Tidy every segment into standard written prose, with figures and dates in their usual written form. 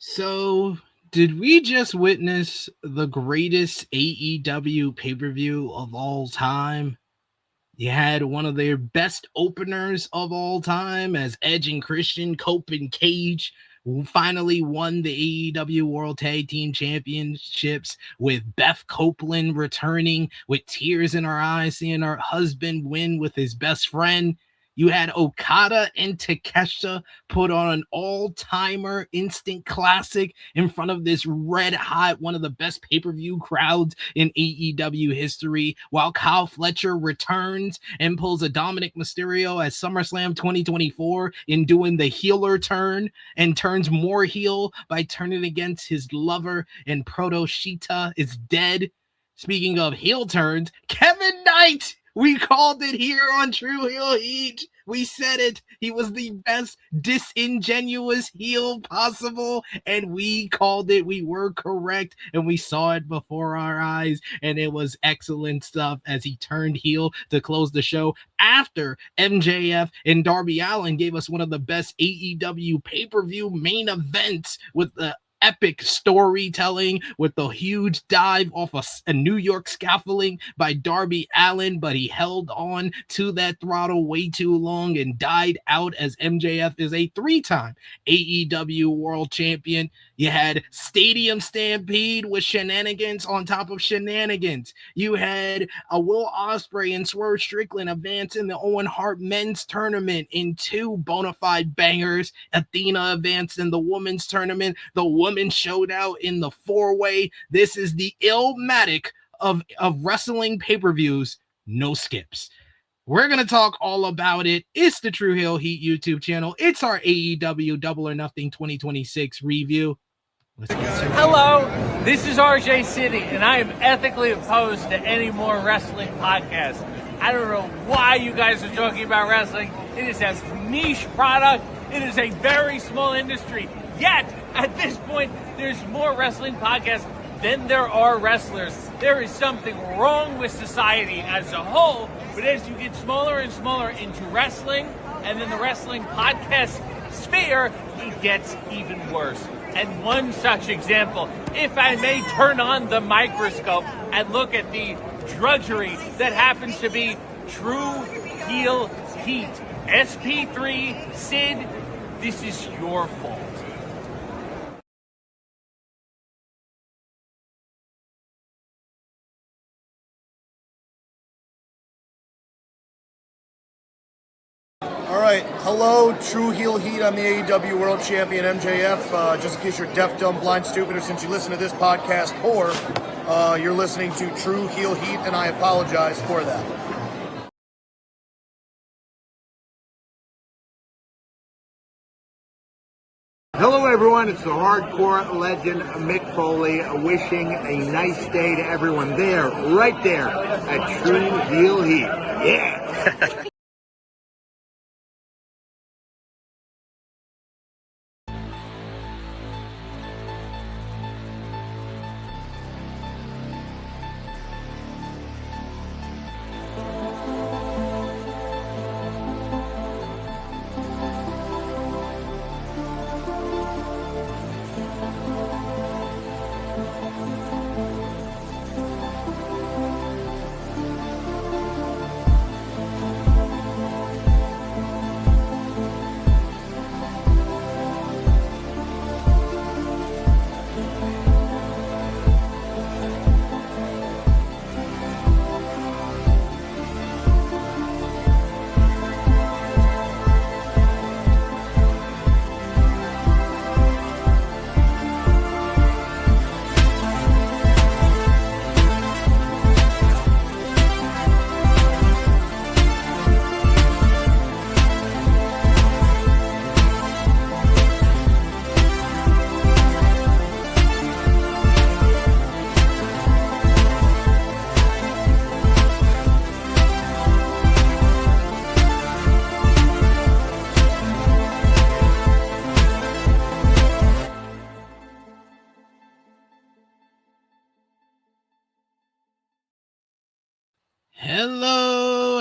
So, did we just witness the greatest AEW pay-per-view of all time? You had one of their best openers of all time as Edge and Christian Copeland Cage finally won the AEW World Tag Team Championships with Beth Copeland returning with tears in her eyes, seeing her husband win with his best friend. You had Okada and Takeshita put on an all-timer instant classic in front of this red hot, one of the best pay-per-view crowds in AEW history, while Kyle Fletcher returns and pulls a Dominic Mysterio at SummerSlam 2024 in doing the healer turn and turns more heel by turning against his lover, and Proto-Shita is dead. Speaking of heel turns, Kevin Knight! We called it here on True Heel Heat. We said it. He was the best disingenuous heel possible, and we called it. We were correct, and we saw it before our eyes, and it was excellent stuff as he turned heel to close the show after MJF and Darby Allin gave us one of the best AEW pay-per-view main events with the epic storytelling with the huge dive off a New York scaffolding by Darby Allin, but he held on to that throttle way too long and died out as MJF is a three-time AEW World Champion. You had Stadium Stampede with shenanigans on top of shenanigans. You had a Will Ospreay and Swerve Strickland advance in the Owen Hart men's tournament in two bona fide bangers. Athena advanced in the women's tournament. The women showed out in the four-way. This is the Illmatic of wrestling pay-per-views. No skips. We're going to talk all about it. It's the True Heel Heat YouTube channel. It's our AEW Double or Nothing 2026 review. Hello, this is RJ City, and I am ethically opposed to any more wrestling podcasts. I don't know why you guys are talking about wrestling. It is a niche product. It is a very small industry. Yet, at this point, there's more wrestling podcasts than there are wrestlers. There is something wrong with society as a whole, but as you get smaller and smaller into wrestling, and then the wrestling podcast sphere, it gets even worse. And one such example, if I may turn on the microscope and look at the drudgery that happens to be True Heel Heat. SP3, Sid, this is your fault. All right, hello, True Heel Heat. I'm the AEW World Champion MJF. Just in case you're deaf, dumb, blind, stupid, or since you listen to this podcast poor, you're listening to True Heel Heat, and I apologize for that. Hello everyone, it's the hardcore legend Mick Foley wishing a nice day to everyone there, right there at True Heel Heat. Yeah!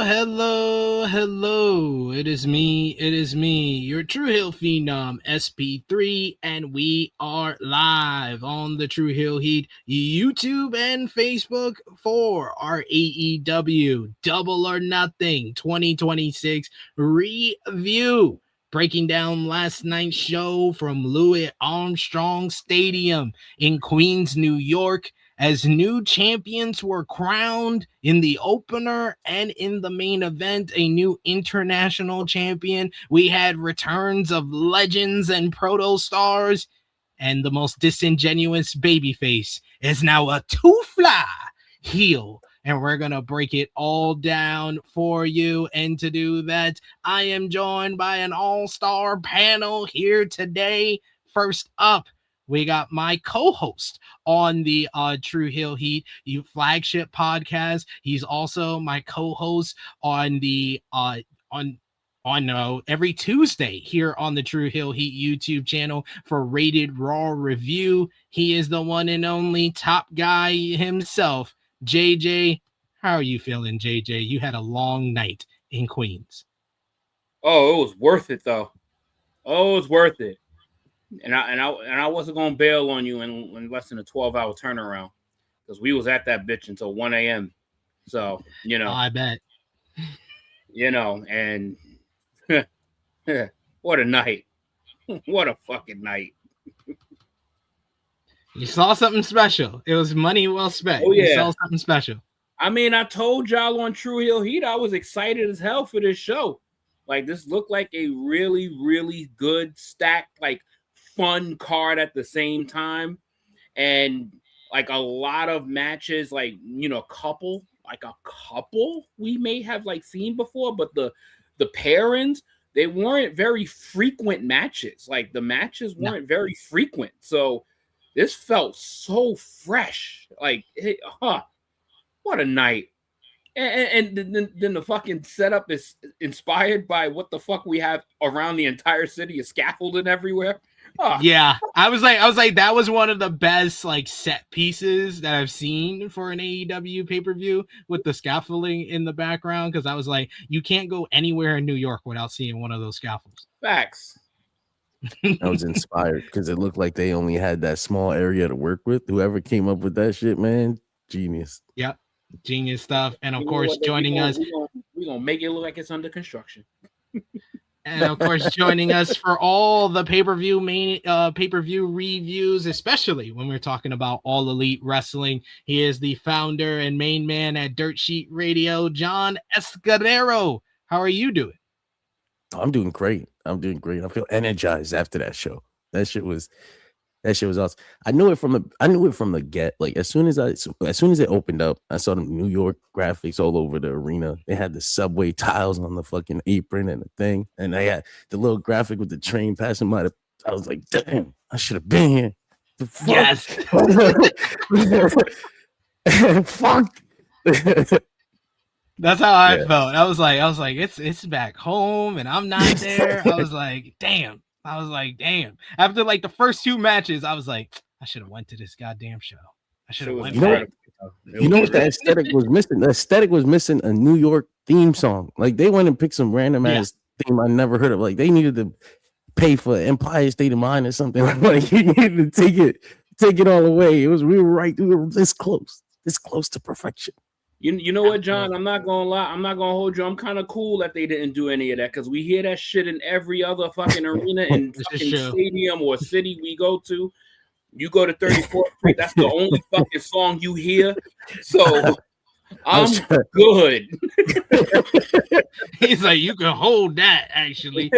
hello. It is me, your True Hill Phenom, SP3, and we are live on the True Hill Heat YouTube and Facebook for our AEW Double or Nothing 2026 review. Breaking down last night's show from Louis Armstrong Stadium in Queens, New York, as new champions were crowned in the opener and in the main event, a new international champion. We had returns of legends and proto stars, and the most disingenuous babyface is now a two-fly heel. And we're going to break it all down for you. And to do that, I am joined by an all-star panel here today. First up, we got my co-host on the True Hill Heat flagship podcast. He's also my co-host on the every Tuesday here on the True Hill Heat YouTube channel for Rated Raw Review. He is the one and only top guy himself, JJ. How are you feeling, JJ? You had a long night in Queens. Oh, it was worth it though. Oh, it was worth it. And I wasn't gonna bail on you in less than a 12-hour turnaround because we was at that bitch until 1 a.m. So I bet. And what a night! What a fucking night! You saw something special. It was money well spent. Oh yeah, you saw something special. I mean, I told y'all on True Hill Heat I was excited as hell for this show. Like this looked like a really, really good stacked, fun card at the same time, and like a lot of matches, a couple we may have seen before, but the pairings, they weren't very frequent matches. Like the matches weren't very frequent, so this felt so fresh. What a night. And then the fucking setup is inspired by what the fuck we have around the entire city, is scaffolding everywhere. Oh. Yeah, I was like, that was one of the best set pieces that I've seen for an AEW pay-per-view with the scaffolding in the background. Because I was like, you can't go anywhere in New York without seeing one of those scaffolds. Facts. I was inspired because it looked like they only had that small area to work with. Whoever came up with that shit, man, genius. Yep, genius stuff. And of course, joining us, we're gonna make it look like it's under construction. And of course, joining us for all the pay-per-view reviews, especially when we're talking about All Elite Wrestling, he is the founder and main man at Dirt Sheet Radio, John Escudero. How are you doing? I'm doing great. I feel energized after that show. That shit was awesome. I knew it from the get. Like as soon as it opened up, I saw the New York graphics all over the arena. They had the subway tiles on the fucking apron and the thing, and they had the little graphic with the train passing by. I was like, damn, I should have been here. The fuck? Yes. Fuck. That's how I felt. I was like, it's back home, and I'm not there. I was like, damn. After the first two matches, I was like, I should have went to this goddamn show. I should have went. You know what the aesthetic was missing? The aesthetic was missing a New York theme song. Like they went and picked some random ass theme I never heard of. Like they needed to pay for Empire State of Mind or something. Like you needed to take it all away. We were this close to perfection. You know what, John? I'm not gonna lie. I'm not gonna hold you. I'm kind of cool that they didn't do any of that because we hear that shit in every other fucking arena and fucking stadium or city we go to. You go to 34th Street, that's the only fucking song you hear. So I'm good. He's like, you can hold that, actually.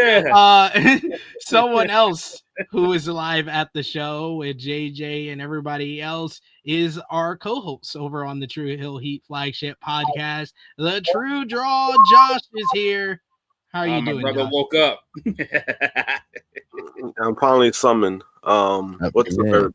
Someone else who is live at the show with JJ and everybody else is our co-host over on the True Hill Heat flagship podcast. The True Draw, Josh, is here. How are you doing, my brother Josh? woke up. I'm finally summoned. What's up, everybody?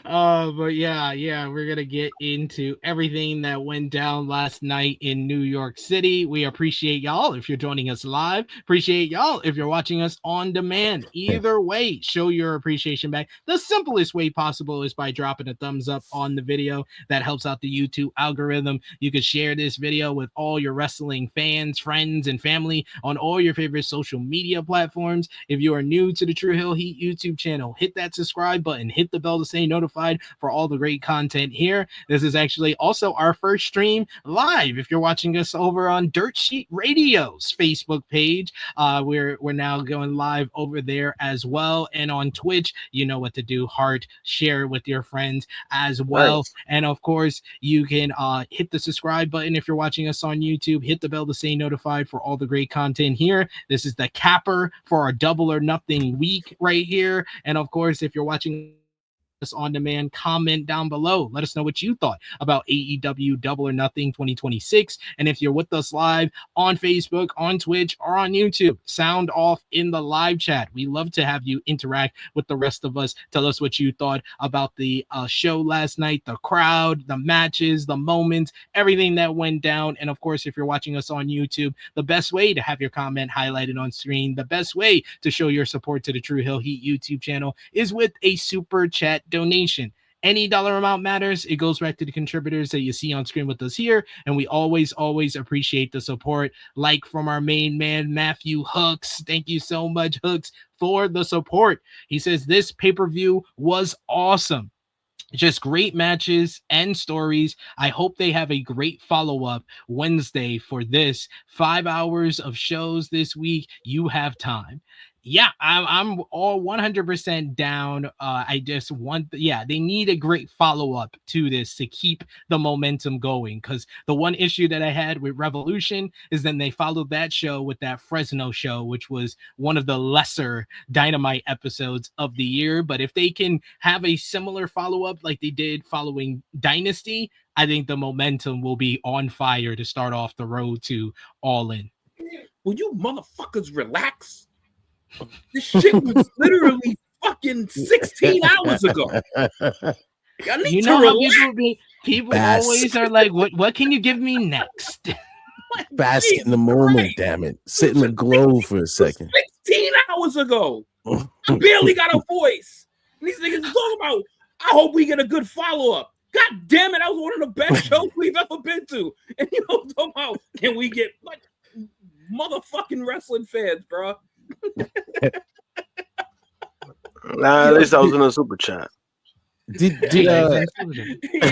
But yeah, we're gonna get into everything that went down last night in New York City. We appreciate y'all if you're joining us live. Appreciate y'all if you're watching us on demand. Either way, show your appreciation back. The simplest way possible is by dropping a thumbs up on the video. That helps out the YouTube algorithm. You can share this video with all your wrestling fans, friends, and family on all your favorite social media platforms. If you are new to the True Hill Heat YouTube channel, hit that subscribe button, hit the bell to stay notified for all the great content here. This is actually also our first stream live. If you're watching us over on Dirt Sheet Radio's Facebook page, we're now going live over there as well, and on Twitch, you know what to do. Hart, share it with your friends as well. Nice. And of course, you can hit the subscribe button if you're watching us on YouTube. Hit the bell to stay notified for all the great content here. This is the capper for our Double or Nothing week right here. And of course, if you're watching us on demand, comment down below. Let us know what you thought about AEW Double or Nothing 2026. And if you're with us live on Facebook, on Twitch, or on YouTube, sound off in the live chat. We love to have you interact with the rest of us. Tell us what you thought about the show last night, the crowd, the matches, the moments, everything that went down. And of course, if you're watching us on YouTube, the best way to have your comment highlighted on screen, the best way to show your support to the True Hill Heat YouTube channel is with a super chat donation. Any dollar amount matters. It goes back to the contributors that you see on screen with us here, and we always appreciate the support. Like from our main man Matthew Hooks, thank you so much, Hooks, for the support. He says this pay-per-view was awesome. Just great matches and stories. I hope they have a great follow-up Wednesday for this. 5 hours of shows this week. You have time. Yeah, I'm all 100% down. I just want, they need a great follow-up to this to keep the momentum going. Because the one issue that I had with Revolution is then they followed that show with that Fresno show, which was one of the lesser Dynamite episodes of the year. But if they can have a similar follow-up like they did following Dynasty, I think the momentum will be on fire to start off the road to All In. Will you motherfuckers relax? This shit was literally fucking 16 hours ago. You know how people always are like, what can you give me next? Bask in the moment, damn it. Sit in the glow for a second. 16 hours ago. I barely got a voice. And these niggas talking about, I hope we get a good follow-up. God damn it, that was one of the best shows we've ever been to. And you know, talking about, can we get like motherfucking wrestling fans, bro? Nah, at least I was in a super chat. You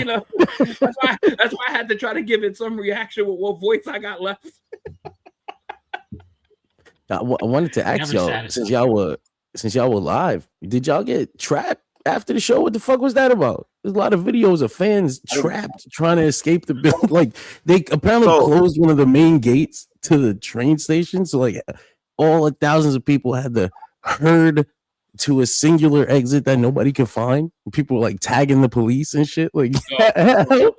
know, that's why I had to try to give it some reaction with what voice I got left. I wanted to ask y'all, since y'all were live, did y'all get trapped after the show? What the fuck was that about? There's a lot of videos of fans trapped trying to escape the building. Like they apparently closed one of the main gates to the train station, so like all thousands of people had to herd to a singular exit that nobody could find. People were like tagging the police and shit. Like, don't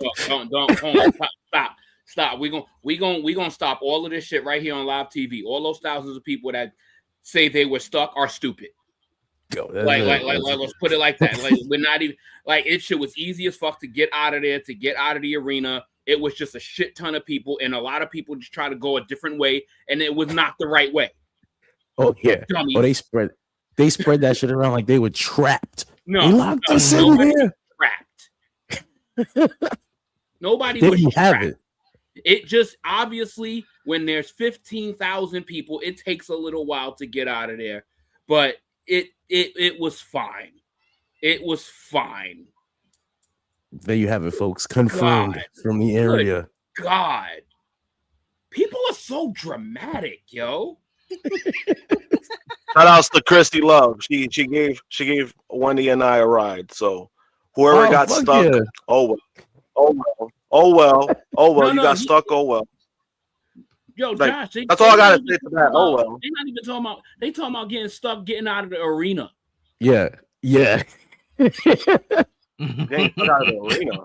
stop. We gonna stop all of this shit right here on live TV. All those thousands of people that say they were stuck are stupid. Let's put it like that. Like we're not even like it. Shit was easy as fuck to get out of there, to get out of the arena. It was just a shit ton of people, and a lot of people just try to go a different way, and it was not the right way. Oh yeah. Dummies. Oh, they spread that shit around like they were trapped. No, they locked us in here. Trapped. Nobody was trapped. It just obviously when there's 15,000 people, it takes a little while to get out of there, but it was fine. It was fine. There you have it, folks. Confirmed from the area. Good God, people are so dramatic, yo. Shout outs to Christy Love. She gave Wendy and I a ride. So whoever got stuck, yeah. oh well. You got stuck. Oh well. Yo, like, Josh, that's all I gotta say to that. Oh well. They're not even talking about. They talking about getting stuck, getting out of the arena. Yeah. Getting stuck out of the arena.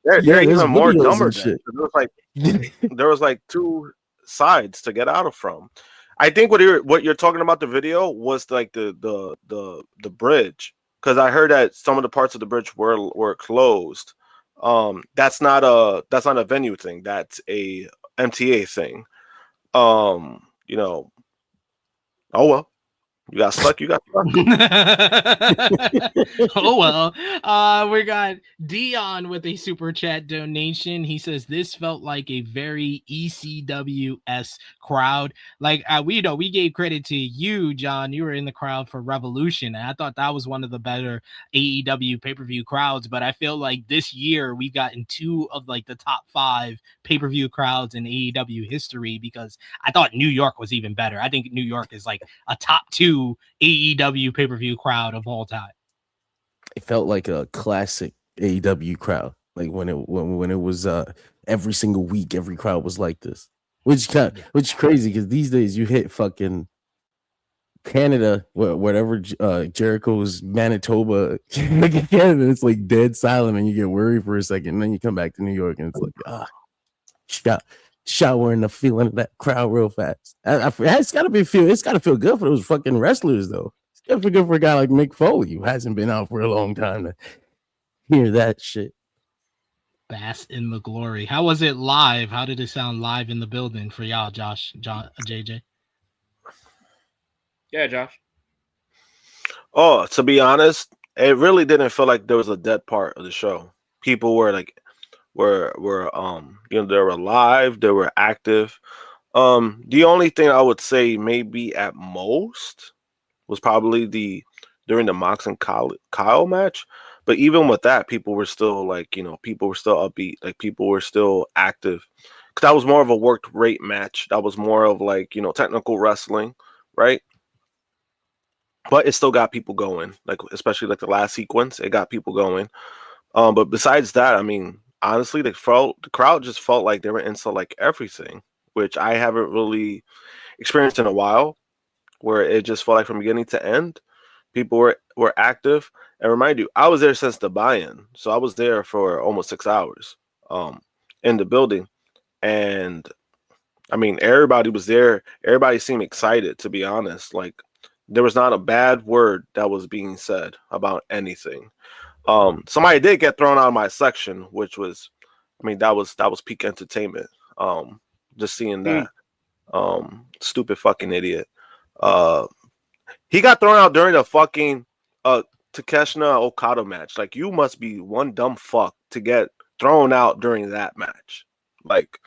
They're even more dumber. There was like two sides to get out of from. I think what you're talking about the video was like the bridge, because I heard that some of the parts of the bridge were closed. That's not a venue thing. That's a MTA thing. You know, oh well. You got stuck. Oh well. We got Dion with a super chat donation. He says this felt like a very ECWS crowd. Like we gave credit to you, John. You were in the crowd for Revolution, and I thought that was one of the better AEW pay-per-view crowds. But I feel like this year we've gotten 2 of like the top 5 pay-per-view crowds in AEW history, because I thought New York was even better. I think New York is like a top 2 AEW pay-per-view crowd of all time. It felt like a classic AEW crowd, like when it was every single week, every crowd was like this, which is crazy because these days you hit fucking Canada, whatever, Jericho's Manitoba, Canada, it's like dead silent, and you get worried for a second, and then you come back to New York, and it's like showering the feeling of that crowd real fast. It's gotta feel good for those fucking wrestlers, though. It's gotta feel good for a guy like Mick Foley, who hasn't been out for a long time, to hear that shit. Bask in the glory. How was it live? How did it sound live in the building for y'all, Josh, John, JJ? Yeah, Josh. Oh, to be honest, it really didn't feel like there was a dead part of the show. People were like, they were live, they were active. The only thing I would say maybe at most was probably during the Mox and Kyle match. But even with that, people were still upbeat, like people were still active. Because that was more of a worked rate match. That was more of like, technical wrestling, right? But it still got people going, like especially like the last sequence, it got people going. But besides that, I mean, honestly, the crowd just felt like they were into like everything, which I haven't really experienced in a while, where it just felt like from beginning to end, people were active. And remind you, I was there since the buy-in, so I was there for almost 6 hours in the building. And I mean, everybody was there. Everybody seemed excited, to be honest. Like, there was not a bad word that was being said about anything. Somebody did get thrown out of my section, which was, I mean, that was peak entertainment. Just seeing that stupid fucking idiot. He got thrown out during the fucking Takeshita Okada match. Like, you must be one dumb fuck to get thrown out during that match. Like,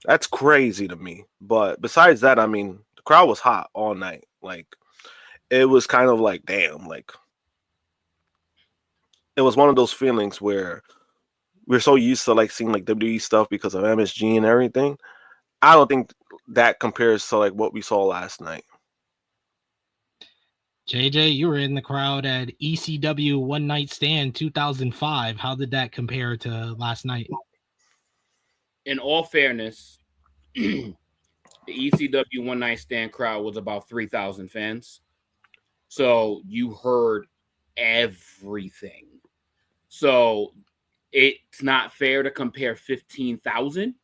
that's crazy to me. But besides that, I mean, the crowd was hot all night. Like, it was kind of like, damn, like, it was one of those feelings where we're so used to like seeing like WWE stuff because of MSG and everything. I don't think that compares to like what we saw last night. JJ, you were in the crowd at ECW One Night Stand 2005. How did that compare to last night? In all fairness, the ECW One Night Stand crowd was about 3,000 fans. So you heard everything. So it's not fair to compare 15,000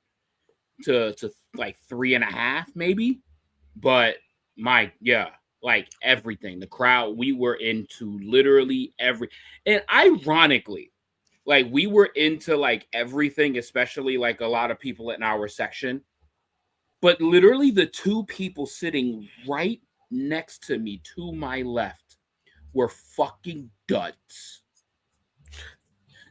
to like 3.5 maybe. But like everything. The crowd, we were into literally and ironically, like we were into like everything, especially like a lot of people in our section. But literally the 2 people sitting right next to me to my left were fucking duds.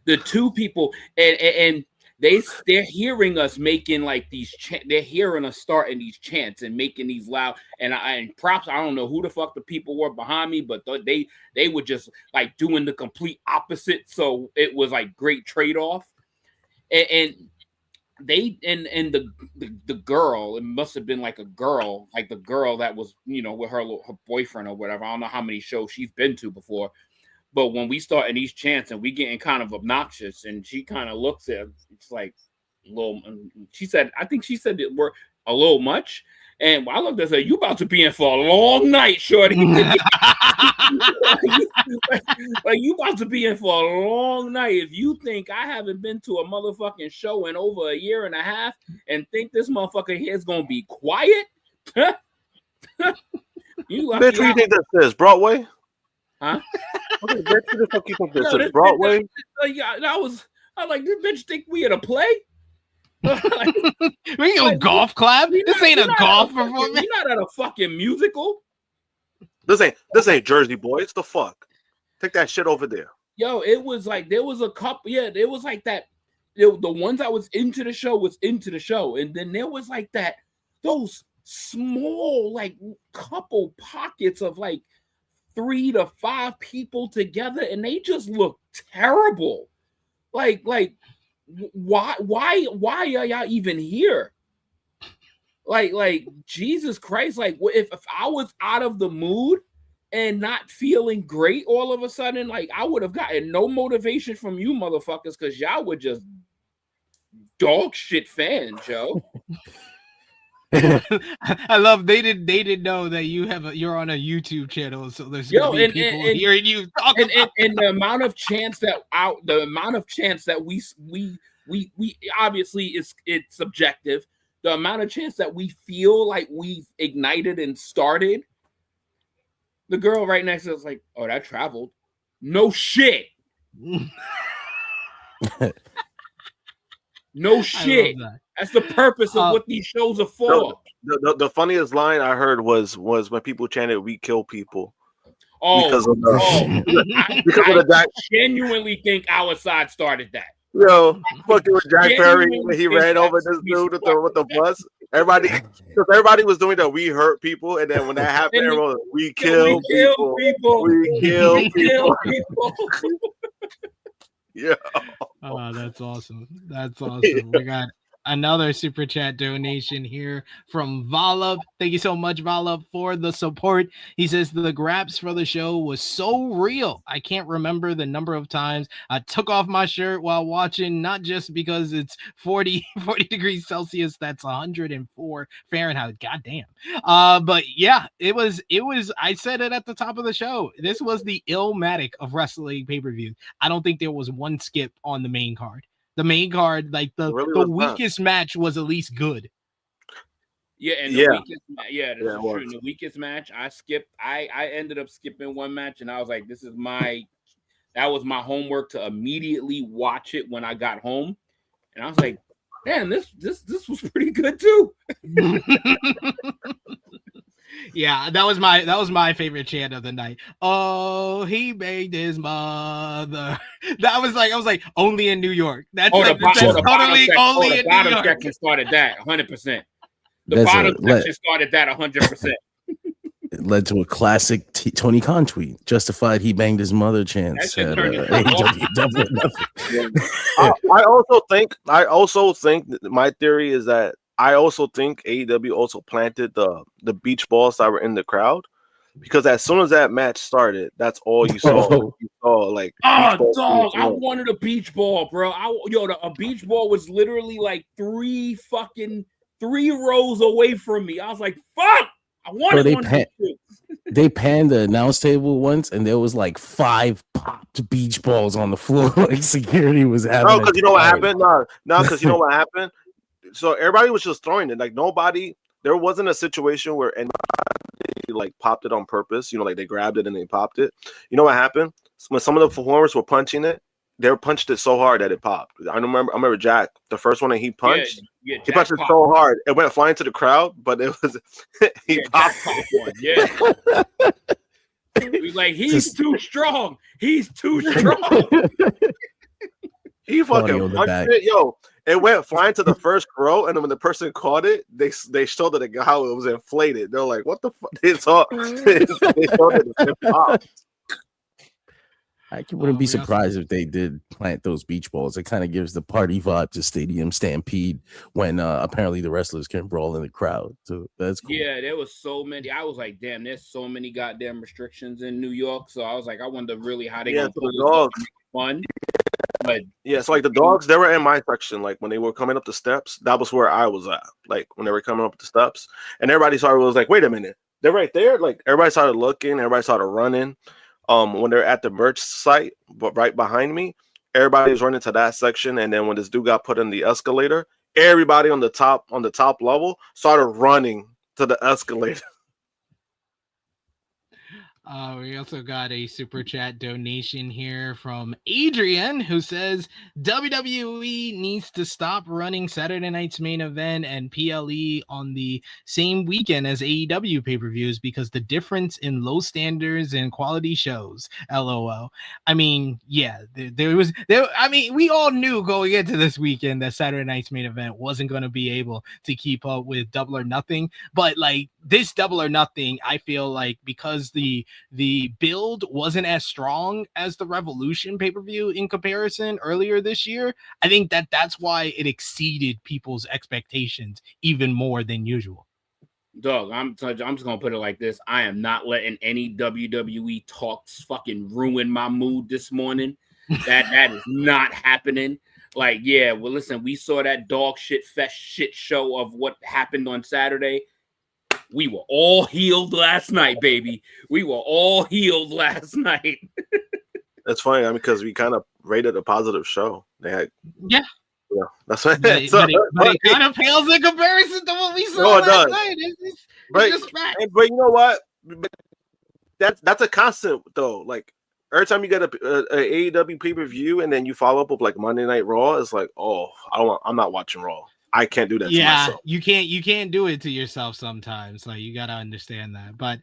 The 2 people, and they're hearing us making like these they're hearing us starting these chants and making these loud and props. I don't know who the fuck the people were behind me, but they were just like doing the complete opposite. So it was like great trade-off. And they and the girl, it must have been like a girl, like the girl that was, with her boyfriend or whatever. I don't know how many shows she's been to before. But when we start in these chants and we getting kind of obnoxious, and she kind of looks at, it's like a little. I think she said that we're a little much. And I looked at her, you about to be in for a long night, shorty. Like you about to be in for a long night. If you think I haven't been to a motherfucking show in over 1.5 years and think this motherfucker here is gonna be quiet, Bitch, what do you think this is? Broadway? Huh? Okay, bitch, who the fuck you think this Yo, is? Broadway? Yeah, I was like, this bitch think we at a play? Like, we ain't golf clap. This ain't a golf performance. We're not at a fucking musical. This ain't Jersey Boys. The fuck? Take that shit over there. Yo, it was like there was a couple. Yeah, it was like that. The ones I was into the show, and then there was like that. Those small like couple pockets of like 3 to 5 people together, and they just look terrible. Like why are y'all even here? Like Jesus Christ! Like if I was out of the mood and not feeling great all of a sudden, like I would have gotten no motivation from you motherfuckers because y'all were just dog shit fans, yo. I love they didn't know that you're on a YouTube channel, so there's gonna be people hearing you talk and the amount of chance that we obviously it's subjective. The amount of chance that we feel like we've ignited and started. The girl right next to us like, oh, that traveled. No shit. No shit. That's the purpose of what these shows are for. The funniest line I heard was when people chanted "We kill people." Because of I genuinely think our side started that. Yo, fucking with Jack Perry when he ran over this dude with the bus. Everybody was doing that. We hurt people, and then when that happened, everyone, we kill people. We kill people. Yeah. Oh, that's awesome. That's awesome. We got another super chat donation here from Valab. Thank you so much, Valab, for the support. He says the grabs for the show was so real. I can't remember the number of times I took off my shirt while watching, not just because it's 40 degrees Celsius. That's 104 Fahrenheit. Goddamn. But yeah, it was, I said it at the top of the show. This was the Illmatic of wrestling pay-per-view. I don't think there was one skip on the main card. The main card, like the weakest match was at least good. Yeah, and the weakest, that's true. In the weakest match, I ended up skipping one match, and I was like, that was my homework to immediately watch it when I got home. And I was like, man, this was pretty good too. Yeah, that was my favorite chant of the night. Oh, he banged his mother. I was like, only in New York. That's totally only in New York. Section started that 100%. The bottom section started that 100%. It led to a classic Tony Khan tweet. Justified he banged his mother chance at AEW Double or Nothing. I also think my theory is that I also think AEW also planted the beach balls that were in the crowd, because as soon as that match started, that's all you saw. You saw like, dog! I wanted a beach ball, bro. A beach ball was literally like 3 rows away from me. I was like, fuck! I wanted one. They panned the announce table once, and there was like 5 popped beach balls on the floor. Like security was having. No, because you know what happened. No, because you know what happened. So everybody was just throwing it. Like there wasn't a situation where anybody like popped it on purpose. You know, like they grabbed it and they popped it. You know what happened? When some of the performers were punching it, they punched it so hard that it popped. I remember Jack, the first one that he punched. Yeah, he punched it so hard it went flying to the crowd, but it was he popped one. Yeah. He's like, he's too strong. He's too strong. He fucking punched it, yo. It went flying to the first row, and then when the person caught it, they showed it how it was inflated. They're like, "What the fuck?" They showed it popped. I wouldn't be surprised if they did plant those beach balls. It kind of gives the party vibe to Stadium Stampede when apparently the wrestlers can brawl in the crowd. So that's cool. Yeah, there was so many. I was like, damn, there's so many goddamn restrictions in New York. So I was like, I wonder really how they gonna put the dogs fun. But yeah, so like the dogs, they were in my section. Like when they were coming up the steps, that was where I was at. Like when they were coming up the steps, and everybody was like, "Wait a minute, they're right there!" Like everybody started looking, everybody started running. When they're at the merch site, but right behind me, everybody was running to that section. And then when this dude got put in the escalator, everybody on the top level started running to the escalator. We also got a super chat donation here from Adrian, who says WWE needs to stop running Saturday night's main event and PLE on the same weekend as AEW pay-per-views because the difference in low standards and quality shows. LOL. I mean, yeah, I mean, we all knew going into this weekend that Saturday night's main event wasn't going to be able to keep up with Double or Nothing, but like this Double or Nothing, I feel like because the build wasn't as strong as the Revolution pay-per-view in comparison earlier this year, I think that's why it exceeded people's expectations even more than usual. Dog, I'm just gonna put it like this. I am not letting any WWE talks fucking ruin my mood this morning. That is not happening. Like, yeah, well, listen, we saw that dog shit fest shit show of what happened on Saturday. We were all healed last night, baby. We were all healed last night. That's funny, I mean, because we kind of rated a positive show. They had, yeah, that's right. But it kind of pales in comparison to what we saw last night. It's just fact. But you know what? That's a constant though. Like every time you get a AEW pay-per-view and then you follow up with like Monday Night Raw, it's like, oh, I'm not watching Raw. I can't do that to myself. You can't do it to yourself sometimes. Like you gotta understand that. But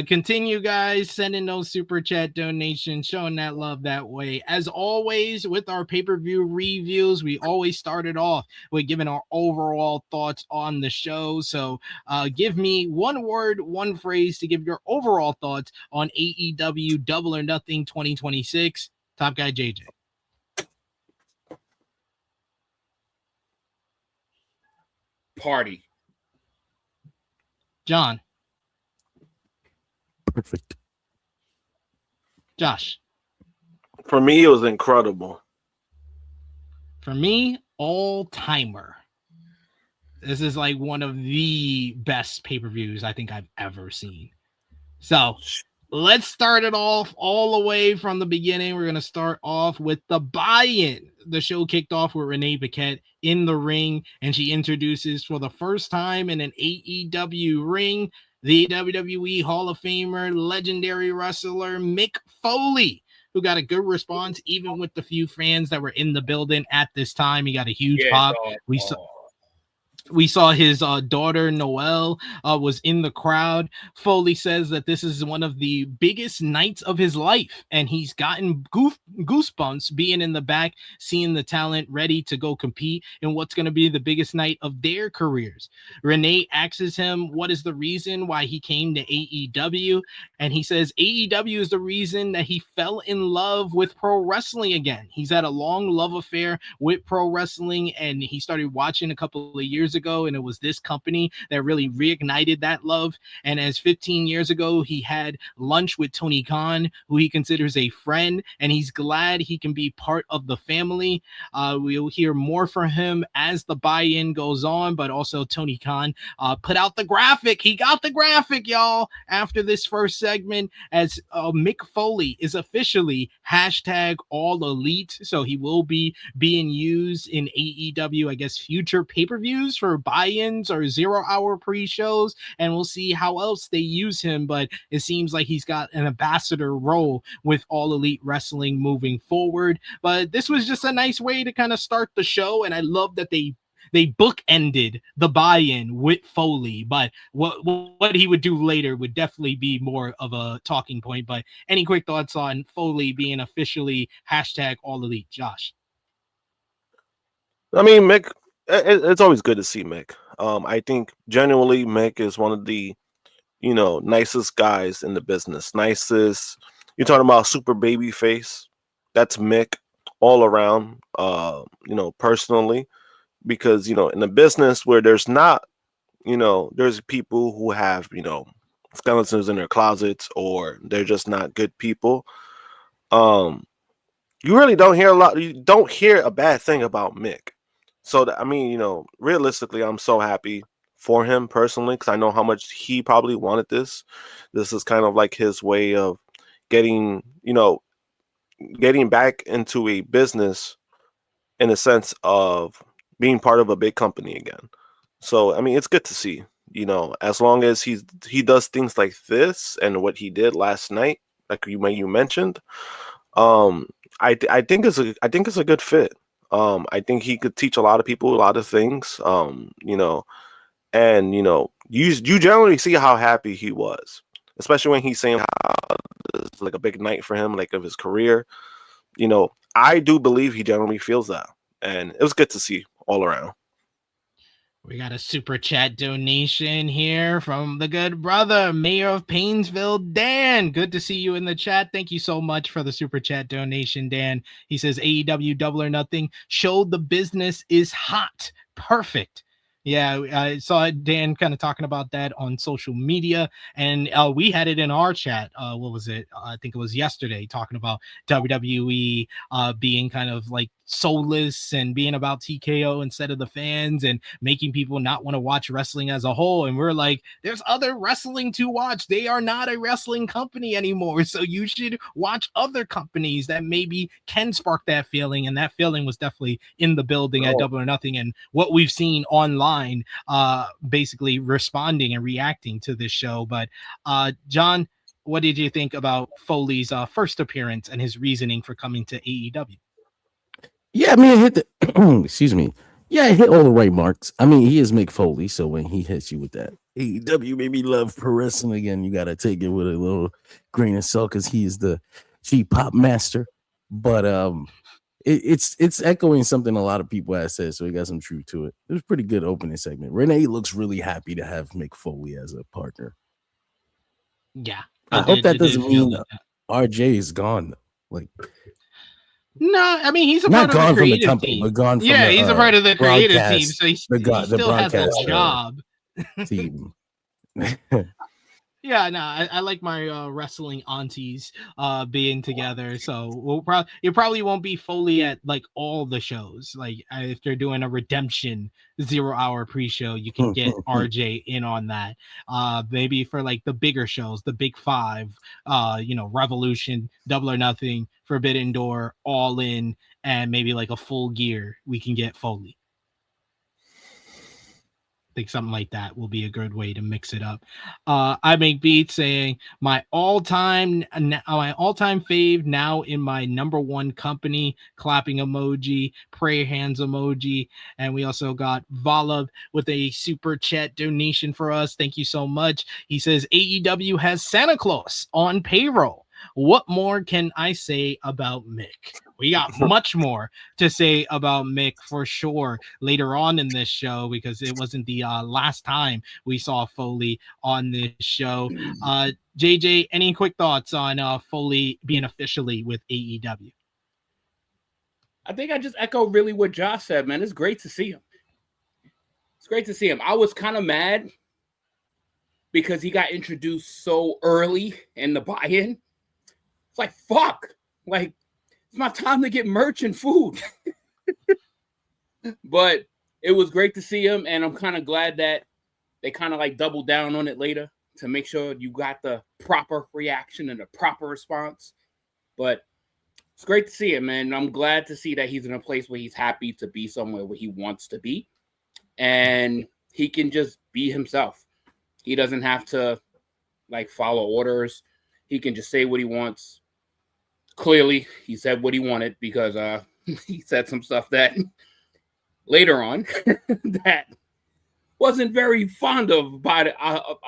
continue, guys, sending those super chat donations, showing that love that way. As always, with our pay-per-view reviews, we always started off with giving our overall thoughts on the show. So give me one word, one phrase to give your overall thoughts on AEW Double or Nothing 2026. Top guy JJ. Party. John. Perfect. Josh. For me, it was incredible. For me, all-timer. This is like one of the best pay-per-views I think I've ever seen. So let's start it off all the way from the beginning. We're going to start off with the buy-in. The show kicked off with Renee Paquette in the ring, and she introduces for the first time in an AEW ring the WWE Hall of Famer, legendary wrestler Mick Foley, who got a good response even with the few fans that were in the building at this time. He got a huge pop. We saw his daughter, Noelle, was in the crowd. Foley says that this is one of the biggest nights of his life, and he's gotten goosebumps being in the back, seeing the talent ready to go compete in what's going to be the biggest night of their careers. Renee asks him what is the reason why he came to AEW, and he says AEW is the reason that he fell in love with pro wrestling again. He's had a long love affair with pro wrestling, and he started watching a couple of years ago, and it was this company that really reignited that love. And as 15 years ago, he had lunch with Tony Khan, who he considers a friend, and he's glad he can be part of the family. We'll hear more from him as the buy-in goes on, but also Tony Khan put out the graphic. He got the graphic, y'all, after this first segment, as Mick Foley is officially #AllElite, so he will be being used in AEW, I guess, future pay-per-views for buy-ins or 0-hour pre-shows, and we'll see how else they use him. But it seems like he's got an ambassador role with All Elite Wrestling moving forward. But this was just a nice way to kind of start the show, and I love that they bookended the buy-in with Foley, but what he would do later would definitely be more of a talking point. But any quick thoughts on Foley being officially #All Elite, Josh? I mean, Mick, it's always good to see Mick. I think genuinely Mick is one of the, nicest guys in the business. Nicest. You're talking about super baby face. That's Mick all around, personally, because, in the business where there's not, there's people who have, skeletons in their closets, or they're just not good people. You really don't hear a lot. You don't hear a bad thing about Mick. So, realistically, I'm so happy for him personally, because I know how much he probably wanted this. This is kind of like his way of getting back into a business in a sense of being part of a big company again. So, it's good to see. You know, as long as he does things like this and what he did last night, like you mentioned, I think it's a good fit. I think he could teach a lot of people a lot of things. You know, and you know, you generally see how happy he was, especially when he's saying how it's like a big night for him, like of his career. You know, I do believe he generally feels that, and it was good to see all around. We got a super chat donation here from the good brother, Mayor of Painesville, Dan. Good to see you in the chat. Thank you so much for the super chat donation, Dan. He says AEW Double or Nothing showed the business is hot. Perfect. Yeah, I saw Dan kind of talking about that on social media, and we had it in our chat. What was it? I think it was yesterday, talking about WWE being kind of like soulless and being about TKO instead of the fans and making people not want to watch wrestling as a whole. And we're like, there's other wrestling to watch. They are not a wrestling company anymore. So you should watch other companies that maybe can spark that feeling. And that feeling was definitely in the building at Double or Nothing. And what we've seen online, basically responding and reacting to this show. But John, what did you think about Foley's first appearance and his reasoning for coming to AEW? Yeah, I mean, it hit the excuse me. Yeah, it hit all the right marks. I mean, he is Mick Foley, so when he hits you with that AEW made me love pro wrestling again, you gotta take it with a little grain of salt because he is the cheap pop master. But it's echoing something a lot of people have said, so he got some truth to it. It was a pretty good opening segment. Renee looks really happy to have Mick Foley as a partner. Yeah, I hope that doesn't mean RJ is gone. Like, no, I mean, he's a not part of the creative company, team. But gone from yeah, he's a part of the creative team, so he still has a broadcast job. Team. Yeah, no, I like my wrestling aunties being together. So it probably won't be Foley at like all the shows. Like if they're doing a redemption 0 hour pre-show, you can get RJ in on that. Maybe for like the bigger shows, the big five, you know, Revolution, Double or Nothing, Forbidden Door, All In, and maybe like a Full Gear, we can get Foley. Think something like that will be a good way to mix it up. I make beats saying my all-time fave now in my number one company, clapping emoji, prayer hands emoji, and we also got Vala with a super chat donation for us. Thank you so much. He says AEW has Santa Claus on payroll. What more can I say about Mick? We got much more to say about Mick for sure later on in this show, because it wasn't the last time we saw Foley on this show. JJ, any quick thoughts on Foley being officially with AEW? I think I just echo really what Josh said, man. It's great to see him. It's great to see him. I was kind of mad because he got introduced so early in the buy-in. It's like, fuck. Like, it's my time to get merch and food. But it was great to see him, and I'm kind of glad that they kind of like doubled down on it later to make sure you got the proper reaction and the proper response. But it's great to see him, and I'm glad to see that he's in a place where he's happy to be somewhere where he wants to be, and he can just be himself. He doesn't have to like follow orders. He can just say what he wants. Clearly, he said what he wanted because he said some stuff that later on that wasn't very fond of by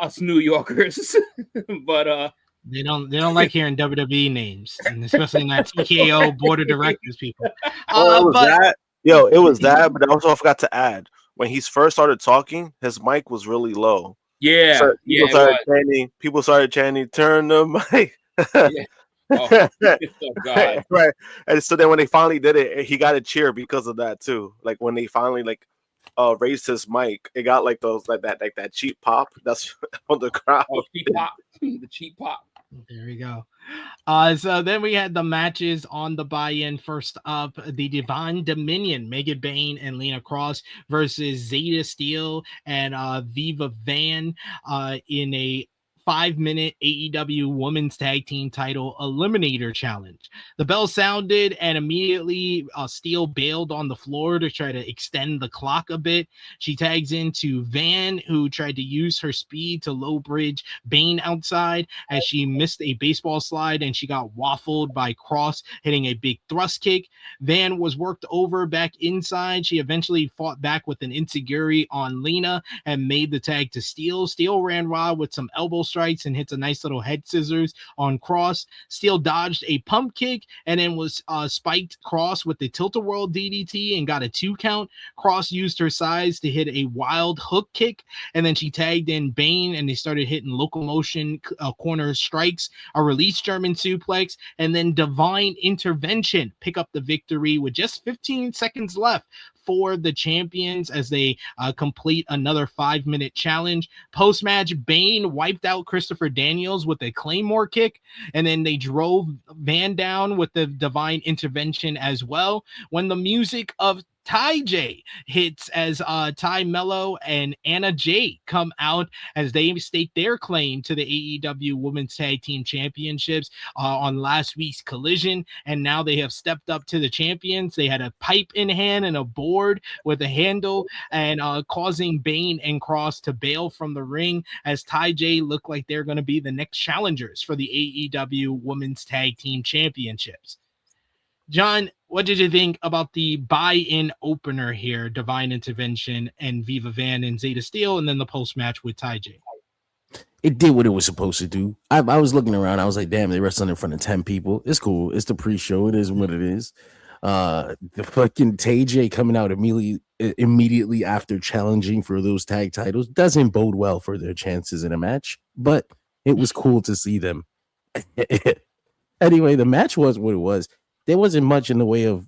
us New Yorkers. But they don't like hearing WWE names, and especially not TKO board of directors people. It was that, but also I forgot to add, when he first started talking, his mic was really low. Yeah, so people started chanting, turn the mic. Yeah. Oh God. Right. And so then when they finally did it, he got a cheer because of that too. Like when they finally raised his mic, it got like those that cheap pop that's on the crowd. Oh, cheap pop. The cheap pop. There we go. So then we had the matches on the buy-in. First up, the Divine Dominion, Megan Bayne and Lena Cross versus Zayda Steel and Viva Van in a 5-minute AEW Women's Tag Team Title Eliminator Challenge. The bell sounded, and immediately Steele bailed on the floor to try to extend the clock a bit. She tags into Van, who tried to use her speed to low bridge Bane outside as she missed a baseball slide, and she got waffled by Cross hitting a big thrust kick. Van was worked over back inside. She eventually fought back with an enziguri on Lena and made the tag to Steele. Steele ran raw with some elbow strikes and hits a nice little head scissors on Cross. Steele dodged a pump kick and then was spiked Cross with the tilt-a-whirl DDT and got a 2 count. Cross used her size to hit a wild hook kick, and then she tagged in Bane and they started hitting locomotion corner strikes, a release German suplex, and then divine intervention pick up the victory with just 15 seconds left for the champions as they complete another 5-minute challenge. Post-match, Bane wiped out Christopher Daniels with a Claymore kick, and then they drove Van down with the divine intervention as well. When the music of TayJay hits as Ty Mello and Anna Jay come out as they stake their claim to the AEW Women's Tag Team Championships on last week's Collision, and now they have stepped up to the champions. They had a pipe in hand and a board with a handle, and causing Bane and Cross to bail from the ring as TayJay look like they're going to be the next challengers for the AEW Women's Tag Team Championships. John, what did you think about the buy-in opener here, Divine Intervention and Viva Van and Zayda Steele, and then the post-match with TayJay? It did what it was supposed to do. I was looking around. I was like, damn, they wrestling in front of 10 people. It's cool. It's the pre-show. It is what it is. The fucking TayJay coming out immediately after challenging for those tag titles doesn't bode well for their chances in a match, but it was cool to see them. Anyway, the match was what it was. There wasn't much in the way of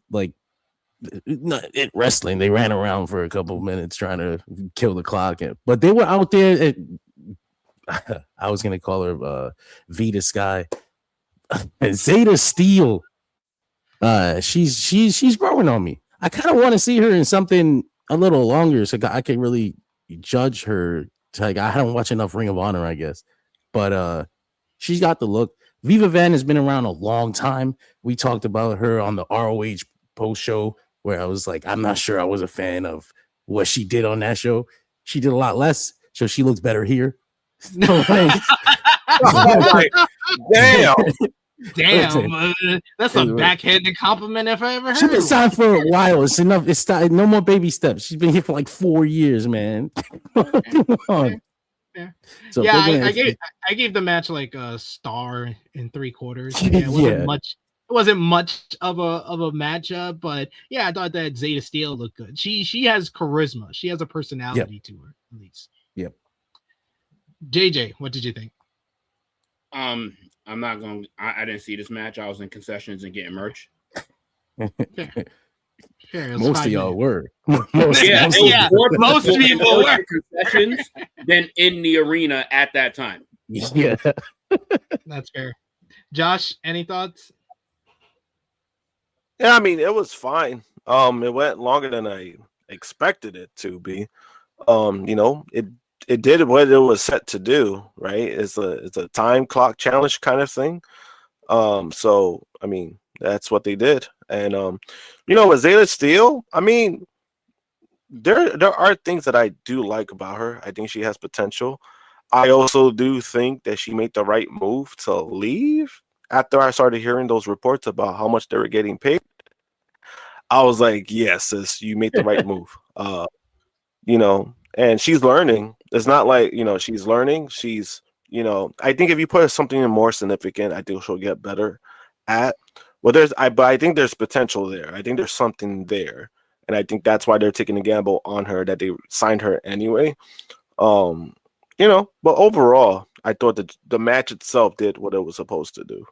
wrestling. They ran around for a couple of minutes trying to kill the clock, but they were out there. I was gonna call her Vita Sky, Zayda Steele. She's growing on me. I kind of want to see her in something a little longer so I can really judge her. I don't watch enough Ring of Honor, I guess, but she's got the look. Viva Van has been around a long time. We talked about her on the ROH post show where I was like, I'm not sure I was a fan of what she did on that show. She did a lot less, so she looks better here. Damn. Damn, that's a backhanded compliment if I ever heard. She's been signed for a while. It's enough. It's no more baby steps. She's been here for like 4 years, man. Come on. Yeah, so I gave the match like a star and 3/4. Yeah, it wasn't much of a matchup, but yeah, I thought that Zayda Steele looked good. She has charisma. She has a personality to her, at least. Yep. JJ, what did you think? I'm not going. I didn't see this match. I was in concessions and getting merch. Sure, most of y'all were. Most people were in concessions than in the arena at that time. Yeah, that's fair. Josh, any thoughts? Yeah, I mean, it was fine. It went longer than I expected it to be. It did what it was set to do, right? It's a time clock challenge kind of thing. So I mean, that's what they did. And with Zayda Steele, I mean, there are things that I do like about her. I think she has potential. I also do think that she made the right move to leave after I started hearing those reports about how much they were getting paid. I was like, yes, sis, you made the right move. And she's learning. It's not like, she's learning. She's, I think if you put something in more significant, I think she'll get better at. Well, but I think there's potential there. I think there's something there. And I think that's why they're taking a gamble on her, that they signed her anyway. But overall, I thought that the match itself did what it was supposed to do.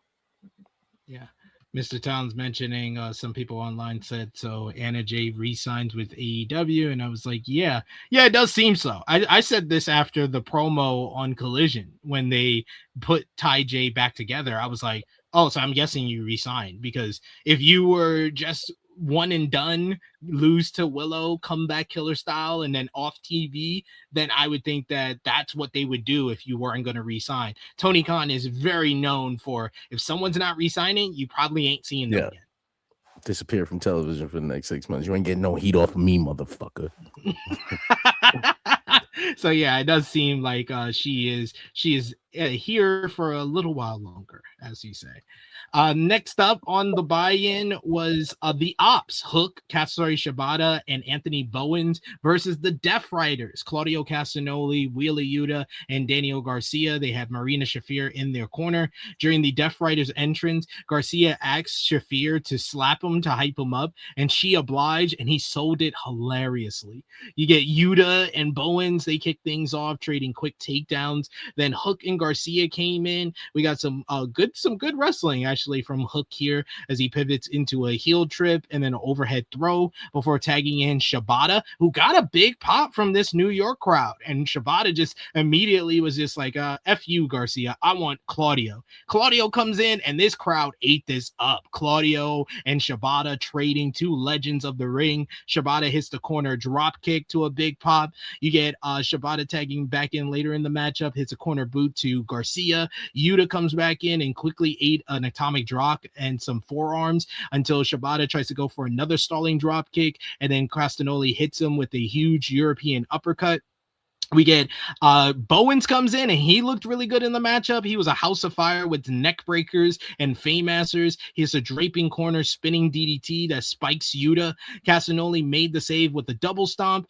Yeah. Mr. Towns mentioning some people online said so Anna Jay re-signs with AEW, and I was like, yeah, it does seem so. I said this after the promo on Collision when they put TayJay back together. I was like, oh, so I'm guessing you re-signed, because if you were just one and done, lose to Willow, comeback killer style, and then off TV, then I would think that that's what they would do if you weren't going to re-sign. Tony Khan is very known for, if someone's not re-signing, you probably ain't seeing them again. Disappear from television for the next 6 months. You ain't getting no heat off of me, motherfucker. So yeah, it does seem like she is here for a little while longer, as you say. Next up on the buy-in was the Opps, Hook, Katsuyori Shibata, and Anthony Bowens versus the Death Riders, Claudio Castagnoli, Wheeler Yuta, and Daniel Garcia. They have Marina Shafir in their corner. During the Death Riders entrance, Garcia asked Shafir to slap him to hype him up, and she obliged, and he sold it hilariously. You get Yuta and Bowens, they kick things off, trading quick takedowns. Then Hook and Garcia came in. We got some good wrestling actually from Hook here as he pivots into a heel trip and then an overhead throw before tagging in Shibata, who got a big pop from this New York crowd. And Shibata just immediately was just like, F you, Garcia. I want Claudio. Claudio comes in and this crowd ate this up. Claudio and Shibata trading, two legends of the ring. Shibata hits the corner drop kick to a big pop. You get Shibata tagging back in later in the matchup, hits a corner boot to Garcia. Yuta comes back in and quickly ate an atomic drop and some forearms until Shibata tries to go for another stalling drop kick, and then Castagnoli hits him with a huge European uppercut. We get Bowens comes in and he looked really good in the matchup. He was a house of fire with neck breakers and Faymasters. He's a draping corner spinning DDT that spikes Yuta. Castagnoli made the save with the double stomp.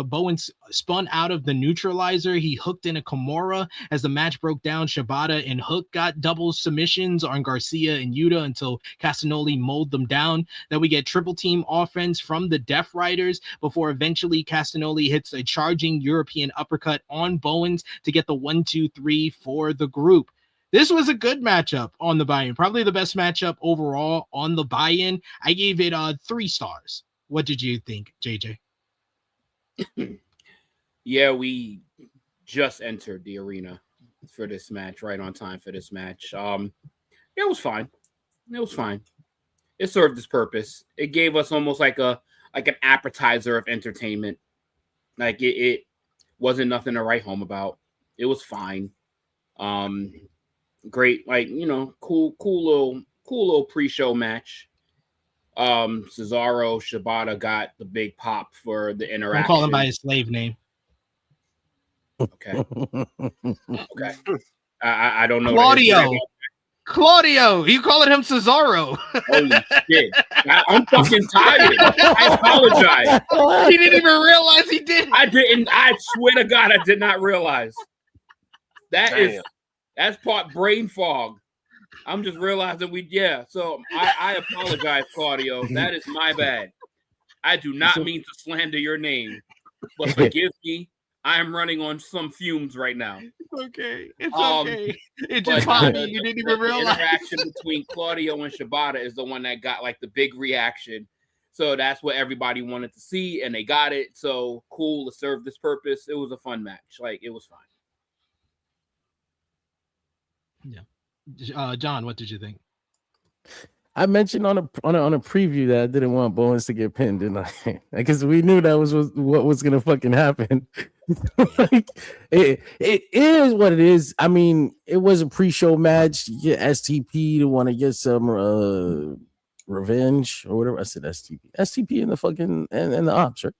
Bowens spun out of the neutralizer. He hooked in a Kimura. As the match broke down, Shibata and Hook got double submissions on Garcia and Yuta until Castagnoli mowed them down. Then we get triple team offense from the Death Riders before eventually Castagnoli hits a charging European uppercut on Bowens to get the 1-2-3 for the group. This was a good matchup on the buy-in, probably the best matchup overall on the buy-in. I gave it 3 stars. What did you think, JJ? Yeah, we just entered the arena for this match, right on time for this match. It was fine. It was fine. It served its purpose. It gave us almost like an appetizer of entertainment. Like it wasn't nothing to write home about. It was fine. Great, cool little pre-show match. Cesaro Shibata got the big pop for the interaction. I'm calling him by his slave name. Okay. Okay. I don't know. Claudio, you calling him Cesaro? Holy shit! I'm fucking tired. I apologize. He didn't even realize he did. I didn't. I swear to God, I did not realize. That's part brain fog. I'm just realizing So I apologize, Claudio. That is my bad. I do not mean to slander your name, but forgive me. I am running on some fumes right now. It's okay. It's okay. It just popped me. You didn't even realize. The interaction between Claudio and Shibata is the one that got like the big reaction. So that's what everybody wanted to see, and they got it. So cool. It served this purpose. It was a fun match. Like, it was fine. Yeah. John, what did you think? I mentioned on a preview that I didn't want Bowens to get pinned, didn't I? Because we knew that was what was gonna fucking happen. Like, it is what it is. I mean, it was a pre-show match. You get STP to want to get some revenge or whatever. I said STP in the fucking and the Opps, right?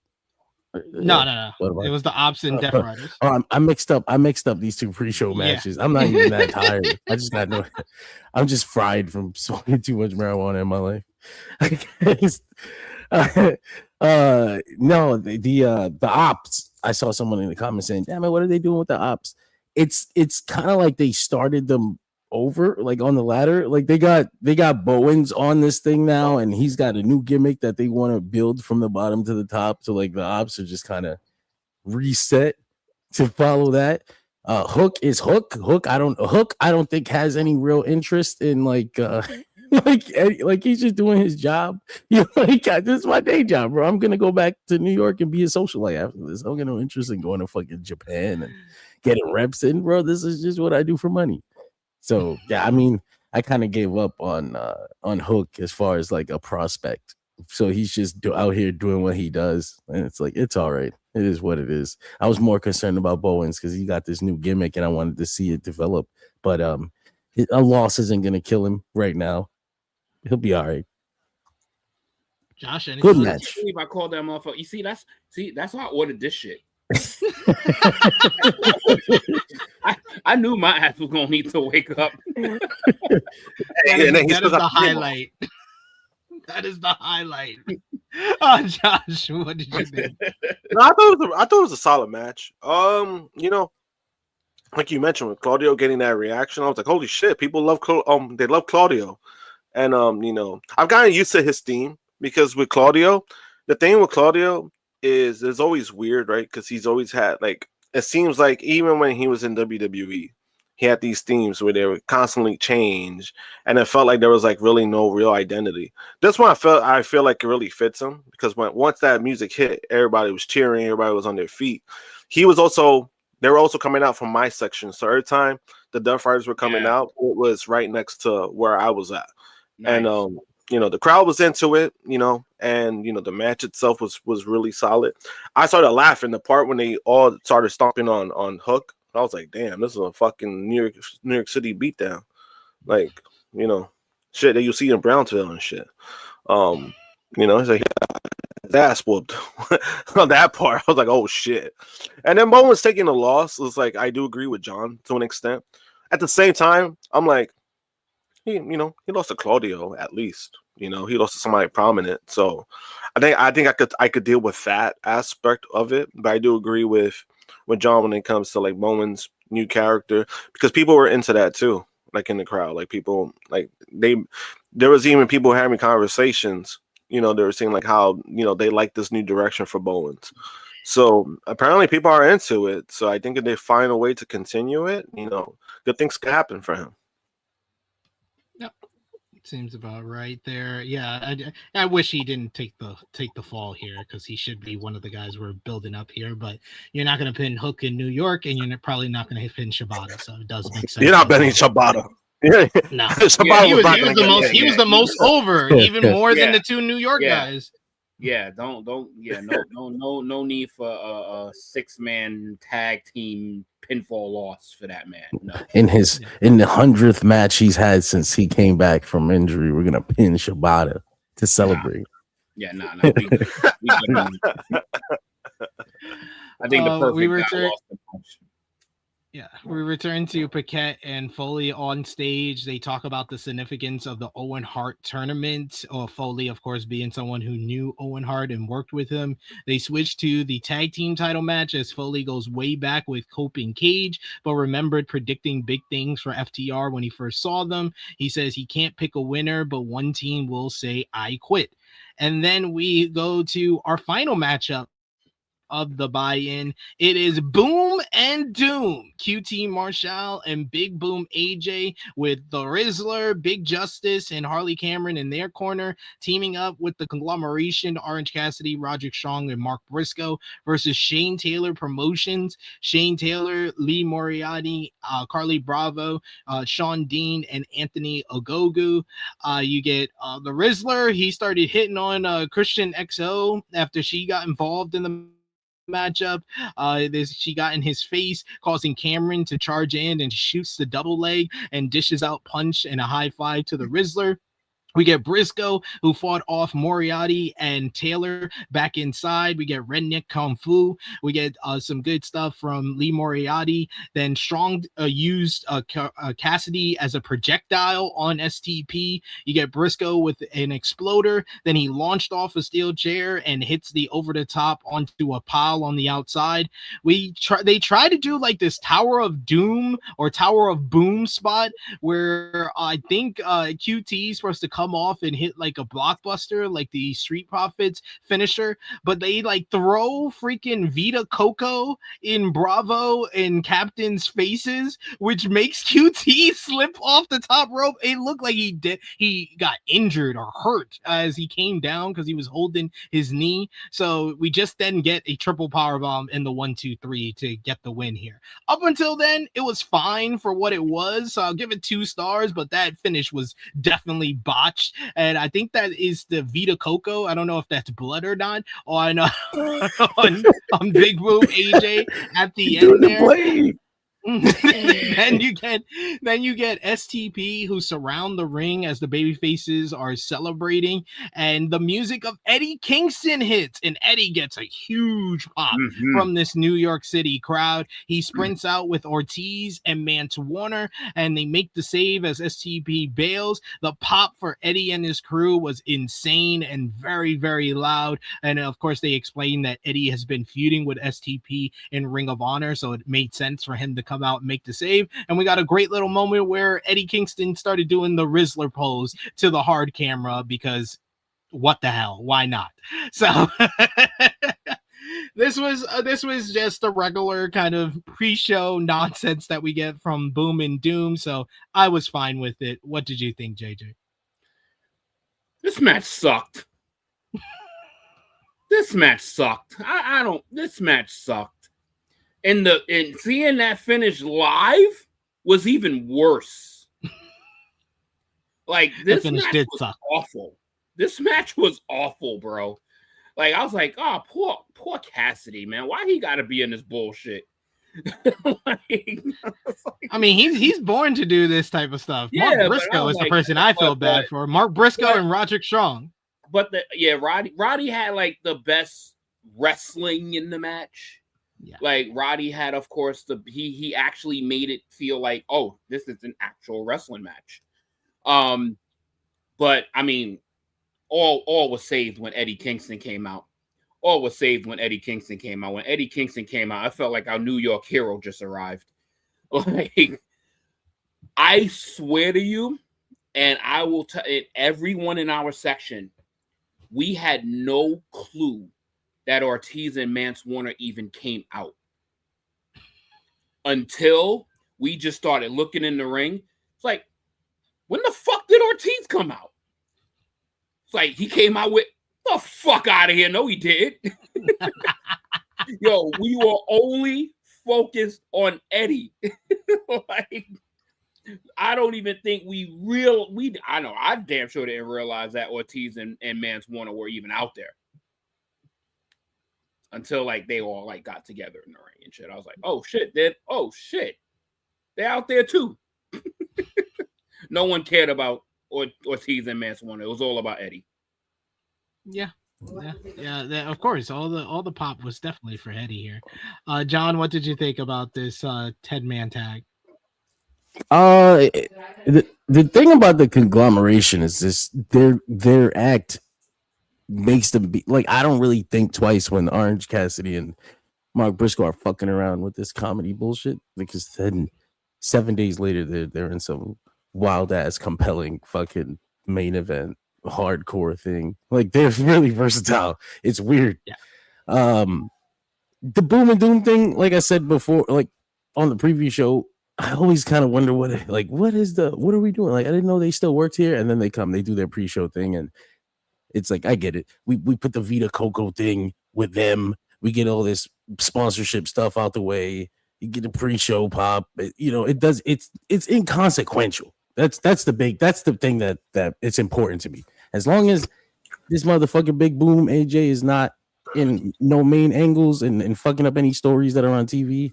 No. It was the Opps and Death Riders. I mixed up these two pre-show matches. I'm not even that tired. I just got no. I'm just fried from smoking too much marijuana in my life. No, the Opps. I saw someone in the comments saying, "Damn it, what are they doing with the Opps?" It's kind of like they started them over, like on the ladder. Like they got Bowens on this thing now, and he's got a new gimmick that they want to build from the bottom to the top. So like the Opps are just kind of reset to follow that. Hook is Hook. Hook I don't think has any real interest in like he's just doing his job. You know, like, this is my day job, bro. I'm gonna go back to New York and be a socialite after this. I don't get no interest in going to fucking Japan and getting reps in, bro. This is just what I do for money. So yeah, I mean, I kind of gave up on Hook as far as like a prospect. So he's just out here doing what he does, and it's like it's all right. It is what it is. I was more concerned about Bowens because he got this new gimmick, and I wanted to see it develop. But a loss isn't gonna kill him right now. He'll be all right. Josh, good match. I believe I called that motherfucker. You see, that's why I ordered this shit. I knew my ass was gonna need to wake up. That is the highlight. That is the highlight. Oh, Josh, what did you think? No, I thought it was a solid match. You know, like you mentioned with Claudio getting that reaction, I was like, holy shit, people love they love Claudio. And you know, I've gotten used to his theme because with Claudio, the thing with Claudio is it's always weird, right? Because he's always had like it seems like even when he was in WWE, he had these themes where they would constantly change, and it felt like there was like really no real identity. This one I feel like it really fits him because once that music hit, everybody was cheering, everybody was on their feet. They were also coming out from my section, so every time the Death Riders were coming out, it was right next to where I was at. Nice. And you know, the crowd was into it, you know, and you know, the match itself was really solid. I started laughing the part when they all started stomping on Hook. I was like, damn, this is a fucking New York City beatdown. Like, you know, shit that you see in Brownsville and shit. You know, it's like his ass whooped on that part. I was like, oh shit. And then Bowen's taking a loss. It's like I do agree with John to an extent. At the same time, I'm like, he lost to Claudio at least. You know, he lost to somebody prominent. So I think I could deal with that aspect of it. But I do agree with John when it comes to like Bowen's new character, because people were into that too, like in the crowd. Like people, like there was even people having conversations, you know, they were saying like how, you know, they like this new direction for Bowens. So apparently people are into it. So I think if they find a way to continue it, you know, good things can happen for him. Seems about right there. Yeah, I wish he didn't take the fall here because he should be one of the guys we're building up here. But you're not going to pin Hook in New York, and you're probably not going to pin Shibata. So it does make sense. You're not pinning Shibata. No, he was the most over, even more than the two New York guys. Yeah, no need for a 6-man tag team pinfall loss for that man. No. In the 100th match he's had since he came back from injury, we're gonna pin Shibata to celebrate. Yeah, no. I think the perfect guy lost the punch. Yeah, we return to Paquette and Foley on stage. They talk about the significance of the Owen Hart tournament. Foley, of course, being someone who knew Owen Hart and worked with him. They switch to the tag team title match as Foley goes way back with Cope and Cage, but remembered predicting big things for FTR when he first saw them. He says he can't pick a winner, but one team will say, I quit. And then we go to our final matchup of the buy-in. It is Boom and Doom, QT Marshall and Big Boom AJ, with the Rizzler, Big Justice, and Harley Cameron in their corner, teaming up with the Conglomeration, Orange Cassidy, Roderick Strong, and Mark Briscoe versus Shane Taylor Promotions, Shane Taylor, Lee Moriarty, Carly Bravo, Sean Dean, and Anthony Ogogo. You get the Rizzler. He started hitting on Christian XO after she got involved in the matchup. She got in his face, causing Cameron to charge in and shoots the double leg and dishes out punch and a high five to the Rizzler. We get Briscoe, who fought off Moriarty and Taylor back inside. We get Redneck Kung Fu. We get some good stuff from Lee Moriarty. Then Strong used Cassidy as a projectile on STP. You get Briscoe with an exploder. Then he launched off a steel chair and hits the over the top onto a pile on the outside. They try to do like this Tower of Doom or Tower of Boom spot where I think QT is supposed to come off and hit like a blockbuster like the Street Profits finisher, but they like throw freaking Vita Coco in Bravo and Captain's faces, which makes QT slip off the top rope. It looked like he got injured or hurt as he came down because he was holding his knee. So we just then get a triple powerbomb in the 1-2-3 to get the win here. Up until then, it was fine for what it was, so I'll give it 2 stars, but that finish was definitely botched. watched, and I think that is the Vita Coco. I don't know if that's blood or not. On on Big Boom AJ at the end there. then you get STP who surround the ring as the baby faces are celebrating, and the music of Eddie Kingston hits, and Eddie gets a huge pop from this New York City crowd. He sprints out with Ortiz and Mance Warner, and they make the save as STP bails. The pop for Eddie and his crew was insane and very, very loud. And of course, they explain that Eddie has been feuding with STP in Ring of Honor, so it made sense for him to come out and make the save. And we got a great little moment where Eddie Kingston started doing the Rizzler pose to the hard camera, because what the hell, why not? So this was just a regular kind of pre-show nonsense that we get from Boom and Doom, so I was fine with it. What did you think, JJ? This match sucked. This match sucked. This match sucked. And seeing that finish live was even worse. Like, this match did suck. Awful. This match was awful, bro. Like, I was like, oh, poor Cassidy, man. Why he gotta be in this bullshit? I mean, he's born to do this type of stuff. Yeah, Mark Briscoe is the person I feel bad for. Mark Briscoe and Roderick Strong. But Roddy had like the best wrestling in the match. Yeah. Like, Roddy had, of course, he actually made it feel like, oh, this is an actual wrestling match. But I mean, all was saved when Eddie Kingston came out. All was saved when Eddie Kingston came out. When Eddie Kingston came out, I felt like our New York hero just arrived. Like, I swear to you, and I will tell everyone in our section, we had no clue that Ortiz and Mance Warner even came out until we just started looking in the ring. It's like, when the fuck did Ortiz come out? It's like, he came out with, the fuck out of here. No, he did. Yo, we were only focused on Eddie. Like, I don't even think I damn sure didn't realize that Ortiz and Mance Warner were even out there. Until like they all like got together in the ring and shit. I was like, oh shit, they're out there too. No one cared about Ortiz and Mance Warner. It was all about Eddie. Yeah. Of course, all the pop was definitely for Eddie here. John, what did you think about this 10-man tag? The thing about the Conglomeration is this: their act makes them be like, I don't really think twice when Orange Cassidy and Mark Briscoe are fucking around with this comedy bullshit, because then 7 days later they're in some wild ass compelling fucking main event hardcore thing. Like, they're really versatile. It's weird. Yeah. The Boom and Doom thing, like I said before, like on the preview show, I always kind of wonder what are we doing? Like, I didn't know they still worked here. And then they do their pre-show thing, and it's like, I get it. We put the Vita Coco thing with them. We get all this sponsorship stuff out the way. You get a pre-show pop. It's inconsequential. That's the thing that it's important to me. As long as this motherfucking Big Boom AJ is not in no main angles and fucking up any stories that are on TV,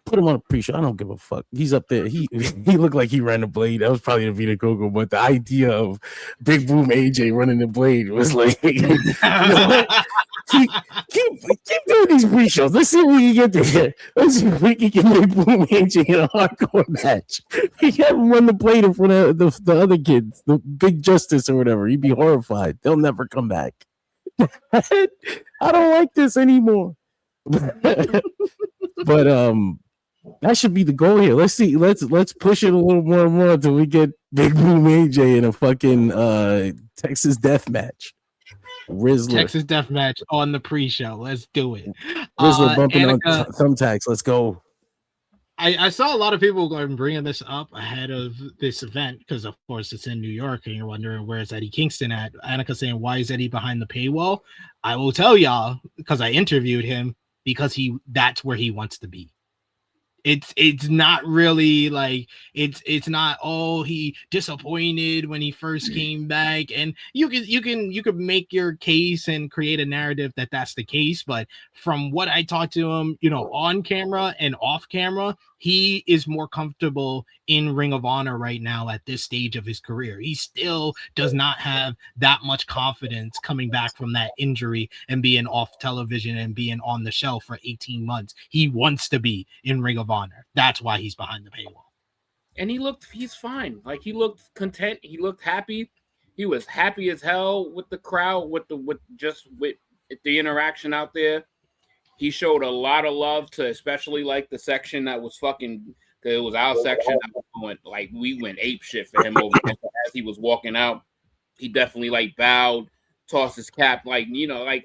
put him on a pre-show. I don't give a fuck. He's up there. He looked like he ran the blade. That was probably the Vita Coco, but the idea of Big Boom AJ running the blade was like, keep doing these pre-shows. Let's see if we can get there. Let's see if we can get Big Boom AJ in a hardcore match. He can't run the blade in front of the other kids, the Big Justice or whatever. He'd be horrified. They'll never come back. I don't like this anymore. But that should be the goal here. Let's see. Let's push it a little more and more until we get Big Boom AJ in a fucking Texas death match. Rizzler. Texas death match on the pre-show. Let's do it. Rizzler bumping on thumbtacks. Let's go. I saw a lot of people bringing this up ahead of this event because, of course, it's in New York, and you're wondering, where's Eddie Kingston at? Annika saying, why is Eddie behind the paywall? I will tell y'all, because I interviewed him, because that's where he wants to be. It's not really like it's not he disappointed when he first came back, and you could make your case and create a narrative that that's the case, but from what I talked to him, on camera and off camera, he is more comfortable in Ring of Honor right now at this stage of his career. He still does not have that much confidence coming back from that injury and being off television and being on the shelf for 18 months. He wants to be in Ring of Honor. That's why he's behind the paywall. And he's fine. Like, he looked content. He looked happy. He was happy as hell with the crowd, with the interaction out there. He showed a lot of love to, especially like the section that was fucking, because it was our section that was going, like, we went ape shit for him over there. As he was walking out, he definitely like bowed, tossed his cap, like, like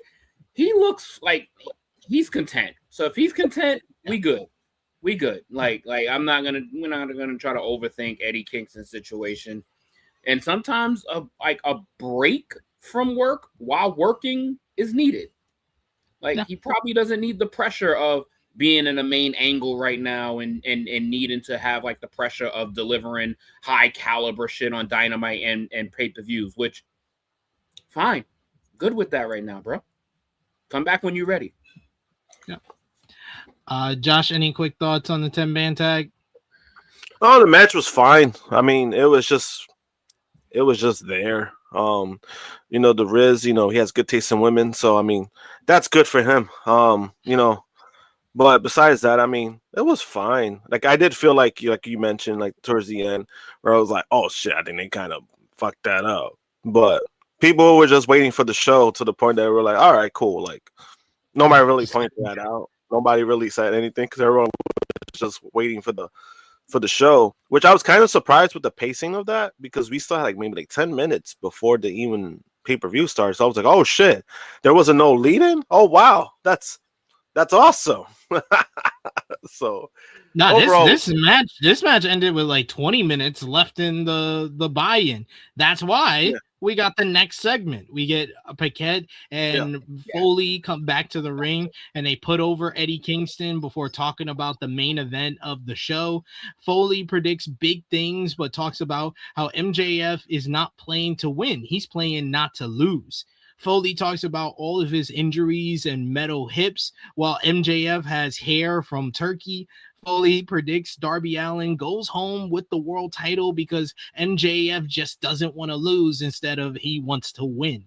he looks like he's content. So if he's content, we good. We good. Like we're not gonna try to overthink Eddie Kingston's situation. And sometimes a break from work while working is needed. Like, he probably doesn't need the pressure of being in a main angle right now and needing to have like the pressure of delivering high caliber shit on Dynamite and pay-per-views, which fine. Good with that right now, bro. Come back when you're ready. Yeah. Josh, any quick thoughts on the 10-man tag? Oh, the match was fine. I mean, it was just there. The Riz, he has good taste in women, so I mean, that's good for him. But besides that, I mean, it was fine. Like, I did feel like you mentioned, like towards the end, where I was like, oh shit, I think they kind of fucked that up. But people were just waiting for the show to the point that we're like, all right, cool. Like, nobody really pointed that out. Nobody really said anything because everyone was just waiting for the show, which I was kind of surprised with the pacing of that, because we still had like maybe like 10 minutes before the even pay-per-view starts. So I was like, oh shit, there wasn't no lead-in? Oh wow, that's awesome. So overall, this match ended with like 20 minutes left in the buy-in. That's why we got the next segment. We get Paquette and Foley come back to the ring, and they put over Eddie Kingston before talking about the main event of the show. Foley predicts big things, but talks about how MJF is not playing to win. He's playing not to lose. Foley talks about all of his injuries and metal hips, while MJF has hair from Turkey. Foley predicts Darby Allin goes home with the world title because MJF just doesn't want to lose, instead of he wants to win.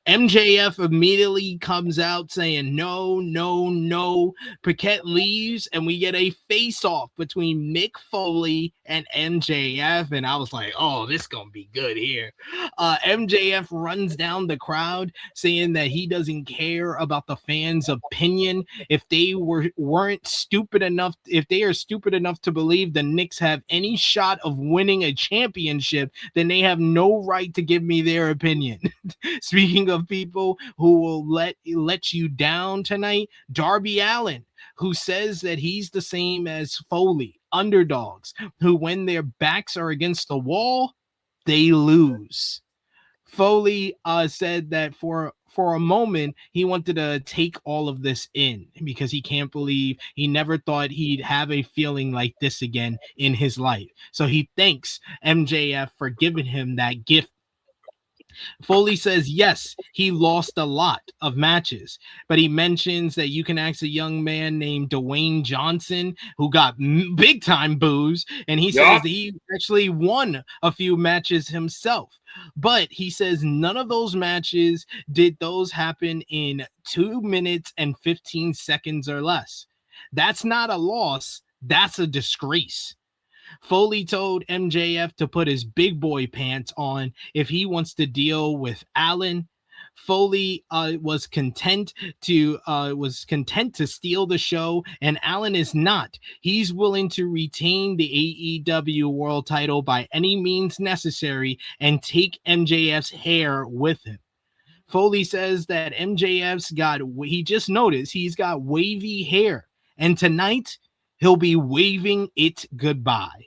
MJF immediately comes out saying, no. Paquette leaves, and we get a face-off between Mick Foley and MJF, and I was like, oh, this is going to be good here. MJF runs down the crowd saying that he doesn't care about the fans' opinion. If they are stupid enough to believe the Knicks have any shot of winning a championship, then they have no right to give me their opinion. Speaking of people who will let you down tonight, Darby Allin, who says that he's the same as Foley, underdogs who, when their backs are against the wall, they lose. Foley said that for a moment he wanted to take all of this in, because he can't believe he never thought he'd have a feeling like this again in his life. So he thanks MJF for giving him that gift. Foley says, yes, he lost a lot of matches, but he mentions that you can ask a young man named Dwayne Johnson who got big time boos, and he says that he actually won a few matches himself. But he says none of those matches did those happen in 2 minutes and 15 seconds or less. That's not a loss. That's a disgrace. Foley told MJF to put his big boy pants on if he wants to deal with Allin. Foley was content to steal the show, and Allin is not. He's willing to retain the AEW World Title by any means necessary and take MJF's hair with him. Foley says that he just noticed he's got wavy hair, and tonight he'll be waving it goodbye.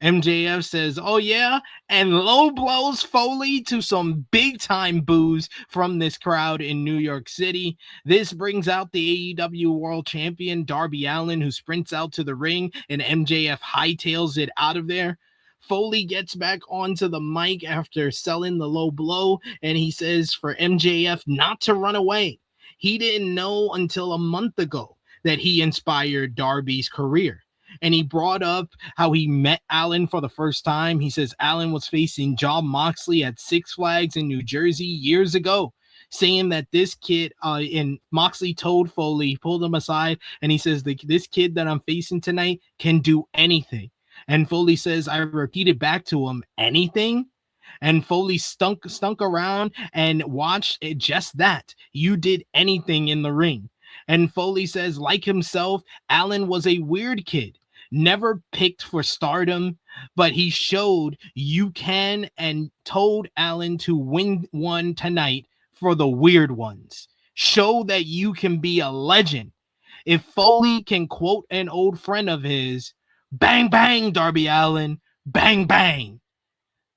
MJF says, oh yeah, and low blows Foley to some big time boos from this crowd in New York City. This brings out the AEW World Champion Darby Allin, who sprints out to the ring, and MJF hightails it out of there. Foley gets back onto the mic after selling the low blow, and he says for MJF not to run away. He didn't know until a month ago that he inspired Darby's career. And he brought up how he met Allin for the first time. He says Allin was facing Jon Moxley at Six Flags in New Jersey years ago, saying that this kid, and Moxley told Foley, pulled him aside, and he says, this kid that I'm facing tonight can do anything. And Foley says, I repeated back to him, anything? And Foley stunk around and watched it, just that. You did anything in the ring. And Foley says, like himself, Allin was a weird kid. Never picked for stardom, but he showed you can, and told Allin to win one tonight for the weird ones. Show that you can be a legend. If Foley can quote an old friend of his, bang, bang, Darby Allin, bang, bang.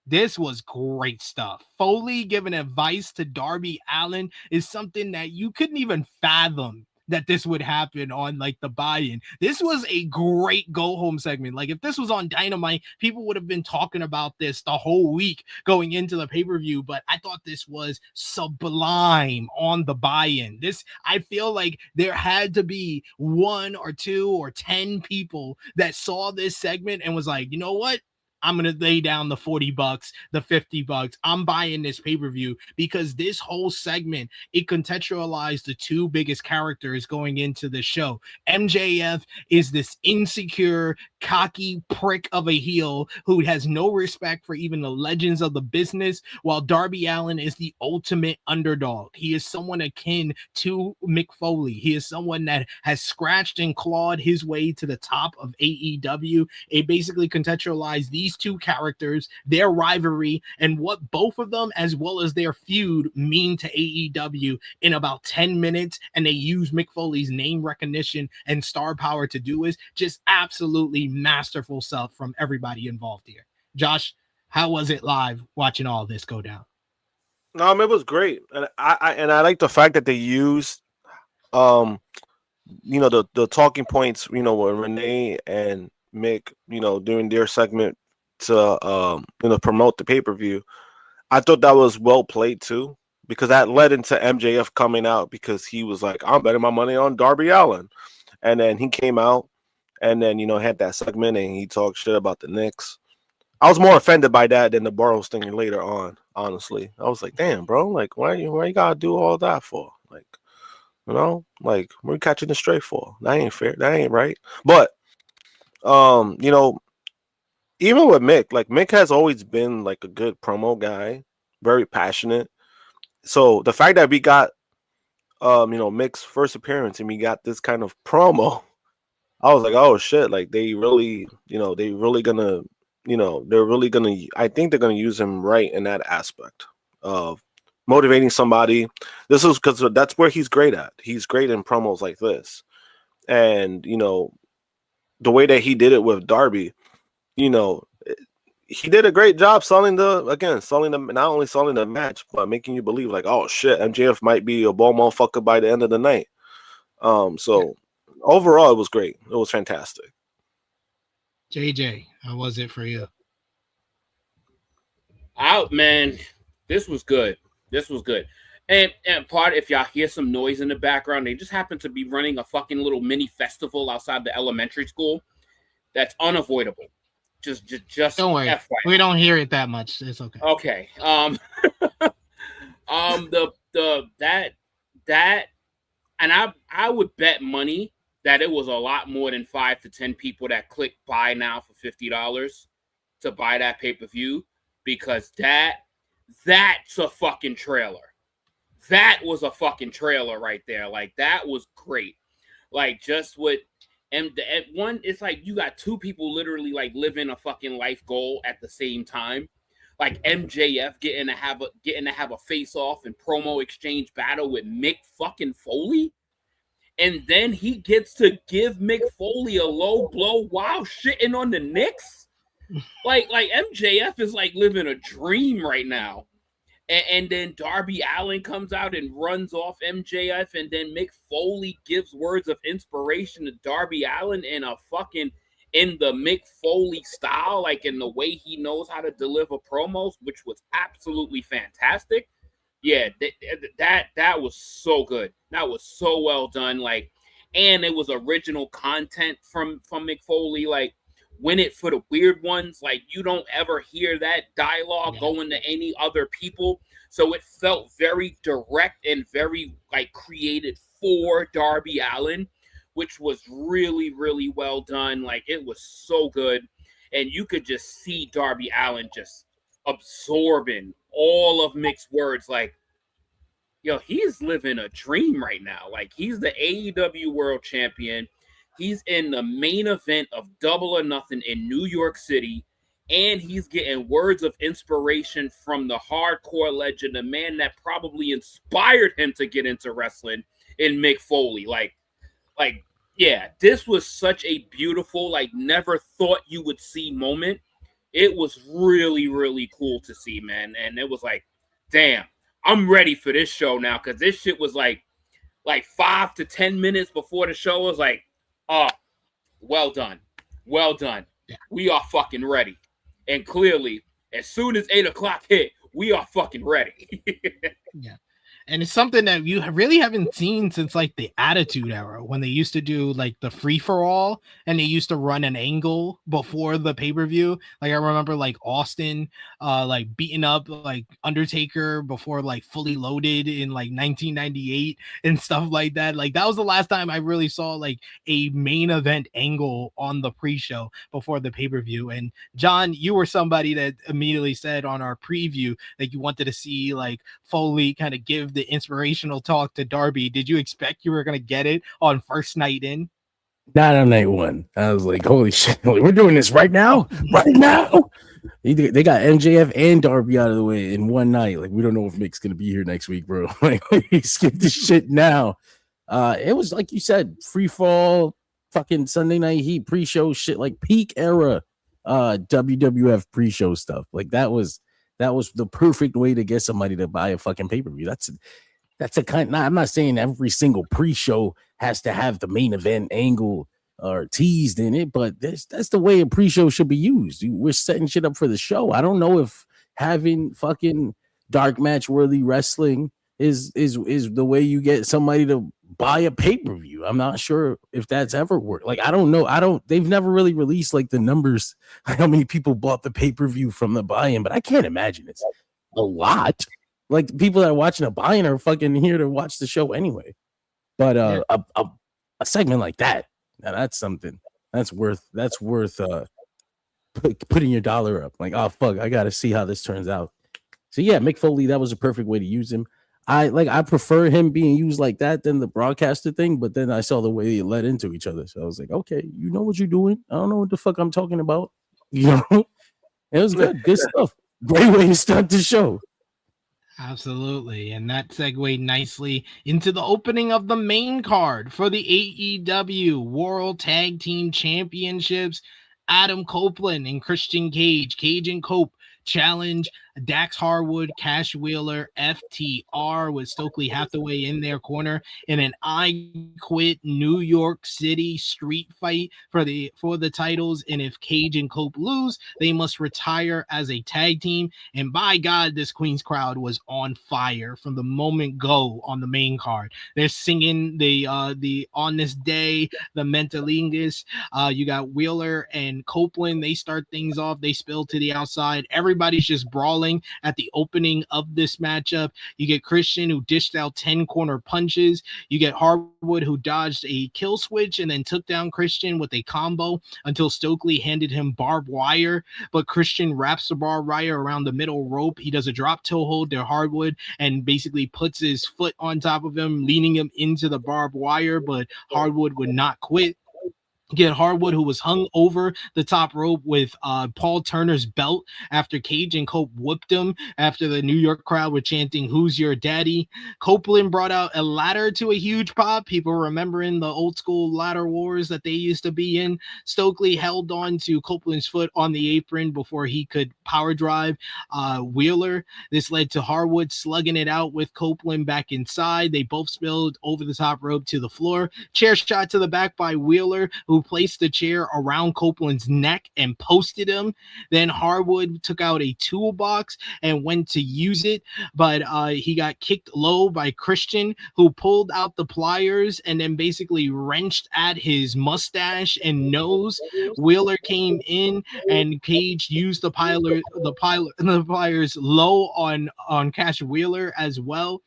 This was great stuff. Foley giving advice to Darby Allin is something that you couldn't even fathom that this would happen on like the buy-in. This was a great go-home segment. Like if this was on Dynamite, people would have been talking about this the whole week going into the pay-per-view, but I thought this was sublime on the buy-in. This, I feel like there had to be 1 or 2 or 10 people that saw this segment and was like, you know what? I'm going to lay down the $40, the $50. I'm buying this pay-per-view because this whole segment, it contextualized the 2 biggest characters going into the show. MJF is this insecure, cocky prick of a heel who has no respect for even the legends of the business, while Darby Allin is the ultimate underdog. He is someone akin to Mick Foley. He is someone that has scratched and clawed his way to the top of AEW. It basically contextualized these 2 characters, their rivalry, and what both of them, as well as their feud, mean to AEW in about 10 minutes. And they use Mick Foley's name recognition and star power to do is just absolutely masterful stuff from everybody involved here. Josh, how was it live watching all this go down? It was great, and I like the fact that they used, the talking points, with Renee and Mick, during their segment to promote the pay-per-view. I thought that was well played too, because that led into MJF coming out because he was like, I'm betting my money on Darby Allin. And then he came out and then, had that segment and he talked shit about the Knicks. I was more offended by that than the Burrows thing later on, honestly. I was like, damn, bro, like, why you gotta do all that for? Like, we're catching the straight for. That ain't fair. That ain't right. But, even with Mick, like Mick has always been like a good promo guy, very passionate. So the fact that we got, Mick's first appearance and we got this kind of promo, I was like, oh shit, like they really, I think they're gonna use him right in that aspect of motivating somebody. This is because that's where he's great at. He's great in promos like this, and the way that he did it with Darby. He did a great job selling not only selling the match, but making you believe like, oh shit, MJF might be a ball motherfucker by the end of the night. Overall, it was great. It was fantastic. JJ, how was it for you? Man, this was good. And part, if y'all hear some noise in the background, they just happen to be running a fucking little mini festival outside the elementary school. That's unavoidable. Just don't worry. FYI. We don't hear it that much. It's okay. Okay. That and I would bet money that it was a lot more than 5 to 10 people that clicked buy now for $50 to buy that pay-per-view, because that's a fucking trailer. That was a fucking trailer right there. Like, that was great. Like, just what. And one, it's like you got 2 people literally like living a fucking life goal at the same time. Like MJF getting to have a face off and promo exchange battle with Mick fucking Foley, and then he gets to give Mick Foley a low blow while shitting on the Knicks. like MJF is like living a dream right now. And then Darby Allin comes out and runs off MJF, and then Mick Foley gives words of inspiration to Darby Allin in the Mick Foley style, like in the way he knows how to deliver promos, which was absolutely fantastic. Yeah, that was so good. That was so well done. Like, and it was original content from Mick Foley. Like, win it for the weird ones. Like, you don't ever hear that dialogue going to any other people. So it felt very direct and very like created for Darby Allin, which was really, really well done. Like, it was so good. And you could just see Darby Allin just absorbing all of Mick's words. Like, yo, he's living a dream right now. Like, he's the AEW World Champion. He's in the main event of Double or Nothing in New York City, and he's getting words of inspiration from the hardcore legend, the man that probably inspired him to get into wrestling, in Mick Foley. Like, yeah, this was such a beautiful, like, never thought you would see moment. It was really, really cool to see, man. And it was like, damn, I'm ready for this show now, because this shit was like 5 to 10 minutes before the show. Was like, oh, well done. Well done. Yeah. We are fucking ready. And clearly, as soon as 8 o'clock hit, we are fucking ready. Yeah. And it's something that you really haven't seen since like the Attitude Era, when they used to do like the free for all, and they used to run an angle before the pay-per-view. Like, I remember like Austin like beating up like Undertaker before like Fully Loaded in like 1998 and stuff like that. Like, that was the last time I really saw like a main event angle on the pre-show before the pay-per-view. And John, you were somebody that immediately said on our preview that you wanted to see like Foley kind of give the inspirational talk to Darby. Did you expect you were going to get it on first night in? Not on night one. I was like, holy shit, we're doing this right now? Right now? They got MJF and Darby out of the way in one night. Like, we don't know if Mick's going to be here next week, bro. Like, skip this shit now. It was, like you said, free fall, fucking Sunday Night Heat pre-show shit, like peak era WWF pre-show stuff. Like, that was the perfect way to get somebody to buy a fucking pay-per-view. That's a kind. I'm not saying every single pre-show has to have the main event angle or teased in it, but that's the way a pre-show should be used. We're setting shit up for the show. I don't know if having fucking dark match worthy wrestling is the way you get somebody to buy a pay-per-view. I'm not sure if that's ever worked. Like, I don't know. They've never really released like the numbers, how many people bought the pay-per-view from the buy-in, but I can't imagine it's a lot. Like, the people that are watching a buy-in are fucking here to watch the show anyway. But a segment like that, now that's something that's worth putting your dollar up. Like, oh fuck, I gotta see how this turns out. So yeah, Mick Foley, that was a perfect way to use him. I prefer him being used like that than the broadcaster thing, but then I saw the way it led into each other. So I was like, okay, you know what you're doing. I don't know what the fuck I'm talking about. You know, it was good stuff. Great way to start the show. Absolutely. And that segued nicely into the opening of the main card for the AEW World Tag Team Championships. Adam Copeland and Christian Cage, Cage and Cope, challenge Dax Harwood, Cash Wheeler, FTR, with Stokely Hathaway in their corner in an I Quit New York City street fight for the titles. And if Cage and Cope lose, they must retire as a tag team. And by God, this Queens crowd was on fire from the moment go on the main card. They're singing the On This Day, the Mentalingus. You got Wheeler and Copeland. They start things off. They spill to the outside. Everybody's just brawling at the opening of this matchup. You get Christian, who dished out 10 corner punches. You get Harwood, who dodged a kill switch and then took down Christian with a combo until Stokely handed him barbed wire. But Christian wraps the barbed wire around the middle rope. He does a drop toe hold to Harwood and basically puts his foot on top of him, leaning him into the barbed wire. But Harwood would not quit. Get Harwood, who was hung over the top rope with Paul Turner's belt after Cage and Cope whooped him after the New York crowd were chanting, "Who's your daddy?" Copeland brought out a ladder to a huge pop. People remembering the old school ladder wars that they used to be in. Stokely held on to Copeland's foot on the apron before he could power drive Wheeler. This led to Harwood slugging it out with Copeland back inside. They both spilled over the top rope to the floor. Chair shot to the back by Wheeler, who placed the chair around Copeland's neck and posted him. Then Harwood took out a toolbox and went to use it, but he got kicked low by Christian, who pulled out the pliers and then basically wrenched at his mustache and nose. Wheeler came in and Cage used the pliers low on Cash Wheeler as well.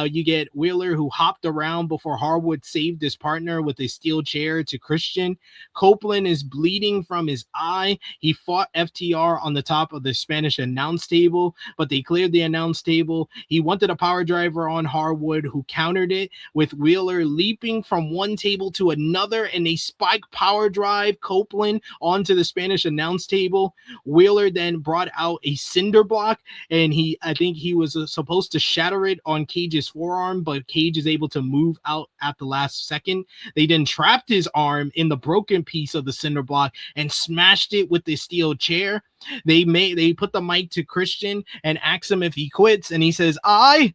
You get Wheeler, who hopped around before Harwood saved his partner with a steel chair to Christian. Copeland is bleeding from his eye. He fought FTR on the top of the Spanish announce table, but they cleared the announce table. He wanted a power driver on Harwood, who countered it with Wheeler leaping from one table to another, and they spike power drive Copeland onto the Spanish announce table. Wheeler then brought out a cinder block, and I think he was supposed to shatter it on Cage's forearm, but Cage is able to move out at the last second. They then trapped his arm in the broken piece of the cinder block and smashed it with the steel chair. They put the mic to Christian and asked him if he quits, and he says, I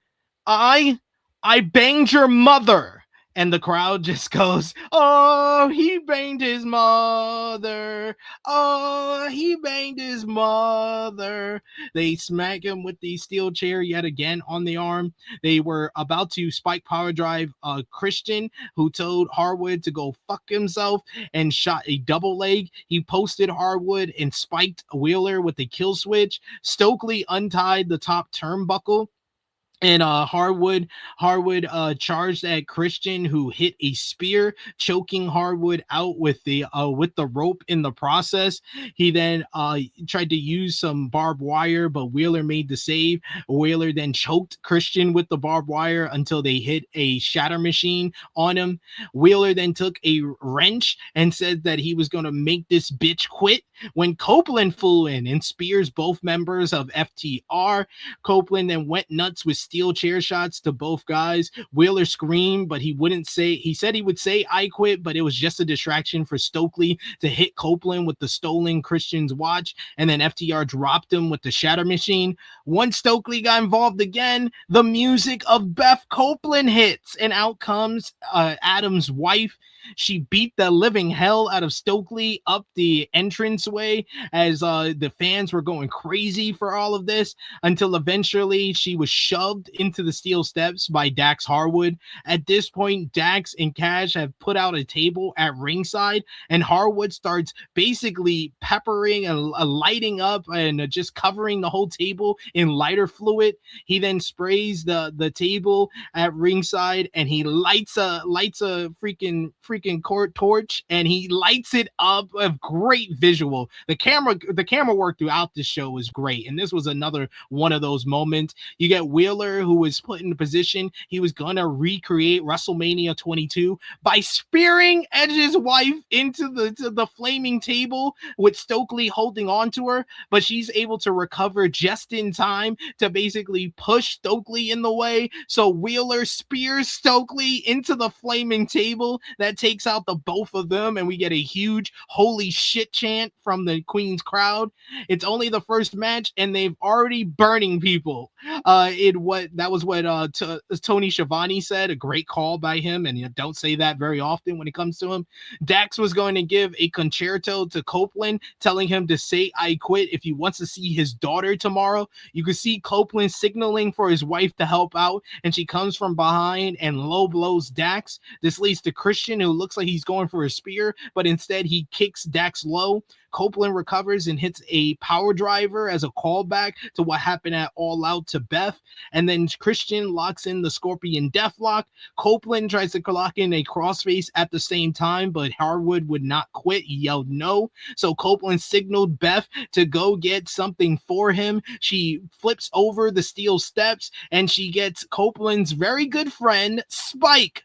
banged your mother. And the crowd just goes, "Oh, he banged his mother. Oh, he banged his mother." They smack him with the steel chair yet again on the arm. They were about to spike power drive Christian, who told Harwood to go fuck himself and shot a double leg. He posted Harwood and spiked Wheeler with a kill switch. Stokely untied the top turnbuckle. And Harwood charged at Christian, who hit a spear, choking Harwood out with the rope in the process. He then tried to use some barbed wire, but Wheeler made the save. Wheeler then choked Christian with the barbed wire until they hit a shatter machine on him. Wheeler then took a wrench and said that he was going to make this bitch quit when Copeland flew in and spears both members of FTR. Copeland then went nuts with steel chair shots to both guys. Wheeler screamed, but he said he would say "I quit," but it was just a distraction for Stokely to hit Copeland with the stolen Christian's watch, and then FTR dropped him with the shatter machine. Once Stokely got involved again, the music of Beth Copeland hits, and out comes Adam's wife. She beat the living hell out of Stokely up the entranceway as the fans were going crazy for all of this, until eventually she was shoved into the steel steps by Dax Harwood. At this point, Dax and Cash have put out a table at ringside, and Harwood starts basically peppering and lighting up and just covering the whole table in lighter fluid. He then sprays the table at ringside, and he lights a freaking court torch, and he lights it up. A great visual. The camera work throughout the show was great, and this was another one of those moments. You get Wheeler, who was put in the position he was gonna recreate WrestleMania 22 by spearing Edge's wife into the flaming table with Stokely holding on to her, but she's able to recover just in time to basically push Stokely in the way. So Wheeler spears Stokely into the flaming table that takes out the both of them, and we get a huge "holy shit" chant from the Queen's crowd. It's only the first match, and they've already burning people. That was what Tony Schiavone said. A great call by him, and you don't say that very often when it comes to him. Dax was going to give a concerto to Copeland, telling him to say "I quit" if he wants to see his daughter tomorrow. You can see Copeland signaling for his wife to help out, and she comes from behind and low blows Dax. This leads to Christian, who looks like he's going for a spear, but instead he kicks Dax low. Copeland recovers and hits a power driver as a callback to what happened at All Out to Beth. And then Christian locks in the Scorpion Deathlock. Copeland tries to lock in a crossface at the same time, but Harwood would not quit. He yelled no. So Copeland signaled Beth to go get something for him. She flips over the steel steps, and she gets Copeland's very good friend, Spike,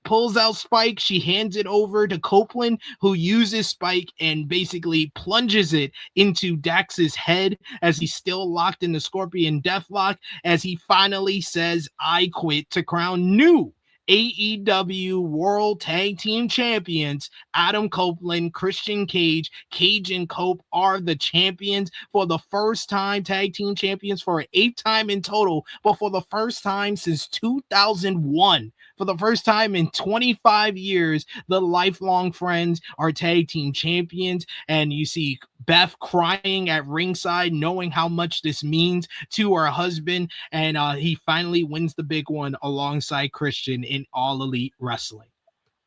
pulls out Spike. She hands it over to Copeland, who uses Spike and basically plunges it into Dax's head as he's still locked in the Scorpion Deathlock, as he finally says, "I quit," to crown new AEW World Tag Team Champions. Adam Copeland, Christian Cage. Cage and Cope are the champions for the first time, tag team champions for an 8th time in total, but for the first time since 2001. For the first time in 25 years, the lifelong friends are tag team champions. And you see Beth crying at ringside, knowing how much this means to her husband. And he finally wins the big one alongside Christian in All Elite Wrestling.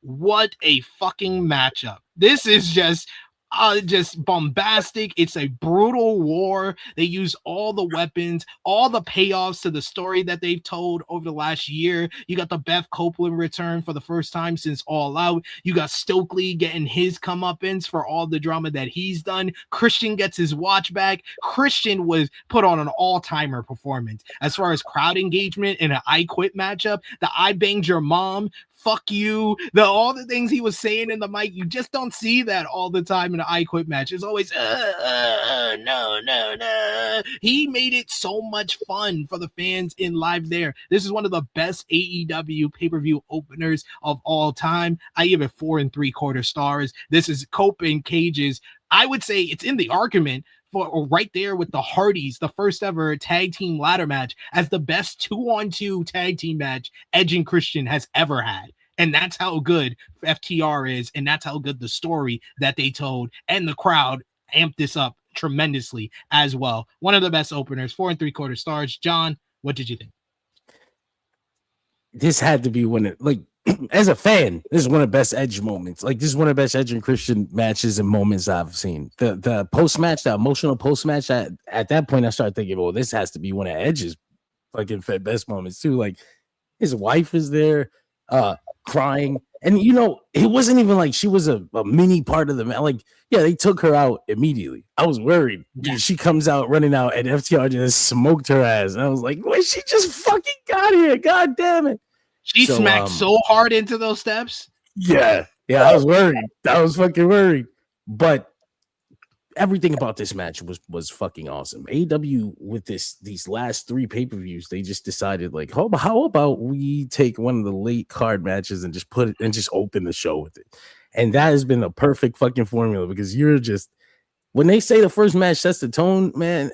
What a fucking matchup. This is just bombastic. It's a brutal war. They use all the weapons, all the payoffs to the story that they've told over the last year. You got the Beth Copeland return for the first time since All Out. You got Stokely getting his comeuppance for all the drama that he's done. Christian gets his watch back. Christian was put on an all-timer performance as far as crowd engagement in an I Quit matchup. The I Banged Your Mom, fuck you, all the things he was saying in the mic, you just don't see that all the time in an I Quit match. It's always no. He made it so much fun for the fans in live there. This is one of the best AEW pay-per-view openers of all time. I give it 4 3/4 stars. This is Cope and Cage's, I would say it's in the argument for right there with the Hardys, the first ever tag team ladder match, as the best 2-on-2 tag team match Edge and Christian has ever had. And that's how good FTR is, and that's how good the story that they told, and the crowd amped this up tremendously as well. One of the best openers, 4 3/4 stars. John, what did you think? This had to be one of, like, as a fan, this is one of the best Edge moments. Like, this is one of the best Edge and Christian matches and moments I've seen. The post-match, the emotional post-match, at that point I started thinking, well, this has to be one of Edge's fucking best moments too. Like, his wife is there crying, and it wasn't even like she was a mini part of the match. Like, yeah, they took her out immediately. I was worried. Yeah. She comes out running out, and FTR just smoked her ass, and I was like, wait, she just fucking got here, god damn it. She smacked so hard into those steps. Yeah, I was worried. I was fucking worried. But everything about this match was fucking awesome. AEW with these last 3 pay-per-views, they just decided, like, how about we take one of the late card matches and just put it and just open the show with it. And that has been a perfect fucking formula, because you're just, when they say the first match sets the tone, man,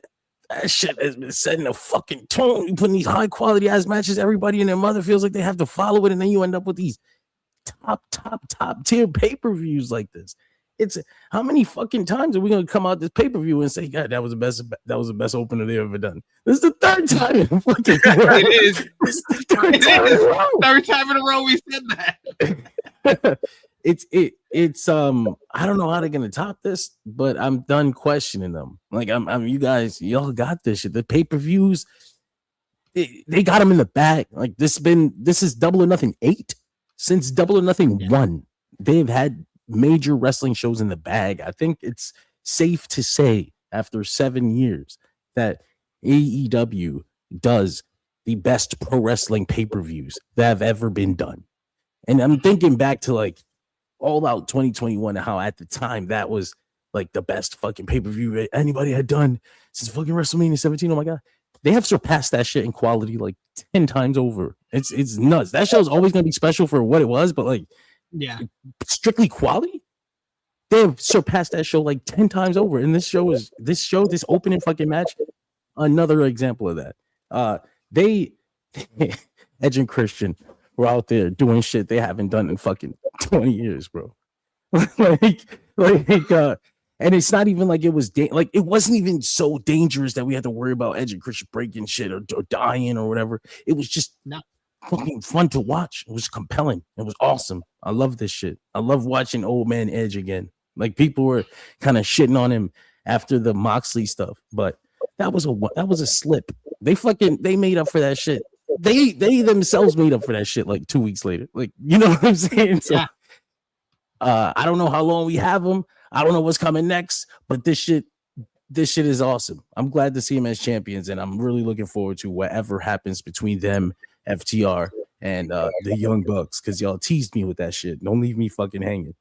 that shit has been setting a fucking tone. You putting these high quality ass matches, everybody and their mother feels like they have to follow it, and then you end up with these top tier pay-per-views like this. It's, how many fucking times are we gonna come out this pay-per-view and say, God, that was the best opener they've ever done? This is the 3rd time in a fucking row. It is. This is the 3rd time in a row. 3rd time in a row we said that. It's I don't know how they're gonna top this, but I'm done questioning them. Like, I'm you guys, y'all got this shit. The pay-per-views, they got them in the bag. Like, this is Double or Nothing 8. Since Double or Nothing 1, they've had major wrestling shows in the bag. I think it's safe to say, after 7 years, that AEW does the best pro wrestling pay-per-views that have ever been done. And I'm thinking back to, like, All Out 2021, and how at the time that was like the best fucking pay-per-view anybody had done since fucking WrestleMania 17. Oh my god, they have surpassed that shit in quality like 10 times over. It's nuts. That show's always gonna be special for what it was, but like, yeah, strictly quality, they've surpassed that show like 10 times over. And this opening fucking match, another example of that. They Edge and Christian were out there doing shit they haven't done in fucking 20 years, bro. And it's not even like it was like, it wasn't even so dangerous that we had to worry about Edge and Christian breaking shit or dying or whatever. It was just not fucking fun to watch. It was compelling. It was awesome. I love this shit. I love watching old man Edge again. Like, people were kind of shitting on him after the Moxley stuff, but that was a slip. They made up for that shit. They themselves made up for that shit like 2 weeks later. Like, you know what I'm saying? So, I don't know how long we have them. I don't know what's coming next, but this shit is awesome. I'm glad to see them as champions, and I'm really looking forward to whatever happens between them, FTR, and the Young Bucks, because y'all teased me with that shit. Don't leave me fucking hanging.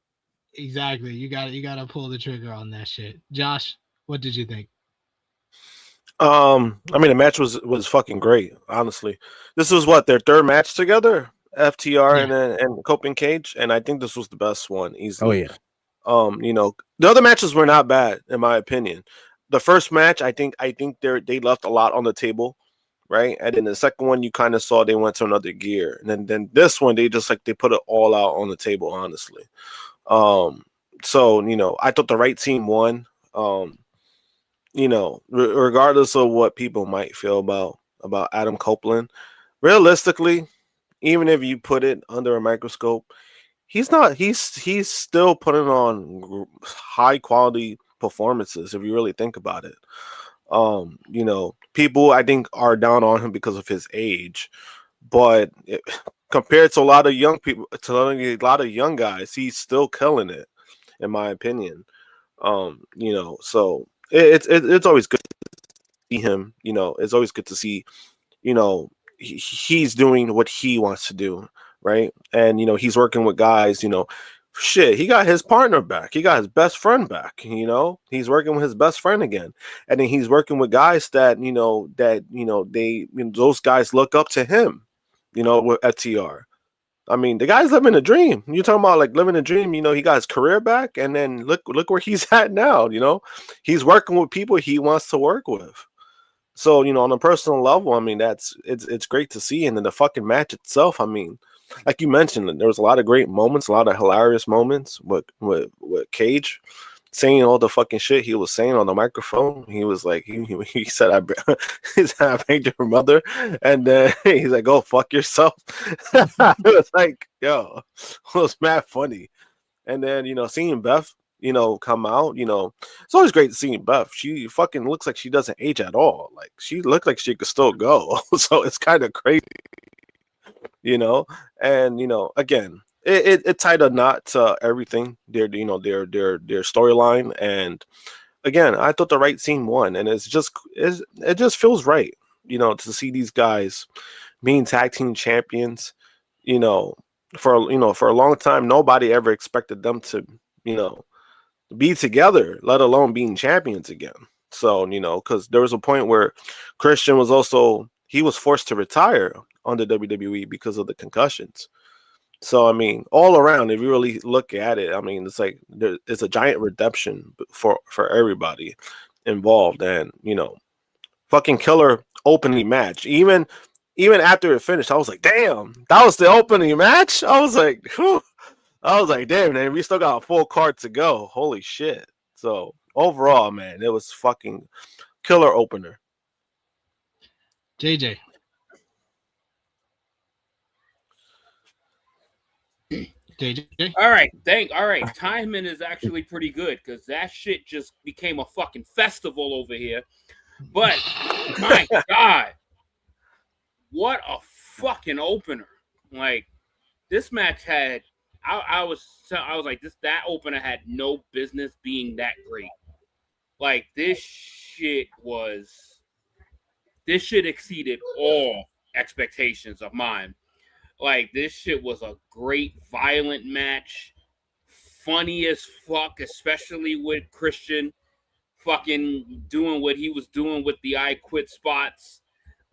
Exactly. You gotta pull the trigger on that shit. Josh, what did you think? I mean, the match was fucking great. Honestly, this was what their third match together, FTR and Copeland Cage, and I think this was the best one easily. Oh yeah. You know, the other matches were not bad in my opinion. The first match, I think they left a lot on the table, right? And then the second one, you kind of saw they went to another gear, and then this one, they put it all out on the table, honestly. So you know, I thought the right team won. You know, regardless of what people might feel about Adam Copeland, realistically, even if you put it under a microscope, he's still putting on high quality performances if you really think about it. You know, people I think are down on him because of his age, but compared to a lot of young people, to a lot of young guys, he's still killing it, in my opinion. You know, so it's always good to see him. You know, it's always good to see, you know, he's doing what he wants to do, right? And you know, he's working with guys. You know, shit, he got his partner back. He got his best friend back. You know, he's working with his best friend again, and then he's working with guys that those guys look up to him. You know, with FTR. I mean, the guy's living a dream. You're talking about like living a dream. You know, he got his career back, and then look where he's at now. You know, he's working with people he wants to work with. So you know, on a personal level, I mean, it's great to see. And then the fucking match itself, I mean, like you mentioned, there was a lot of great moments, a lot of hilarious moments with Cage saying all the fucking shit he was saying on the microphone. He was like, he said, I banged your mother, and then he's like, go fuck yourself. It was like, yo, it was mad funny. And then, you know, seeing Beth, you know, come out, you know, it's always great seeing Beth. She fucking looks like she doesn't age at all. Like, she looked like she could still go. So it's kind of crazy, you know. And, you know, again, it tied a knot to everything. Their storyline, and again, I thought the right team won, and it just feels right, you know, to see these guys being tag team champions. You know, for a long time, nobody ever expected them to, you know, be together, let alone being champions again. So you know, because there was a point where Christian was forced to retire on the WWE because of the concussions. So I mean, all around, if you really look at it, I mean, it's like it's a giant redemption for everybody involved, and you know, fucking killer opening match. Even after it finished, I was like, damn, that was the opening match. I was like, whew. I was like, damn, man, we still got a full card to go. Holy shit! So overall, man, it was fucking killer opener. JJ. All right, timing is actually pretty good because that shit just became a fucking festival over here. But my God, what a fucking opener! Like this match had, I was like, that opener had no business being that great. Like this shit exceeded all expectations of mine. Like, this shit was a great, violent match. Funny as fuck, especially with Christian fucking doing what he was doing with the I Quit spots.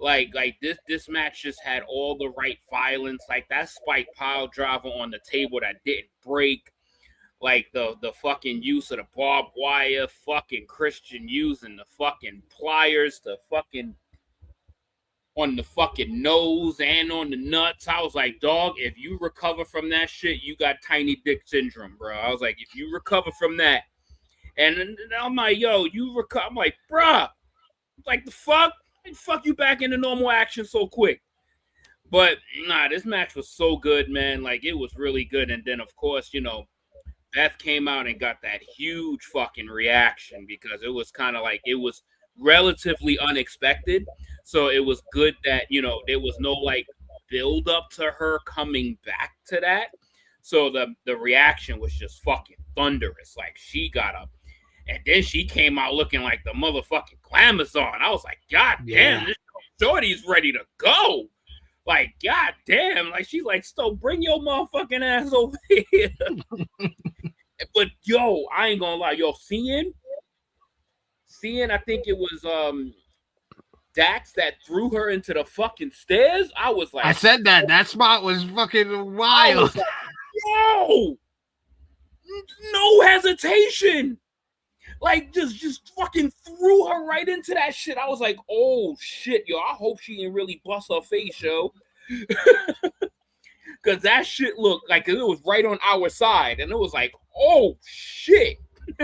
Like this match just had all the right violence. Like, that spike pile driver on the table that didn't break. Like, the fucking use of the barbed wire. Fucking Christian using the fucking pliers to fucking on the fucking nose and on the nuts. I was like, dog, if you recover from that shit, you got tiny dick syndrome, bro. I was like, if you recover from that. And I'm like, yo, you recover. I'm like, bruh, like the fuck? Fuck you back into normal action so quick. But nah, this match was so good, man. Like, it was really good. And then, of course, you know, Beth came out and got that huge fucking reaction because it was kind of like, it was relatively unexpected. So it was good that, you know, there was no like build up to her coming back to that. So the reaction was just fucking thunderous. Like, she got up and then she came out looking like the motherfucking Glamazon. I was like, God damn, this shorty's ready to go. Like, god damn, like she's like, Stoke, bring your motherfucking ass over here. But yo, I ain't gonna lie, yo, seeing, I think it was Dax that threw her into the fucking stairs. I was like, I said that spot was fucking wild. Like, yo, no hesitation. Like just fucking threw her right into that shit. I was like, oh shit, yo, I hope she didn't really bust her face, yo. Cause that shit looked like it was right on our side, and it was like, oh shit.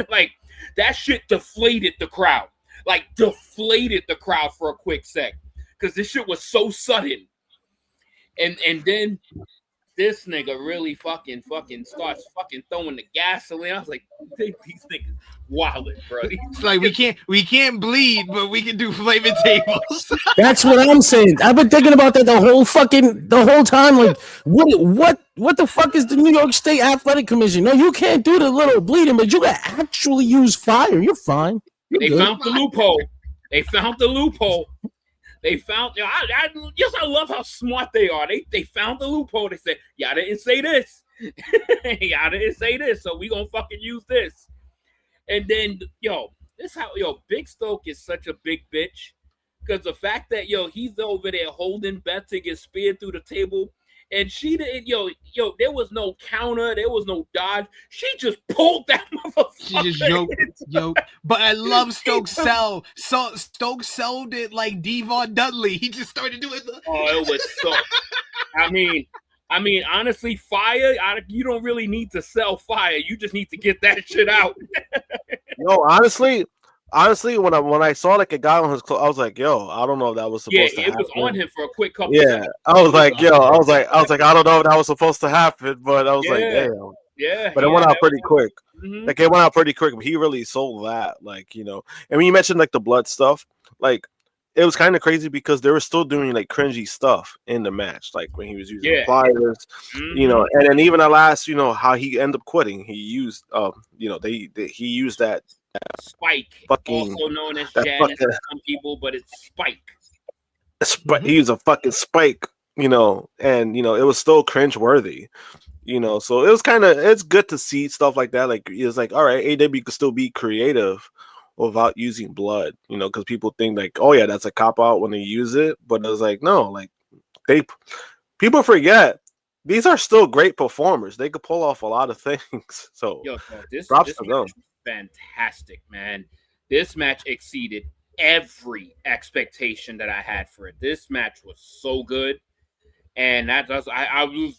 Like that shit deflated the crowd. Like deflated the crowd for a quick sec. Cause this shit was so sudden. And then this nigga really fucking starts fucking throwing the gasoline. I was like, these niggas wildin', bro. It's like we can't bleed, but we can do flaming tables. That's what I'm saying. I've been thinking about that the whole time. Like, what the fuck is the New York State Athletic Commission? No, you can't do the little bleeding, but you can actually use fire. You're fine. They found the loophole. They found, I love how smart they are. They found the loophole. They said, y'all didn't say this. Y'all didn't say this, so we gonna fucking use this. And then, Big Stoke is such a big bitch. Because the fact that, he's over there holding Beth to get speared through the table. And she didn't, there was no counter. There was no dodge. She just pulled that motherfucker. She just yoked. But I love Stoke's sell. So Stoke sold it like Devon Dudley. He just started doing the... Oh, it was so... I mean, honestly, fire, you don't really need to sell fire. You just need to get that shit out. Honestly, when I saw like a guy on his clothes, I was like, yo, I don't know if that was supposed to happen. Yeah, it was on him for a quick couple seconds. I was like, I don't know if that was supposed to happen, but I was like, damn. Yeah. But it went out pretty quick. Mm-hmm. Like, it went out pretty quick, but he really sold that. Like, and when you mentioned like the blood stuff, like, it was kind of crazy because they were still doing like cringy stuff in the match, like when he was using pliers, and then even at last, how he ended up quitting. He used, he used that Spike, fucking, also known as Janus to some people, but it's Spike. He used a fucking spike, and it was still cringe worthy, So it was it's good to see stuff like that. Like it's like, all right, AEW could still be creative without using blood, because people think like, oh yeah, that's a cop out when they use it, but it was like, no, like people forget these are still great performers. They could pull off a lot of things. So this props to them. Fantastic, man. This match exceeded every expectation that I had for it. This match was so good. And I was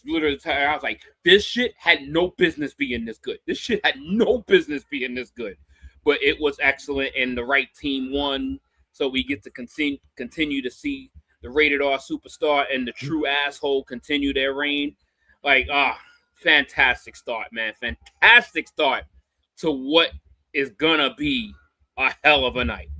literally I was like, this shit had no business being this good. This shit had no business being this good. But it was excellent, and the right team won. So we get to continue to see the rated R superstar and the true asshole continue their reign. Like, fantastic start, man. Fantastic start to what is gonna be a hell of a night.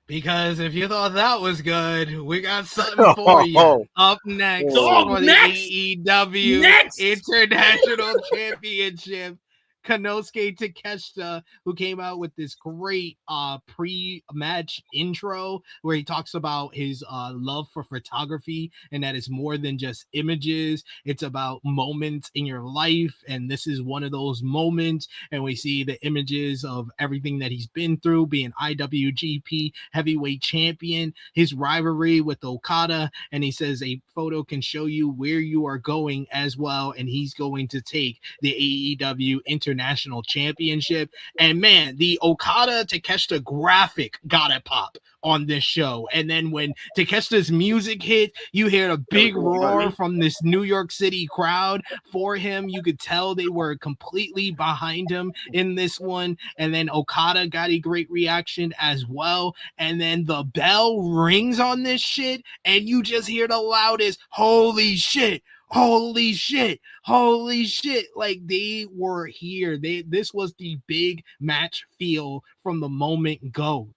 Because if you thought that was good, we got something for you. Up next for the AEW International Championship. Konosuke Takeshita, who came out with this great pre-match intro where he talks about his love for photography and that it's more than just images. It's about moments in your life, and this is one of those moments. And we see the images of everything that he's been through, being IWGP heavyweight champion, his rivalry with Okada, and he says a photo can show you where you are going as well, and he's going to take the AEW International Championship. And man, the Okada Takeshita graphic got a pop on this show. And then when Takeshita's music hit, you hear a big roar from this New York City crowd for him. You could tell they were completely behind him in this one. And then Okada got a great reaction as well. And then the bell rings on this shit, and you just hear the loudest holy shit. Holy shit. Holy shit. Like, they were here. This was the big match feel from the moment go.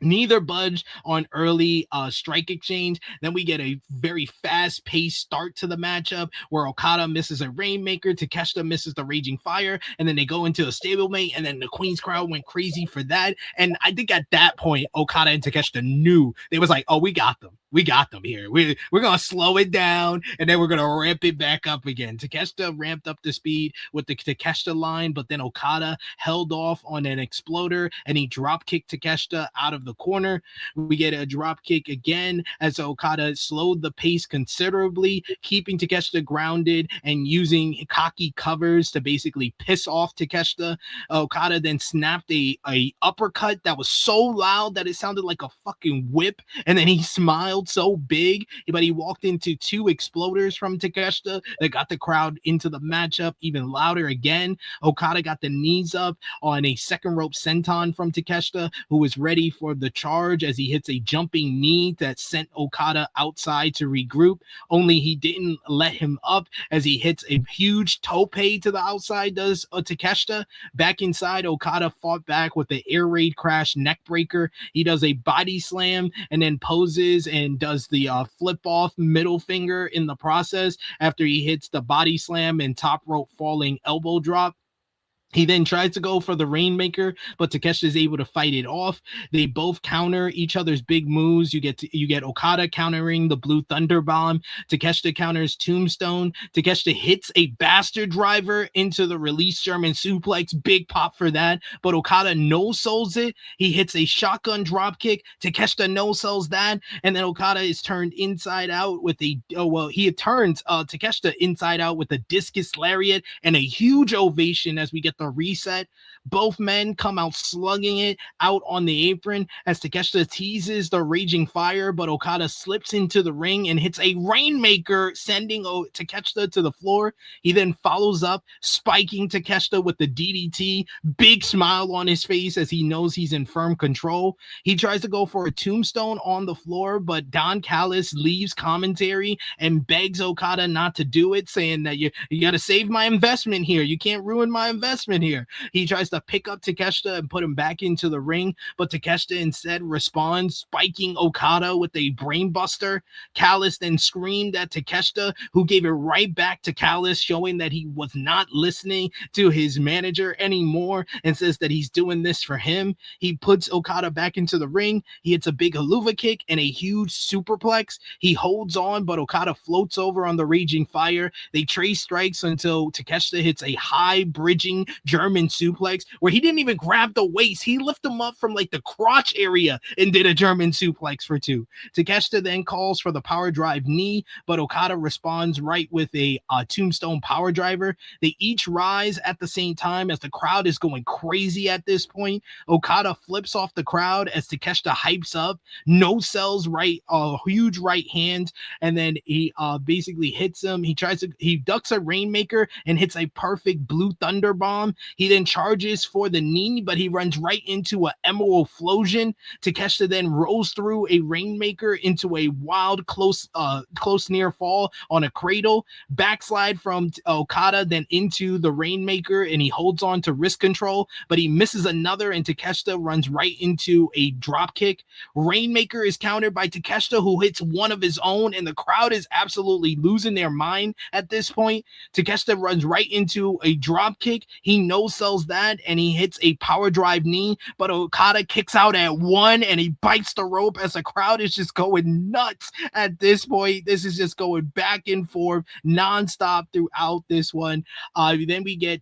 Neither budged on early strike exchange. Then we get a very fast-paced start to the matchup where Okada misses a Rainmaker, Takeshita misses the Raging Fire, and then they go into a stablemate, and then the Queen's crowd went crazy for that. And I think at that point, Okada and Takeshita knew. They was like, oh, we got them. we got them here. We're going to slow it down, and then we're going to ramp it back up again. Takeshita ramped up the speed with the Takeshita line, but then Okada held off on an exploder, and he drop kicked Takeshita out of the corner. We get a drop kick again as Okada slowed the pace considerably, keeping Takeshita grounded and using cocky covers to basically piss off Takeshita. Okada then snapped a uppercut that was so loud that it sounded like a fucking whip, and then he smiled so big, but he walked into 2 exploders from Takeshita that got the crowd into the matchup even louder again. Okada got the knees up on a second rope senton from Takeshita, who was ready for the charge as he hits a jumping knee that sent Okada outside to regroup, only he didn't let him up as he hits a huge tope to the outside, does Takeshita. Back inside, Okada fought back with the air raid crash neck breaker. He does a body slam and then poses and does the flip off middle finger in the process after he hits the body slam and top rope falling elbow drop. He then tries to go for the Rainmaker, but Takeshita is able to fight it off. They both counter each other's big moves. You get Okada countering the Blue Thunder Bomb. Takeshita counters Tombstone. Takeshita hits a bastard driver into the release German suplex. Big pop for that. But Okada no-sells it. He hits a shotgun dropkick. Takeshita no-sells that. And then Okada is turned inside out with Takeshita inside out with a discus lariat and a huge ovation as we get the reset. Both men come out slugging it out on the apron as Takeshita teases the Raging Fire, but Okada slips into the ring and hits a Rainmaker, sending Takeshita to the floor. He then follows up, spiking Takeshita with the DDT. Big smile on his face as he knows he's in firm control. He tries to go for a Tombstone on the floor, but Don Callis leaves commentary and begs Okada not to do it, saying that you got to save my investment here. You can't ruin my investment here. He tries to pick up Takeshita and put him back into the ring, but Takeshita instead responds, spiking Okada with a brainbuster. Callis then screamed at Takeshita, who gave it right back to Callis, showing that he was not listening to his manager anymore and says that he's doing this for him. He puts Okada back into the ring. He hits a big haluva kick and a huge superplex. He holds on, but Okada floats over on the Raging Fire. They trade strikes until Takeshita hits a high bridging German suplex where he didn't even grab the waist. He lifted him up from like the crotch area and did a German suplex for 2. Takeshita then calls for the power drive knee, but Okada responds right with a Tombstone power driver. They each rise at the same time as the crowd is going crazy at this point. Okada flips off the crowd as Takeshita hypes up, no-sells huge right hand, and then he basically hits him. He ducks a Rainmaker and hits a perfect Blue Thunder Bomb. He then charges for the knee, but he runs right into an Emerald Flosion. Takeshita then rolls through a Rainmaker into a wild close near fall on a cradle. Backslide from Okada then into the Rainmaker, and he holds on to wrist control, but he misses another, and Takeshita runs right into a drop kick. Rainmaker is countered by Takeshita, who hits one of his own, and the crowd is absolutely losing their mind at this point. Takeshita runs right into a drop kick. He no-sells that, and he hits a power drive knee, but Okada kicks out at 1, and he bites the rope as the crowd is just going nuts at this point. This is just going back and forth nonstop throughout this one. Then we get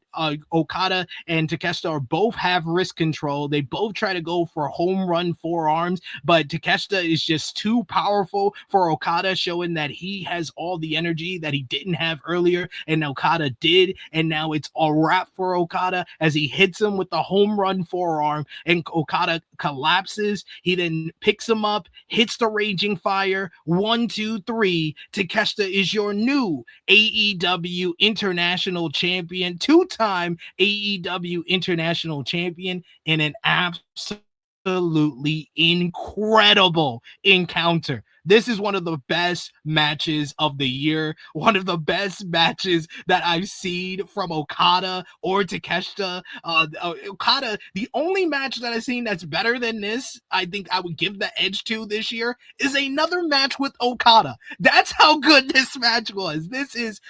Okada and Takeshita both have wrist control. They both try to go for home run forearms, but Takeshita is just too powerful for Okada, showing that he has all the energy that he didn't have earlier, and Okada did, and now it's a wrap for Okada as he hits him with the home run forearm, and Okada collapses. He then picks him up, hits the Raging Fire. 1, 2, 3. Takeshita is your new AEW International Champion, 2-time AEW International Champion, in an absolutely incredible encounter. This is one of the best matches of the year, one of the best matches that I've seen from Okada or Takeshita. Okada, the only match that I've seen that's better than this, I think I would give the edge to this year, is another match with Okada. That's how good this match was. This is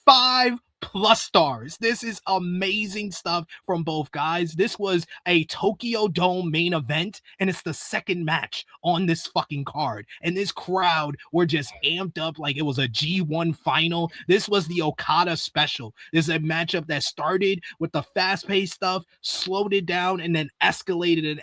5 plus stars. This is amazing stuff from both guys. This was a Tokyo Dome main event, and it's the second match on this fucking card. And this crowd were just amped up like it was a G1 final. This was the Okada special. This is a matchup that started with the fast-paced stuff, slowed it down, and then escalated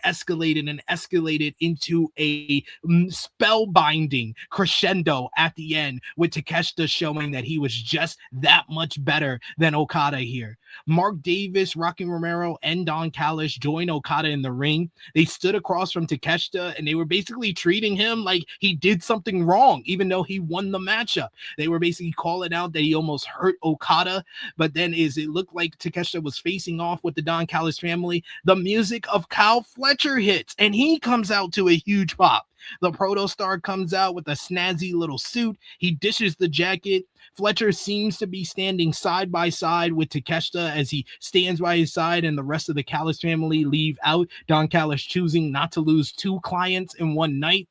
into a spellbinding crescendo at the end, with Takeshita showing that he was just that much better than Okada here. Mark Davis, Rocky Romero, and Don Callis joined Okada in the ring. They stood across from Takeshita, and they were basically treating him like he did something wrong, even though he won the matchup. They were basically calling out that he almost hurt Okada, but then as it looked like Takeshita was facing off with the Don Callis family, the music of Kyle Fletcher hits, and he comes out to a huge pop. The Proto Star comes out with a snazzy little suit. He dishes the jacket. Fletcher seems to be standing side by side with Takeshita as he stands by his side, and the rest of the Callis family leave out. Don Callis choosing not to lose 2 clients in one night.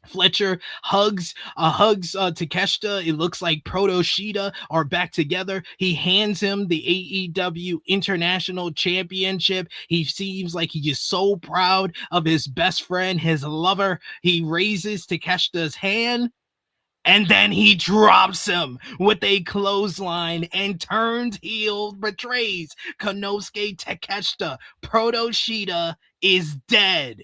Fletcher hugs Takeshita. It looks like Proto Shida are back together. He hands him the AEW International Championship. He seems like he is so proud of his best friend, his lover. He raises Takeshita's hand, and then he drops him with a clothesline and turns heel, betrays Konosuke Takeshita. Proto Shida is dead.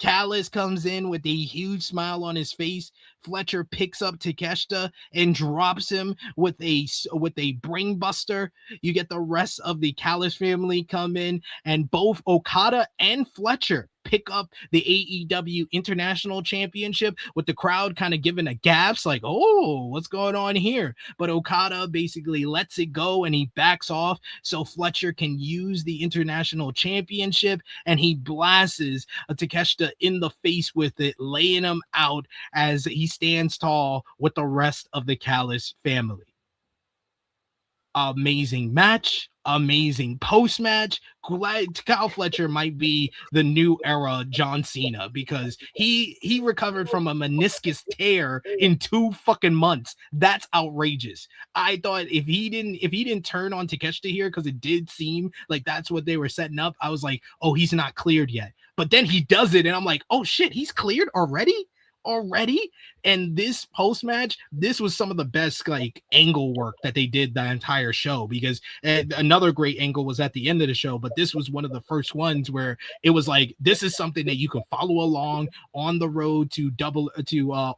Callis comes in with a huge smile on his face. Fletcher picks up Takeshita and drops him with a brain buster. You get the rest of the Callis family come in, and both Okada and Fletcher pick up the AEW International Championship, with the crowd kind of giving a gasp like, oh, what's going on here? But Okada basically lets it go and he backs off so Fletcher can use the International Championship, and he blasts Takeshita in the face with it, laying him out as he stands tall with the rest of the Callis family. Amazing match, amazing post-match. Kyle Fletcher might be the new era John Cena, because he recovered from a meniscus tear in 2 fucking months. That's outrageous. I thought if he didn't turn on Takeshita here, because it did seem like that's what they were setting up, I was like, oh, he's not cleared yet. But then he does it, and I'm like, oh shit, he's cleared already. And this post-match, this was some of the best like angle work that they did the entire show, because another great angle was at the end of the show, but this was one of the first ones where it was like, this is something that you can follow along on the road to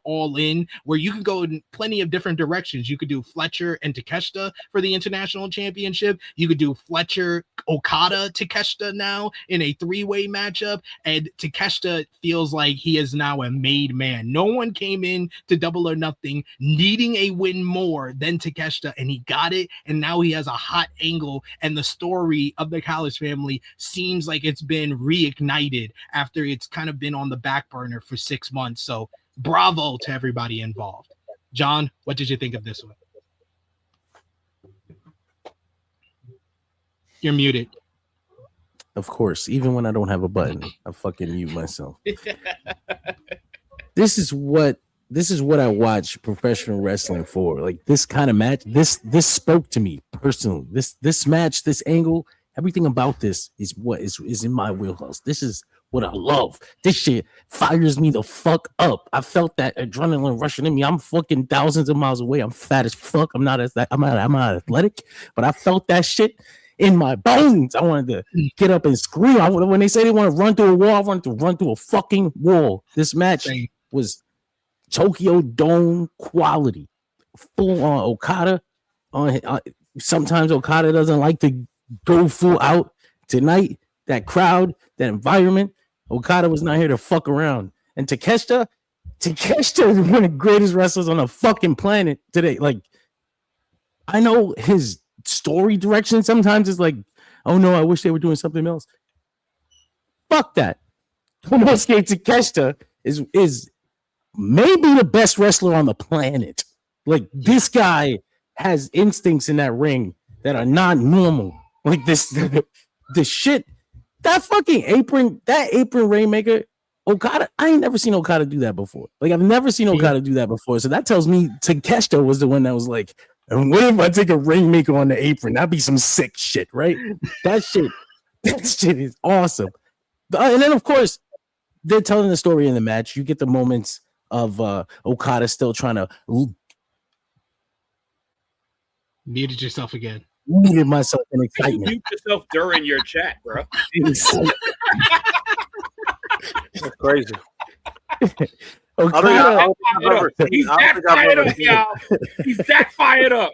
All In, where you can go in plenty of different directions. You could do Fletcher and Takeshita for the International Championship. You could do Fletcher, Okada, Takeshita now in a 3-way matchup, and Takeshita feels like he is now a made man. No one came in to Double or Nothing needing a win more than Takeshita, and he got it, and now he has a hot angle, and the story of the Callis family seems like it's been reignited after it's kind of been on the back burner for 6 months. So bravo to everybody involved. John, what did you think of this one? You're muted. Of course, even when I don't have a button, I fucking mute myself. This is what I watch professional wrestling for. Like, this kind of match, this spoke to me personally. This match, this angle, everything about this is what is in my wheelhouse. This is what I love. This shit fires me the fuck up. I felt that adrenaline rushing in me. I'm fucking thousands of miles away. I'm fat as fuck. I'm not athletic, but I felt that shit in my bones. I wanted to get up and scream. When they say they want to run through a wall, I wanted to run through a fucking wall. This match was Tokyo Dome quality, full on Okada. Sometimes Okada doesn't like to go full out. Tonight, that crowd, that environment, Okada was not here to fuck around. And Takeshita is one of the greatest wrestlers on the fucking planet today. Like, I know his story direction sometimes is like, oh no, I wish they were doing something else. Fuck that. Konosuke Takeshita is maybe the best wrestler on the planet. Like, this guy has instincts in that ring that are not normal. Like, the shit, that fucking apron rainmaker, Okada, I ain't never seen Okada do that before. Like, I've never seen Okada do that before. So that tells me Takeshita was the one that was like, And what if I take a rainmaker on the apron? That'd be some sick shit, right? That shit is awesome. And then, of course, they're telling the story in the match. You get the moments of Okada still trying to muted yourself again. Muted myself in excitement. You mute yourself during your chat, bro. That's crazy. Okada, He's that fired up, y'all. He's that fired up.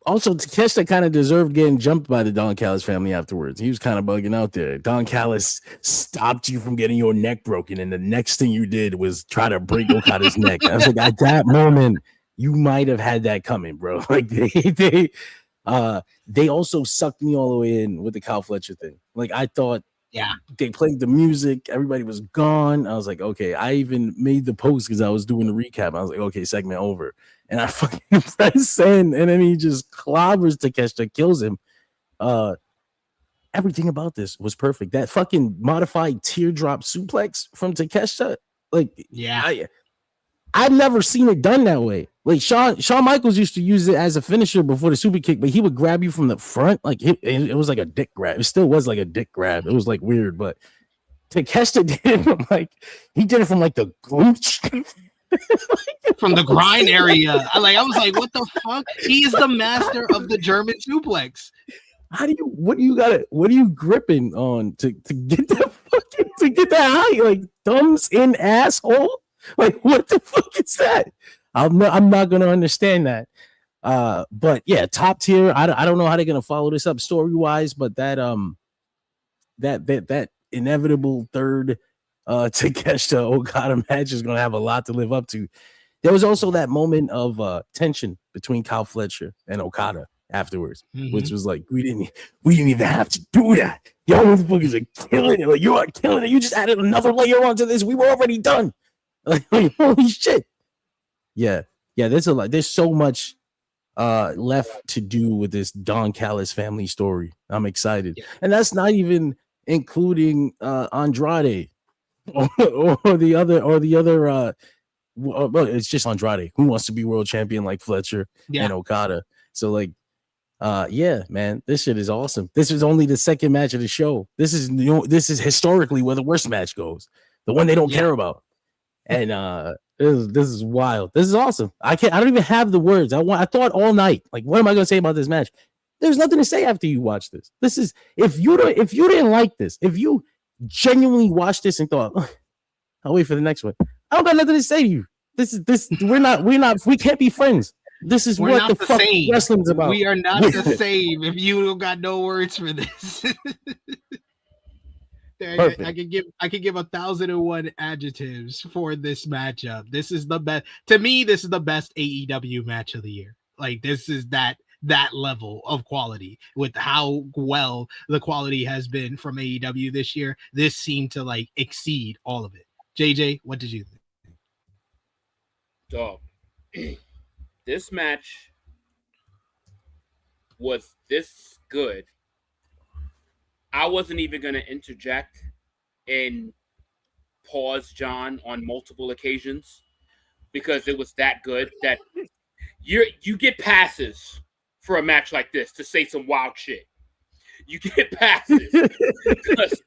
Also, Takeshita kind of deserved getting jumped by the Don Callis family afterwards. He was kind of bugging out there. Don Callis stopped you from getting your neck broken, and the next thing you did was try to break Okada's neck. I was like, at that moment, you might have had that coming, bro. Like they also sucked me all the way in with the Kyle Fletcher thing. Like I thought, they played the music, everybody was gone. I was like, okay. I even made the post because I was doing the recap. I was like, okay, segment over. And I fucking press send, and then he just clobbers Takeshita, kills him. Everything about this was perfect. That fucking modified teardrop suplex from Takeshita, like, I've never seen it done that way. Like Shawn Michaels used to use it as a finisher before the super kick, but he would grab you from the front, like it was like a dick grab. It still was like a dick grab. It was like weird, but Takeshita did it from like the glute. From the grind area. I was like, what the fuck? He is the master of the German suplex. What are you gripping on to get that high? Like thumbs in asshole? Like what the fuck is that? I'm not gonna understand that. But yeah, top tier. I don't know how they're gonna follow this up story-wise, but that inevitable third Takeshita Okada match is gonna have a lot to live up to. There was also that moment of tension between Kyle Fletcher and Okada afterwards, which was like we didn't even have to do that. Y'all motherfuckers are killing it. Like you are killing it. You just added another layer onto this. We were already done. Like holy shit. Yeah. There's a lot. There's so much left to do with this Don Callis family story. I'm excited, and that's not even including Andrade. Or the other well, it's just Andrade who wants to be world champion like Fletcher and Okada. So like man, this shit is awesome. This is only the second match of the show. This is historically where the worst match goes, the one they don't care about. And this is wild. This is awesome. I don't even have the words. I thought all night, like, what am I gonna say about this match? There's nothing to say after you watch this. This is if you didn't like this, if you genuinely watched this and thought, I'll wait for the next one. I don't got nothing to say to you. We can't be friends. This is what the fuck wrestling's about. We are not the same if you don't got no words for this. I could give 1,001 adjectives for this matchup. This is the best. To me, this is the best AEW match of the year. Like this is that level of quality with how well the quality has been from AEW this year. This seemed to like exceed all of it. JJ, what did you think? Dog, this match was this good. I wasn't even going to interject and pause John on multiple occasions because it was that good that you get passes for a match like this to say some wild shit. You get passes because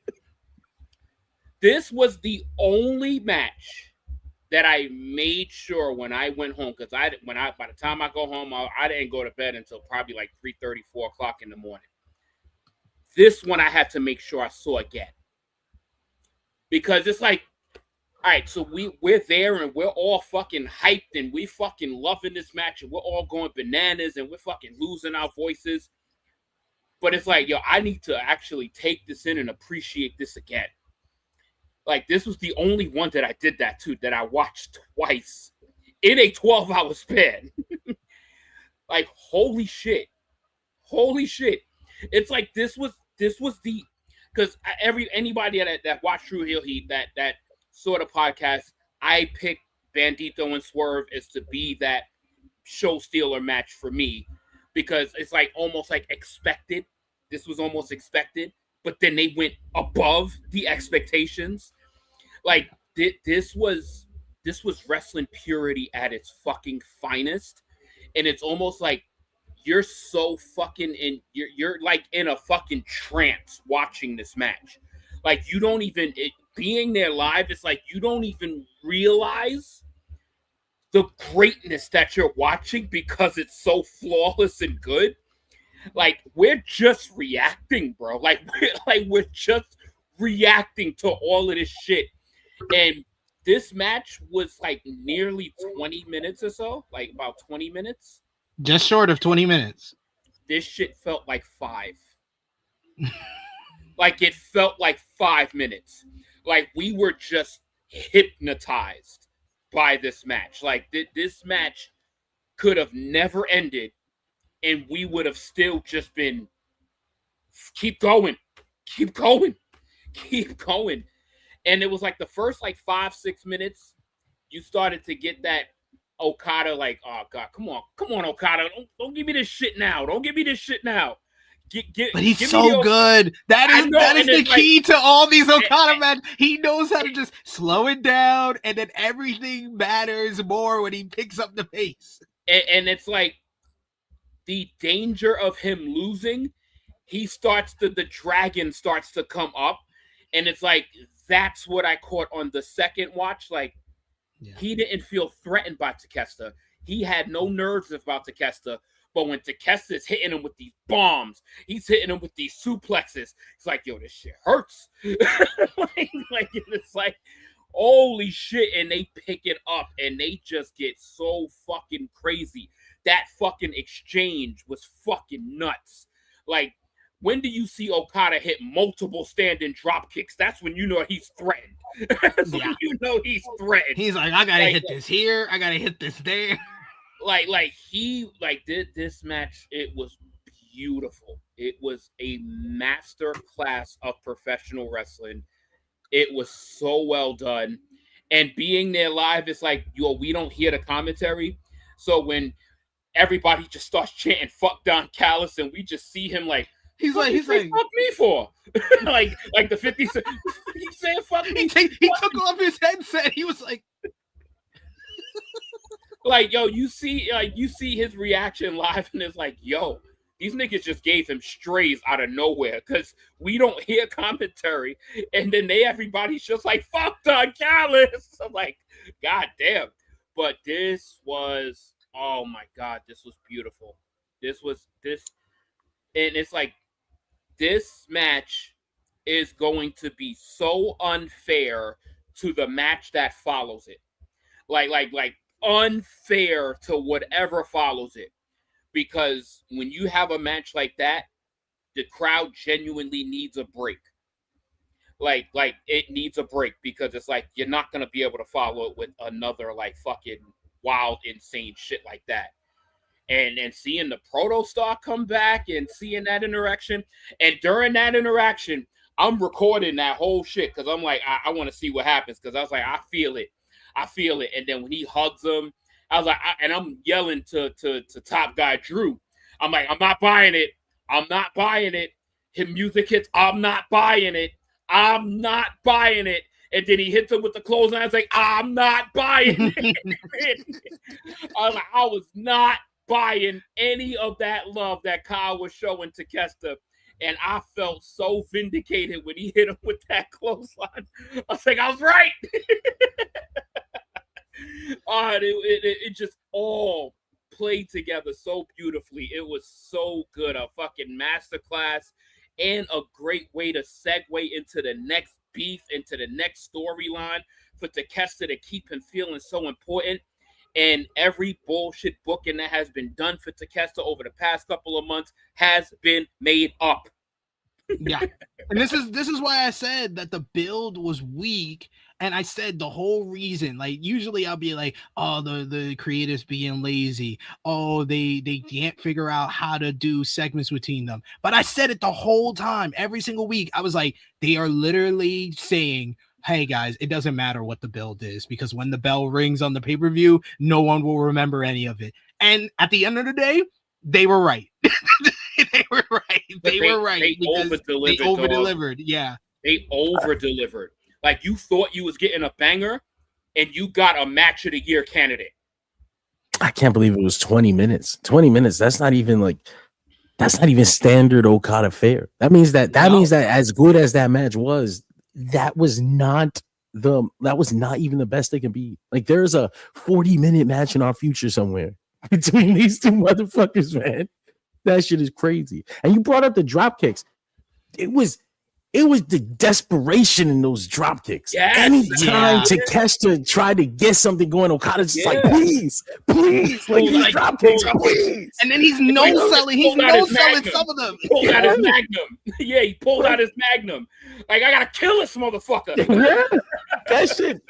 this was the only match that I made sure when I went home, because by the time I go home, I didn't go to bed until probably like 3:30, 4 o'clock in the morning. This one I had to make sure I saw again. Because it's like, all right, so we're there and we're all fucking hyped and we fucking loving this match and we're all going bananas and we're fucking losing our voices. But it's like, yo, I need to actually take this in and appreciate this again. Like, this was the only one that I did that to, that I watched twice in a 12-hour span. Like, holy shit. Holy shit. It's like this was the, because anybody that watched True Heel Heat, that sort of podcast, I picked Bandito and Swerve as to be that show stealer match for me, because it's like almost like expected. This was almost expected, but then they went above the expectations. Like this was this was wrestling purity at its fucking finest. And it's almost like you're so fucking you're like in a fucking trance watching this match. Like you don't even being there live, it's like you don't even realize the greatness that you're watching because it's so flawless and good. Like we're just reacting, bro. Like we're just reacting to all of this shit. And this match was like nearly 20 minutes or so, like about 20 minutes. Just short of 20 minutes. This shit felt like 5. Like it felt like 5 minutes. Like we were just hypnotized by this match. Like this match could have never ended and we would have still just been keep going. And it was like the first like 5-6 minutes, you started to get that Okada like, oh God, come on, Okada. Don't give me this shit now. But he's so good. That is the key to all these Okada matches. He knows how to just slow it down, and then everything matters more when he picks up the pace. And it's like the danger of him losing, the dragon starts to come up, and it's like that's what I caught on the second watch. Like he didn't feel threatened by Takeshita. He had no nerves about Takeshita. But when Takeshita's hitting him with these bombs, he's hitting him with these suplexes. It's like, yo, this shit hurts. like it's like, holy shit. And they pick it up and they just get so fucking crazy. That fucking exchange was fucking nuts. Like, when do you see Okada hit multiple standing drop kicks? That's when you know he's threatened. That's when you know he's threatened. He's like, I gotta hit this here. I gotta hit this there. This match, it was beautiful. It was a master class of professional wrestling. It was so well done. And being there live, it's like, yo, we don't hear the commentary. So when everybody just starts chanting fuck Don Callis and we just see him like, he's like fuck me for? like the 50 Cent, he's saying fuck me. He took off his headset. He was like, like, yo, you see his reaction live, and it's like, yo, these niggas just gave him strays out of nowhere because we don't hear commentary, and then everybody's just like, fuck Don Callis. I'm like, god damn. But this was, oh my god, this was beautiful. And it's like, this match is going to be so unfair to the match that follows it. Like unfair to whatever follows it, because when you have a match like that, the crowd genuinely needs a break. Like it needs a break, because it's like you're not gonna be able to follow it with another like fucking wild, insane shit like that. And seeing the Proto Star come back and seeing that interaction, and during that interaction, I'm recording that whole shit because I'm like, I want to see what happens, because I was like, I feel it. And then when he hugs him, I was like, and I'm yelling to top guy Drew. I'm like, I'm not buying it. His music hits. I'm not buying it. And then he hits him with the clothesline. I was like, I'm not buying it. I was not buying any of that love that Kyle was showing to Takeshita. And I felt so vindicated when he hit him with that clothesline. I was like, I was right. It just all played together so beautifully. It was so good. A fucking masterclass, and a great way to segue into the next beef, into the next storyline for Takeshita to keep him feeling so important. And every bullshit booking that has been done for Takeshita over the past couple of months has been made up. Yeah. And this is why I said that the build was weak. And I said the whole reason, like, usually I'll be like, oh, the creators being lazy. Oh, they can't figure out how to do segments between them. But I said it the whole time, every single week. I was like, they are literally saying, hey guys, it doesn't matter what the build is, because when the bell rings on the pay-per-view, no one will remember any of it. And at the end of the day, they were right. They were right. They over-delivered. Yeah. They over-delivered. Like, you thought you was getting a banger, and you got a match of the year candidate. I can't believe it was 20 minutes. 20 minutes. That's not even standard Okada fare. That means that as good as that match was, that was not even the best it can be. Like, there's a 40-minute match in our future somewhere between these two motherfuckers, man. That shit is crazy. And you brought up the drop kicks. It was the desperation in those drop kicks. Yes, Anytime Takeshita tried to get something going, Okada's just like, please, like these drop kicks, please. And then he's no-selling. He's no-selling some of them. He pulled out his magnum. Yeah, he pulled out his magnum. Like, I gotta kill this motherfucker. That shit.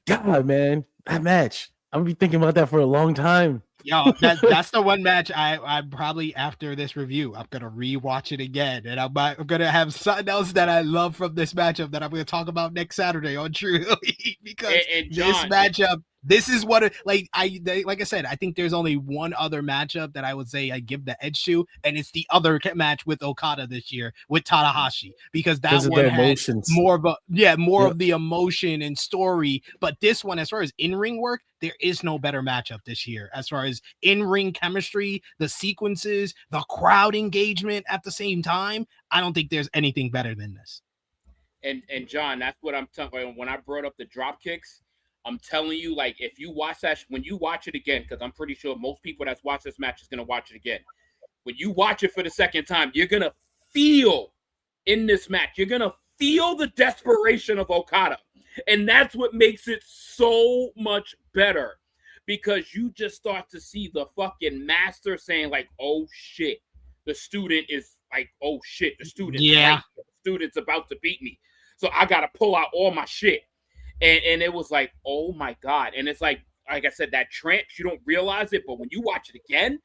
God, man. That match. I'm gonna be thinking about that for a long time. Yo, that's the one match I probably, after this review, I'm gonna rewatch it again, and I'm gonna have something else that I love from this matchup that I'm gonna talk about next Saturday on True Elite, because this matchup, this is what like I said, I think there's only one other matchup that I would say I give the edge to, and it's the other match with Okada this year with Tanahashi, because that one had more of the emotion and story. But this one, as far as in-ring work, there is no better matchup this year as far as in-ring chemistry, the sequences, the crowd engagement at the same time. I don't think there's anything better than this. And John, that's what I'm telling you. When I brought up the drop kicks, I'm telling you, like, if you watch that, when you watch it again, because I'm pretty sure most people that's watched this match is going to watch it again. When you watch it for the second time, you're going to feel in this match, you're going to feel the desperation of Okada. And that's what makes it so much better, because you just start to see the fucking master saying, like, oh shit, the student is like, oh shit, the student, the student's about to beat me. So I got to pull out all my shit. And it was like, oh my God. And it's like I said, that trance, you don't realize it, but when you watch it again,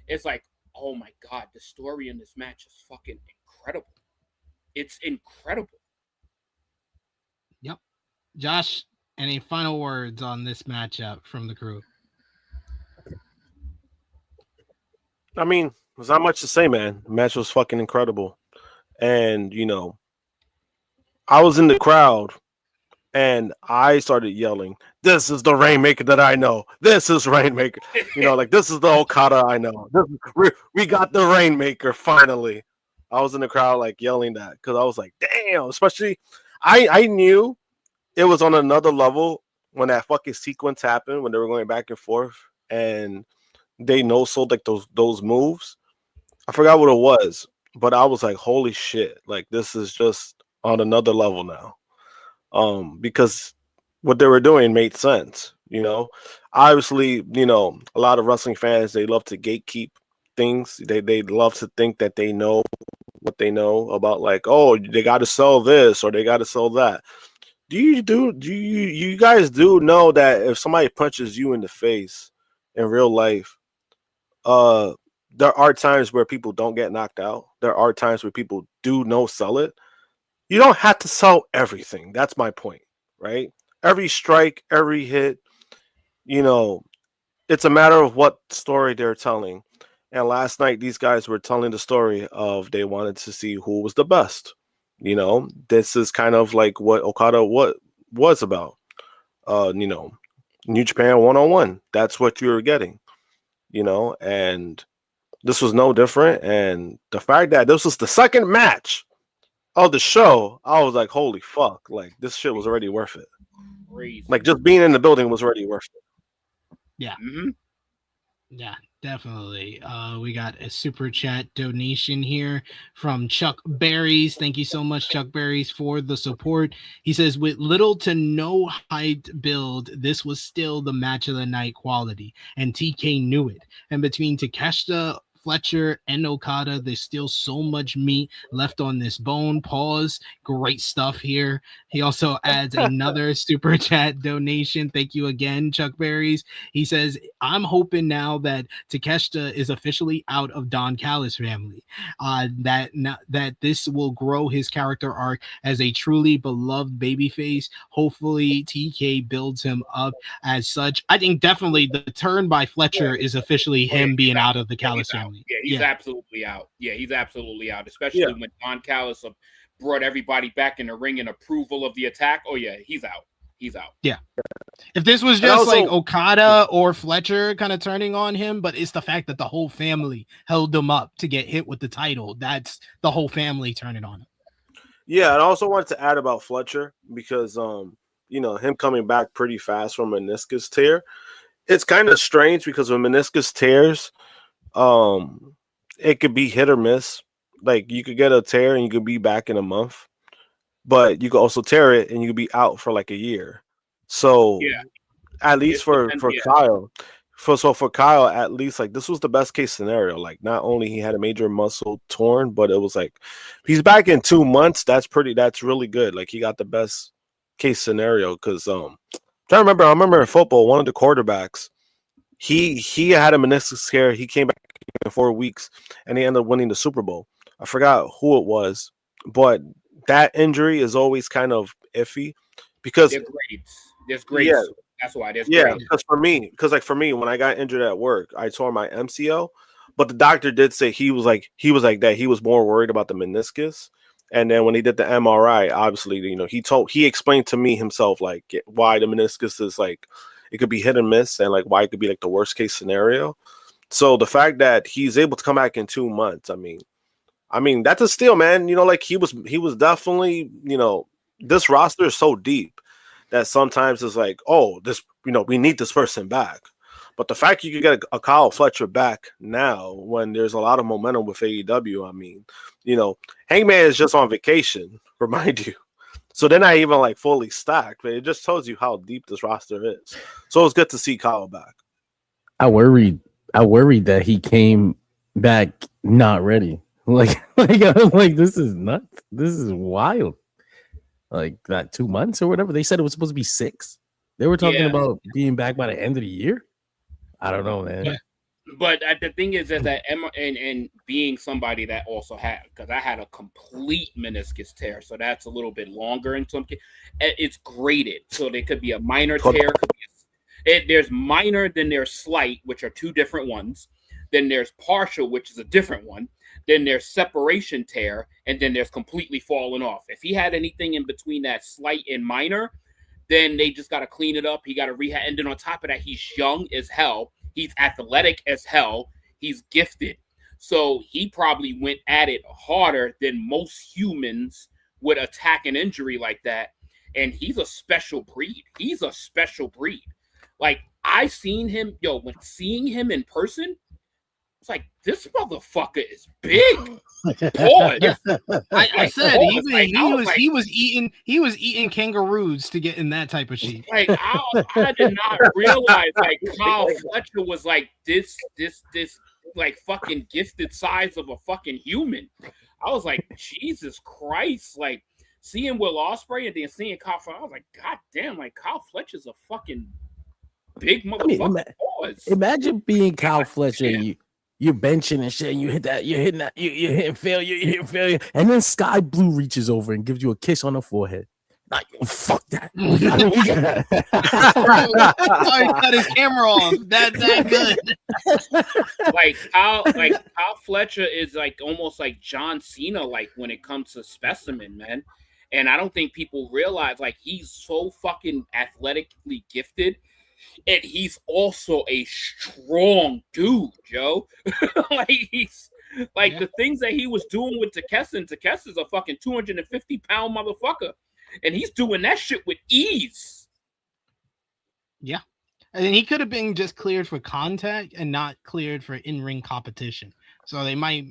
it's like, oh my God, the story in this match is fucking incredible. It's incredible. Yep. Josh, any final words on this matchup from the crew? I mean, there's not much to say, man. The match was fucking incredible. And, you know, I was in the crowd and I started yelling, this is the Rainmaker that I know. This is Rainmaker. You know, like, this is the Okada I know. We got the Rainmaker finally. I was in the crowd, like, yelling that, because I was like, damn. Especially, I knew it was on another level when that fucking sequence happened, when they were going back and forth, and they no-sold, like, those moves. I forgot what it was, but I was like, holy shit. Like, this is just on another level now. Because what they were doing made sense, you know. Obviously, you know, a lot of wrestling fans, they love to gatekeep things. They love to think that they know what they know about, like, oh, they got to sell this or they got to sell that. Do you guys know that if somebody punches you in the face in real life, there are times where people don't get knocked out. There are times where people do no sell it. You don't have to sell everything. That's my point, right? Every strike, every hit, you know, it's a matter of what story they're telling. And last night, these guys were telling the story of they wanted to see who was the best. You know, this is kind of like what Okada was about. You know, New Japan 101. That's what you were getting, you know, and this was no different. And the fact that this was the second match of the show, I was like, holy fuck, like, this shit was already worth it. Crazy. Like, just being in the building was already worth it. Yeah. Mm-hmm. Yeah, definitely. We got a super chat donation here from Chuck Berries. Thank you so much, Chuck Berries, for the support. He says, with little to no hyped build, this was still the match of the night quality, and TK knew it. And between Takeshita, Fletcher, and Okada, there's still so much meat left on this bone. Pause. Great stuff here. He also adds another super chat donation. Thank you again, Chuck Berries. He says, I'm hoping now that Takeshita is officially out of Don Callis' family, that this will grow his character arc as a truly beloved babyface. Hopefully TK builds him up as such. I think definitely the turn by Fletcher is officially him being out of the Callis family. Yeah, he's absolutely out. Yeah, he's absolutely out, especially when Don Callis brought everybody back in the ring in approval of the attack. Oh, yeah, he's out. He's out. Yeah. If this was just like Okada or Fletcher kind of turning on him, but it's the fact that the whole family held him up to get hit with the title. That's the whole family turning on him. Yeah, and I also wanted to add about Fletcher because him coming back pretty fast from meniscus tear. It's kind of strange because when meniscus tears, it could be hit or miss. Like you could get a tear and you could be back in a month, but you could also tear it and you could be out for like a year. So at least for Kyle, for Kyle, at least like this was the best case scenario. Like not only he had a major muscle torn, but it was like he's back in 2 months. That's really good. Like he got the best case scenario because I remember in football, one of the quarterbacks, he had a meniscus tear. He came back in 4 weeks and he ended up winning the Super Bowl. I forgot who it was, but that injury is always kind of iffy because there's grades. Yeah, that's why there's yeah. grades. Because for me, when I got injured at work, I tore my MCL, but the doctor did say he was like that. He was more worried about the meniscus. And then when he did the MRI, obviously, he explained to me himself like why the meniscus is like it could be hit and miss, and like why it could be like the worst case scenario. So the fact that he's able to come back in 2 months, I mean that's a steal, man. Like he was definitely, this roster is so deep that sometimes it's like, oh, this, we need this person back. But the fact you could get a Kyle Fletcher back now when there's a lot of momentum with AEW, Hangman is just on vacation, remind you. So they're not even like fully stacked, but it just tells you how deep this roster is. So it's good to see Kyle back. I worried that he came back not ready. Like this is nuts. This is wild. Like that 2 months or whatever. They said it was supposed to be 6. They were talking about being back by the end of the year. I don't know, man. But the thing is that and being somebody that also had, because I had a complete meniscus tear, so that's a little bit longer in some cases. It's graded, so there could be a minor tear. There's minor, then there's slight, which are 2 different ones. Then there's partial, which is a different one. Then there's separation tear, and then there's completely falling off. If he had anything in between that slight and minor, then they just got to clean it up. He got to rehab. And then on top of that, he's young as hell. He's athletic as hell. He's gifted. So he probably went at it harder than most humans would attack an injury like that. And he's a special breed. Like, I seen him, when seeing him in person, it's like, this motherfucker is big. I said he was eating kangaroos to get in that type of shape. Like I did not realize like Kyle Fletcher was like this like fucking gifted size of a fucking human. I was like, Jesus Christ, like seeing Will Ospreay and then seeing Kyle Fletcher, I was like, God damn, like Kyle Fletcher's a fucking big motherfucker. Imagine being Kyle Fletcher and you're benching and shit, and you're hitting failure, and then Sky Blue reaches over and gives you a kiss on the forehead. Like, fuck that. He cut his camera off. That good. Like Kyle Fletcher is like almost like John Cena, like when it comes to specimen, man. And I don't think people realize like he's so fucking athletically gifted. And he's also a strong dude, Joe. Like he's like the things that he was doing with Takeshita. Takeshi's a fucking 250-pound motherfucker, and he's doing that shit with ease. Yeah, and then he could have been just cleared for contact and not cleared for in-ring competition. So they might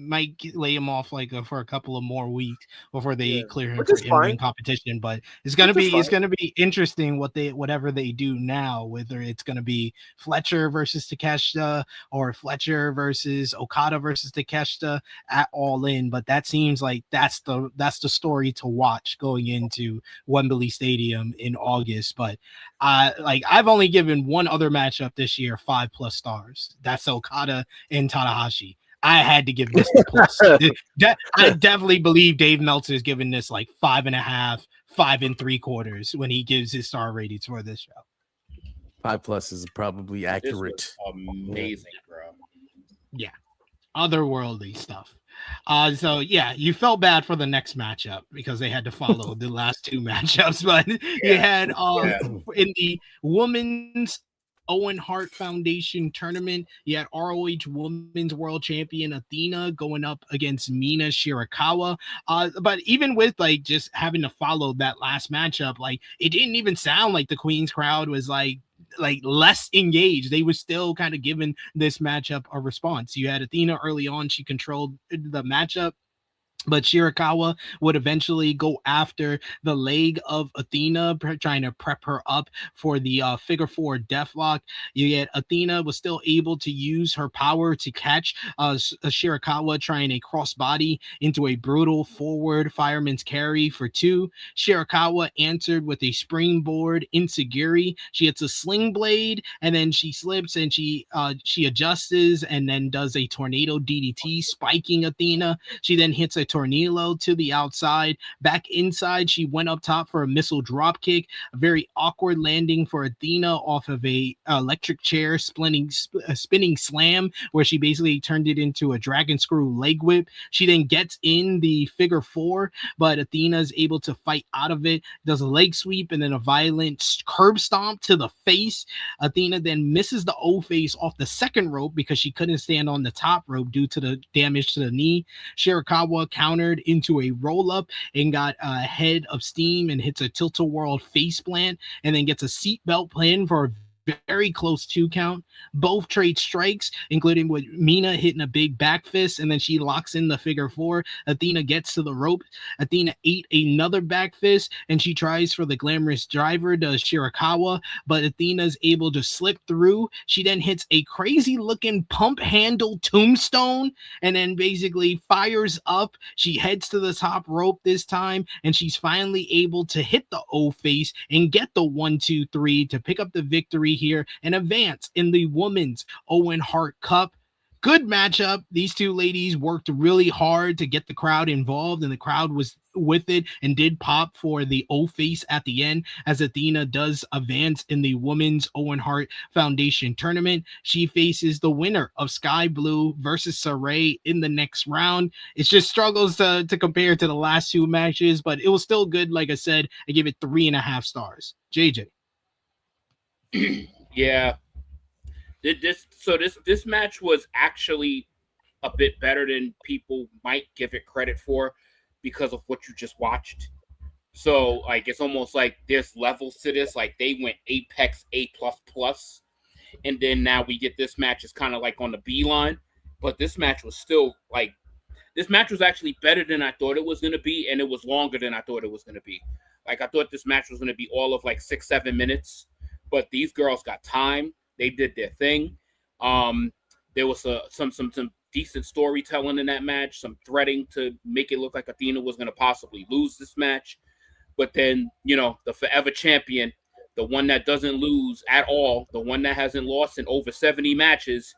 lay him off like for a couple of more weeks before they clear him for in-ring competition. But it's gonna be interesting whatever they do now, whether it's gonna be Fletcher versus Takeshita or Fletcher versus Okada versus Takeshita at All In. But that seems like that's the story to watch going into Wembley Stadium in August. But I've only given one other matchup this year 5+ stars. That's Okada and Tanahashi. I had to give this a plus. I definitely believe Dave Meltzer is giving this like 5.5, 5 3/4 when he gives his star ratings for this show. 5+ is probably accurate. Amazing, bro. Yeah, otherworldly stuff. So yeah, you felt bad for the next matchup because they had to follow the last two matchups, but you had in the women's Owen Hart Foundation tournament, you had ROH Women's World Champion Athena going up against Mina Shirakawa. But even with like just having to follow that last matchup, like it didn't even sound like the Queen's crowd was like less engaged. They were still kind of giving this matchup a response. You had Athena early on, she controlled the matchup, but Shirakawa would eventually go after the leg of Athena, trying to prep her up for the figure four deathlock. You get Athena was still able to use her power to catch Shirakawa trying a crossbody into a brutal forward fireman's carry for two. Shirakawa answered with a springboard enziguri. She hits a sling blade, and then she slips and she adjusts and then does a tornado DDT, spiking Athena. She then hits a tornillo to the outside. Back inside, she went up top for a missile drop kick. A very awkward landing for Athena off of a electric chair spinning slam, where she basically turned it into a dragon screw leg whip. She then gets in the figure four, but Athena is able to fight out of it, does a leg sweep and then a violent curb stomp to the face. Athena then misses the O-face off the second rope because she couldn't stand on the top rope due to the damage to the knee. Shirakawa countered into a roll-up and got ahead of steam and hits a tilt-a-whirl face plant, and then gets a seatbelt plan for a very close 2 count. Both trade strikes, including with Mina hitting a big back fist, and then she locks in the figure four. Athena gets to the rope. Athena ate another back fist, and she tries for the glamorous driver to Shirakawa, but Athena's able to slip through. She then hits a crazy looking pump handle tombstone, and then basically fires up. She heads to the top rope this time, and she's finally able to hit the O-face and get the 1-2-3 to pick up the victory here and advance in the women's Owen Hart Cup. Good matchup. These two ladies worked really hard to get the crowd involved, and the crowd was with it and did pop for the O-face at the end as Athena does advance in the women's Owen Hart Foundation tournament. She faces the winner of Sky Blue versus Saray in the next round. It just struggles to compare to the last two matches, but it was still good. Like I said, I give it 3.5 stars. JJ. Yeah. This match was actually a bit better than people might give it credit for because of what you just watched. So like it's almost like there's levels to this. Like they went Apex A++, and then now we get this match is kind of like on the B line. But this match was still like this match was actually better than I thought it was going to be, and it was longer than I thought it was going to be. Like I thought this match was going to be all of like 6-7 minutes, but these girls got time. They did their thing. There was some decent storytelling in that match, some threading to make it look like Athena was going to possibly lose this match. But then, you know, the forever champion, the one that doesn't lose at all, the one that hasn't lost in over 70 matches,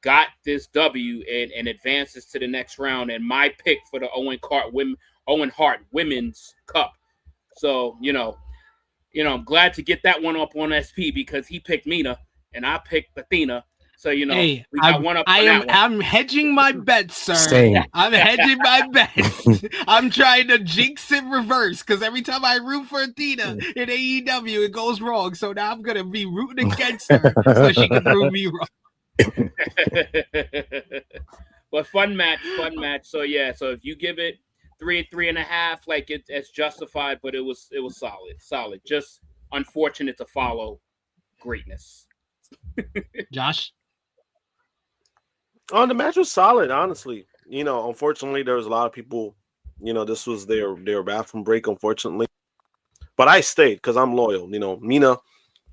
got this W and advances to the next round. And my pick for the Owen Hart Women's Cup. So, you know, I'm glad to get that one up on SP because he picked Mina and I picked Athena. So, you know, hey, we got one up on that one. I'm hedging my bets, sir. Same. I'm hedging my bets. I'm trying to jinx it reverse because every time I root for Athena in AEW, it goes wrong. So now I'm going to be rooting against her so she can prove me wrong. But fun match. So, yeah, so if you give it 3.5, like it's justified, but it was solid. Just unfortunate to follow greatness. Josh? The match was solid, honestly. You know, unfortunately, there was a lot of people, you know, this was their bathroom break, unfortunately. But I stayed because I'm loyal. You know, Mina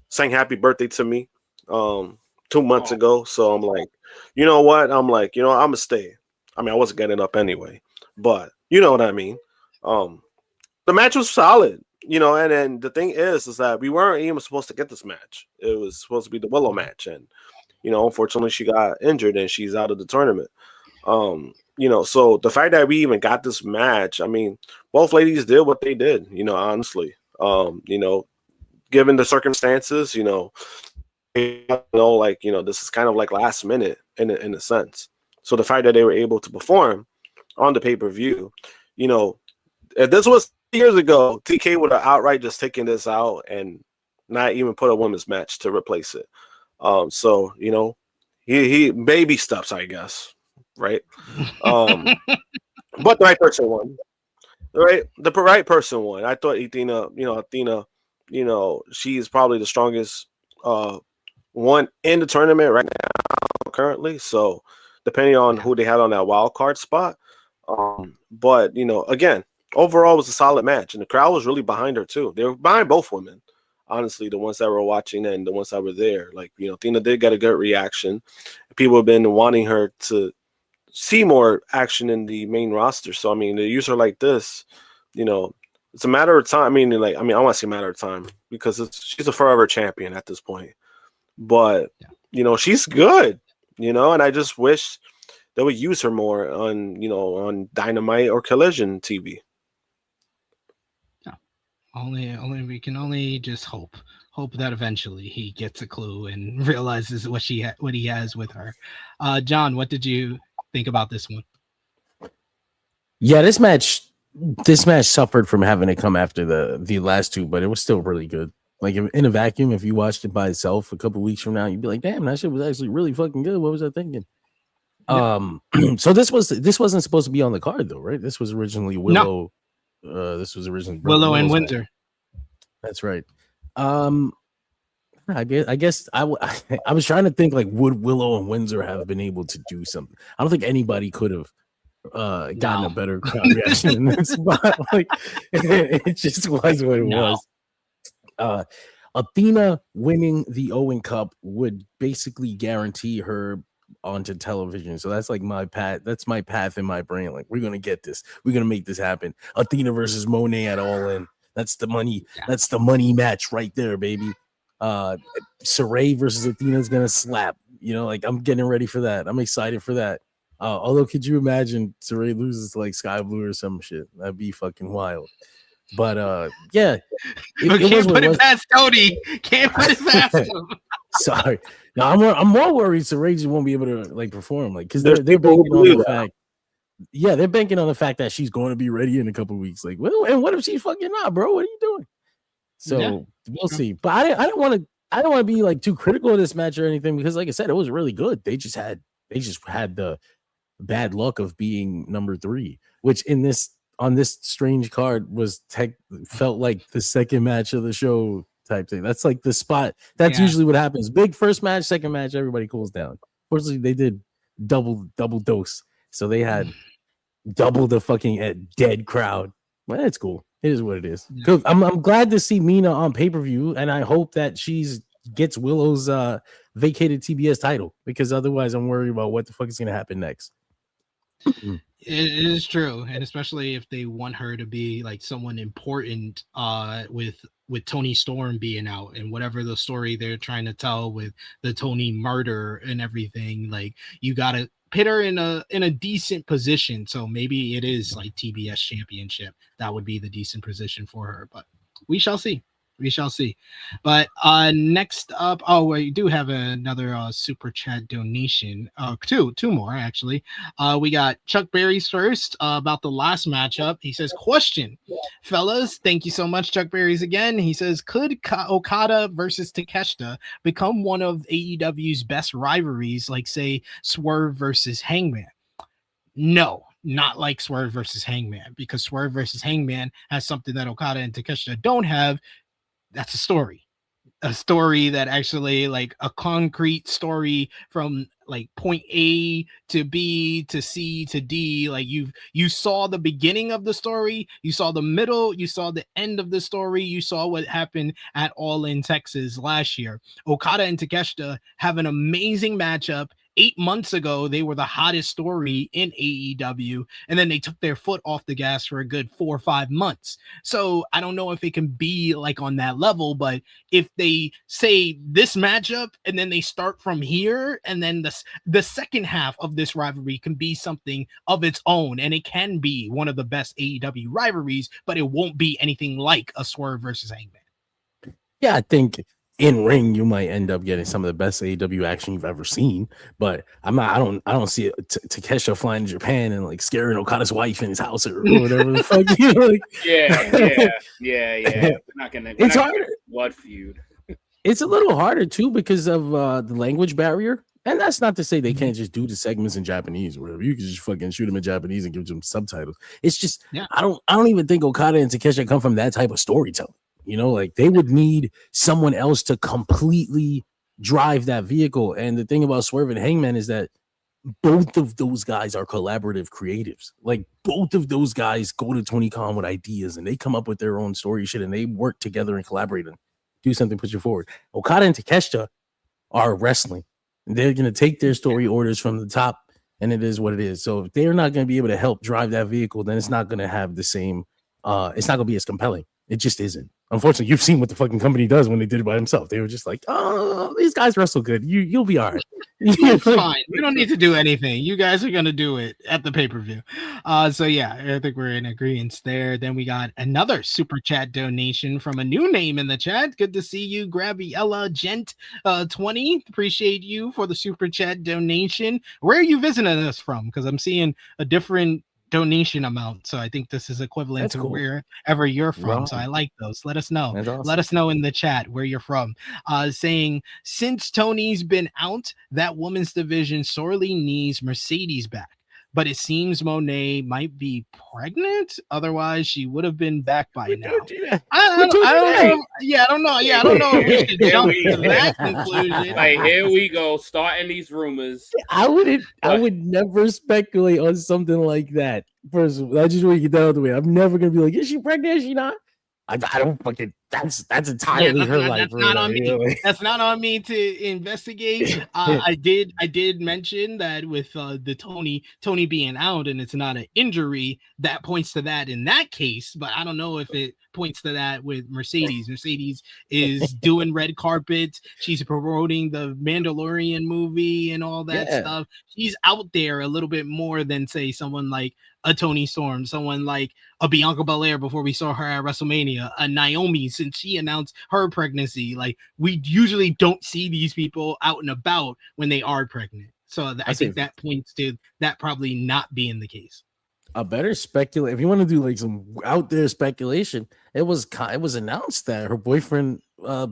sang happy birthday to me 2 months ago. So I'm like, you know what? I'm like, you know, I'm going to stay. I mean, I wasn't getting up anyway. But you know what I mean? The match was solid. You know, and then the thing is that we weren't even supposed to get this match. It was supposed to be the Willow match. And, you know, unfortunately, she got injured and she's out of the tournament. You know, so the fact that we even got this match, I mean, both ladies did what they did, you know, honestly. You know, given the circumstances, you know, like, you know, this is kind of like last minute in a sense. So the fact that they were able to perform, on the pay-per-view. You know, if this was years ago, TK would have outright just taken this out and not even put a women's match to replace it. So, you know, he baby steps, I guess, right? But the right person won. The right person won. I thought Athena, you know, she's probably the strongest one in the tournament right now currently. So depending on who they had on that wild card spot. But, you know, again, overall it was a solid match, and the crowd was really behind her too. They were behind both women, honestly, the ones that were watching and the ones that were there. Like, you know, Athena did get a good reaction. People have been wanting her to see more action in the main roster. So, I mean, to use her like this, you know, it's a matter of time. I want to say a matter of time because she's a forever champion at this point. But, you know, she's good, you know, and I just wish they would use her more on Dynamite or Collision TV. Only we can only just hope that eventually he gets a clue and realizes what he has with her. John, what did you think about this one? Yeah, this match suffered from having to come after the last two, but it was still really good. Like in a vacuum, if you watched it by itself a couple weeks from now, you'd be like, "Damn, that shit was actually really fucking good." What was I thinking? So this wasn't supposed to be on the card though, right? This was originally Willow. No. This was originally Willow and Windsor. Match. That's right. I guess I was trying to think, like, would Willow and Windsor have been able to do something? I don't think anybody could have gotten a better crowd reaction in this spot. Like, it just was what it was. Athena winning the Owen Cup would basically guarantee her onto television. So that's like my path. That's my path in my brain. Like, we're gonna get this. We're gonna make this happen. Athena versus Monè at All In. That's the money. That's the money match right there, baby. Saray versus Athena is gonna slap. You know, like, I'm getting ready for that. I'm excited for that. Although, could you imagine Saray loses to like Sky Blue or some shit? That'd be fucking wild. But yeah, can't put it past Cody. Can't put it past him. Sorry, no, I'm more worried Saray just won't be able to like perform, like, because they're banking on the fact. Yeah, they're banking on the fact that she's going to be ready in a couple of weeks. Like, well, and what if she's fucking not, bro? What are you doing? So we'll see. But I don't want to be like too critical of this match or anything, because, like I said, it was really good. They just had the bad luck of being number 3, which on this strange card felt like the second match of the show type thing. That's like the spot. That's usually what happens. Big first match, second match, everybody cools down. Fortunately, they did double dose, so they had double the fucking dead crowd. Well, that's cool. It is what it is. Yeah. I'm glad to see Mina on pay-per-view, and I hope that gets Willow's vacated TBS title, because otherwise I'm worried about what the fuck is going to happen next. It is true, and especially if they want her to be like someone important with Tony Storm being out and whatever the story they're trying to tell with the Tony murder and everything. Like, you gotta put her in a decent position. So maybe it is like TBS championship. That would be the decent position for her, but we shall see. We shall see. But next up, we do have another super chat donation. Two more actually. We got Chuck Berry's first about the last matchup. He says, question, fellas, thank you so much, Chuck Berry's again. He says, could Okada versus Takeshita become one of AEW's best rivalries, like say Swerve versus Hangman? No, not like Swerve versus Hangman, because Swerve versus Hangman has something that Okada and Takeshita don't have. That's a story that actually, like, a concrete story from like point A to B to C to D. Like, you saw the beginning of the story, you saw the middle, you saw the end of the story, you saw what happened at All In Texas last year. Okada and Takeshita have an amazing matchup. 8 months ago, they were the hottest story in AEW, and then they took their foot off the gas for a good 4 or 5 months. So I don't know if it can be like on that level, but if they say this matchup and then they start from here, and then the second half of this rivalry can be something of its own, and it can be one of the best AEW rivalries, but it won't be anything like a Swerve versus Hangman. Yeah, I think in ring, you might end up getting some of the best AEW action you've ever seen. But I don't see it. Takeshita flying to Japan and like scaring Okada's wife in his house or whatever the fuck. You know, like, yeah. We're not gonna. It's harder. Blood feud. It's a little harder too because of the language barrier. And that's not to say they can't just do the segments in Japanese or whatever. You can just fucking shoot them in Japanese and give them subtitles. It's just I don't even think Okada and Takeshita come from that type of storytelling. You know, like they would need someone else to completely drive that vehicle. And the thing about Swerve and Hangman is that both of those guys are collaborative creatives. Like both of those guys go to Tony Khan with ideas and they come up with their own story shit and they work together and collaborate and do something, push you forward. Okada and Takeshita are wrestling. They're going to take their story orders from the top, and it is what it is. So if they're not going to be able to help drive that vehicle, then it's not going to have the same. It's not going to be as compelling. It just isn't. Unfortunately, you've seen what the fucking company does when they did it by themselves. They were just like, "Oh, these guys wrestle good. You'll be all right." It's fine. We don't need to do anything. You guys are gonna do it at the pay-per-view. So yeah, I think we're in agreement there. Then we got another super chat donation from a new name in the chat. Good to see you, Grabiella Gent 20. Appreciate you for the super chat donation. Where are you visiting us from? Because I'm seeing a different donation amount, so I think this is equivalent to wherever you're from. So I like those. Let us know. Awesome. Let us know in the chat where you're from. Saying since Tony's been out, that women's division sorely needs Mercedes back. But it seems Monè might be pregnant. Otherwise, she would have been back by now. I don't know. Yeah, I don't know. I don't know if we should jump to that conclusion. Like, here we go, starting these rumors. I would never speculate on something like that. First of all, I just want to get that out of the way. I'm never gonna be like, is she pregnant? Is she not? I don't fucking. That's entirely her life. That's not on me. That's not on me to investigate. I did mention that with the Tony being out and it's not an injury, that points to that in that case. But I don't know if it points to that with Mercedes. Mercedes is doing red carpets. She's promoting the Mandalorian movie and all that stuff. She's out there a little bit more than say someone like a Tony Storm, someone like a Bianca Belair before we saw her at WrestleMania, a Naomi since she announced her pregnancy. Like we usually don't see these people out and about when they are pregnant. So I think that points to that probably not being the case. A better speculate if you want to do like some out there speculation. It was announced that her boyfriend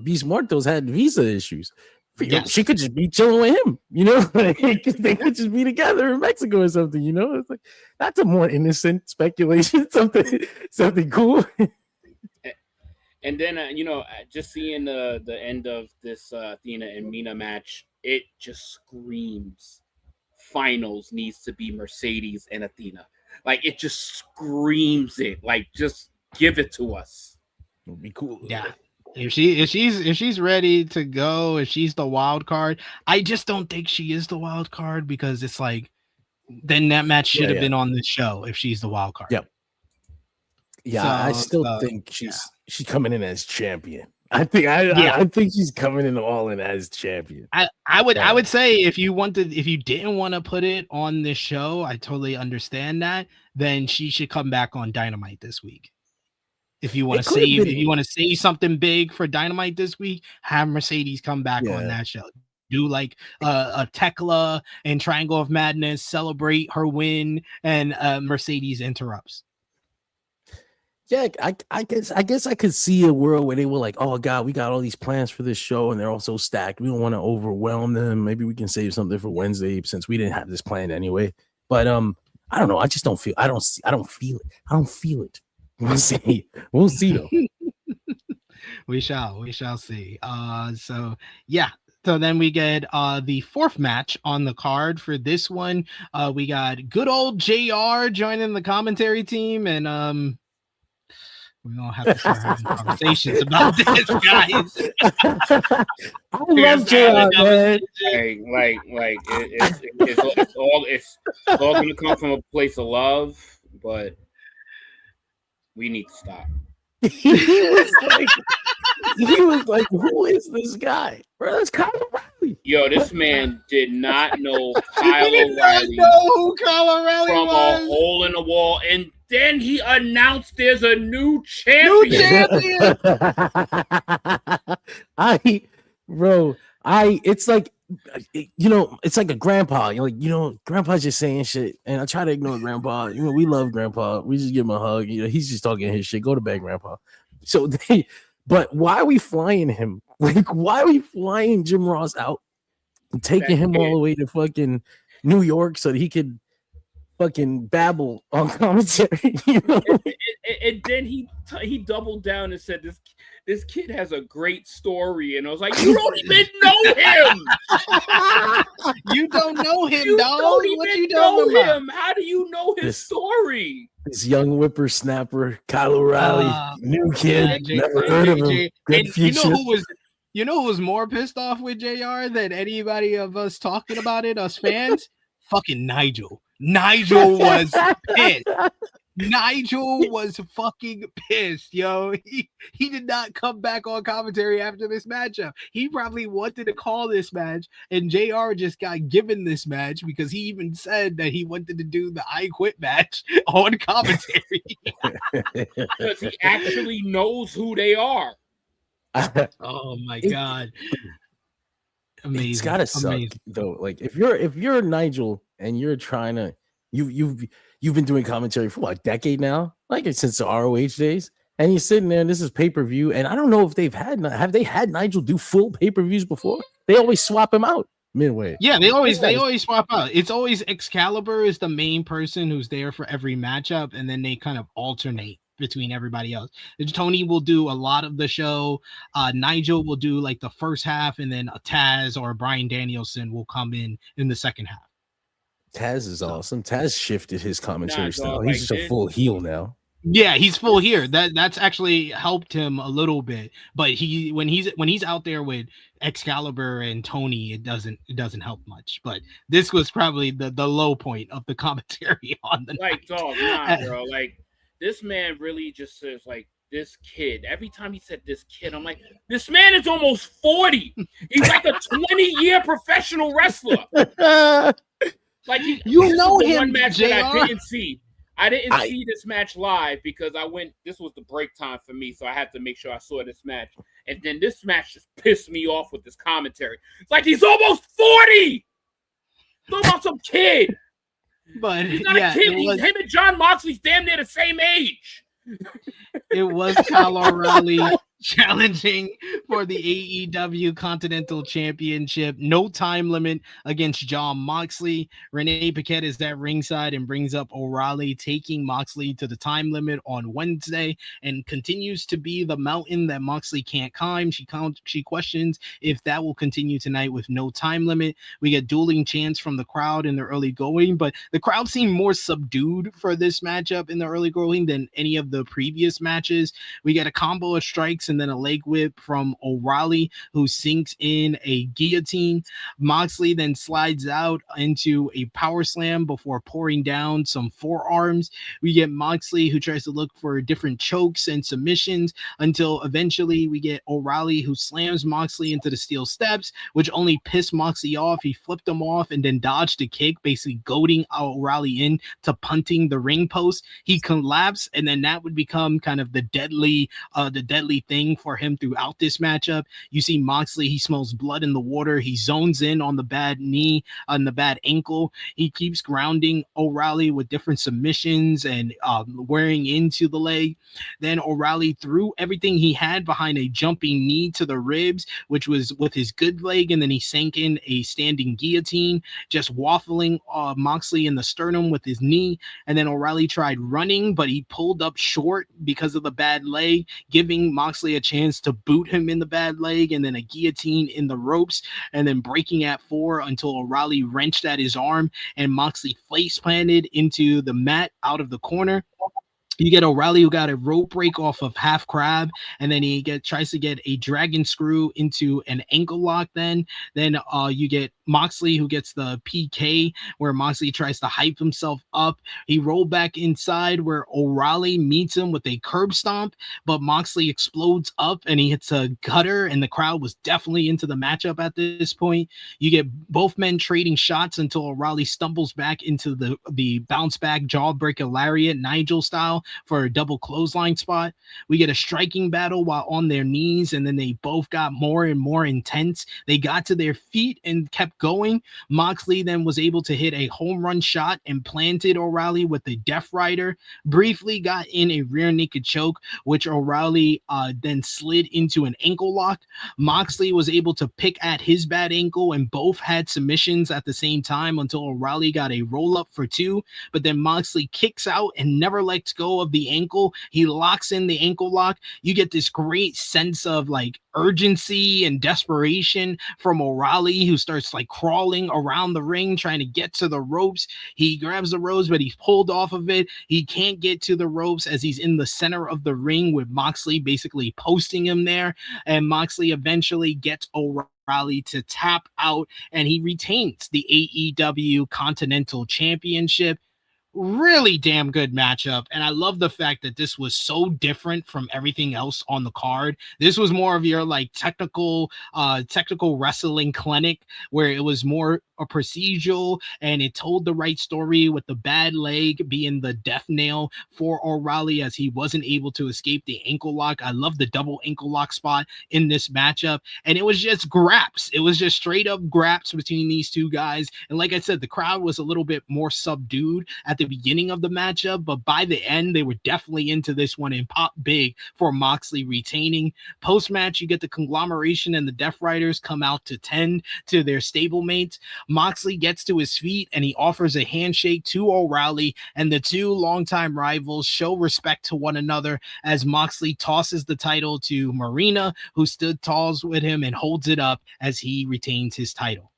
Beast Mortos had visa issues. Yes. She could just be chilling with him, you know. They could just be together in Mexico or something, you know. It's like that's a more innocent speculation, something cool. And then just seeing the end of this Athena and Mina match, it just screams finals needs to be Mercedes and Athena. Like it just screams it. Like just give it to us. It'd be cool. Yeah. If she's ready to go, if she's the wild card, I just don't think she is the wild card because it's like then that match should have been on the show if she's the wild card. Yep. Yeah, so, I still think she's coming in as champion. I think she's coming in all in as champion. I would say if you didn't want to put it on this show, I totally understand that. Then she should come back on Dynamite this week. If you want to say something big for Dynamite this week, have Mercedes come back on that show. Do like a Thekla and Triangle of Madness, celebrate her win, and Mercedes interrupts. Yeah, I guess I could see a world where they were like, oh God, we got all these plans for this show and they're all so stacked. We don't want to overwhelm them. Maybe we can save something for Wednesday since we didn't have this planned anyway. But I don't know. I just don't feel. I don't feel it. We'll see though. we shall see. So then we get the fourth match on the card for this one. We got good old JR joining the commentary team, and we're gonna have to start having conversations about this, guys. I love JR, man. It's all gonna come from a place of love, but we need to stop. He was like, who is this guy? Bro, that's Kyle O'Reilly. Yo, this man did not know Kyle O'Reilly from a hole in the wall. And then he announced there's a new champion. Bro, it's like, it's like a grandpa. Grandpa's just saying shit, and I try to ignore grandpa. We love grandpa. We just give him a hug. He's just talking his shit. Go to bed, grandpa. But why are we flying him? Like, why are we flying Jim Ross out and taking him all the way to fucking New York so that he could fucking babble on commentary? And then he doubled down and said this kid has a great story, and I was like, you don't even know him. You don't know him, you dog. Don't even what you know about? him. How do you know his story? This young whippersnapper, Kyle O'Reilly, new kid, never heard of him. Good future. You know who was more pissed off with JR than anybody of us talking about it, us fans? Fucking Nigel. Nigel was pissed. Nigel was fucking pissed, yo. He did not come back on commentary after this matchup. He probably wanted to call this match, and JR just got given this match because he even said that he wanted to do the I Quit match on commentary. Because he actually knows who they are. Oh my god. Amazing. It's gotta suck though. Like if you're Nigel and you're trying to you've been doing commentary for what, a decade now, like since the ROH days, and you're sitting there and this is pay-per-view, and I don't know if have they had Nigel do full pay-per-views before? They always swap him out midway. Yeah, they always swap out. It's always Excalibur is the main person who's there for every matchup, and then they kind of alternate between everybody else. Tony will do a lot of the show. Nigel will do like the first half, and then a Taz or Bryan Danielson will come in the second half. Taz is awesome. Taz shifted his commentary style. He's just a full heel now. Yeah, he's full here. That's actually helped him a little bit. But when he's out there with Excalibur and Tony, it doesn't help much. But this was probably the low point of the commentary on the night. Dog, nah, bro. Like, this man really just says, like, this kid. Every time he said this kid, I'm like, this man is almost 40. He's like a 20-year professional wrestler. Like, you know him, one match JR. that I didn't see. I didn't see this match live because this was the break time for me, so I had to make sure I saw this match. And then this match just pissed me off with this commentary. It's like, he's almost 40! Talk about some kid. But he's not a kid. Him and John Moxley's damn near the same age. It was Kyle O'Reilly challenging for the AEW Continental Championship. No time limit against John Moxley. Renee Paquette is at ringside and brings up O'Reilly taking Moxley to the time limit on Wednesday and continues to be the mountain that Moxley can't climb. She questions if that will continue tonight with no time limit. We get dueling chants from the crowd in the early going, but the crowd seemed more subdued for this matchup in the early going than any of the previous matches. We get a combo of strikes and then a leg whip from O'Reilly, who sinks in a guillotine. Moxley then slides out into a power slam before pouring down some forearms. We get Moxley, who tries to look for different chokes and submissions until eventually we get O'Reilly, who slams Moxley into the steel steps, which only pissed Moxley off. He flipped him off and then dodged a kick, basically goading O'Reilly in to punting the ring post. He collapsed, and then that would become kind of the deadly thing for him throughout this matchup. You see Moxley, he smells blood in the water. He zones in on the bad knee, on the bad ankle. He keeps grounding O'Reilly with different submissions and wearing into the leg. Then O'Reilly threw everything he had behind a jumping knee to the ribs, which was with his good leg, and then he sank in a standing guillotine, just waffling Moxley in the sternum with his knee. And then O'Reilly tried running, but he pulled up short because of the bad leg, giving Moxley a chance to boot him in the bad leg, and then a guillotine in the ropes, and then breaking at 4 until O'Reilly wrenched at his arm and Moxley face planted into the mat out of the corner. You get O'Reilly, who got a rope break off of half crab, and then he tries to get a dragon screw into an ankle lock. Then you get Moxley, who gets the PK, where Moxley tries to hype himself up. He rolled back inside where O'Reilly meets him with a curb stomp, but Moxley explodes up and he hits a gutter, and the crowd was definitely into the matchup at this point. You get both men trading shots until O'Reilly stumbles back into the bounce back jawbreaker lariat, Nigel style, for a double clothesline spot. We get a striking battle while on their knees, and then they both got more and more intense. They got to their feet and kept going. Moxley then was able to hit a home run shot and planted O'Reilly with a Death Rider. Briefly got in a rear naked choke, which O'Reilly then slid into an ankle lock. Moxley was able to pick at his bad ankle, and both had submissions at the same time until O'Reilly got a roll up for 2. But then Moxley kicks out and never lets go of the ankle. He locks in the ankle lock. You get this great sense of like urgency and desperation from O'Reilly, who starts like crawling around the ring trying to get to the ropes. He grabs the ropes, but he's pulled off of it. He can't get to the ropes as he's in the center of the ring with Moxley basically posting him there, and Moxley eventually gets O'Reilly to tap out, and he retains the AEW Continental Championship. Really damn good matchup, and I love the fact that this was so different from everything else on the card. This was more of your like technical wrestling clinic, where it was more a procedural, and it told the right story, with the bad leg being the death nail for O'Reilly as he wasn't able to escape the ankle lock. I love the double ankle lock spot in this matchup, and it was just graps. It was just straight up graps between these two guys, and like I said, the crowd was a little bit more subdued at the beginning of the matchup, but by the end they were definitely into this one and popped big for Moxley retaining. Post-match, you get the Conglomeration and the Death Riders come out to tend to their stablemates. Moxley gets to his feet and he offers a handshake to O'Reilly, and the two longtime rivals show respect to one another as Moxley tosses the title to Marina, who stood tall with him and holds it up as he retains his title.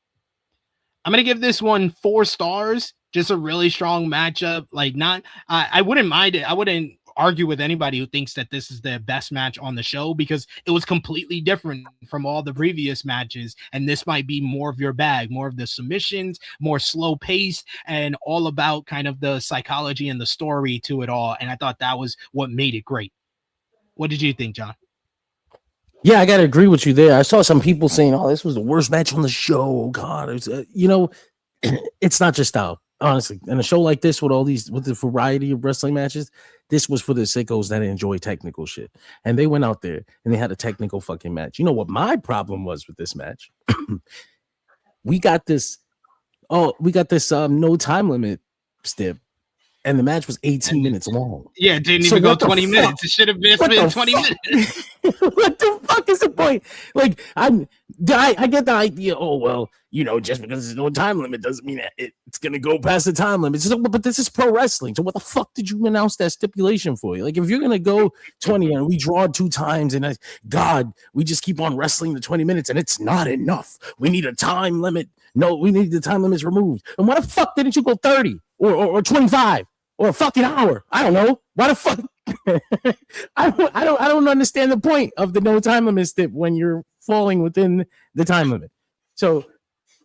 I'm going to give this one 4 stars. Just a really strong matchup. Like, not, I wouldn't mind it. I wouldn't argue with anybody who thinks that this is the best match on the show, because it was completely different from all the previous matches. And this might be more of your bag, more of the submissions, more slow pace, and all about kind of the psychology and the story to it all. And I thought that was what made it great. What did you think, John? Yeah, I got to agree with you there. I saw some people saying, oh, this was the worst match on the show. Oh, God. It was, it's not just style. Honestly, in a show like this with the variety of wrestling matches, this was for the sickos that enjoy technical shit. And they went out there and they had a technical fucking match. You know what my problem was with this match? we got this no time limit stip, and the match was 18 minutes long. Yeah, it didn't even go 20 minutes. It should have been 20 minutes. What the fuck is the point? Like, I get the idea. Oh, well, just because there's no time limit doesn't mean that it's going to go past the time limit. But this is pro wrestling. So what the fuck did you announce that stipulation for? Like, if you're going to go 20 and we draw 2 times and we just keep on wrestling the 20 minutes and it's not enough. We need a time limit. No, we need the time limits removed. And why the fuck didn't you go 30 or 25 or a fucking hour? I don't know. Why the fuck? I don't understand the point of the no time limit stip when you're falling within the time limit. So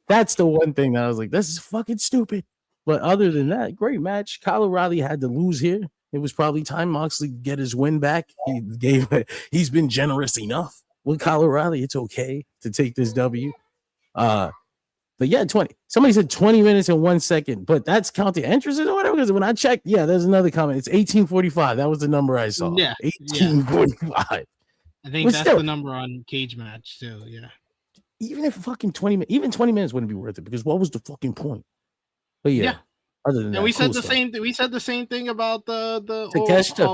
that's the one thing that I was like, this is fucking stupid. But other than that, great match. Kyle O'Reilly had to lose here. It was probably time Moxley get his win back. He's been generous enough with Kyle O'Reilly. It's okay to take this W. But yeah, 20. Somebody said 20 minutes and 1 second, but that's counting entrances or whatever. Because when I checked, yeah, there's another comment. It's 1845. That was the number I saw. Yeah, 1845. I think that's the number on Cage Match too. Yeah. Even if fucking 20 minutes wouldn't be worth it, because what was the fucking point? But yeah. Other than that, we said the same thing. We said the same thing about the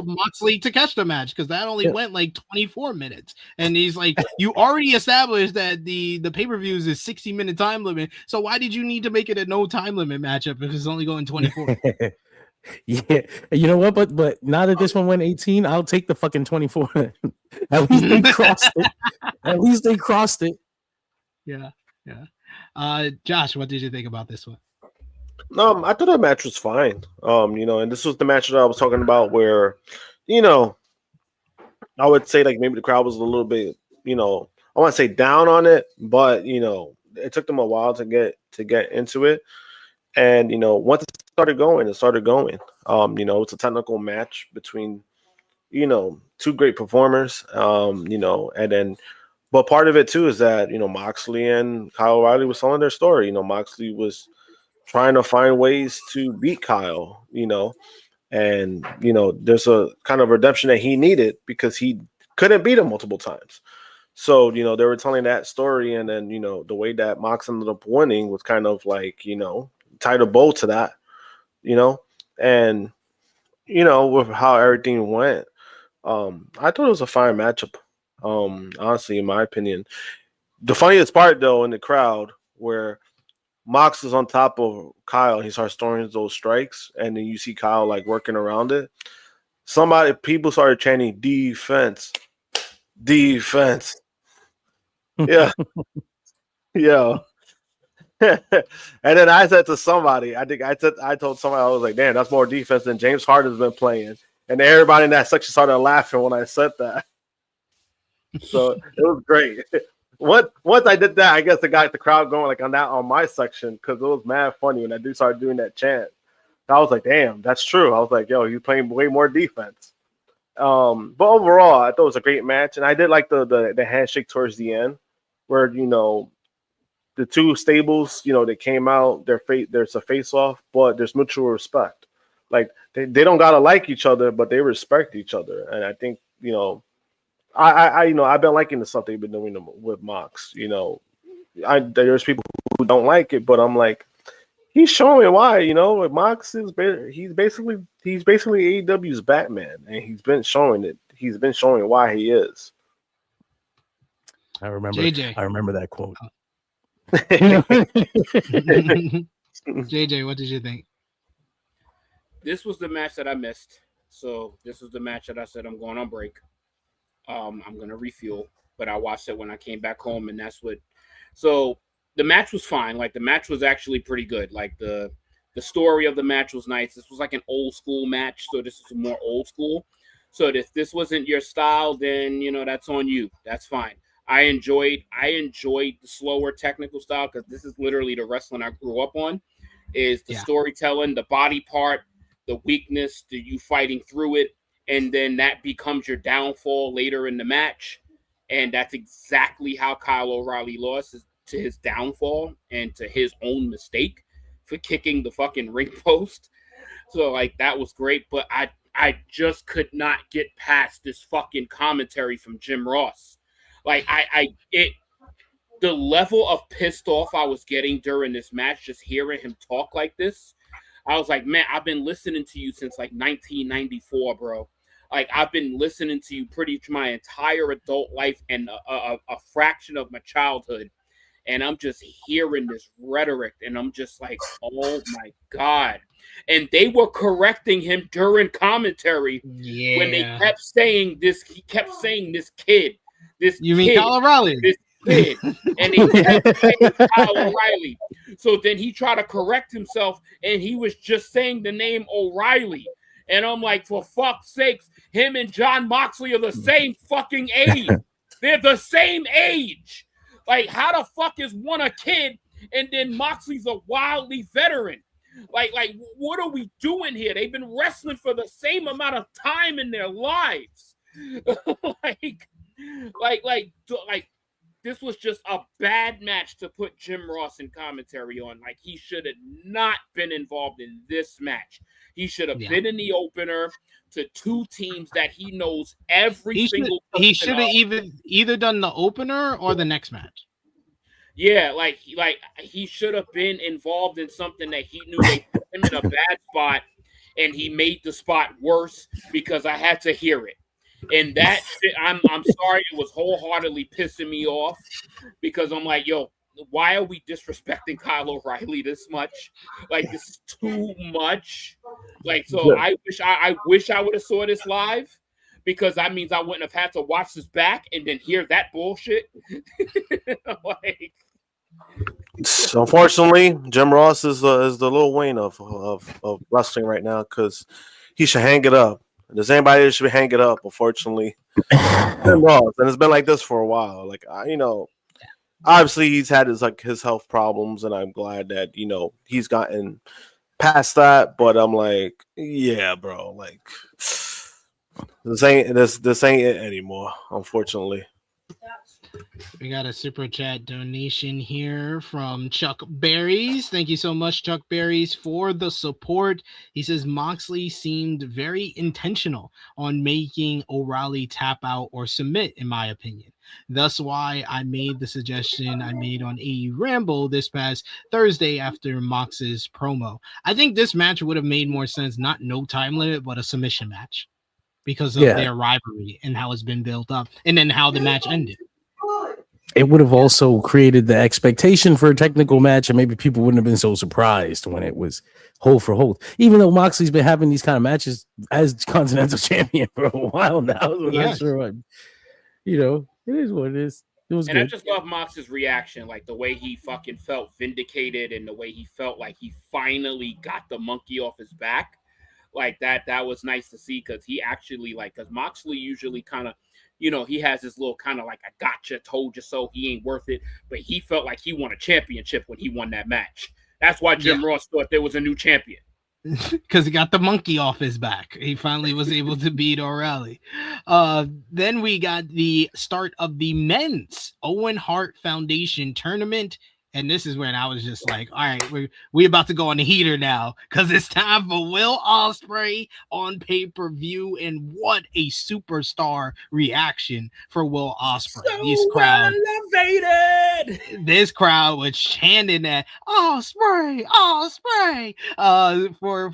Moxley Takeshita match, because that only went like 24 minutes. And he's like, you already established that the pay-per-views is 60-minute time limit. So why did you need to make it a no time limit matchup if it's only going 24? Yeah, you know what? But now that this one went 18, I'll take the fucking 24. At least they crossed it. Yeah. Josh, what did you think about this one? I thought that match was fine. And this was the match that I was talking about where, I would say like maybe the crowd was a little bit, I want to say down on it, but it took them a while to get into it. And, you know, once it started going. It's a technical match between, you know, two great performers, you know, and then, but part of it too is that, you know, Moxley and Kyle O'Reilly was telling their story. You know, Moxley was trying to find ways to beat Kyle, you know, and, you know, there's a kind of redemption that he needed because he couldn't beat him multiple times. So, you know, they were telling that story, and then, you know, the way that Mox ended up winning was kind of like, you know, tied a bow to that, you know, and, you know, with how everything went, I thought it was a fine matchup. Honestly, in my opinion, the funniest part though in the crowd where Mox is on top of Kyle, he starts throwing those strikes, and then you see Kyle like working around it. People started chanting defense. Yeah. Yeah. And then I said to somebody, I told somebody, I was like, damn, that's more defense than James Harden has been playing. And everybody in that section started laughing when I said that. So it was great. Once I did that, I guess it got the crowd going like on my section, because it was mad funny when that dude started doing that chant. I was like, damn, that's true. I was like, yo, he's playing way more defense. But overall, I thought it was a great match, and I did like the handshake towards the end, where, you know, the two stables, you know, they came out, there's a face off, but there's mutual respect. Like they don't gotta like each other, but they respect each other, and I think, you know, I you know, I've been liking the stuff they've been doing with Mox. You know, there's people who don't like it, but I'm like, he's showing why. You know, Mox he's basically AEW's Batman, and he's been showing it. He's been showing why he is. I remember that quote. JJ, what did you think? This was the match that I missed. So this was the match that I said I'm going on break. I'm gonna refuel, but I watched it when I came back home, and that's what. So the match was fine. Like the match was actually pretty good. Like the story of the match was nice. This was like an old school match, so this is more old school. So if this wasn't your style, then, you know, that's on you. That's fine. I enjoyed the slower technical style, because this is literally the wrestling I grew up on. Is the storytelling, the body part, the weakness, you fighting through it. And then that becomes your downfall later in the match. And that's exactly how Kyle O'Reilly lost, is to his downfall and to his own mistake for kicking the fucking ring post. So, like, that was great. But I just could not get past this fucking commentary from Jim Ross. Like, the level of pissed off I was getting during this match, just hearing him talk like this, I was like, man, I've been listening to you since like 1994, bro. Like, I've been listening to you pretty much my entire adult life and a fraction of my childhood. And I'm just hearing this rhetoric, and I'm just like, oh my God. And they were correcting him during commentary when they kept saying this. He kept saying this kid. You mean Kyle O'Reilly? This kid. And he kept saying Kyle O'Reilly. So then he tried to correct himself, and he was just saying the name O'Reilly. And I'm like, for fuck's sakes, him and John Moxley are the same fucking age. They're the same age. Like, how the fuck is one a kid and then Moxley's a wildly veteran? Like, what are we doing here? They've been wrestling for the same amount of time in their lives. like, this was just a bad match to put Jim Ross in commentary on. Like, he should have not been involved in this match. He should have been in the opener to two teams that he knows every single. He should have either done the opener or the next match. Yeah, like he should have been involved in something that he knew they put him in a bad spot, and he made the spot worse because I had to hear it. And that shit, I'm sorry, it was wholeheartedly pissing me off, because I'm like, yo, why are we disrespecting Kyle O'Reilly this much? Like, this is too much. Like, so I wish I would have saw this live, because that means I wouldn't have had to watch this back and then hear that bullshit. Like, unfortunately, Jim Ross is the Lil Wayne of wrestling right now, because he should hang it up. There's anybody that should hang it up, unfortunately. Jim Ross, and it's been like this for a while. Like, obviously he's had his health problems, and I'm glad that he's gotten past that. But I'm like, yeah, bro, like this ain't it anymore, unfortunately. We got a super chat donation here from Chuck Berries. Thank you so much, Chuck Berries, for the support. He says Moxley seemed very intentional on making O'Reilly tap out or submit, in my opinion. Thus why I made the suggestion I made on AE Ramble this past Thursday after Mox's promo. I think this match would have made more sense, not no time limit, but a submission match because of their rivalry and how it's been built up and then how the match ended. It would have also created the expectation for a technical match, and maybe people wouldn't have been so surprised when it was hold for hold. Even though Moxley's been having these kind of matches as Continental Champion for a while now, I'm not sure. It is what it is. It was good. I just love Mox's reaction, like the way he fucking felt vindicated and the way he felt like he finally got the monkey off his back. Like that was nice to see, because he actually, because Moxley usually kind of, he has this little kind of like, I gotcha, told you so, he ain't worth it. But he felt like he won a championship when he won that match. That's why Jim Ross thought there was a new champion. Because he got the monkey off his back. He finally was able to beat O'Reilly. Then we got the start of the men's Owen Hart Foundation tournament. And this is when I was just like, all right, we about to go on the heater now, because it's time for Will Ospreay on pay-per-view. And what a superstar reaction for Will Ospreay. This crowd was chanting that Ospreay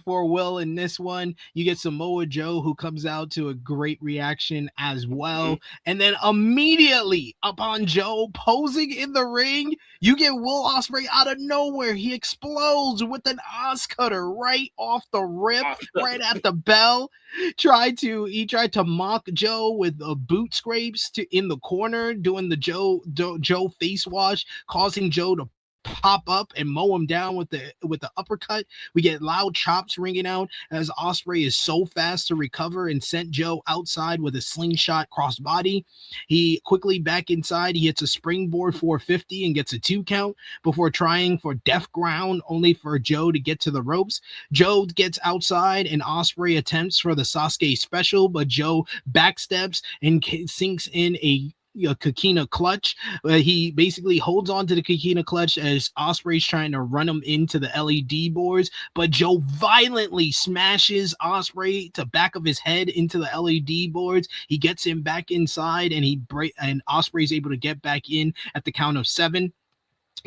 for Will in this one. You get Samoa Joe, who comes out to a great reaction as well. And then immediately upon Joe posing in the ring, you get Will Ospreay out of nowhere. He explodes with an Oz cutter right off the rip, right at the bell. He tried to mock Joe with boot scrapes in the corner, doing the Joe face wash, causing Joe to pop up and mow him down with the uppercut. We get loud chops ringing out as Ospreay is so fast to recover and sent Joe outside with a slingshot crossbody. He quickly back inside. He hits a springboard 450 and gets a 2 count before trying for death ground, only for Joe to get to the ropes. Joe gets outside and Ospreay attempts for the Sasuke special, but Joe backsteps and sinks in a Kikina clutch. He basically holds on to the Kikina clutch as Ospreay's trying to run him into the LED boards, but Joe violently smashes Ospreay to back of his head into the LED boards. He gets him back inside, and Ospreay's able to get back in at the count of 7.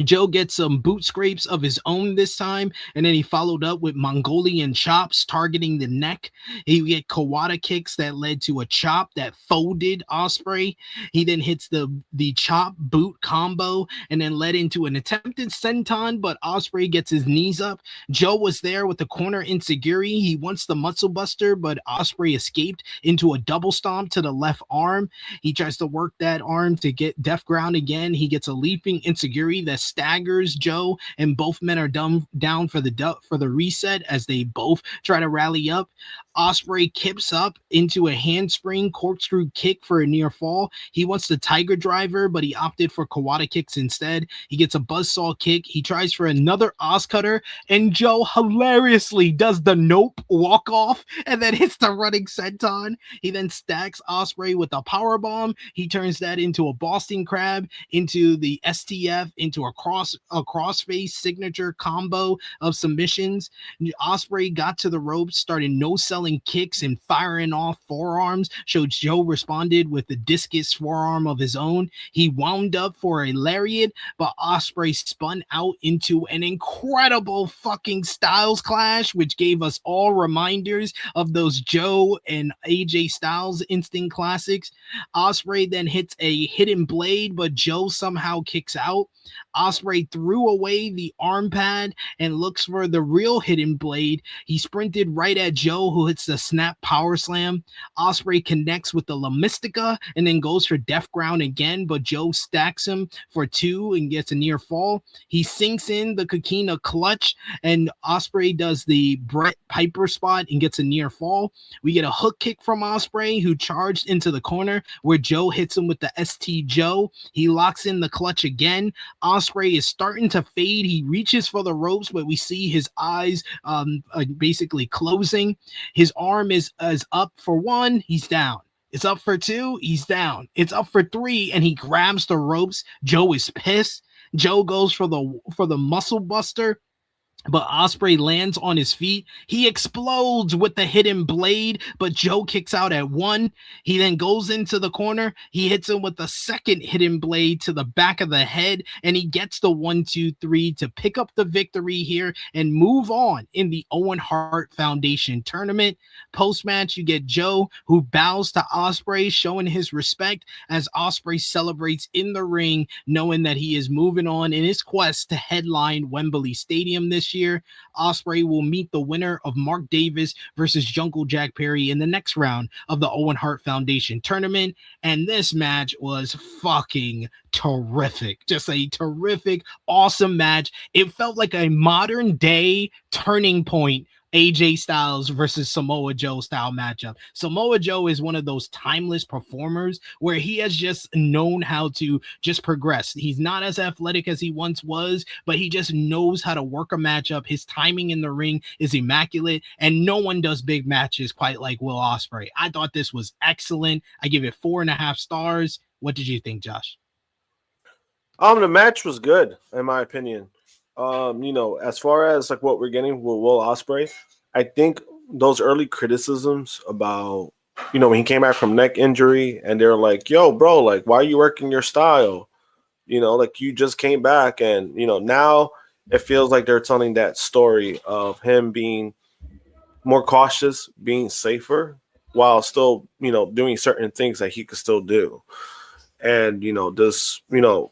Joe gets some boot scrapes of his own this time, and then he followed up with Mongolian chops targeting the neck. He get Kawada kicks that led to a chop that folded Ospreay. He then hits the chop boot combo and then led into an attempted senton, but Ospreay gets his knees up. Joe was there with the corner enziguri. He wants the muscle buster, but Ospreay escaped into a double stomp to the left arm. He tries to work that arm to get death ground again. He gets a leaping enziguri that staggers Joe, and both men are down for the reset as they both try to rally up. Ospreay kips up into a handspring corkscrew kick for a near fall. He wants the Tiger Driver, but he opted for Kawada kicks instead. He gets a buzzsaw kick. He tries for another Oz cutter, and Joe hilariously does the nope walk off and then hits the running senton. He then stacks Ospreay with a power bomb. He turns that into a Boston Crab, into the STF, into a crossface signature combo of submissions. Ospreay got to the ropes, started no-selling kicks and firing off forearms. So Joe responded with the discus forearm of his own. He wound up for a lariat, but Ospreay spun out into an incredible fucking Styles clash, which gave us all reminders of those Joe and AJ Styles Instinct classics. Ospreay then hits a hidden blade, but Joe somehow kicks out. Ospreay threw away the arm pad and looks for the real hidden blade. He sprinted right at Joe, who hits the snap power slam. Ospreay connects with the La Mystica and then goes for death ground again, but Joe stacks him for 2 and gets a near fall. He sinks in the Coquina clutch, and Ospreay does the Brett Piper spot and gets a near fall. We get a hook kick from Ospreay, who charged into the corner where Joe hits him with the ST Joe. He locks in the clutch again. Ospreay is starting to fade. He reaches for the ropes, but we see his eyes basically closing. His arm is up for 1. He's down. It's up for 2. He's down. It's up for 3, and he grabs the ropes. Joe is pissed. Joe goes for the muscle buster, but Ospreay lands on his feet. He explodes with the hidden blade, but Joe kicks out at 1. He then goes into the corner. He hits him with the second hidden blade to the back of the head, and he gets the 1, 2, 3 to pick up the victory here and move on in the Owen Hart Foundation tournament. Post-match, you get Joe, who bows to Ospreay, showing his respect as Ospreay celebrates in the ring, knowing that he is moving on in his quest to headline Wembley Stadium this year. Ospreay will meet the winner of Mark Davis versus Jungle Jack Perry in the next round of the Owen Hart Foundation tournament. And this match was fucking terrific. Just a terrific, awesome match. It felt like a modern day turning point AJ Styles versus Samoa Joe style matchup. Samoa Joe is one of those timeless performers where he has just known how to just progress. He's not as athletic as he once was, but he just knows how to work a matchup. His timing in the ring is immaculate, and no one does big matches quite like Will Ospreay. I thought this was excellent. I give it 4.5 stars. What did you think, Josh? The match was good, in my opinion. As far as like what we're getting with Will Ospreay, I think those early criticisms about, when he came back from neck injury and they're like, yo, bro, like, why are you working your style? Like you just came back, and, now it feels like they're telling that story of him being more cautious, being safer, while still, doing certain things that he could still do. And, to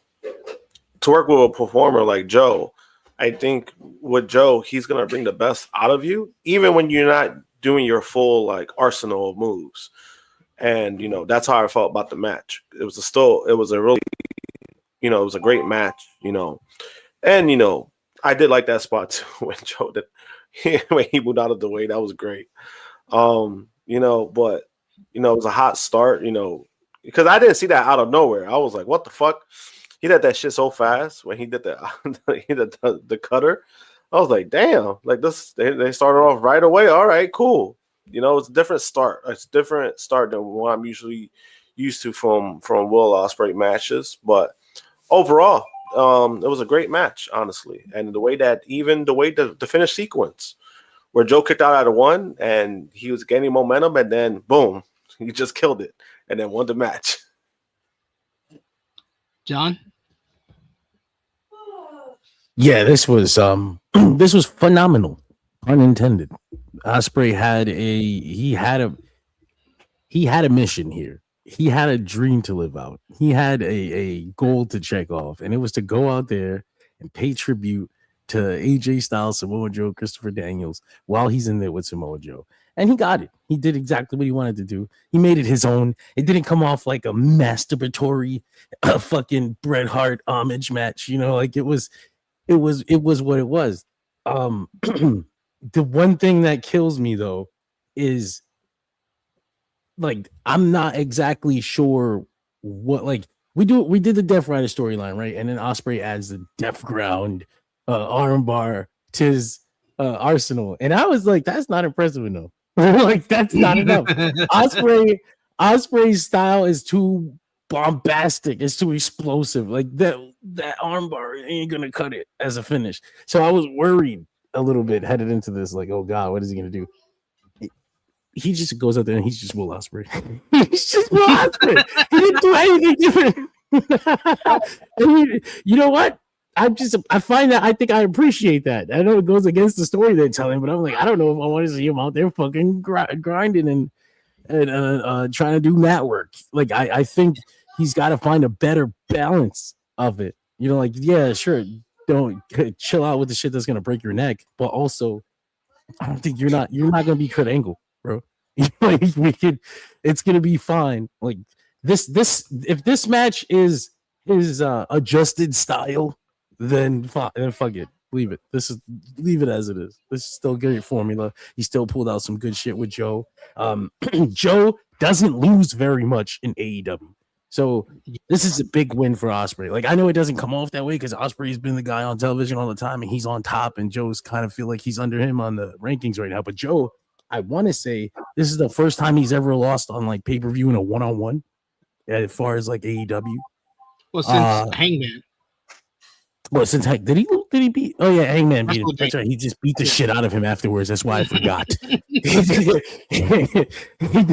work with a performer like Joe, I think with Joe, he's going to bring the best out of you, even when you're not doing your full like arsenal of moves. And, that's how I felt about the match. It was a really, it was a great match, and, I did like that spot too when Joe when he moved out of the way. That was great. But, it was a hot start, because I didn't see that out of nowhere. I was like, what the fuck? He did that shit so fast when he did the cutter. I was like, damn, like this, they started off right away. All right, cool. It's a different start. It's a different start than what I'm usually used to from Will Ospreay matches. But overall, it was a great match, honestly. And the way the finish sequence, where Joe kicked out at 1 and he was gaining momentum, and then boom, he just killed it and then won the match. John? Yeah, this was phenomenal, unintended. Ospreay had a mission here. He had a dream to live out. He had a goal to check off, and it was to go out there and pay tribute to AJ Styles, Samoa Joe, Christopher Daniels, while he's in there with Samoa Joe. And he got it. He did exactly what he wanted to do. He made it his own. It didn't come off like a masturbatory fucking Bret Hart homage match. Like it was what it was. The one thing that kills me though is like I'm not exactly sure what like we did the Death Rider storyline, right? And then Ospreay adds the Death Ground armbar to his arsenal. And I was like, that's not impressive enough. Like that's not enough. Ospreay's style is too bombastic. It's too explosive. Like that armbar ain't gonna cut it as a finish. So I was worried a little bit headed into this. Like, oh god, what is he gonna do? He just goes out there and he's just Will Ospreay. He's just Will Ospreay. He didn't do anything different. And you know what? I find that I think I appreciate that. I know it goes against the story they're telling, but I'm like, I don't know if I want to see him out there fucking grinding and trying to do mat work. Like I think he's got to find a better balance of it. Like, yeah, sure, don't chill out with the shit that's gonna break your neck, but also I don't think you're not gonna be Kurt Angle. bro. Like we could, it's gonna be fine. Like this, if this match is adjusted style, then fine, then fuck it. Leave it. Leave it as it is. This is still great formula. He still pulled out some good shit with Joe. Joe doesn't lose very much in AEW. So this is a big win for Ospreay. Like, I know it doesn't come off that way because Ospreay's been the guy on television all the time and he's on top, and Joe's kind of feel like he's under him on the rankings right now. But Joe, I want to say this is the first time he's ever lost on like pay-per-view in a one-on-one as far as like AEW. Well, since Hangman. Well, since did he beat? Oh yeah, Hangman beat him. That's right. He just beat the shit out of him afterwards. That's why I forgot. He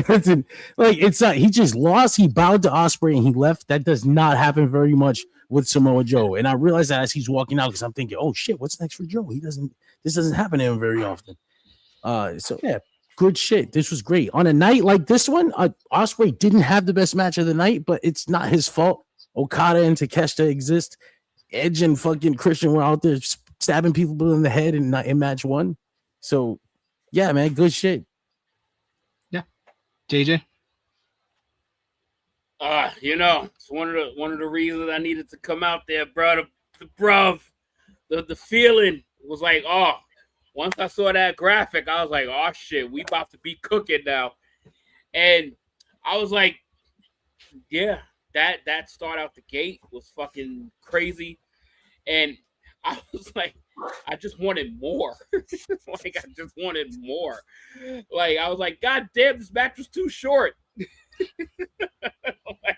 doesn't like. It's not. He just lost. He bowed to Ospreay and he left. That does not happen very much with Samoa Joe. And I realized that as he's walking out because I'm thinking, oh shit, what's next for Joe? This doesn't happen to him very often. So yeah, good shit. This was great on a night like this one. Ospreay didn't have the best match of the night, but it's not his fault. Okada and Takeshita exist. Edge and fucking Christian were out there stabbing people in the head in match one. So, yeah, man, good shit. Yeah, JJ. It's one of the reasons I needed to come out there, bro. The feeling was like, once I saw that graphic, I was like, oh shit, we about to be cooking now. And I was like, yeah. That start out the gate was fucking crazy, and I was like, I just wanted more. Like I just wanted more. Like I was like, God damn, this match was too short. Like,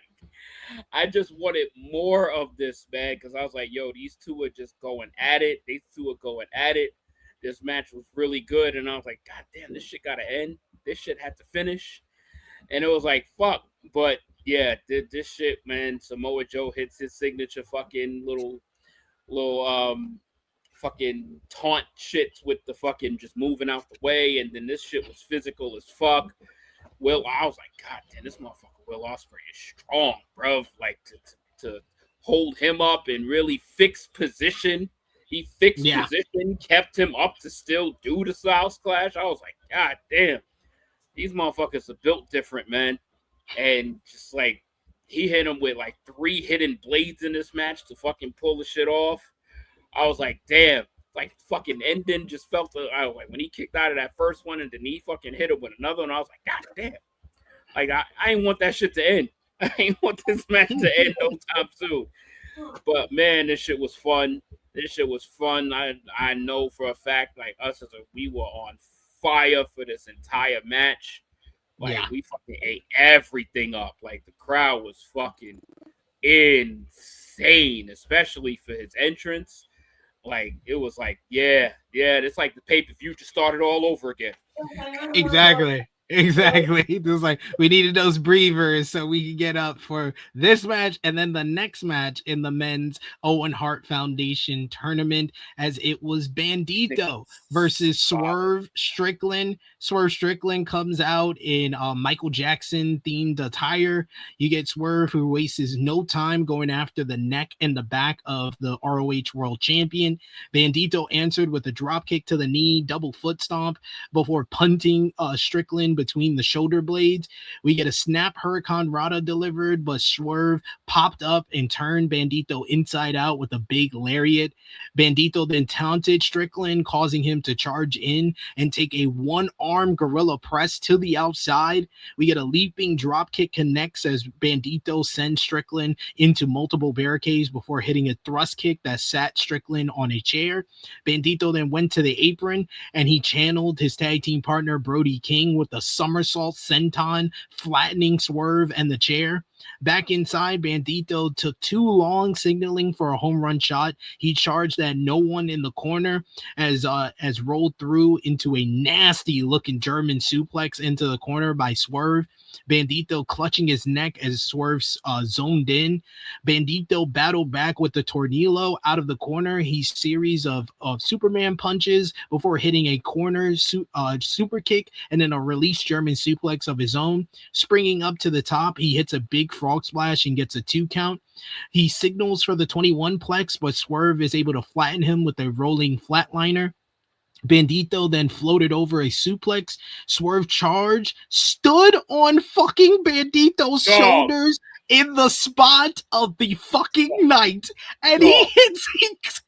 I just wanted more of this, man, because I was like, yo, these two are just going at it. These two are going at it. This match was really good, and I was like, God damn, this shit gotta end. This shit had to finish, and it was like, fuck, but. Yeah, this shit, man. Samoa Joe hits his signature fucking little fucking taunt shit with the fucking just moving out the way, and then this shit was physical as fuck. I was like, God damn, this motherfucker Will Ospreay is strong, bro. Like to hold him up and really fix position. He fixed position, kept him up to still do the Styles Clash. I was like, God damn, these motherfuckers are built different, man. And just like he hit him with like 3 hidden blades in this match to fucking pull the shit off. I was like, damn, like fucking ending just felt I was like when he kicked out of that first one and then he fucking hit him with another one. I was like, God damn. Like I ain't want that shit to end. I ain't want this match to end no time soon. But man, this shit was fun. I know for a fact, like us we were on fire for this entire match. Like we fucking ate everything up. Like the crowd was fucking insane, especially for his entrance. Like it was like, yeah, it's like the pay-per-view just started all over again. Exactly. It was like we needed those breathers so we could get up for this match and then the next match in the men's Owen Hart Foundation tournament, as it was Bandito versus Swerve Strickland. Swerve Strickland comes out in Michael Jackson themed attire. You get Swerve, who wastes no time going after the neck and the back of the ROH World Champion. Bandito answered with a drop kick to the knee, double foot stomp before punting Strickland between the shoulder blades. We get a snap Hurricane Rana delivered, but Swerve popped up and turned Bandito inside out with a big lariat. Bandito then taunted Strickland, causing him to charge in and take a one-arm gorilla press to the outside. We get a leaping drop kick connects as Bandito sends Strickland into multiple barricades before hitting a thrust kick that sat Strickland on a chair. Bandito then went to the apron and he channeled his tag team partner Brody King with a somersault senton, flattening Swerve and the chair. Back inside, Bandito took too long signaling for a home run shot. He charged at no one in the corner as rolled through into a nasty looking German suplex into the corner by Swerve. Bandito clutching his neck as Swerve zoned in. Bandito battled back with the tornillo out of the corner. He series of Superman punches before hitting a corner super kick and then a release German suplex of his own. Springing up to the top, he hits a big frog splash and gets a 2 count. He signals for the 21 plex, but Swerve is able to flatten him with a rolling flatliner. Bandito then floated over a suplex. Swerve charged, stood on fucking Bandito's shoulders in the spot of the fucking night, and he hits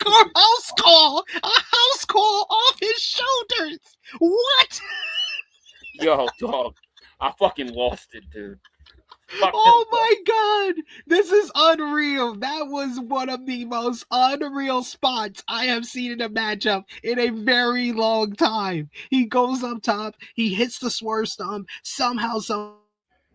a house call off his shoulders. What? Yo, dog, I fucking lost it, dude. Oh my god, this is unreal. That was one of the most unreal spots I have seen in a matchup in a very long time. He goes up top, he hits the swerve stomp, somehow, some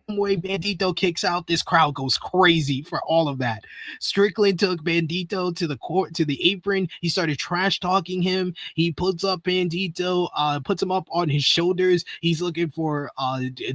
way Bandito kicks out. This crowd goes crazy for all of that. Strickland took Bandito to the apron. He started trash talking him. He puts up Bandito, puts him up on his shoulders. He's looking for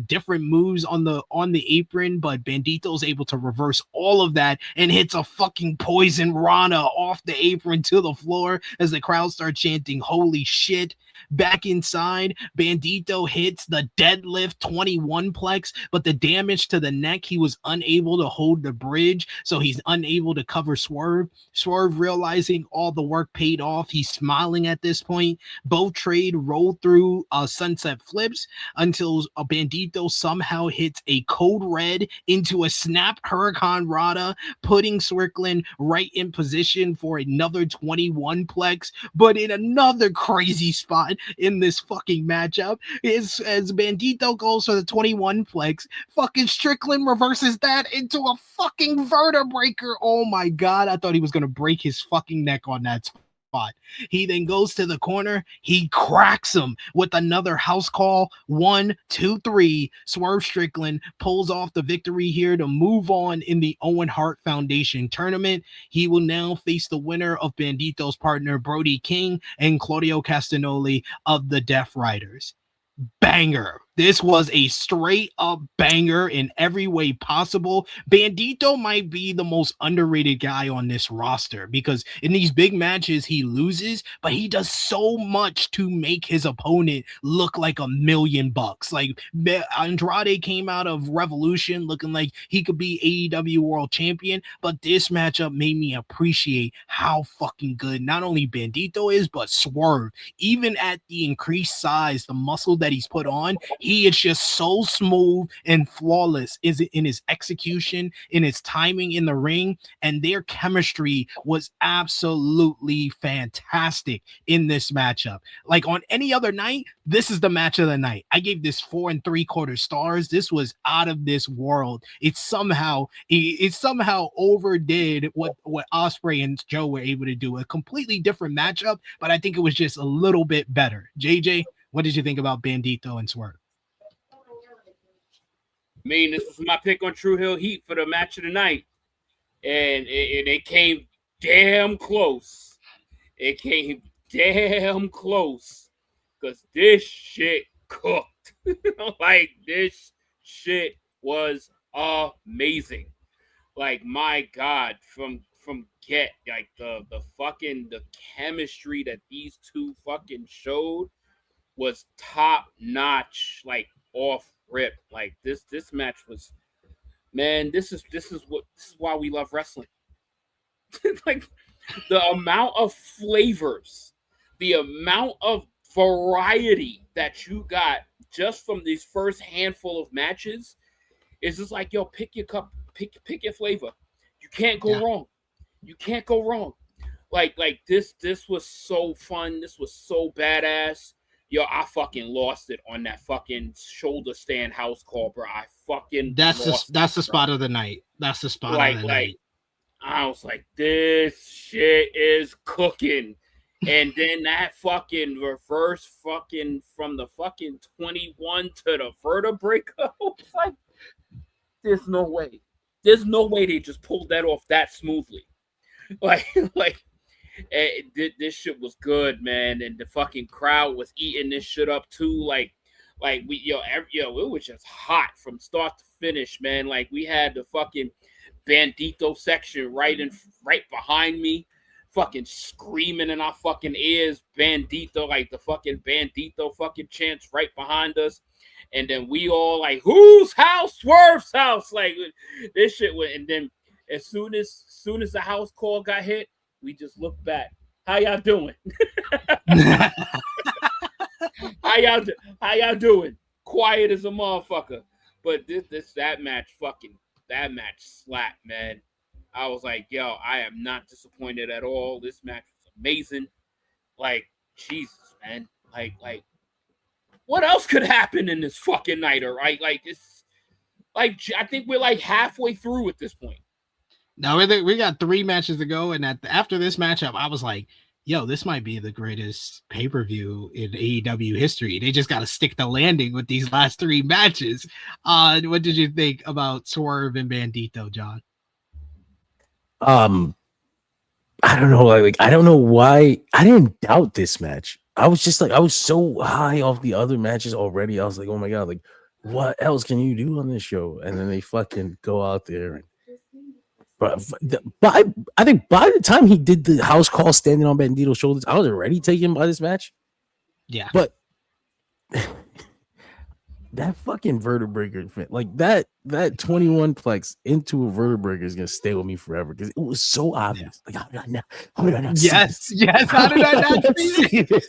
different moves on the apron, but Bandito's able to reverse all of that and hits a fucking poison Rana off the apron to the floor as the crowd starts chanting holy shit. Back inside, Bandito hits the deadlift 21 plex, but the damage to the neck, he was unable to hold the bridge, so he's unable to cover Swerve. Swerve, realizing all the work paid off, he's smiling at this point. Both trade roll through sunset flips until Bandito somehow hits a code red into a snap Hurricane Rana, putting Strickland right in position for another 21 plex, but in another crazy spot in this fucking matchup is as Bandito goes for the 21 plex, fucking Strickland reverses that into a fucking vertebraker. Oh my god, I thought he was gonna break his fucking neck on that spot. He then goes to the corner, he cracks him with another house call. 1, 2, 3. Swerve Strickland pulls off the victory here to move on in the Owen Hart Foundation tournament. He will now face the winner of Bandito's partner Brody King and Claudio Castagnoli of the Death Riders. Banger. This was a straight up banger in every way possible. Bandito might be the most underrated guy on this roster because in these big matches he loses, but he does so much to make his opponent look like $1,000,000. Like Andrade came out of Revolution looking like he could be AEW World Champion, but this matchup made me appreciate how fucking good not only Bandito is, but Swerve. Even at the increased size, the muscle that he's put on, he is just so smooth and flawless in his execution, in his timing in the ring, and their chemistry was absolutely fantastic in this matchup. Like on any other night, this is the match of the night. I gave this 4 3/4 stars. This was out of this world. It somehow overdid what Ospreay and Joe were able to do. A completely different matchup, but I think it was just a little bit better. JJ, what did you think about Bandito and Swerve? I mean, this was my pick on True Hill Heat for the match of the night, and it came damn close. It came damn close because this shit cooked. Like, this shit was amazing. Like, my God, from get, like, the chemistry that these two fucking showed was top notch, like off rip. Like this match was, man, this is why we love wrestling. Like the amount of flavors, the amount of variety that you got just from these first handful of matches is just like, yo, pick your cup, pick your flavor. You can't go wrong. You can't go wrong. Like this was so fun. This was so badass. Yo, I fucking lost it on that fucking shoulder stand house call, bro. I fucking that's the spot of the night. That's the spot of the night. I was like, this shit is cooking. And then that fucking reverse fucking from the fucking 21 to the vertebrae. I was like, there's no way. There's no way they just pulled that off that smoothly. Like this shit was good, man, and the fucking crowd was eating this shit up too. Like it was just hot from start to finish, man. Like we had the fucking Bandito section right behind me, fucking screaming in our fucking ears, Bandito, like the fucking Bandito fucking chants right behind us, and then we all like, whose house? Swerve's house. Like this shit went, and then as soon as the house call got hit, we just looked back. How y'all doing? How y'all doing? Quiet as a motherfucker. But that match slapped, man. I was like, yo, I am not disappointed at all. This match was amazing. Like, Jesus, man. Like, what else could happen in this fucking nighter, right? Like, it's like, I think we're like halfway through at this point. No, we got 3 matches to go, and after this matchup, I was like, yo, this might be the greatest pay-per-view in AEW history. They just got to stick the landing with these last 3 matches. What did you think about Swerve and Bandito, John? I don't know. Like I don't know why I didn't doubt this match. I was just like, I was so high off the other matches already. I was like, oh my God, like what else can you do on this show? And then they fucking go out there and but I think by the time he did the house call standing on Bandito's shoulders, I was already taken by this match. Yeah. But that fucking vertebrae, like that 21 plex into a vertebrae is gonna stay with me forever because it was so obvious. Yeah. Like, how did I not yes. How did I not see this?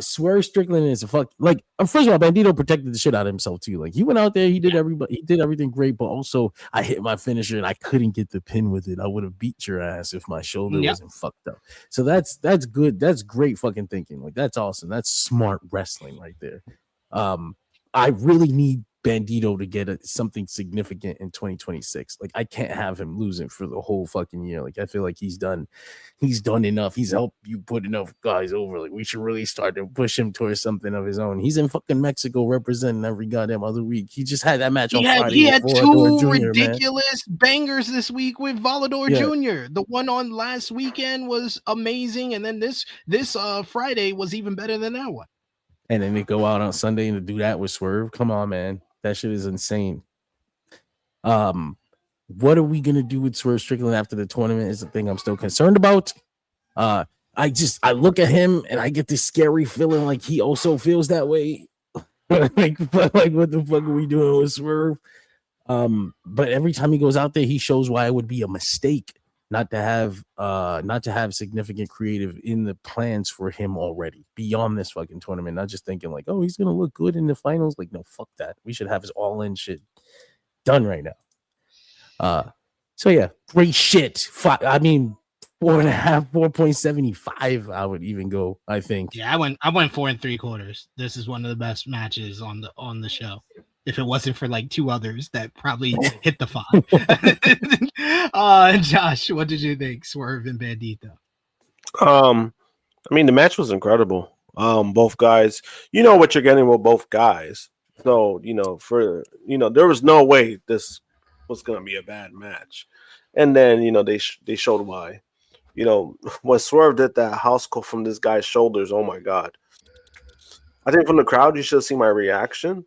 Swerve Strickland is a fuck. Like, first of all, Bandito protected the shit out of himself too. Like, he went out there, he did everything great, but also I hit my finisher and I couldn't get the pin with it. I would have beat your ass if my shoulder wasn't fucked up. So that's good. That's great fucking thinking. Like, that's awesome. That's smart wrestling right there. I really need Bandito to get something significant in 2026. Like, I can't have him losing for the whole fucking year. Like, I feel like he's done enough. He's helped you put enough guys over. Like, we should really start to push him towards something of his own. He's in fucking Mexico representing every goddamn other week. He just had that match on Friday. He had Volador 2 Jr., ridiculous bangers this week with Volador Jr. The one on last weekend was amazing, and then this Friday was even better than that one. And then they go out on Sunday and do that with Swerve. Come on, man. That shit is insane. What are we gonna do with Swerve Strickland after the tournament is the thing I'm still concerned about. I look at him and I get this scary feeling like he also feels that way. like what the fuck are we doing with Swerve? But every time he goes out there, he shows why it would be a mistake not to have significant creative in the plans for him already beyond this fucking tournament. Not just thinking like, oh, he's gonna look good in the finals. Like, no, fuck that. We should have his all-in shit done right now. So yeah, great shit. 4.5, 4.75. I would even go. I think. Yeah, I went 4 3/4. This is one of the best matches on the show. If it wasn't for like 2 others that probably hit the 5. Josh, what did you think? Swerve and Bandito. I mean, the match was incredible. Both guys, you know what you're getting with both guys. So, there was no way this was going to be a bad match. And then, they showed why. When Swerve did that house call from this guy's shoulders, oh my God. I think from the crowd, you should see my reaction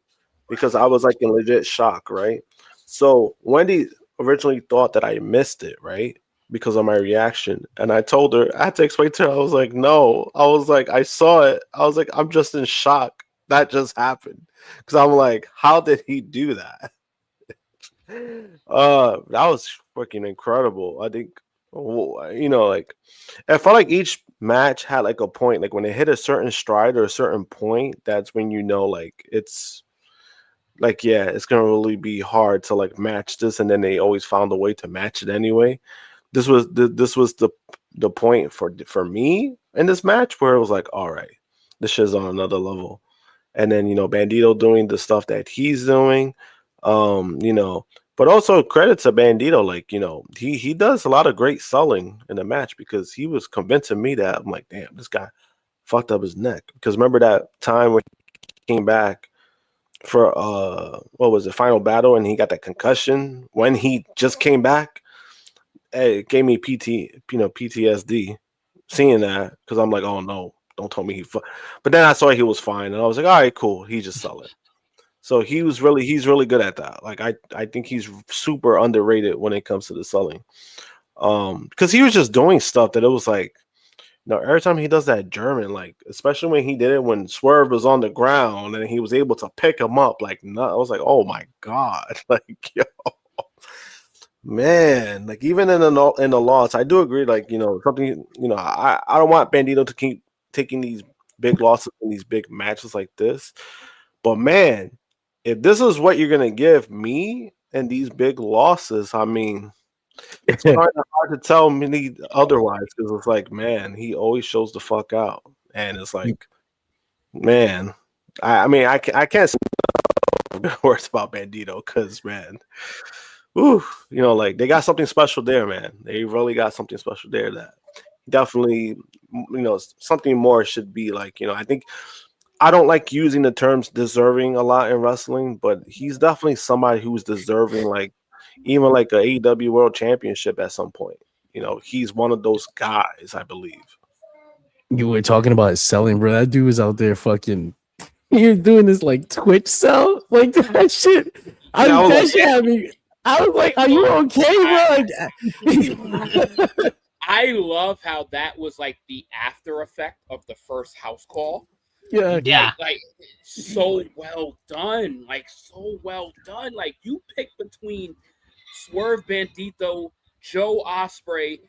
because I was like in legit shock, right? So Wendy originally thought that I missed it, right? Because of my reaction. And I told her, I had to explain to her, I was like, no. I was like, I saw it. I was like, I'm just in shock. That just happened. Because I'm like, how did he do that? That was freaking incredible. I think, I felt like each match had like a point. Like when they hit a certain stride or a certain point, that's when it's like, yeah, it's gonna really be hard to like match this, and then they always found a way to match it anyway. This was the point for me in this match where it was like, all right, this shit's on another level. And then Bandito doing the stuff that he's doing, but also credit to Bandito, like he does a lot of great selling in the match because he was convincing me that I'm like, damn, this guy fucked up his neck. Because remember that time when he came back for what was it, Final Battle, and he got that concussion when he just came back. It gave me PTSD seeing that because I'm like, oh no, don't tell me but then I saw he was fine and I was like, all right, cool, he just sell it. So he's really good at that. Like I think he's super underrated when it comes to the selling, because he was just doing stuff that it was like, every time he does that German, like especially when he did it when Swerve was on the ground and he was able to pick him up, like, no, I was like, oh my God, like, yo. Man, like even in the loss, I do agree. Like something. I don't want Bandito to keep taking these big losses in these big matches like this. But man, if this is what you're gonna give me and these big losses, I mean, it's kind of hard to tell me otherwise because it's like, man, he always shows the fuck out, and it's like, man, I mean, I can't say words about Bandito because man. Ooh, like they got something special there, man. They really got something special there that definitely, something more should be like, I think I don't like using the terms deserving a lot in wrestling, but he's definitely somebody who's deserving, like, even like a AEW World Championship at some point. He's one of those guys, I believe. You were talking about selling, bro. That dude was out there fucking. He was doing this like Twitch sell, like that shit. I was like, "Are you okay, bro?" I love how that was like the after effect of the first house call. Yeah. Like so well done. Like so well done. Like you pick between Swerve, Bandito, Joe Ospreay,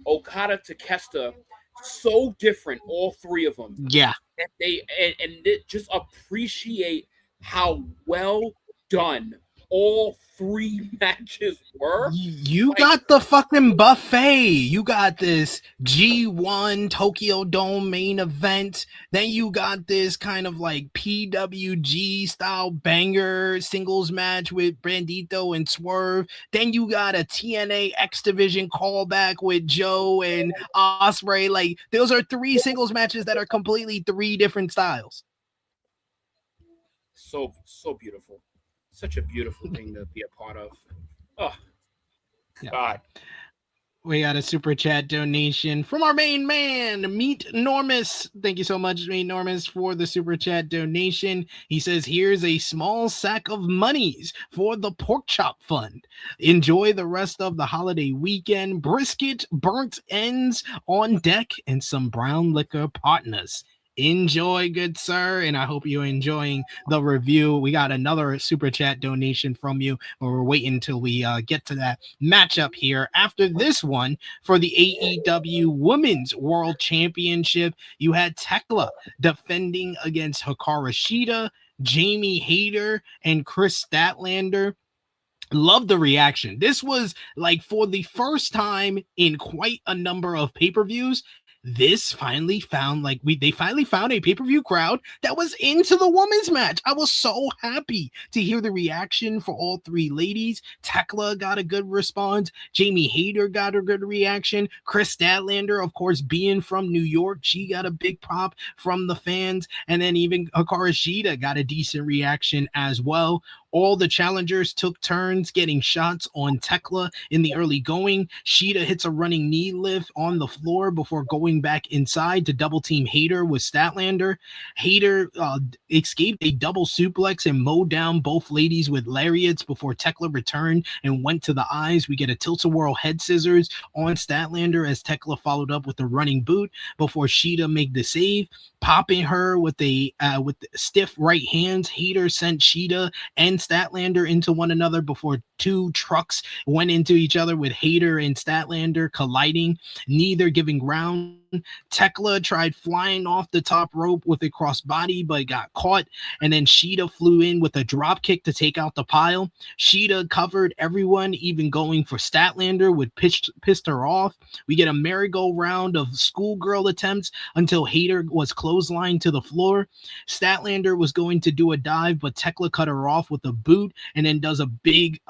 Okada, Takeshita. So different, all three of them. Yeah. And they just appreciate how well done all three matches were. You got the fucking buffet. You got this G1 Tokyo Dome main event. Then you got this kind of like PWG style banger singles match with Bandito and Swerve. Then you got a TNA X Division callback with Joe and Ospreay. Like those are three singles matches that are completely three different styles. So beautiful. Such a beautiful thing to be a part of. Oh, God. We got a super chat donation from our main man, Meet Normus. Thank you so much, Meet Normus, for the super chat donation. He says, here's a small sack of monies for the Pork Chop Fund. Enjoy the rest of the holiday weekend. Brisket, burnt ends on deck, and some brown liquor partners. Enjoy, good sir, and I hope you're enjoying the review. We got another super chat donation from you, but we're waiting until we get to that matchup here. After this one, for the AEW Women's World Championship, you had Thekla defending against Hikaru Shida, Jamie Hayter, and Chris Statlander. Love the reaction. This was like for the first time in quite a number of pay-per-views. This finally found they finally found a pay-per-view crowd that was into the women's match. I was so happy to hear the reaction for all three ladies. Thekla got a good response. Jamie Hayter got a good reaction. Chris Statlander, of course, being from New York, she got a big pop from the fans. And then even Hikaru Shida got a decent reaction as well. All the challengers took turns getting shots on Thekla in the early going. Shida hits a running knee lift on the floor before going back inside to double team Hayter with Statlander. Hayter escaped a double suplex and mowed down both ladies with lariats before Thekla returned and went to the eyes. We get a tilt-a-whirl head scissors on Statlander as Thekla followed up with a running boot before Shida made the save, popping her with with stiff right hands. Hayter sent Shida and Statlander into one another before two trucks went into each other with Hayter and Statlander colliding, neither giving ground. Thekla tried flying off the top rope with a crossbody but got caught, and then Shida flew in with a drop kick to take out the pile. Shida covered everyone, even going for Statlander, which pissed her off. We get a merry-go-round of schoolgirl attempts until Hayter was clotheslined to the floor. Statlander was going to do a dive, but Thekla cut her off with a boot and then does a big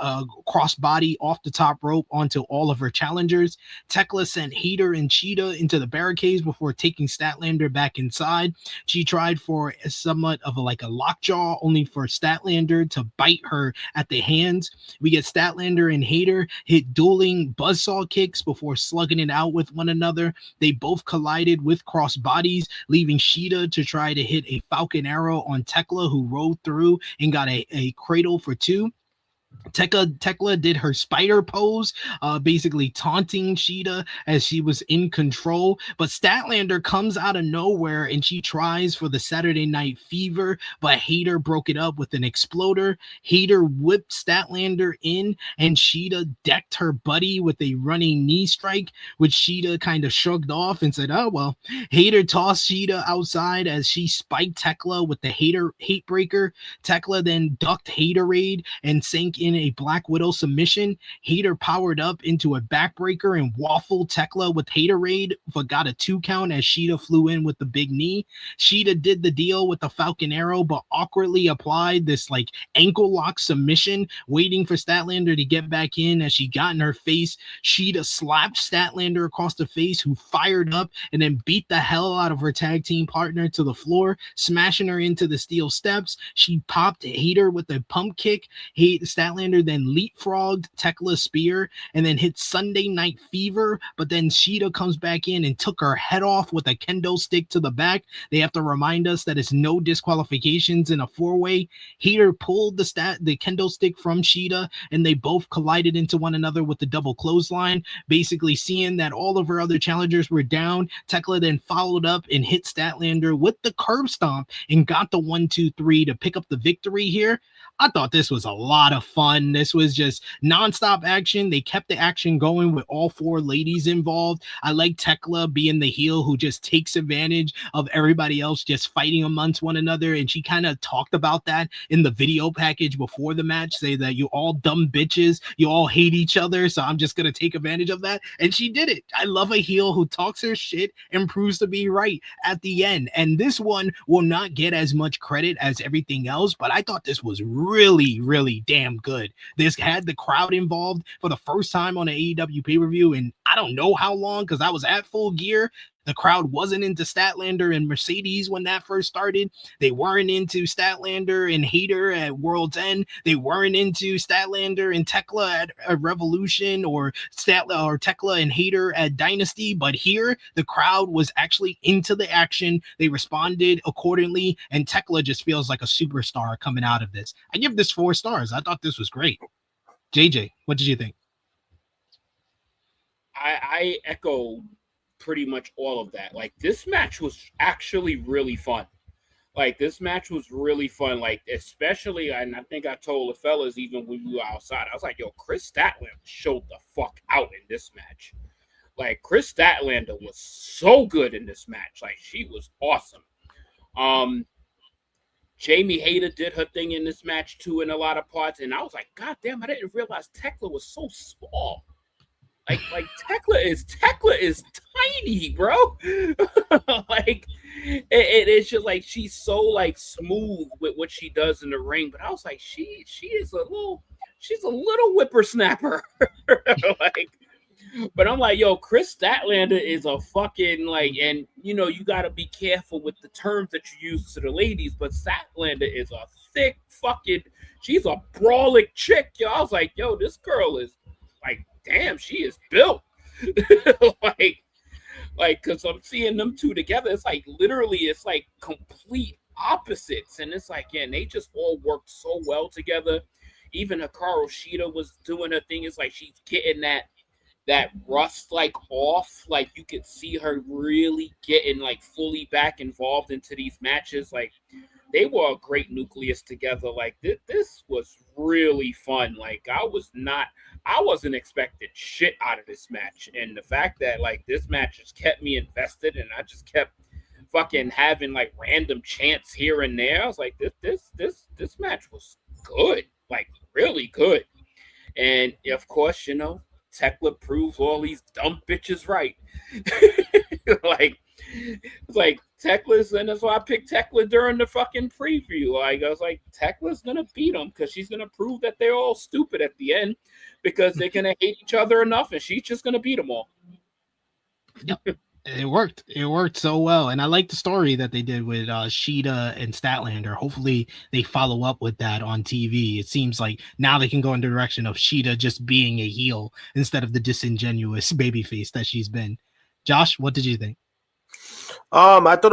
crossbody off the top rope onto all of her challengers. Thekla sent Hayter and Shida into the barricades before taking Statlander back inside. She tried for somewhat of a lockjaw, only for Statlander to bite her at the hands. We get Statlander and Hayter hit dueling buzzsaw kicks before slugging it out with one another. They both collided with cross bodies, leaving Shida to try to hit a Falcon Arrow on Thekla, who rolled through and got a cradle for two. Thekla did her spider pose, basically taunting Shida as she was in control. But Statlander comes out of nowhere and she tries for the Saturday Night Fever, but Hayter broke it up with an exploder. Hayter whipped Statlander in, and Shida decked her buddy with a running knee strike, which Shida kind of shrugged off and said, "Oh well." Hayter tossed Shida outside as she spiked Thekla with the hate breaker. Thekla then ducked Haterade and sank in a Black Widow submission. Hayter powered up into a backbreaker and waffled Thekla with Haterade, but got a 2 count as Shida flew in with the big knee. Shida did the deal with the Falcon Arrow, but awkwardly applied this like ankle lock submission, waiting for Statlander to get back in. As she got in her face, Shida slapped Statlander across the face, who fired up and then beat the hell out of her tag team partner to the floor, smashing her into the steel steps. She popped Hayter with a pump kick. Statlander then leapfrogged Tekla's spear and then hit Sunday Night Fever, but then Shida comes back in and took her head off with a kendo stick to the back. They have to remind us that it's no disqualifications in a 4-way. Hayter pulled the kendo stick from Shida, and they both collided into one another with the double clothesline. Basically, seeing that all of her other challengers were down, Thekla then followed up and hit Statlander with the curb stomp and got the 1-2-3 to pick up the victory here. I thought this was a lot of fun. This was just nonstop action. They kept the action going with all 4 ladies involved. I like Thekla being the heel who just takes advantage of everybody else just fighting amongst one another. And she kind of talked about that in the video package before the match, say that you all dumb bitches, you all hate each other, so I'm just going to take advantage of that. And she did it. I love a heel who talks her shit and proves to be right at the end. And this one will not get as much credit as everything else, but I thought this was really damn good. This had the crowd involved for the first time on an AEW pay-per-view and I don't know how long, because I was at Full Gear. The crowd wasn't into Statlander and Mercedes when that first started. They weren't into Statlander and Hayter at World's End. They weren't into Statlander and Thekla at Revolution, or Thekla and Hayter at Dynasty. But here, the crowd was actually into the action. They responded accordingly, and Thekla just feels like a superstar coming out of this. I give this 4 stars. I thought this was great. JJ, what did you think? I echo pretty much all of that. Like, this match was actually really fun. Like, this match was really fun. Like, especially, and I think I told the fellas even when we were outside, I was like, yo, Chris Statlander showed the fuck out in this match. Like, Chris Statlander was so good in this match. Like, she was awesome. Jamie Hayter did her thing in this match too in a lot of parts, and I was like, God damn, I didn't realize Thekla was so small. Like Thekla is tiny, bro. Like it's just like she's so like smooth with what she does in the ring. But I was like, she's a little whippersnapper. Like, but I'm like, yo, Chris Statlander is a fucking like, and you know, you gotta be careful with the terms that you use to the ladies, but Statlander is a thick fucking, she's a brawling chick, yo. I was like, yo, this girl is like, damn, she is built. like, cause I'm seeing them two together. It's like literally, it's like complete opposites, and it's like, yeah, and they just all worked so well together. Even Hikaru Shida was doing her thing. It's like she's getting that rust like off. Like you could see her really getting like fully back involved into these matches. Like they were a great nucleus together. Like this was really fun. Like I wasn't expecting shit out of this match. And the fact that like this match just kept me invested, and I just kept fucking having like random chants here and there. I was like, this match was good, like really good. And of course, you know, Thekla proves all these dumb bitches right. Like, it's like Tekla's, and that's why I picked Thekla during the fucking preview. Like, I was like, Tekla's gonna beat them because she's gonna prove that they're all stupid at the end because they're gonna hate each other enough, and she's just gonna beat them all. Yep. It worked. It worked so well. And I like the story that they did with Shida and Statlander. Hopefully they follow up with that on TV. It seems like now they can go in the direction of Shida just being a heel instead of the disingenuous babyface that she's been. Josh, what did you think? I thought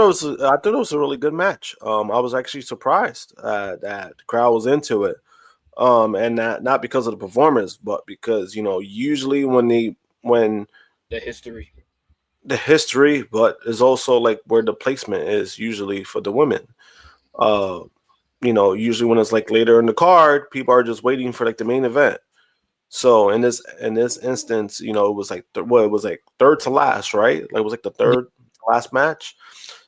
it was a really good match. I was actually surprised that the crowd was into it. And not because of the performance, but because usually when the history, but is also like where the placement is usually for the women. Usually when it's like later in the card, people are just waiting for like the main event. So in this instance, it was like it was like third to last, right? Like it was like the third to last match.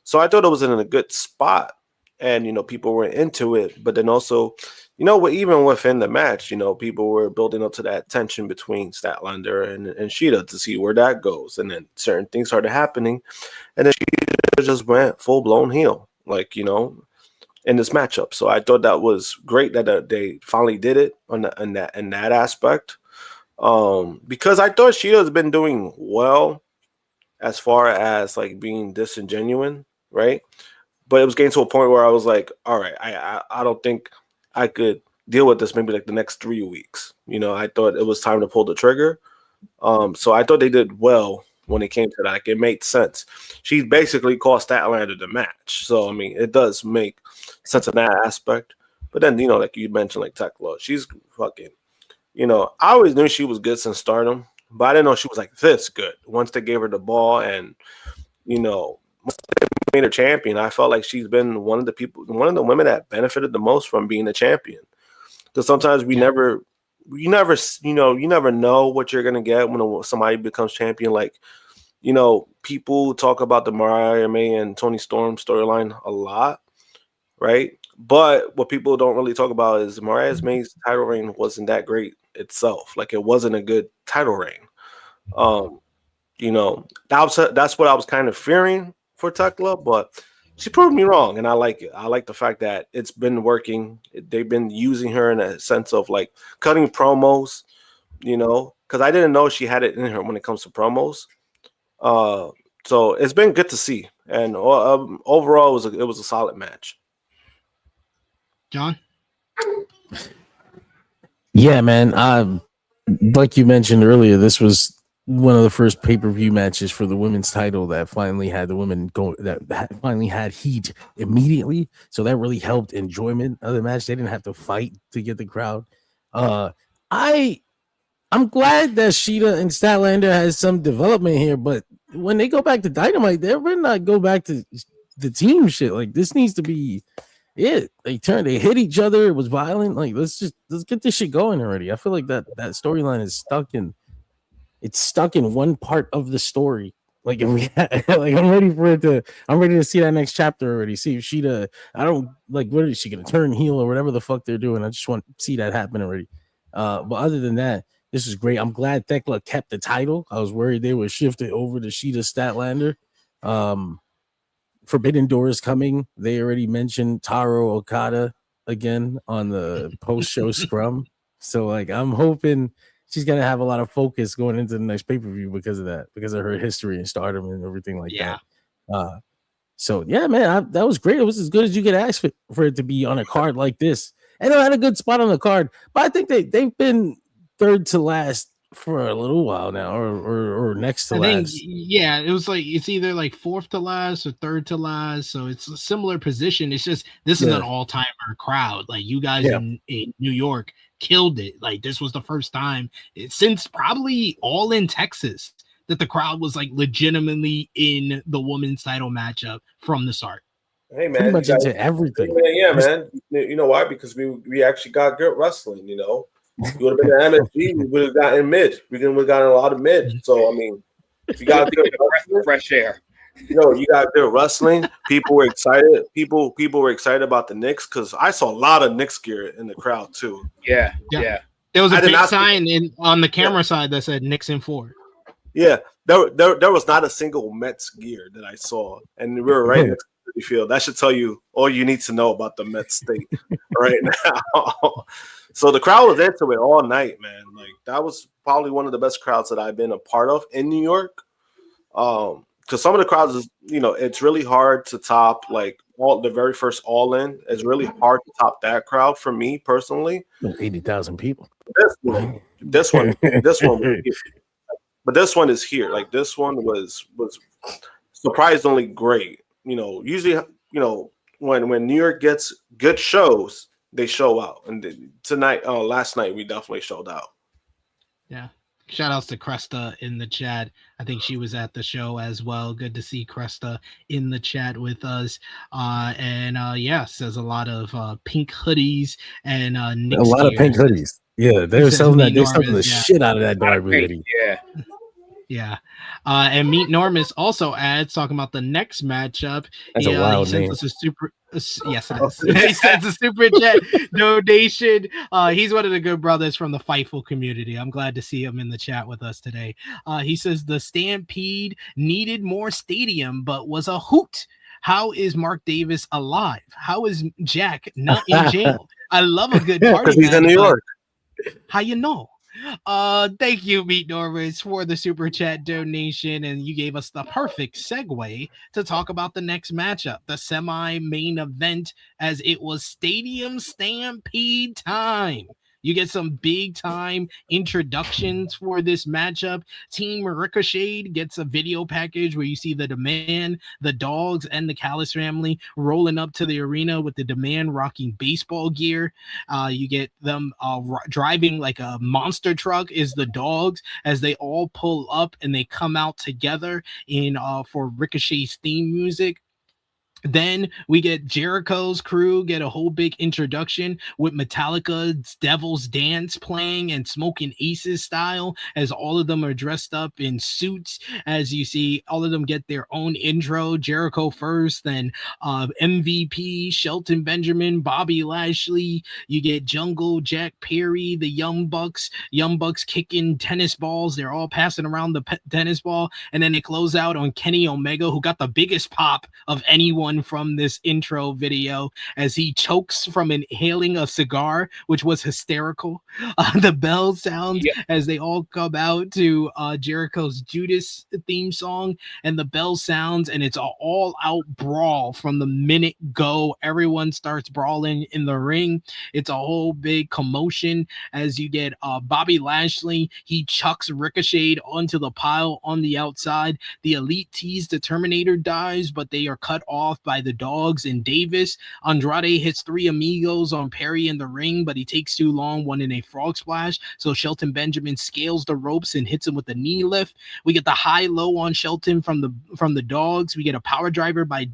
So I thought it was in a good spot, and people were into it. But then also, even within the match, people were building up to that tension between Statlander and Shida to see where that goes. And then certain things started happening, and then Shida just went full blown heel, like in this matchup. So I thought that was great that they finally did it in that aspect. Because I thought Shida has been doing well as far as like being disingenuous, right? But it was getting to a point where I was like, all right, I don't think I could deal with this maybe like the next 3 weeks. I thought it was time to pull the trigger. So I thought they did well when it came to that. Like, it made sense. She basically cost Statlander the match. So, I mean, it does make sense in that aspect. But then, like you mentioned, like Thekla, she's fucking, I always knew she was good since Stardom, but I didn't know she was like this good. Once they gave her the ball and, once they made her champion, I felt like she's been one of the women that benefited the most from being a champion. Because sometimes you never know what you're gonna get when somebody becomes champion. Like, people talk about the Mariah May and Toni Storm storyline a lot, right? But what people don't really talk about is Mariah May's title reign wasn't that great itself. Like, it wasn't a good title reign. That's what I was kind of fearing for Thekla, but she proved me wrong, and I like it. I like the fact that it's been working. They've been using her in a sense of like cutting promos, because I didn't know she had it in her when it comes to promos. So it's been good to see, and overall, it was a solid match. John? Yeah, man. Like you mentioned earlier, this was one of the first pay-per-view matches for the women's title that finally had the women go, that finally had heat immediately. So that really helped enjoyment of the match. They didn't have to fight to get the crowd. I'm glad that Shida and Statlander has some development here, but when they go back to Dynamite, they better not go back to the team shit. Like, this needs to be it. They hit each other. It was violent. Like, let's get this shit going already. I feel like that storyline is stuck in one part of the story. Like, I'm ready to see that next chapter already. See if Shida, what is she gonna turn heel or whatever the fuck they're doing? I just want to see that happen already. But other than that, this is great. I'm glad Thekla kept the title. I was worried they would shift it over to Shida Statlander. Forbidden Door is coming. They already mentioned Taro Okada again on the post-show scrum. So, like, I'm hoping she's gonna have a lot of focus going into the next pay-per-view because of that, because of her history and Stardom and everything like that. So yeah, man, that was great. It was as good as you could ask for it to be on a card like this. And it had a good spot on the card, but I think they've been third to last for a little while now, or next to last. It was like it's either like fourth to last or third to last, so it's a similar position. It's just this is an all-timer crowd. Like, you guys in New York killed it. Like, this was the first time since probably All in Texas that the crowd was like legitimately in the women's title matchup from the start. Hey, man, pretty much into everything. Yeah, man. You know why? Because we actually got good wrestling. You would have been an MSG, we would have gotten mid. We would have gotten a lot of mid. So, I mean, if you got good fresh air. You got good wrestling. People were excited. People were excited about the Knicks, because I saw a lot of Knicks gear in the crowd too. Yeah. There was a big sign on the camera side that said Knicks in 4. Yeah, there was not a single Mets gear that I saw, and we were right next to the field. That should tell you all you need to know about the Mets state right now. So the crowd was into it all night, man. Like, that was probably one of the best crowds that I've been a part of in New York. Because some of the crowds is, it's really hard to top, like, the very first All In. It's really hard to top that crowd for me personally. 80,000 people. This one, but this one is here. Like, this one was surprisingly great. Usually, when New York gets good shows, they show out. And tonight, last night, we definitely showed out. Yeah. Shout outs to Cresta in the chat. I think she was at the show as well. Good to see Cresta in the chat with us. Says a lot of pink hoodies and Nick a lot of pink hoodies. Yeah, they were selling that. They're selling the shit out of that Darby hoodie. Yeah. Yeah. And Meet Normus also adds, talking about the next matchup. That's a wild name. Us a super, yes, it is. He sends a super chat donation. He's one of the good brothers from the Fightful community. I'm glad to see him in the chat with us today. He says the Stampede needed more stadium, but was a hoot. How is Mark Davis alive? How is Jack not in jail? I love a good party. Because he's in New York. How you know? Thank you, Meet Norris, for the super chat donation, and you gave us the perfect segue to talk about the next matchup, the semi-main event, as it was Stadium Stampede time. You get some big time introductions for this matchup. Team Ricochet gets a video package where you see the Demand, the Dogs, and the Callis family rolling up to the arena with the Demand rocking baseball gear. You get them driving like a monster truck is the Dogs as they all pull up and they come out together in for Ricochet's theme music. Then we get Jericho's crew get a whole big introduction with Metallica's Devil's Dance playing and Smoking Aces style as all of them are dressed up in suits. As you see, all of them get their own intro. Jericho first, then MVP, Shelton Benjamin, Bobby Lashley. You get Jungle, Jack Perry, the Young Bucks kicking tennis balls. They're all passing around the tennis ball. And then they close out on Kenny Omega, who got the biggest pop of anyone from this intro video as he chokes from inhaling a cigar, which was hysterical. The bell sounds as they all come out to Jericho's Judas theme song, and the bell sounds, and it's an all-out brawl from the minute go. Everyone starts brawling in the ring. It's a whole big commotion as you get Bobby Lashley. He chucks Ricochet onto the pile on the outside. The Elite tease the Terminator dives, but they are cut off by the Dogs and Davis. Andrade hits 3 amigos on Perry in the ring, but he takes too long, one in a frog splash. So Shelton Benjamin scales the ropes and hits him with a knee lift. We get the high-low on Shelton from the Dogs. We get a power driver by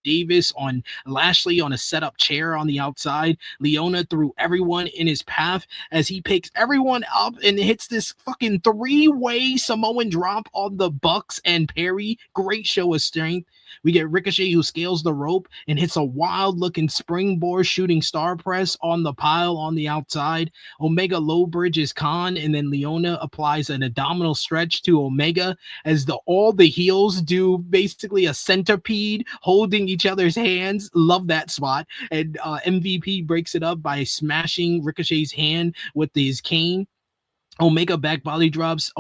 Davis on Lashley on a setup chair on the outside. Leona threw everyone in his path as he picks everyone up and hits this fucking 3-way Samoan drop on the Bucks and Perry. Great show of strength. We get Ricochet, who scales the rope and hits a wild-looking springboard shooting star press on the pile on the outside. Omega low bridges Khan, and then Leona applies an abdominal stretch to Omega as all the heels do basically a centipede holding each other's hands. Love that spot. And MVP breaks it up by smashing Ricochet's hand with his cane. Omega back body drops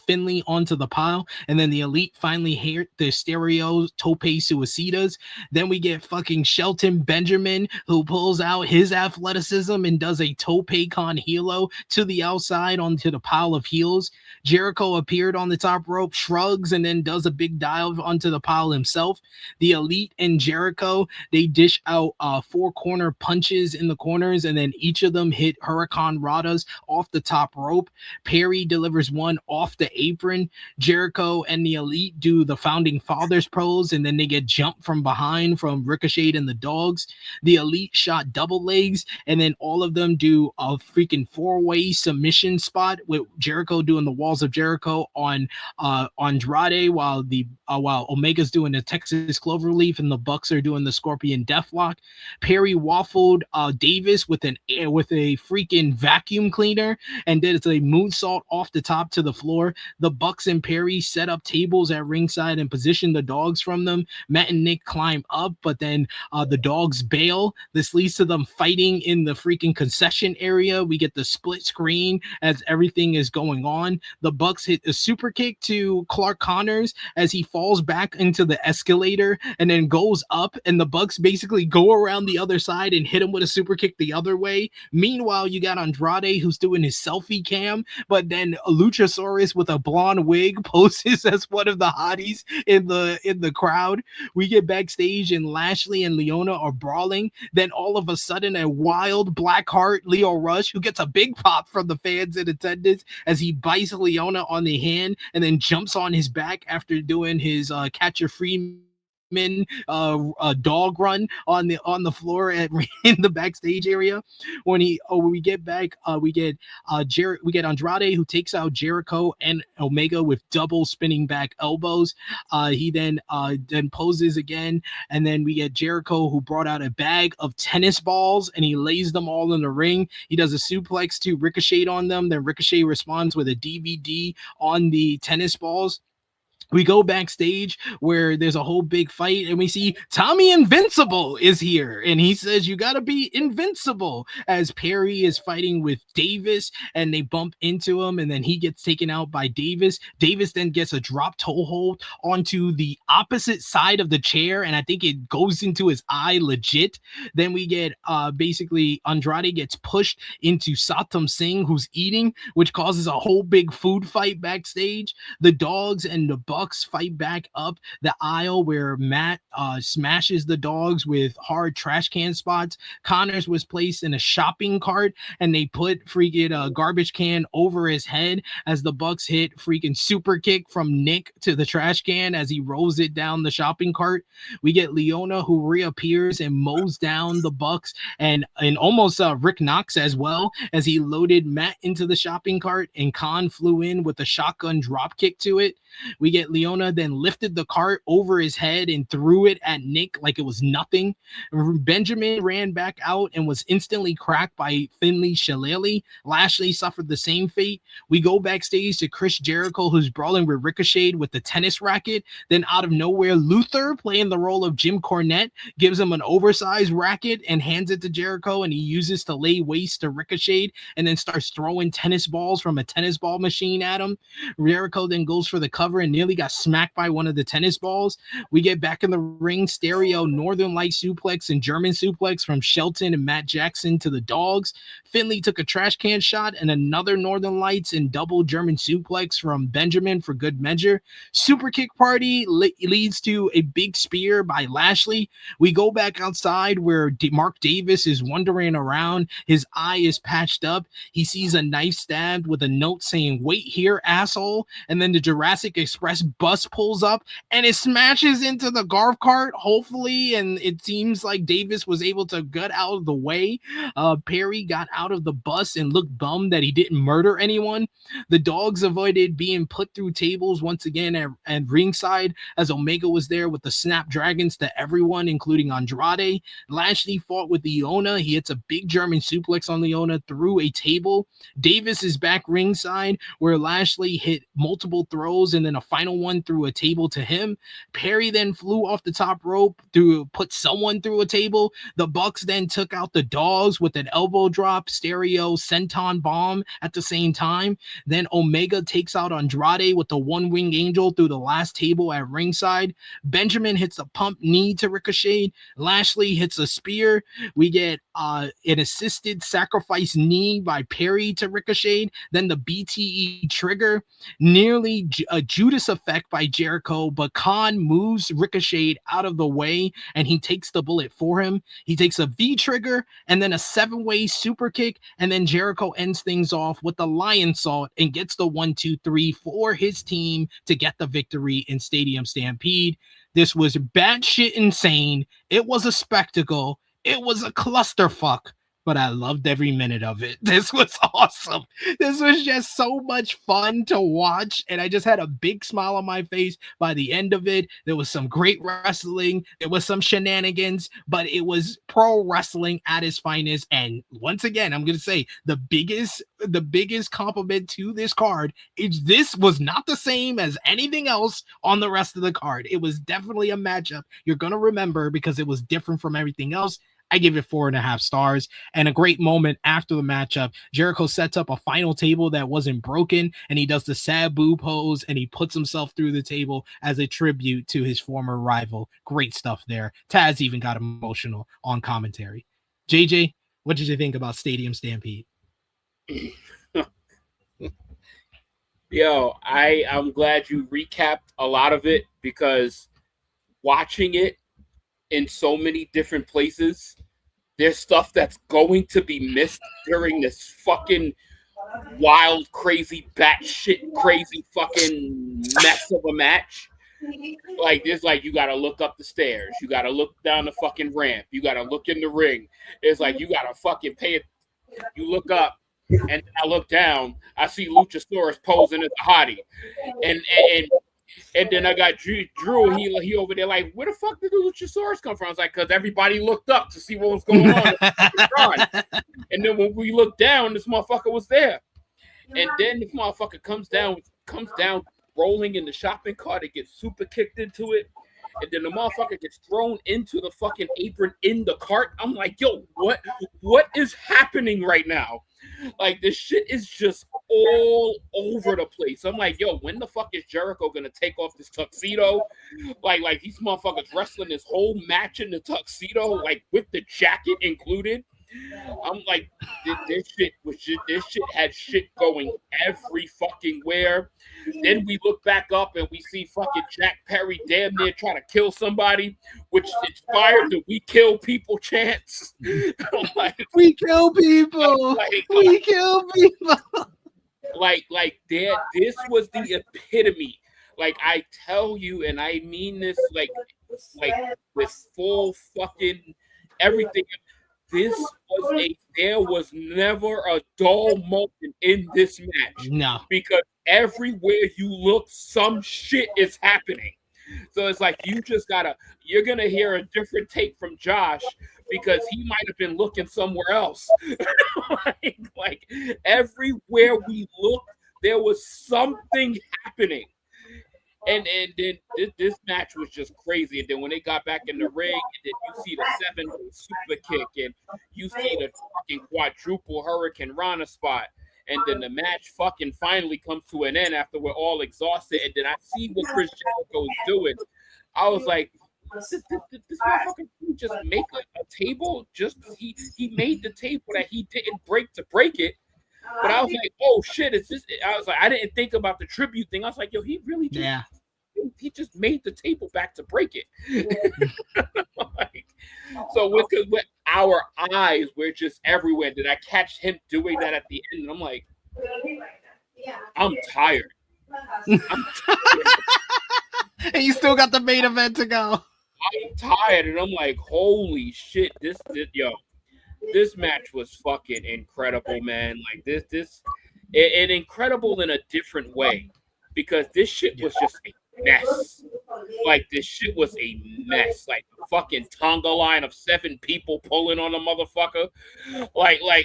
Finley onto the pile, and then the Elite finally hit the stereo tope suicidas. Then we get fucking Shelton Benjamin, who pulls out his athleticism and does a tope con hilo to the outside onto the pile of heels. Jericho appeared on the top rope, shrugs, and then does a big dive onto the pile himself. The Elite and Jericho, they dish out 4 corner punches in the corners, and then each of them hit Hurricane Radas off the top rope. Perry delivers one off the apron. Jericho and the Elite do the Founding Fathers pose, and then they get jumped from behind from Ricochet and the Dogs. The Elite shot double legs, and then all of them do a freaking 4-way submission spot with Jericho doing the Walls of Jericho on Andrade, while Omega's doing the Texas Cloverleaf and the Bucks are doing the Scorpion Deathlock. Perry waffled Davis with a freaking vacuum cleaner and did a moonsault off the top to the floor. The Bucks and Perry set up tables at ringside and position the Dogs from them. Matt and Nick climb up, but then the Dogs bail. This leads to them fighting in the freaking concession area. We get the split screen as everything is going on. The Bucks hit a super kick to Clark Connors as he falls back into the escalator and then goes up, and the Bucks basically go around the other side and hit him with a super kick the other way. Meanwhile, you got Andrade, who's doing his selfie cam but then Luchasaurus with a blonde wig poses as one of the hotties in the crowd. We get backstage and Lashley and Leona are brawling. Then all of a sudden, a wild Black Heart, Leo Rush, who gets a big pop from the fans in attendance as he bites Leona on the hand and then jumps on his back after doing his catch your free a dog run on the floor in the backstage area. When we get back, we get Andrade, who takes out Jericho and Omega with double spinning back elbows. He then poses again, and then we get Jericho, who brought out a bag of tennis balls and he lays them all in the ring. He does a suplex to Ricochet on them. Then Ricochet responds with a DVD on the tennis balls. We go backstage where there's a whole big fight and we see Tommy Invincible is here and he says, you got to be invincible, as Perry is fighting with Davis and they bump into him and then he gets taken out by Davis. Davis then gets a drop toe hold onto the opposite side of the chair and I think it goes into his eye legit. Then we get basically Andrade gets pushed into Satam Singh, who's eating, which causes a whole big food fight backstage. The Dogs and the Bucks fight back up the aisle where Matt smashes the Dogs with hard trash can spots. Connors was placed in a shopping cart and they put freaking garbage can over his head as the Bucks hit freaking super kick from Nick to the trash can as he rolls it down the shopping cart. We get Leona, who reappears and mows down the Bucks and almost Rick Knox as well, as he loaded Matt into the shopping cart and Khan flew in with a shotgun drop kick to it. We get Leona then lifted the cart over his head and threw it at Nick like it was nothing. Benjamin ran back out and was instantly cracked by Finlay Shillelagh. Lashley suffered the same fate. We go backstage to Chris Jericho, who's brawling with Ricochet with the tennis racket. Then out of nowhere, Luther, playing the role of Jim Cornette, gives him an oversized racket and hands it to Jericho, and he uses to lay waste to Ricochet and then starts throwing tennis balls from a tennis ball machine at him. Jericho then goes for the cover and nearly got smacked by one of the tennis balls. We get back in the ring, stereo Northern Light suplex and German suplex from Shelton and Matt Jackson to the Dogs. Finlay took a trash can shot and another Northern Lights and double German suplex from Benjamin for good measure. Super kick party leads to a big spear by Lashley. We go back outside where Mark Davis is wandering around. His eye is patched up. He sees a knife stabbed with a note saying, "Wait here, asshole." And then the Jurassic Express bus pulls up and it smashes into the golf cart, hopefully, and it seems like Davis was able to get out of the way. Perry got out of the bus and looked bummed that he didn't murder anyone. The Dogs avoided being put through tables once again at ringside, as Omega was there with the Snapdragons to everyone, including Andrade. Lashley fought with Leona. He hits a big German suplex on Leona through a table. Davis is back ringside where Lashley hit multiple throws and then a final one through a table to him. Perry then flew off the top rope to put someone through a table. The Bucks then took out the Dogs with an elbow drop, stereo, senton bomb at the same time. Then Omega takes out Andrade with the one-wing angel through the last table at ringside. Benjamin hits a pump knee to Ricochet. Lashley hits a spear. We get an assisted sacrifice knee by Perry to Ricochet. Then the BTE trigger. Nearly a Judas effect by Jericho, but Khan moves Ricochet out of the way and he takes the bullet for him. He takes a V trigger and then a 7-way super kick, and then Jericho ends things off with the Lion Salt and gets the 1-2-3 for his team to get the victory in Stadium Stampede. This was batshit insane. It was a spectacle. It was a clusterfuck, but I loved every minute of it. This was awesome. This was just so much fun to watch, and I just had a big smile on my face by the end of it. There was some great wrestling. There was some shenanigans, but it was pro wrestling at its finest. And once again, I'm going to say the biggest compliment to this card is this was not the same as anything else on the rest of the card. It was definitely a matchup you're going to remember because it was different from everything else. I give it 4.5 stars, and a great moment after the matchup. Jericho sets up a final table that wasn't broken, and he does the sad boo pose, and he puts himself through the table as a tribute to his former rival. Great stuff there. Taz even got emotional on commentary. JJ, what did you think about Stadium Stampede? Yo, I'm glad you recapped a lot of it because watching it in so many different places, there's stuff that's going to be missed during this fucking wild, crazy, batshit, crazy fucking mess of a match. Like this, like you gotta look up the stairs, you gotta look down the fucking ramp, you gotta look in the ring. It's like you gotta fucking pay it. You look up, and I look down. I see Luchasaurus posing as a hottie, and then I got Drew. He over there like, where the fuck did the Luchasaurus come from? I was like, because everybody looked up to see what was going on. And then when we looked down, this motherfucker was there. And then this motherfucker comes down rolling in the shopping cart. It gets super kicked into it. And then the motherfucker gets thrown into the fucking apron in the cart. I'm like, yo, what is happening right now? Like, this shit is just all over the place. I'm like, yo, when the fuck is Jericho gonna take off this tuxedo? Like these motherfuckers wrestling this whole match in the tuxedo, like with the jacket included. I'm like, this shit had shit going every fucking where. Then we look back up and we see fucking Jack Perry damn near trying to kill somebody, which inspired the "We Kill People" chants. Like, we kill people. We kill people. Like this was the epitome. Like, I tell you, and I mean this like with full fucking everything. There was never a dull moment in this match. No. Because everywhere you look, some shit is happening. So it's like you're gonna hear a different take from Josh because he might have been looking somewhere else. like everywhere we looked, there was something happening. And then this match was just crazy. And then when they got back in the ring, and then you see the 7 super kick, and you see the fucking quadruple Hurricane Rana spot. And then the match fucking finally comes to an end after we're all exhausted. And then I see what Chris Jericho is doing. I was like, this motherfucker just make a table. He made the table that he didn't break to break it. But I was like, oh shit, it's this. I was like, I didn't think about the tribute thing. I was like, yo, he really just he just made the table back to break it. So with our eyes, we're just everywhere. Did I catch him doing that at the end? And I'm like, I'm tired. And you still got the main event to go. I'm tired, and I'm like, holy shit, this match was fucking incredible, man. Like this, and incredible in a different way, because this shit was just a mess. Like, this shit was a mess. Like, the fucking Tonga line of 7 people pulling on a motherfucker. Like, like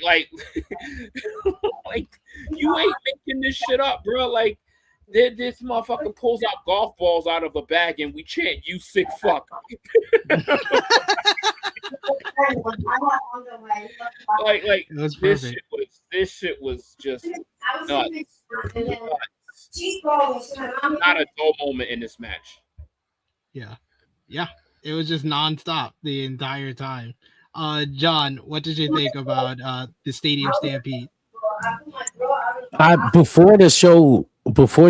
you ain't making this shit up, bro. Like, this motherfucker pulls out golf balls out of a bag and we chant, "You sick fuck." like this shit was just nuts. Not a dull moment in this match. Yeah, it was just nonstop the entire time. John, what did you think about the Stadium Stampede? Before the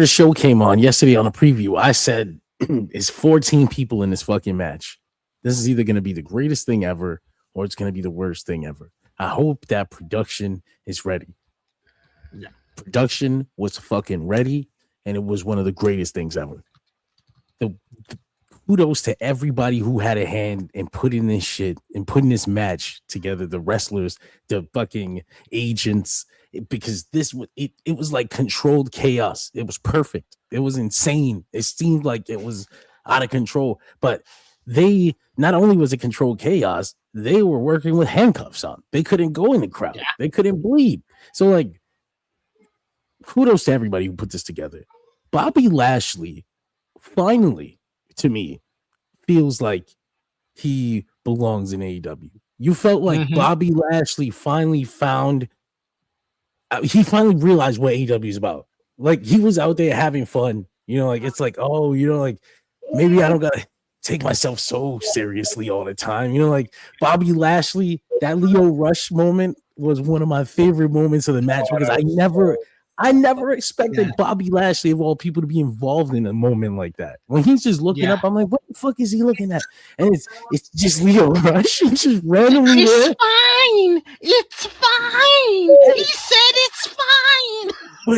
show came on yesterday on a preview, I said it's 14 people in this fucking match. This is either going to be the greatest thing ever or it's going to be the worst thing ever. I hope that production is ready. Yeah. Production was fucking ready, and it was one of the greatest things ever. The kudos to everybody who had a hand in putting this shit and putting this match together. The wrestlers, the fucking agents, because it was like controlled chaos. It was perfect. It was insane. It seemed like it was out of control, but they not only was it controlled chaos, they were working with handcuffs on. They couldn't go in the crowd. Yeah. They couldn't bleed. So, like, kudos to everybody who put this together. Bobby Lashley finally, to me, feels like he belongs in AEW. You felt like Bobby Lashley finally realized what AEW is about. Like, he was out there having fun. You know, like, it's like, oh, you know, like, maybe I don't gotta take myself so seriously all the time. You know, like, Bobby Lashley, that Leo Rush moment was one of my favorite moments of the match, because I never expected Bobby Lashley of all people to be involved in a moment like that. When he's just looking up, I'm like, what the fuck is he looking at? And it's just Leo Rush. He's just randomly it's there. Fine. It's fine. He said it's fine. But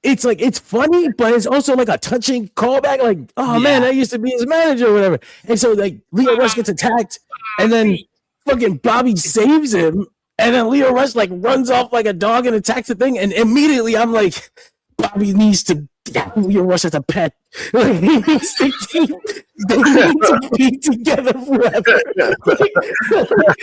it's funny, but it's also like a touching callback. Like, oh man, I used to be his manager or whatever. And so like Leo Rush gets attacked, and then fucking Bobby saves him. And then Leo Rush like runs off like a dog and attacks the thing, and immediately I'm like, Bobby needs to Leo Rush as a pet. Like, he needs to keep. They need to be together forever.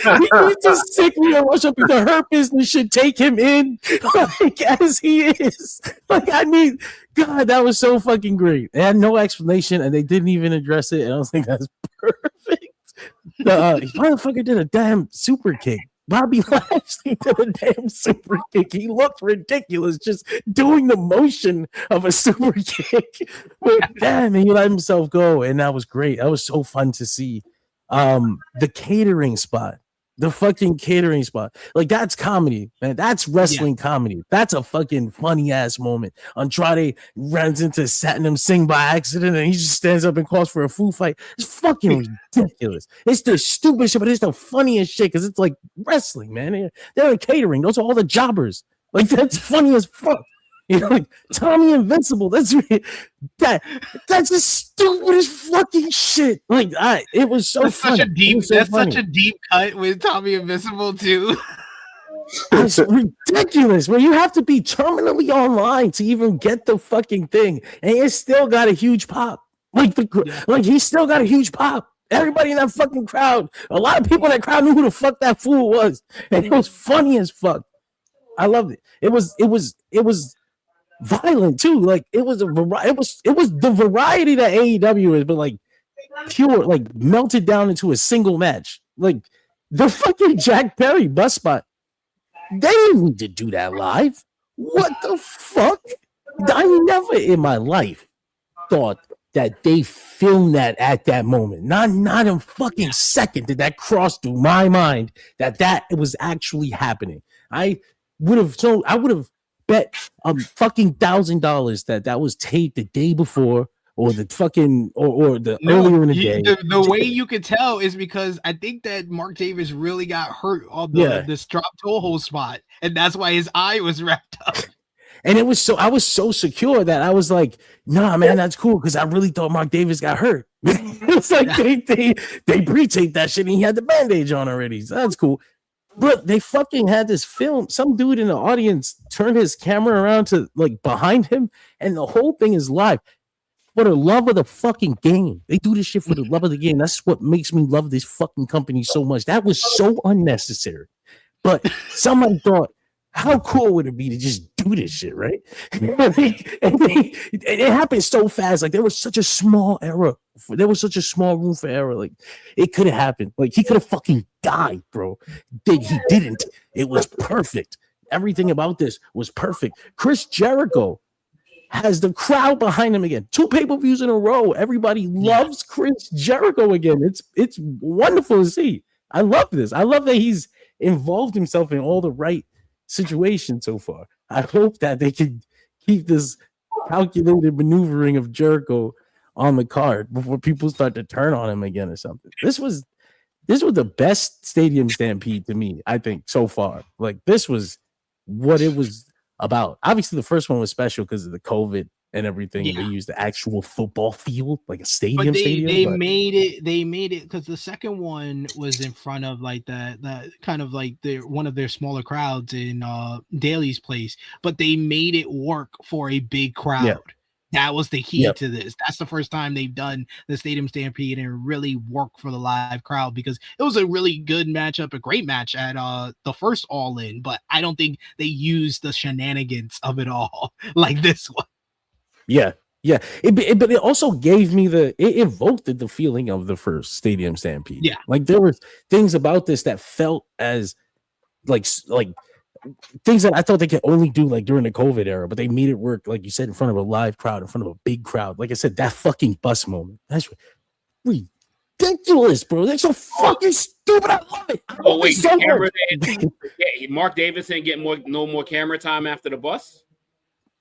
He needs to stick Leo Rush up. The Hurt Business should take him in like as he is. Like God, that was so fucking great. They had no explanation, and they didn't even address it. And I was like, that's perfect. The motherfucker did a damn super kick. Bobby Lashley did a damn super kick. He looked ridiculous just doing the motion of a super kick. But damn, he let himself go, and that was great. That was so fun to see. The catering spot. The fucking catering spot. Like, that's comedy, man. That's wrestling comedy. That's a fucking funny ass moment. Andrade runs into Satnam Singh by accident and he just stands up and calls for a food fight. It's fucking ridiculous. It's the stupid shit, but it's the funniest shit because it's like wrestling, man. They're in catering. Those are all the jobbers. Like, that's funny as fuck. You know, like Tommy Invincible. That's the stupidest fucking shit. Like, it was so funny. Such a deep cut with Tommy Invincible too. It's ridiculous. Where you have to be terminally online to even get the fucking thing, and it still got a huge pop. Like he still got a huge pop. Everybody in that fucking crowd, a lot of people in that crowd knew who the fuck that fool was, and it was funny as fuck. I loved it. It was violent too. Like it was the variety that AEW is, but like pure, like melted down into a single match. Like the fucking Jack Perry bus spot. They didn't need to do that live. What the fuck? I never in my life thought that they filmed that at that moment. Not a fucking second did that cross through my mind that was actually happening. I would have bet fucking $1,000 that was taped the day before or the fucking or the earlier in the day. The way you could tell is because I think that Mark Davis really got hurt on this drop toe hold spot, and that's why his eye was wrapped up. And I was so secure that I was like, nah, man, that's cool because I really thought Mark Davis got hurt. It's like they pre-taped that shit and he had the bandage on already. So that's cool. But they fucking had this film. Some dude in the audience turned his camera around to like behind him, and the whole thing is live. For the love of the fucking game. They do this shit for the love of the game. That's what makes me love this fucking company so much. That was so unnecessary. But somebody thought, how cool would it be to just do this shit, right? It happened so fast. Like, there was such a small error. There was such a small room for error. Like, it could have happened. Like, he could have fucking died, bro. He didn't. It was perfect. Everything about this was perfect. Chris Jericho has the crowd behind him again. 2 pay-per-views in a row. Everybody loves Chris Jericho again. It's wonderful to see. I love this. I love that he's involved himself in all the right situation so far. I hope that they can keep this calculated maneuvering of Jericho on the card before people start to turn on him again or something. This was the best Stadium Stampede to me, I think, so far. Like, this was what it was about. Obviously, the first one was special because of the COVID and everything. And they used the actual football field, like a stadium. But they made it because the second one was in front of like that kind of like one of their smaller crowds in Daly's place, but they made it work for a big crowd. Yeah. That was the key to this. That's the first time they've done the Stadium Stampede and it really worked for the live crowd because it was a really good matchup, a great match at the first All In, but I don't think they used the shenanigans of it all like this one. Yeah. But it also gave me it evoked the feeling of the first Stadium Stampede. Yeah. Like, there were things about this that felt as like things that I thought they could only do like during the COVID era, but they made it work, like you said, in front of a live crowd, in front of a big crowd. Like I said, that fucking bus moment. That's ridiculous, bro. That's so fucking stupid. I love it. Oh, wait, Mark Davis didn't get no more camera time after the bus?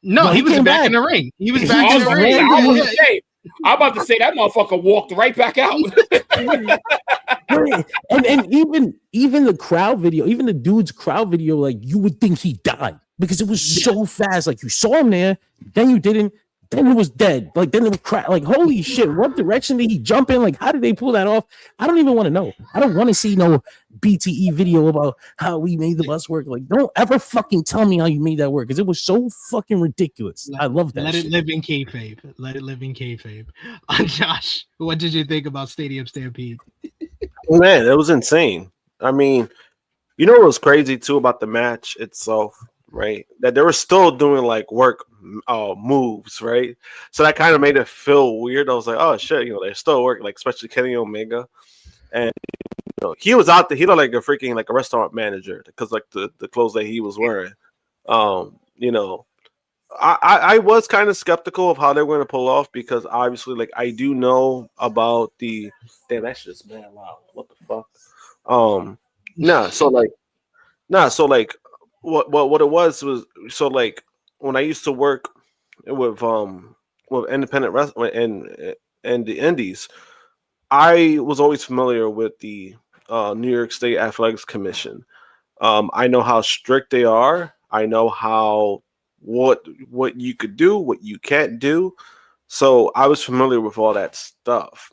No, he was back in the ring. He was back in the ring. I'm about to say that motherfucker walked right back out. and even the crowd video, even the dude's crowd video, like you would think he died because it was so fast. Like you saw him there, then you didn't, then he was dead. Like then it was crap. Like holy shit, what direction did he jump in? Like how did they pull that off? I don't even want to know. I don't want to see no BTE video about how we made the bus work. Like don't ever fucking tell me how you made that work because it was so fucking ridiculous. I love that. Let it live in kayfabe. Let it live in kayfabe. Josh, what did you think about Stadium Stampede? Man, it was insane. I mean, you know what was crazy too about the match itself, right? That they were still doing like work moves, right? So that kind of made it feel weird. I was like, oh shit, you know, they're still working, like especially Kenny Omega, and you know, he was out there. He looked like a freaking like a restaurant manager because like the clothes that he was wearing. You know, I was kind of skeptical of how they were going to pull off because obviously, like I do know about the damn that's just man loud. What the fuck? So what it was so like when I used to work with independent wrestling and the indies, I was always familiar with the New York State Athletics Commission. I know how strict they are. I know how what you could do, what you can't do. So I was familiar with all that stuff.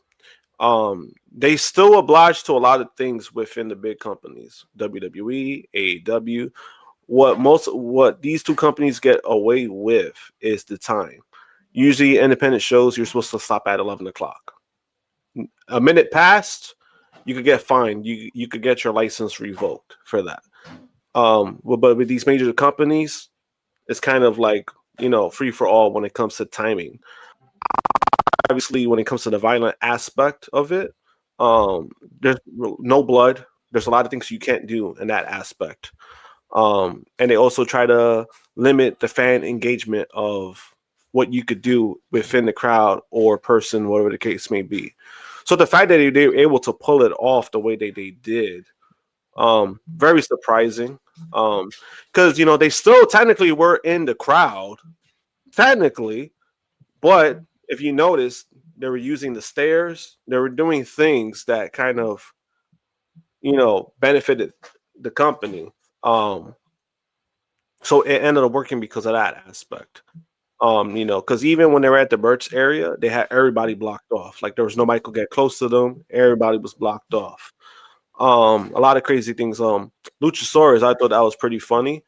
They still oblige to a lot of things within the big companies, WWE, AEW. What these two companies get away with is the time. Usually independent shows, you're supposed to stop at 11 o'clock. A minute past, you could get fined. You could get your license revoked for that. But with these major companies, it's kind of like, you know, free for all when it comes to timing. Obviously, when it comes to the violent aspect of it, there's no blood. There's a lot of things you can't do in that aspect. And they also try to limit the fan engagement of what you could do within the crowd or person, whatever the case may be. So the fact that they were able to pull it off the way they did, very surprising. Because, you know, they still technically were in the crowd, technically, but if you notice, they were using the stairs. They were doing things that kind of, you know, benefited the company. So it ended up working because of that aspect. You know, because even when they were at the merch area, they had everybody blocked off. Like there was nobody could get close to them. Everybody was blocked off. A lot of crazy things. Luchasaurus, I thought that was pretty funny.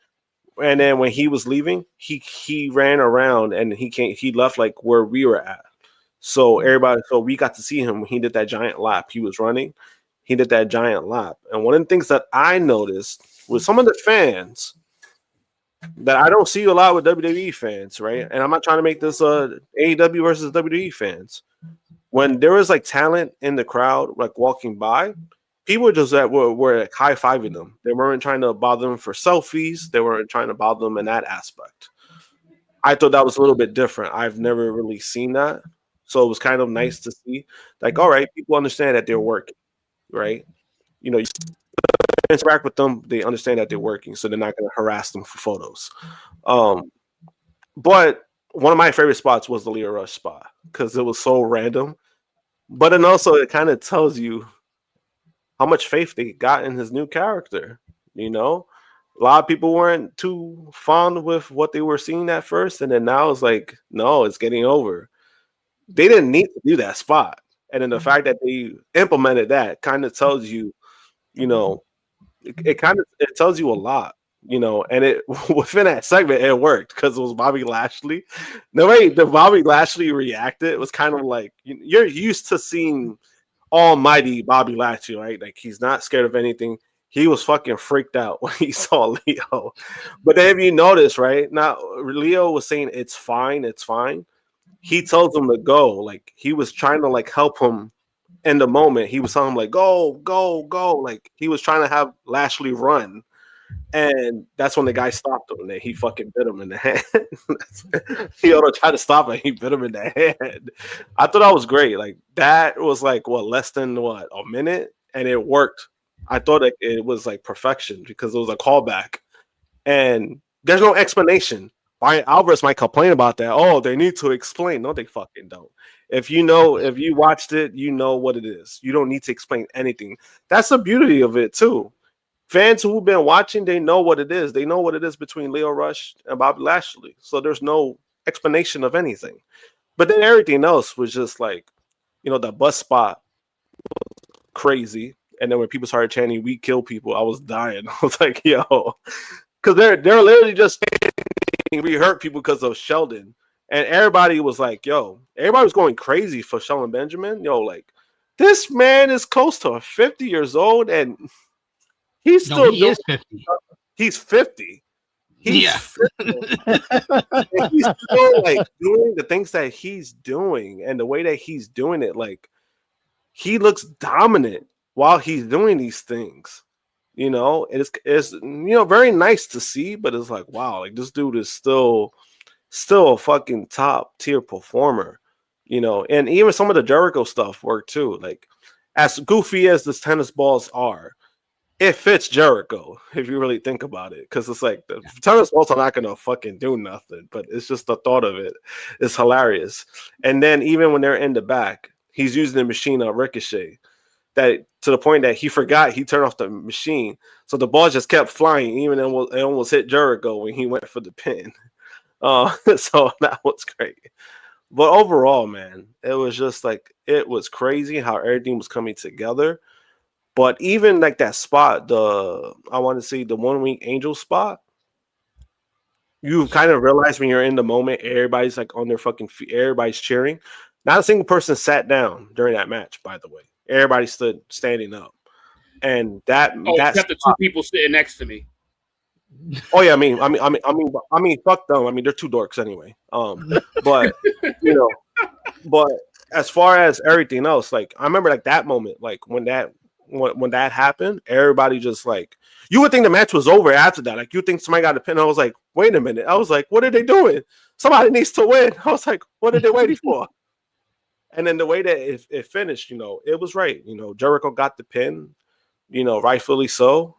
And then when he was leaving, he ran around and he left like where we were at. So we got to see him when he did that giant lap. He was running. He did that giant lap. And one of the things that I noticed was some of the fans that I don't see a lot with WWE fans, right? And I'm not trying to make this AEW versus WWE fans. When there was like talent in the crowd, like walking by, people just were like high-fiving them. They weren't trying to bother them for selfies. They weren't trying to bother them in that aspect. I thought that was a little bit different. I've never really seen that. So it was kind of nice to see. Like, all right, people understand that they're working, right? You know, you interact with them, they understand that they're working, so they're not going to harass them for photos. But one of my favorite spots was the Leo Rush spot because it was so random. But then also it kind of tells you how much faith they got in his new character. You know, a lot of people weren't too fond with what they were seeing at first, and then now it's like, no, it's getting over. They didn't need to do that spot, and then the fact that they implemented that kind of tells you, you know, it tells you a lot, you know. And it within that segment it worked because it was Bobby Lashley. The way the Bobby Lashley reacted was kind of like, you're used to seeing almighty Bobby Lashley, right? Like he's not scared of anything. He was fucking freaked out when he saw Leo. But then if you notice, right, now Leo was saying it's fine. He tells him to go. Like he was trying to like help him in the moment. He was telling him like, go. Like he was trying to have Lashley run. And that's when the guy stopped him and he fucking bit him in the hand. He tried to stop him. He bit him in the hand. I thought that was great. Like that was like less than a minute, and it worked. I thought it was like perfection because it was a callback, and there's no explanation Brian Alvarez might complain about that. Oh, they need to explain. No, they fucking don't. If you watched it, you know what it is. You don't need to explain anything. That's the beauty of it too. Fans who've been watching, they know what it is. They know what it is between Lio Rush and Bobby Lashley. So there's no explanation of anything. But then everything else was just like, the bus spot was crazy. And then when people started chanting, "We kill people," I was dying. I was like, yo, because they're literally just saying we hurt people because of Sheldon. And everybody was like, yo, everybody was going crazy for Sheldon Benjamin. Yo, like, this man is close to 50 years old and he's still is 50. He's 50. He's 50. And he's still like doing the things that he's doing, and the way that he's doing it, like he looks dominant while he's doing these things. It's very nice to see, but it's like, wow, like this dude is still a fucking top tier performer, and even some of the Jericho stuff worked too. Like, as goofy as the tennis balls are, it fits Jericho if you really think about it, because it's like the tennis balls are not gonna fucking do nothing, but it's just the thought of it is hilarious. And then even when they're in the back, he's using the machine on Ricochet, that to the point that he forgot he turned off the machine, so the ball just kept flying, even it almost hit Jericho when he went for the pin. So that was great. But overall, man, it was just like, it was crazy how everything was coming together. But even like that spot, I want to see the 1 week Angel spot, you kind of realize when you're in the moment, everybody's like on their fucking feet, everybody's cheering. Not a single person sat down during that match, by the way. Everybody stood standing up. And that except the two people sitting next to me. Oh yeah, I mean, fuck them. I mean, they're two dorks anyway. But but as far as everything else, like I remember like that moment, like when that happened, everybody just like, you would think the match was over after that. Like you think somebody got a pin. I was like, wait a minute. I was like, what are they doing? Somebody needs to win. I was like, what are they waiting for? And then the way that it finished, it was right. Jericho got the pin, rightfully so.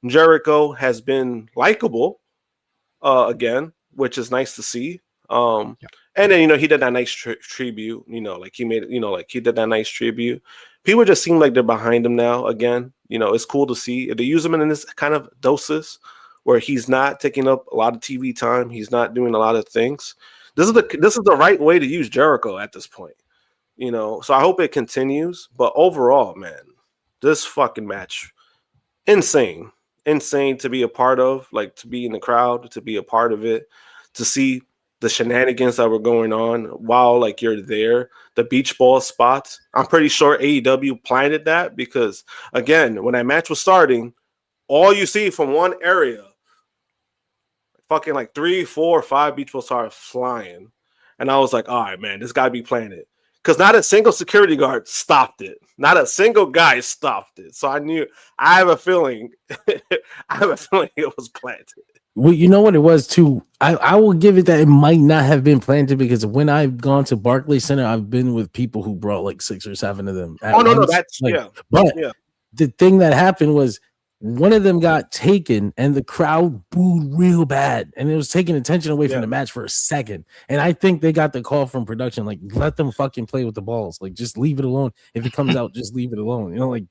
Jericho has been likable again, which is nice to see. And then he did that nice tribute. Like he made it. Like he did that nice tribute. People just seem like they're behind him now again. It's cool to see. They use him in this kind of doses where he's not taking up a lot of TV time. He's not doing a lot of things. This is the right way to use Jericho at this point. So I hope it continues. But overall, man, this fucking match, insane to be a part of, like to be in the crowd, to be a part of it, to see the shenanigans that were going on while like you're there, the beach ball spots. I'm pretty sure AEW planted that, because again, when that match was starting, all you see from one area, fucking like 3, 4, 5 beach balls started flying. And I was like, all right, man, this gotta be planted. Because not a single security guard stopped it. Not a single guy stopped it. So I have a feeling it was planted. Well, you know what it was too? I will give it that it might not have been planted, because when I've gone to Barclays Center, I've been with people who brought like 6 or 7 of them. No, that's like, yeah. But yeah. The thing that happened was one of them got taken and the crowd booed real bad, and it was taking attention away from the match for a second. And I think they got the call from production, like, let them fucking play with the balls. Like, just leave it alone. If it comes out, just leave it alone. Like,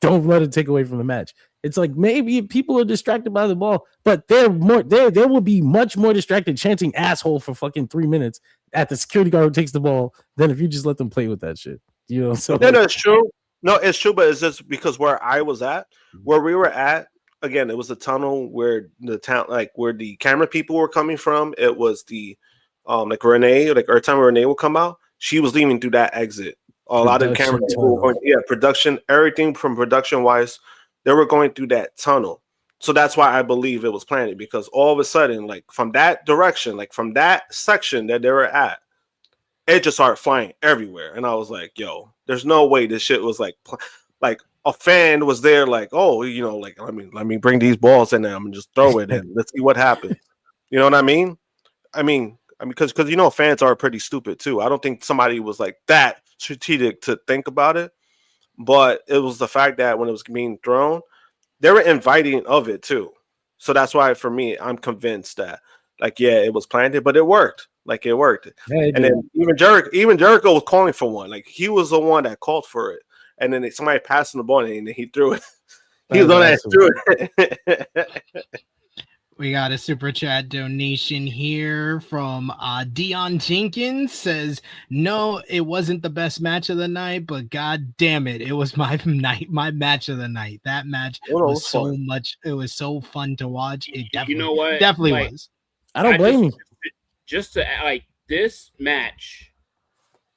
don't let it take away from the match. It's like maybe people are distracted by the ball, but there will be much more distracted chanting asshole for fucking 3 minutes at the security guard who takes the ball than if you just let them play with that shit. So no, it's true. No, it's true, but it's just because where I was at, where we were at, again, it was the tunnel where the town, like where the camera people were coming from. It was the like Renee, like every time Renee would come out, she was leaving through that exit. A lot of the camera people were going, production, everything from production wise, they were going through that tunnel. So that's why I believe it was planted, because all of a sudden, like from that direction, like from that section that they were at, it just started flying everywhere. And I was like, yo, there's no way this shit was like a fan was there, like, oh, like, let me bring these balls in there. I'm gonna just throw it in. Let's see what happens. You know what I mean? I mean, because fans are pretty stupid too. I don't think somebody was like that strategic to think about it, but it was the fact that when it was being thrown, they were inviting of it too. So that's why, for me, I'm convinced that like, yeah, it was planted, but it worked. Like, it worked. Yeah, and then even Jericho was calling for one. Like, he was the one that called for it. And then somebody passed him the ball, and then he threw it. He was the one that threw it. We got a super chat donation here from Dion Jenkins. Says, no, it wasn't the best match of the night, but god damn it, it was my match of the night. That match was so fun. It was so fun to watch. It definitely, you know what? Definitely was. I don't blame you. Just to like this match,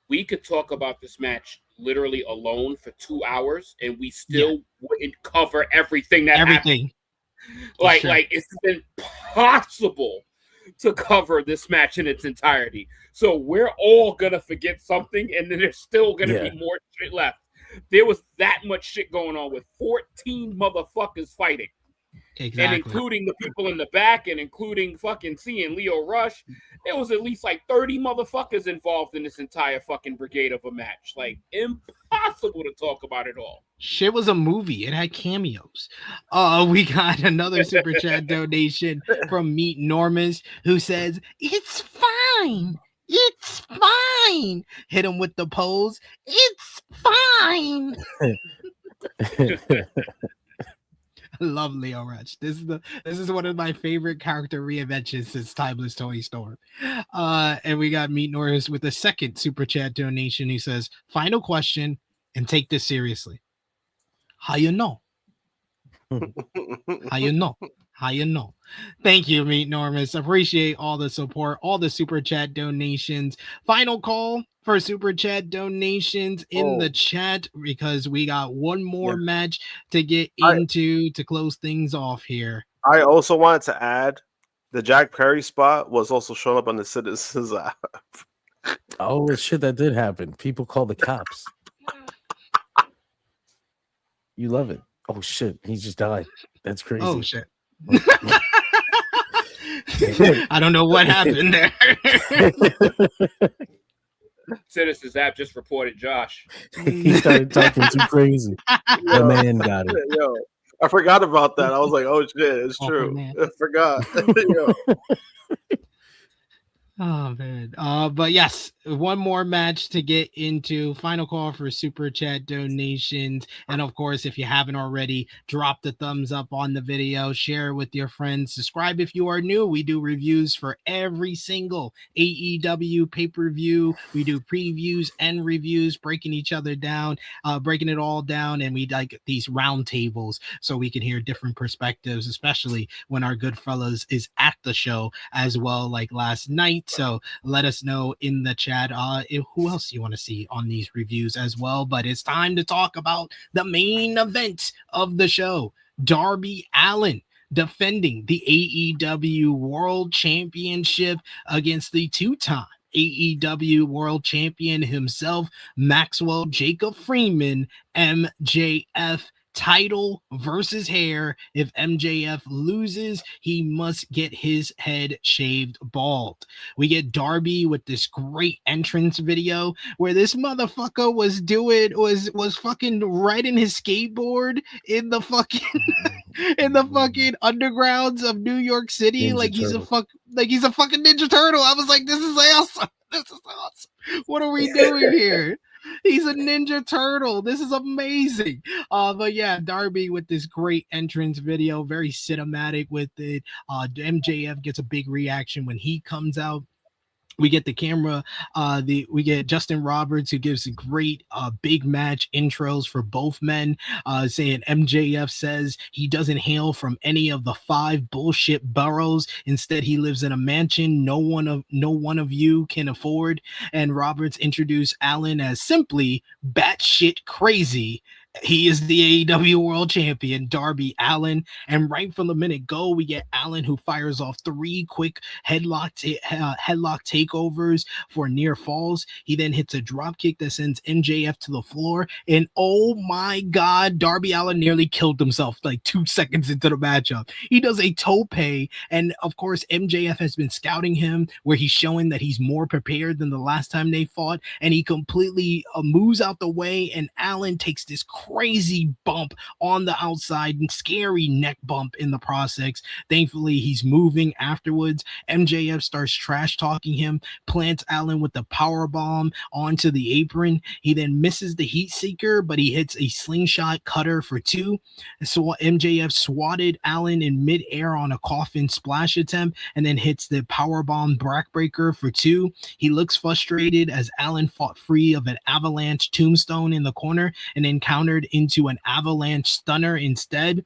we could talk about this match literally alone for 2 hours, and we still wouldn't cover everything that happened. Like it's impossible to cover this match in its entirety. So we're all gonna forget something, and then there's still gonna be more shit left. There was that much shit going on with 14 motherfuckers fighting. Exactly. And including the people in the back, and including fucking seeing Lio Rush. There was at least like 30 motherfuckers involved in this entire fucking brigade of a match. Like, impossible to talk about it all. Shit was a movie. It had cameos. We got another super chat donation from Meet Normus, who says, it's fine. It's fine. Hit him with the pose. It's fine. Love Lio Rush. This is one of my favorite character reinventions since Timeless Tony Storm. And we got Meet Norris with a second super chat donation. He says, final question, and take this seriously. How you know? How you know? How you know? Thank you, Meet Normus. Appreciate all the support, all the super chat donations. Final call for super chat donations in the chat, because we got one more match to get into to close things off here. I also wanted to add the Jack Perry spot was also showing up on the Citizens app. Oh shit, that did happen. People call the cops. You love it. Oh shit, he just died. That's crazy. Oh shit. I don't know what happened there. Citizens app just reported Josh. He started talking too crazy. The man got it. Yo, I forgot about that. I was like, oh shit, it's true. Man. I forgot. Oh man. But yes, one more match to get into. Final call for super chat donations. And of course, if you haven't already, drop the thumbs up on the video, share it with your friends, subscribe if you are new. We do reviews for every single AEW pay-per-view. We do previews and reviews, breaking each other down, breaking it all down, and we like these round tables so we can hear different perspectives, especially when our good fellas is at the show as well, like last night. So let us know in the chat who else you want to see on these reviews as well. But it's time to talk about the main event of the show. Darby Allin defending the AEW World Championship against the two-time AEW World Champion himself, Maxwell Jacob Freeman, MJF. Title versus hair. If MJF loses, he must get his head shaved bald. We get Darby with this great entrance video where this motherfucker was fucking riding his skateboard in the fucking undergrounds of New York City. He's a fucking Ninja Turtle. I was like, this is awesome. This is awesome. What are we doing here? He's a Ninja Turtle. This is amazing. But yeah, Darby with this great entrance video, very cinematic with it. MJF gets a big reaction when he comes out. We get the camera, we get Justin Roberts, who gives a great big match intros for both men, saying MJF says he doesn't hail from any of the 5 bullshit boroughs. Instead, he lives in a mansion no one of you can afford. And Roberts introduced Allin as simply batshit crazy. He is the AEW World Champion, Darby Allin. And right from the minute go, we get Allin, who fires off 3 quick headlock takeovers for near falls. He then hits a drop kick that sends MJF to the floor. And oh my God, Darby Allin nearly killed himself like 2 seconds into the matchup. He does a tope. And of course, MJF has been scouting him, where he's showing that he's more prepared than the last time they fought. And he completely moves out the way. And Allin takes this crazy bump on the outside and scary neck bump in the process. Thankfully, he's moving afterwards. MJF starts trash talking him, plants Allin with the power bomb onto the apron. He then misses the heat seeker, but he hits a slingshot cutter for 2. So MJF swatted Allin in midair on a coffin splash attempt and then hits the power bomb backbreaker for 2. He looks frustrated as Allin fought free of an avalanche tombstone in the corner and then countered into an avalanche stunner instead.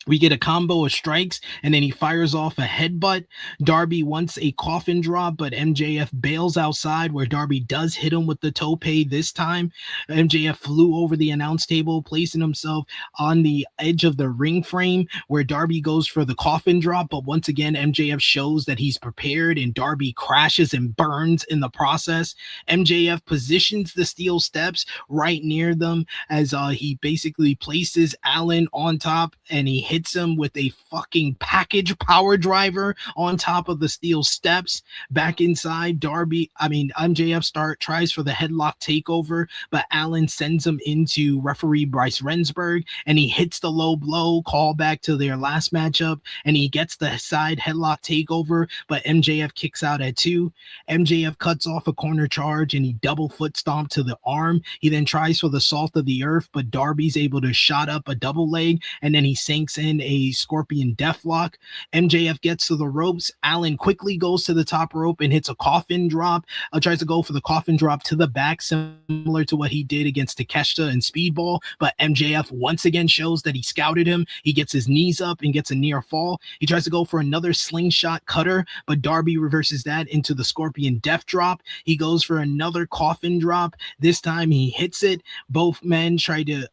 We get a combo of strikes, and then he fires off a headbutt. Darby wants a coffin drop, but MJF bails outside, where Darby does hit him with the tope this time. MJF flew over the announce table, placing himself on the edge of the ring frame, where Darby goes for the coffin drop, but once again, MJF shows that he's prepared, and Darby crashes and burns in the process. MJF positions the steel steps right near them as he basically places Allin on top, and he hits him with a fucking package power driver on top of the steel steps. Back inside, MJF tries for the headlock takeover, but Allin sends him into referee Bryce Rensburg, and he hits the low blow, call back to their last matchup, and he gets the side headlock takeover, but MJF kicks out at 2. MJF cuts off a corner charge, and he double foot stomp to the arm. He then tries for the salt of the earth, but Darby's able to shot up a double leg, and then he sinks in a scorpion deathlock. MJF gets to the ropes. Allin quickly goes to the top rope and hits a coffin drop. Tries to go for the coffin drop to the back, similar to what he did against Takeshita and Speedball, but MJF once again shows that he scouted him. He gets his knees up and gets a near fall. He tries to go for another slingshot cutter, but Darby reverses that into the scorpion death drop. He goes for another coffin drop. This time he hits it. Both men try to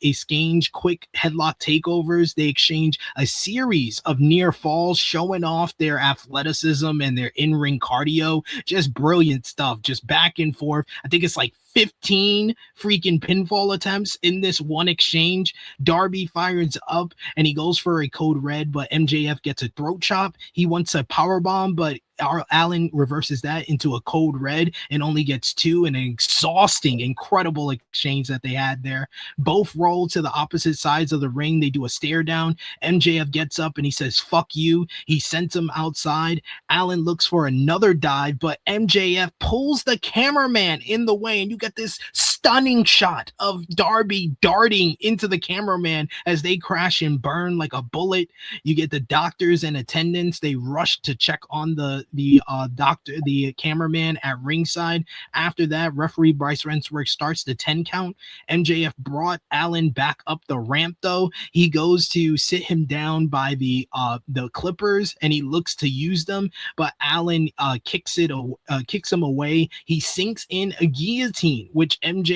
exchange quick headlock takeovers. They exchange a series of near falls, showing off their athleticism and their in-ring cardio. Just brilliant stuff, just back and forth. I think it's like 15 freaking pinfall attempts in this one exchange. Darby fires up and he goes for a code red, but MJF gets a throat chop. He wants a power bomb, but Allin reverses that into a code red and only gets 2 in an exhausting, incredible exchange that they had there. Both roll to the opposite sides of the ring. They do a stare down. MJF gets up and he says, "Fuck you." He sends him outside. Allin looks for another dive, but MJF pulls the cameraman in the way, and you get this stunning shot of Darby darting into the cameraman as they crash and burn like a bullet. You get the doctors and attendants. They rush to check on the cameraman at ringside. After that, referee Bryce Rensburg starts the 10 count. MJF brought Allin back up the ramp though. He goes to sit him down by the clippers and he looks to use them, but Allin kicks him away. He sinks in a guillotine, which MJF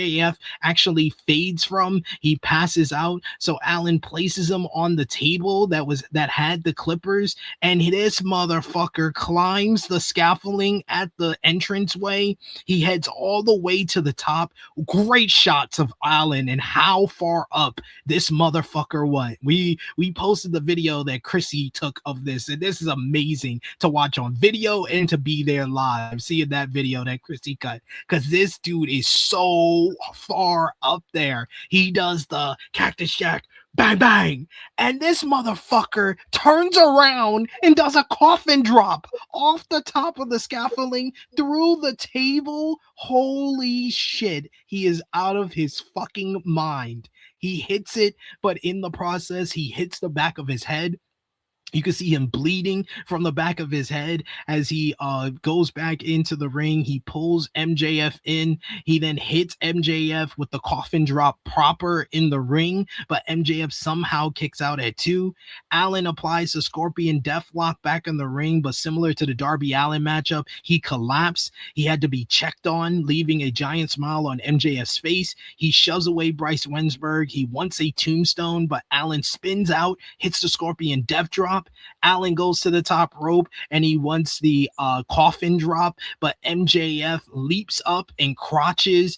actually fades from. He passes out, so Allin places him on the table that had the clippers, and this motherfucker climbs the scaffolding at the entranceway. He heads all the way to the top. Great shots of Allin and how far up this motherfucker went. We posted the video that Chrissy took of this, and this is amazing to watch on video and to be there live, seeing that video that Chrissy cut, because this dude is so far up there. He does the Cactus Jack bang bang, and this motherfucker turns around and does a coffin drop off the top of the scaffolding through the table. Holy shit, he is out of his fucking mind. He hits it, but in the process he hits the back of his head. You can see him bleeding from the back of his head as he goes back into the ring. He pulls MJF in. He then hits MJF with the coffin drop proper in the ring, but MJF somehow kicks out at 2. Allin applies the Scorpion Deathlock back in the ring, but similar to the Darby Allin matchup, he collapsed. He had to be checked on, leaving a giant smile on MJF's face. He shoves away Bryce Rensburg. He wants a tombstone, but Allin spins out, hits the Scorpion Death Drop. top. Allin goes to the top rope and he wants the coffin drop, but MJF leaps up and crotches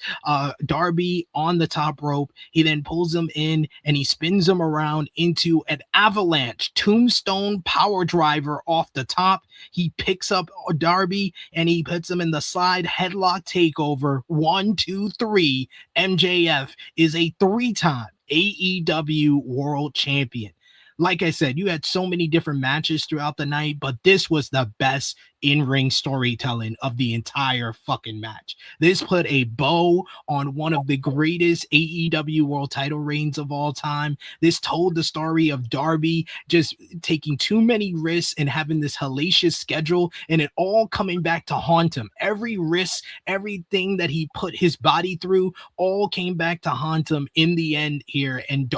Darby on the top rope. He then pulls him in and he spins him around into an avalanche tombstone power driver off the top. He picks up Darby and he puts him in the side headlock takeover. 1, 2, 3. MJF is a 3-time AEW World Champion. Like I said, you had so many different matches throughout the night, but this was the best in-ring storytelling of the entire fucking match. This put a bow on one of the greatest AEW World Title reigns of all time. This told the story of Darby just taking too many risks and having this hellacious schedule, and it all coming back to haunt him. Every risk, everything that he put his body through, all came back to haunt him in the end here. And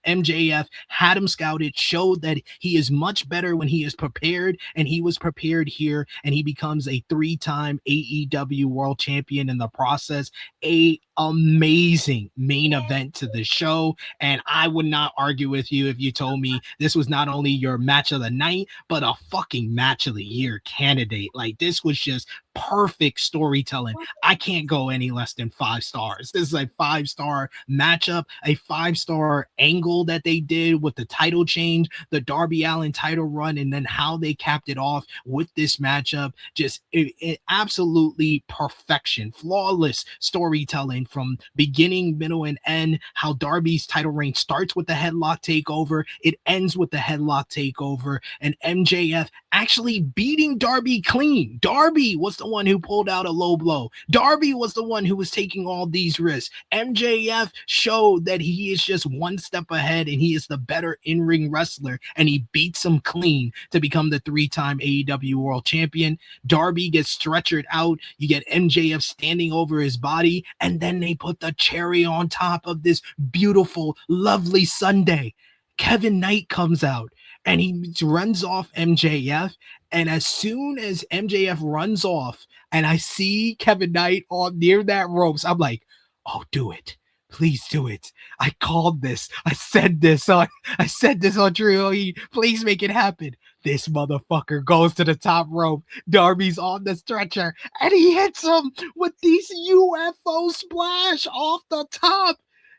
MJF had him scouted, showed that he is much better when he is prepared, and he was prepared here, and he becomes a 3-time AEW World Champion in the process. A amazing main event to the show, and I would not argue with you if you told me this was not only your match of the night, but a fucking match of the year candidate. Like, this was just perfect storytelling. I can't go any less than 5 stars. This is a 5-star matchup, a 5-star angle that they did with the title change, the Darby Allin title run, and then how they capped it off with this matchup. Just it absolutely perfection, flawless storytelling from beginning, middle, and end. How Darby's title reign starts with the headlock takeover, it ends with the headlock takeover, and MJF actually beating Darby clean. Darby was the one who pulled out a low blow. Darby was the one who was taking all these risks. MJF showed that he is just one step ahead and he is the better in-ring wrestler, and he beats him clean to become the 3-time AEW World Champion. Darby gets stretchered out. You get MJF standing over his body, and then they put the cherry on top of this beautiful, lovely Sunday. Kevin Knight comes out and he runs off MJF. And as soon as MJF runs off and I see Kevin Knight on near that ropes, I'm like, oh, do it. Please do it. I called this. I said this on True Heat. Please make it happen. This motherfucker goes to the top rope. Darby's on the stretcher and he hits him with these UFO splash off the top.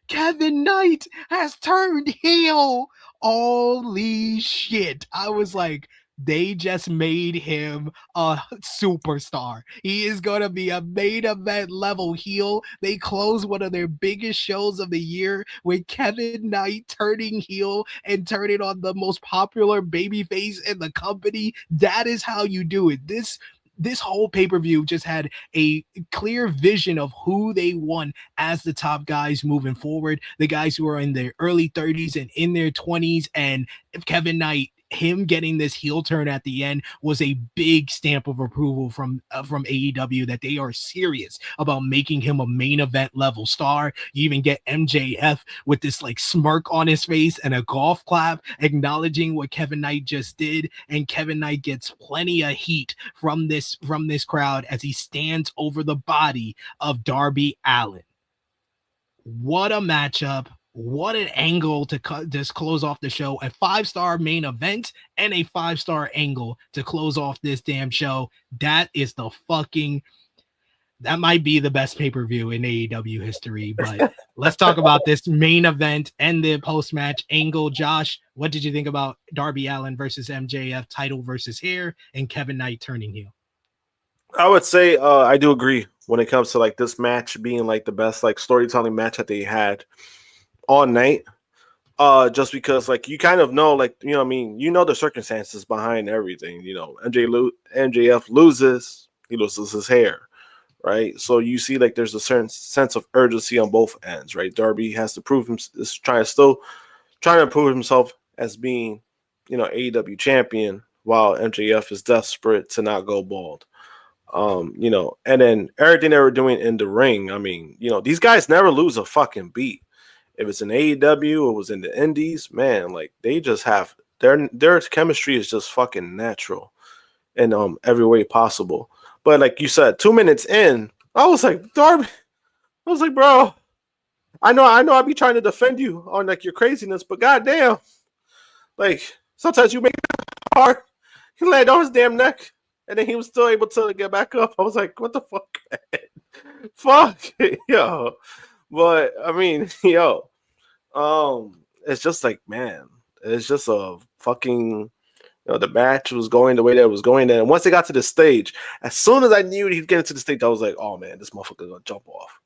Kevin Knight has turned heel. Holy shit. I was like, they just made him a superstar. He is going to be a main event level heel. They close one of their biggest shows of the year with Kevin Knight turning heel and turning on the most popular babyface in the company. That is how you do it. This whole pay-per-view just had a clear vision of who they want as the top guys moving forward. The guys who are in their early 30s and in their 20s, and Kevin Knight, him getting this heel turn at the end was a big stamp of approval from AEW that they are serious about making him a main event level star. You even get MJF with this like smirk on his face and a golf clap acknowledging what Kevin Knight just did, and Kevin Knight gets plenty of heat from this crowd as he stands over the body of Darby Allin. What a matchup. What an angle to just close off the show. A 5-star main event and a 5-star angle to close off this damn show. That might be the best pay-per-view in AEW history. But let's talk about this main event and the post-match angle. Josh, what did you think about Darby Allin versus MJF, title versus hair, and Kevin Knight turning heel? I would say I do agree when it comes to like this match being like the best like storytelling match that they had all night, just because like you kind of know, like, you know what I mean, you know the circumstances behind everything. You know, MJF loses, he loses his hair, right? So you see like there's a certain sense of urgency on both ends, right? Darby has to prove is trying to prove himself as being, you know, AEW champion, while MJF is desperate to not go bald. You know, and then everything they were doing in the ring, I mean, you know, these guys never lose a fucking beat. If it's in AEW, it was in the Indies, man, like they just have their chemistry is just fucking natural in every way possible. But like you said, 2 minutes in, I was like, Darby, I was like, bro, I know I'd be trying to defend you on like your craziness, but goddamn, like Sometimes you make it hard. He landed on his damn neck, and then he was still able to get back up. I was like, what the fuck, man? Fuck, yo. But I mean, yo, it's just like, man, it's just a fucking. The match was going the way that it was going. And once they got to the stage, as soon as I knew he'd get into the stage, I was like, oh man, this motherfucker's gonna jump off.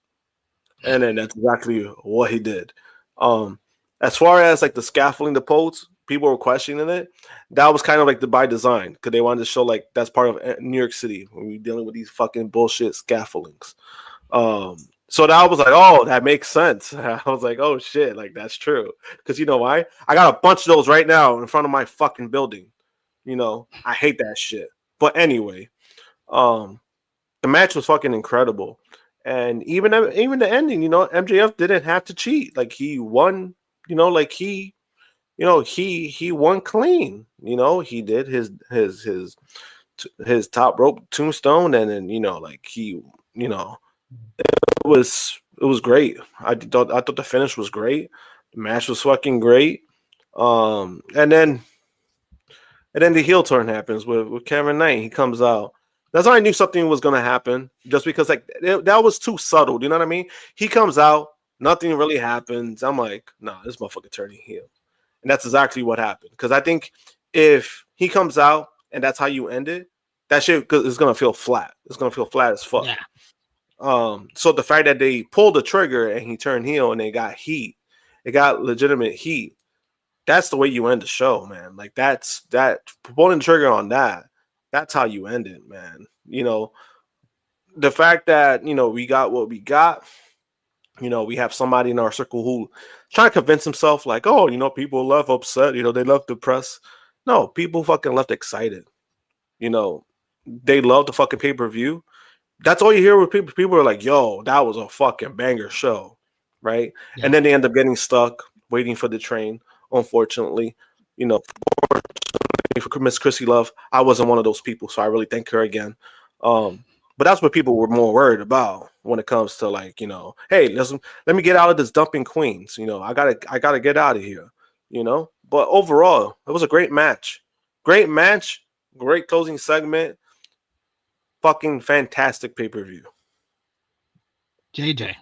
And then that's exactly what he did. As far as like the scaffolding, the posts, people were questioning it. That was kind of like by design, because they wanted to show like that's part of New York City when we're dealing with these fucking bullshit scaffoldings. So that was like, oh, that makes sense. I was like, oh shit, like that's true. Because you know why? I got a bunch of those right now in front of my fucking building. I hate that shit. But anyway, the match was fucking incredible. And even the ending, MJF didn't have to cheat. Like he won, like he won clean. He did his top rope tombstone, and then it was great. I thought the finish was great. The match was fucking great. And then the heel turn happens with Kevin Knight. He comes out. That's how I knew something was going to happen, just because like that was too subtle. You know what I mean? He comes out, nothing really happens. I'm like, nah, this motherfucker turning heel. And that's exactly what happened. Because I think if he comes out and that's how you end it, that shit is going to feel flat. It's going to feel flat as fuck. Yeah. So the fact that they pulled the trigger and he turned heel and they got heat, it got legitimate heat. That's the way you end the show, man. Like that pulling the trigger on that. That's how you end it, man. The fact that we got what we got. We have somebody in our circle who trying to convince himself, like, oh, people left upset. They left depressed. No, people fucking left excited. They love the fucking pay-per-view. That's all you hear with people. People are like, yo, that was a fucking banger show, right? Yeah. And then they end up getting stuck waiting for the train. Unfortunately, for Miss Chrissy Love, I wasn't one of those people, so I really thank her again. But that's what people were more worried about when it comes to like, hey, let me get out of this dumping Queens. I gotta get out of here. But overall, it was a great match. Great closing segment. Fucking fantastic pay-per-view. JJ.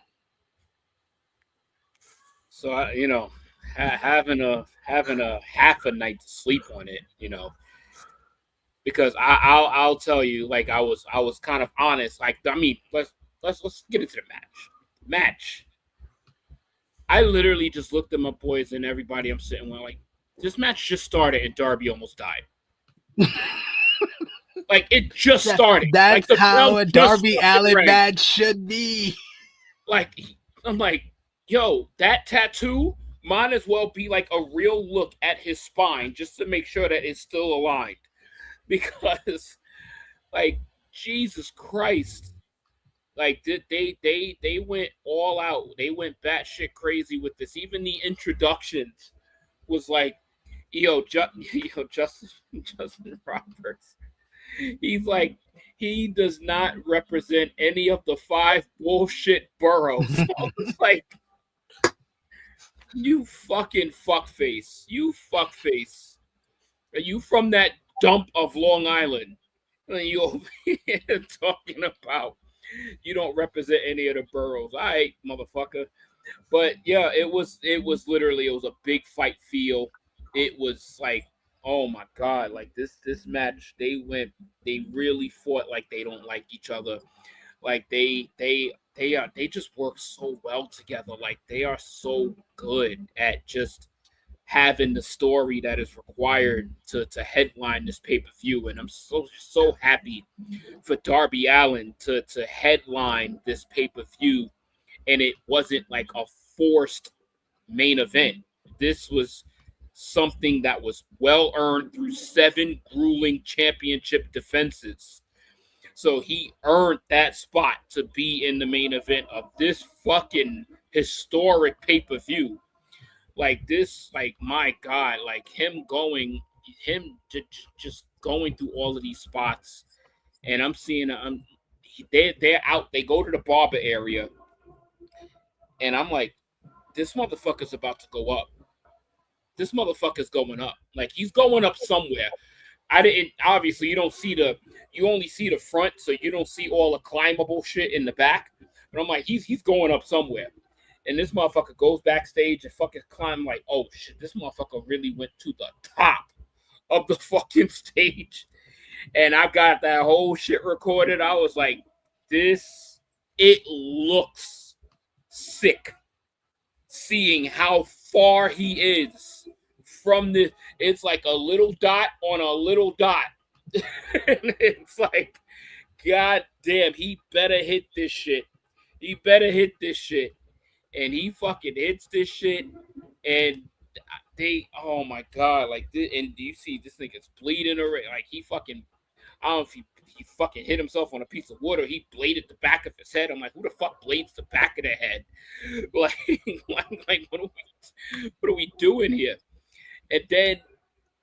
So having a half a night to sleep on it, because I'll tell you, like I was kind of honest. Like, I mean, let's get into the match. I literally just looked at my boys and everybody I'm sitting with, like, this match just started and Darby almost died. Like, it just started. That's like, how a Darby Allin match should be. Like, I'm like, yo, that tattoo might as well be like a real look at his spine just to make sure that it's still aligned. Because, like, Jesus Christ. Like, they went all out. They went batshit crazy with this. Even the introductions was like, Justin Roberts. He's like, he does not represent any of the 5 bullshit boroughs. So it's like, you fucking fuckface. You fuckface. Are you from that dump of Long Island? And you over here talking about you don't represent any of the boroughs. All right, motherfucker. But yeah, it was literally, it was a big fight feel. It was like, oh my God, like this match, they really fought like they don't like each other. Like they just work so well together. Like they are so good at just having the story that is required to headline this pay-per-view. And I'm so happy for Darby Allin to headline this pay-per-view, and it wasn't like a forced main event. This was something that was well earned through 7 grueling championship defenses. So he earned that spot to be in the main event of this fucking historic pay-per-view. Like this, like, my God, like him just going through all of these spots. And I'm seeing they're out, they go to the barber area, and I'm like, this motherfucker's about to go up. this motherfucker's going up. Like, he's going up somewhere. Obviously, you only see the front, so you don't see all the climbable shit in the back. But I'm like, he's going up somewhere. And this motherfucker goes backstage and fucking climb, like, oh shit, this motherfucker really went to the top of the fucking stage. And I got that whole shit recorded. I was like, it looks sick. Seeing how far he is from it's like a little dot on a little dot. And it's like, god damn, he better hit this shit. He better hit this shit. And he fucking hits this shit. And oh my god, like, and do you see this nigga's bleeding already? Like, he fucking, I don't know if he fucking hit himself on a piece of wood or he bladed the back of his head. I'm like, who the fuck blades the back of the head? Like what are we doing here? And then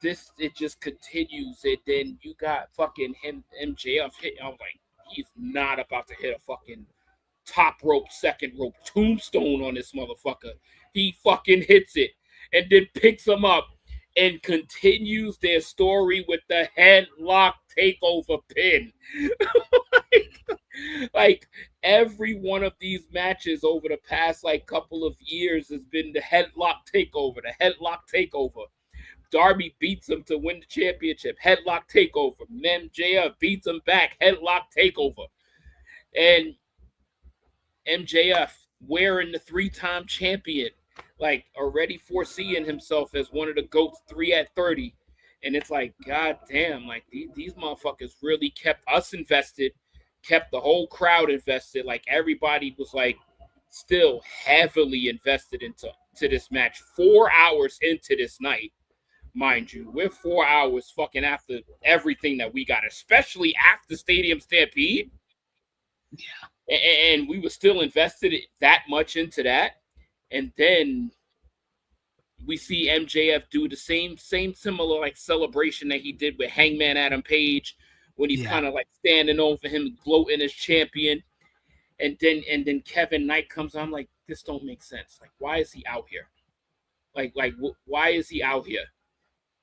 it just continues. And then you got fucking him, MJF hit. I was like, he's not about to hit a fucking top rope, second rope tombstone on this motherfucker. He fucking hits it and then picks him up and continues their story with the headlock takeover pin. like every one of these matches over the past like couple of years has been the headlock takeover. Darby beats him to win the championship. Headlock takeover. MJF beats him back. Headlock takeover. And MJF wearing the 3-time champion, like already foreseeing himself as one of the GOATs 3 at 30. And it's like, god damn, like these motherfuckers really kept us invested, kept the whole crowd invested. Like everybody was like still heavily invested into this match. 4 hours into this night, mind you. We're 4 hours fucking after everything that we got, especially after Stadium Stampede. Yeah. And we were still invested that much into that. And then we see MJF do the same similar like celebration that he did with Hangman Adam Page when he's kind of like standing over him, gloating as champion. And then Kevin Knight comes on. I'm like, this don't make sense. Like, why is he out here? Like why is he out here?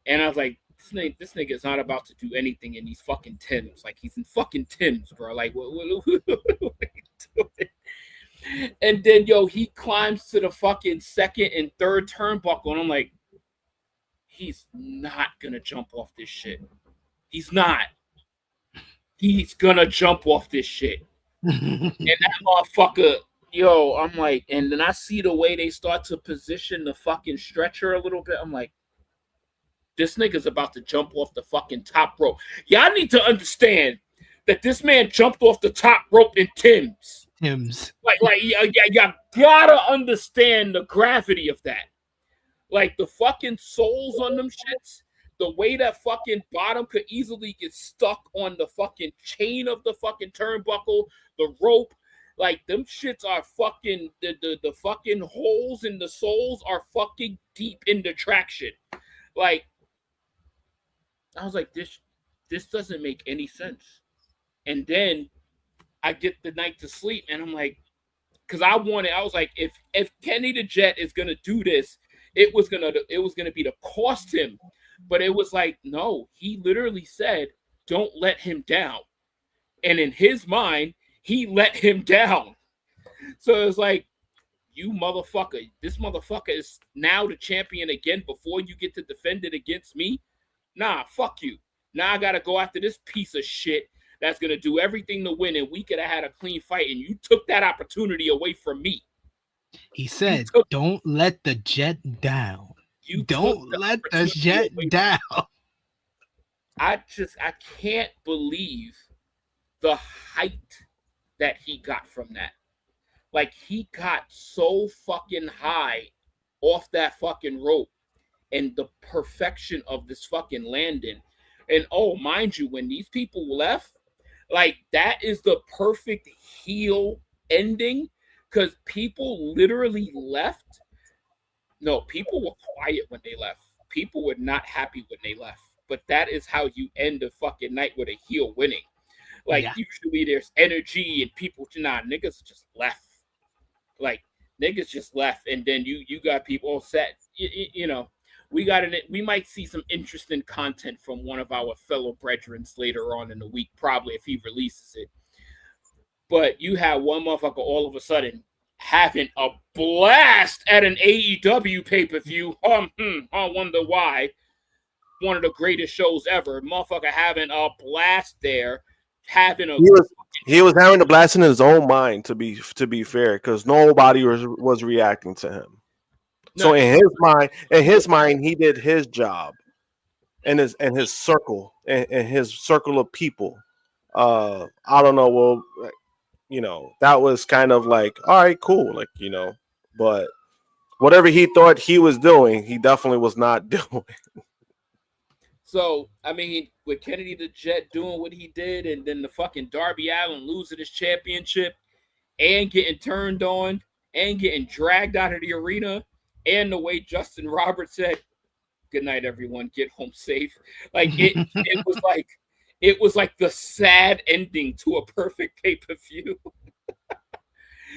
And I was like, this nigga is not about to do anything in these fucking Timbs. Like, he's in fucking Timbs, bro. Like, what are you doing? And then, he climbs to the fucking second and third turnbuckle, and I'm like, he's not gonna jump off this shit. He's not. He's gonna jump off this shit. And that motherfucker, I'm like, and then I see the way they start to position the fucking stretcher a little bit. I'm like, this nigga's about to jump off the fucking top rope. Y'all need to understand that this man jumped off the top rope in Timbs. Like, y'all gotta understand the gravity of that. Like, the fucking soles on them shits, the way that fucking bottom could easily get stuck on the fucking chain of the fucking turnbuckle, the rope, like, them shits are fucking, the fucking holes in the soles are fucking deep in the traction. Like, I was like, this doesn't make any sense. And then I get the night to sleep, and I'm like, because I was like, if Kenny the Jet is gonna do this, it was gonna be to cost him. But it was like, no, he literally said, don't let him down. And in his mind, he let him down. So it's like, you motherfucker, this motherfucker is now the champion again before you get to defend it against me. Nah, fuck you. Now I gotta go after this piece of shit that's going to do everything to win, and we could have had a clean fight, and you took that opportunity away from me. He said, don't let the Jet down. You don't let the Jet down. I can't believe the height that he got from that. Like, he got so fucking high off that fucking rope, and the perfection of this fucking landing. And, oh, mind you, when these people left, like, that is the perfect heel ending, because people literally left. No, people were quiet when they left. People were not happy when they left. But that is how you end a fucking night with a heel winning. Like, usually there's energy and people, niggas just left. Like, niggas just left. And then you got people all set, we might see some interesting content from one of our fellow brethren later on in the week, probably if he releases it. But you have one motherfucker all of a sudden having a blast at an AEW pay-per-view. I wonder why. One of the greatest shows ever. Motherfucker having a blast there. He was having a blast in his own mind, to be fair, because nobody was reacting to him. No. So in his mind, he did his job, and his circle and his circle of people. I don't know. Well, that was kind of like, all right, cool, but whatever he thought he was doing, he definitely was not doing. So, I mean, with Kennedy the Jet doing what he did, and then the fucking Darby Allin losing his championship and getting turned on and getting dragged out of the arena, and the way Justin Roberts said, "Good night, everyone. Get home safe." Like it was like the sad ending to a perfect pay-per-view.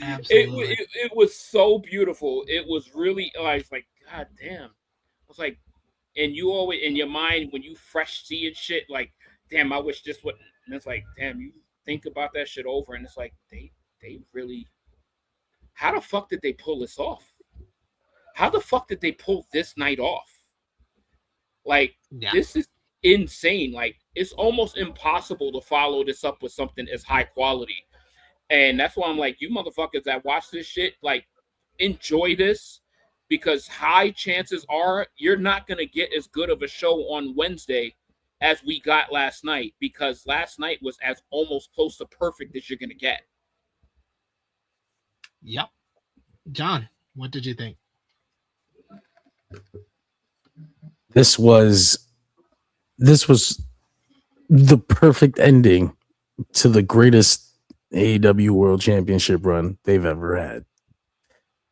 Absolutely. It was so beautiful. It was really, I was like, God damn. I was like, and you always in your mind when you fresh seeing shit, like, damn, I wish this would. And it's like, damn, you think about that shit over, and it's like they really. How the fuck did they pull this off? How the fuck did they pull this night off? Like, This is insane. Like, it's almost impossible to follow this up with something as high quality. And that's why I'm like, you motherfuckers that watch this shit, like, enjoy this, because high chances are you're not going to get as good of a show on Wednesday as we got last night, because last night was as almost close to perfect as you're going to get. Yep. John, what did you think? This was the perfect ending to the greatest AEW World Championship run they've ever had.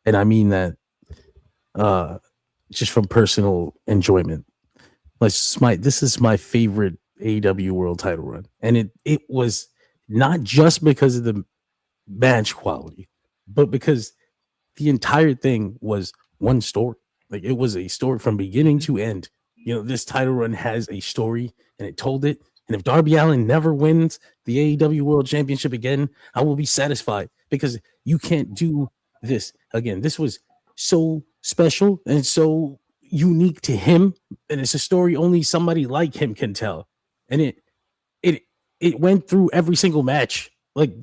And I mean that just from personal enjoyment. This is my favorite AEW World Title run. And it was not just because of the match quality, but because the entire thing was one story. Like, it was a story from beginning to end. This title run has a story, and it told it. And if Darby Allin never wins the AEW World Championship again, I will be satisfied, because you can't do this again. This was so special and so unique to him, and it's a story only somebody like him can tell. And it went through every single match. Like,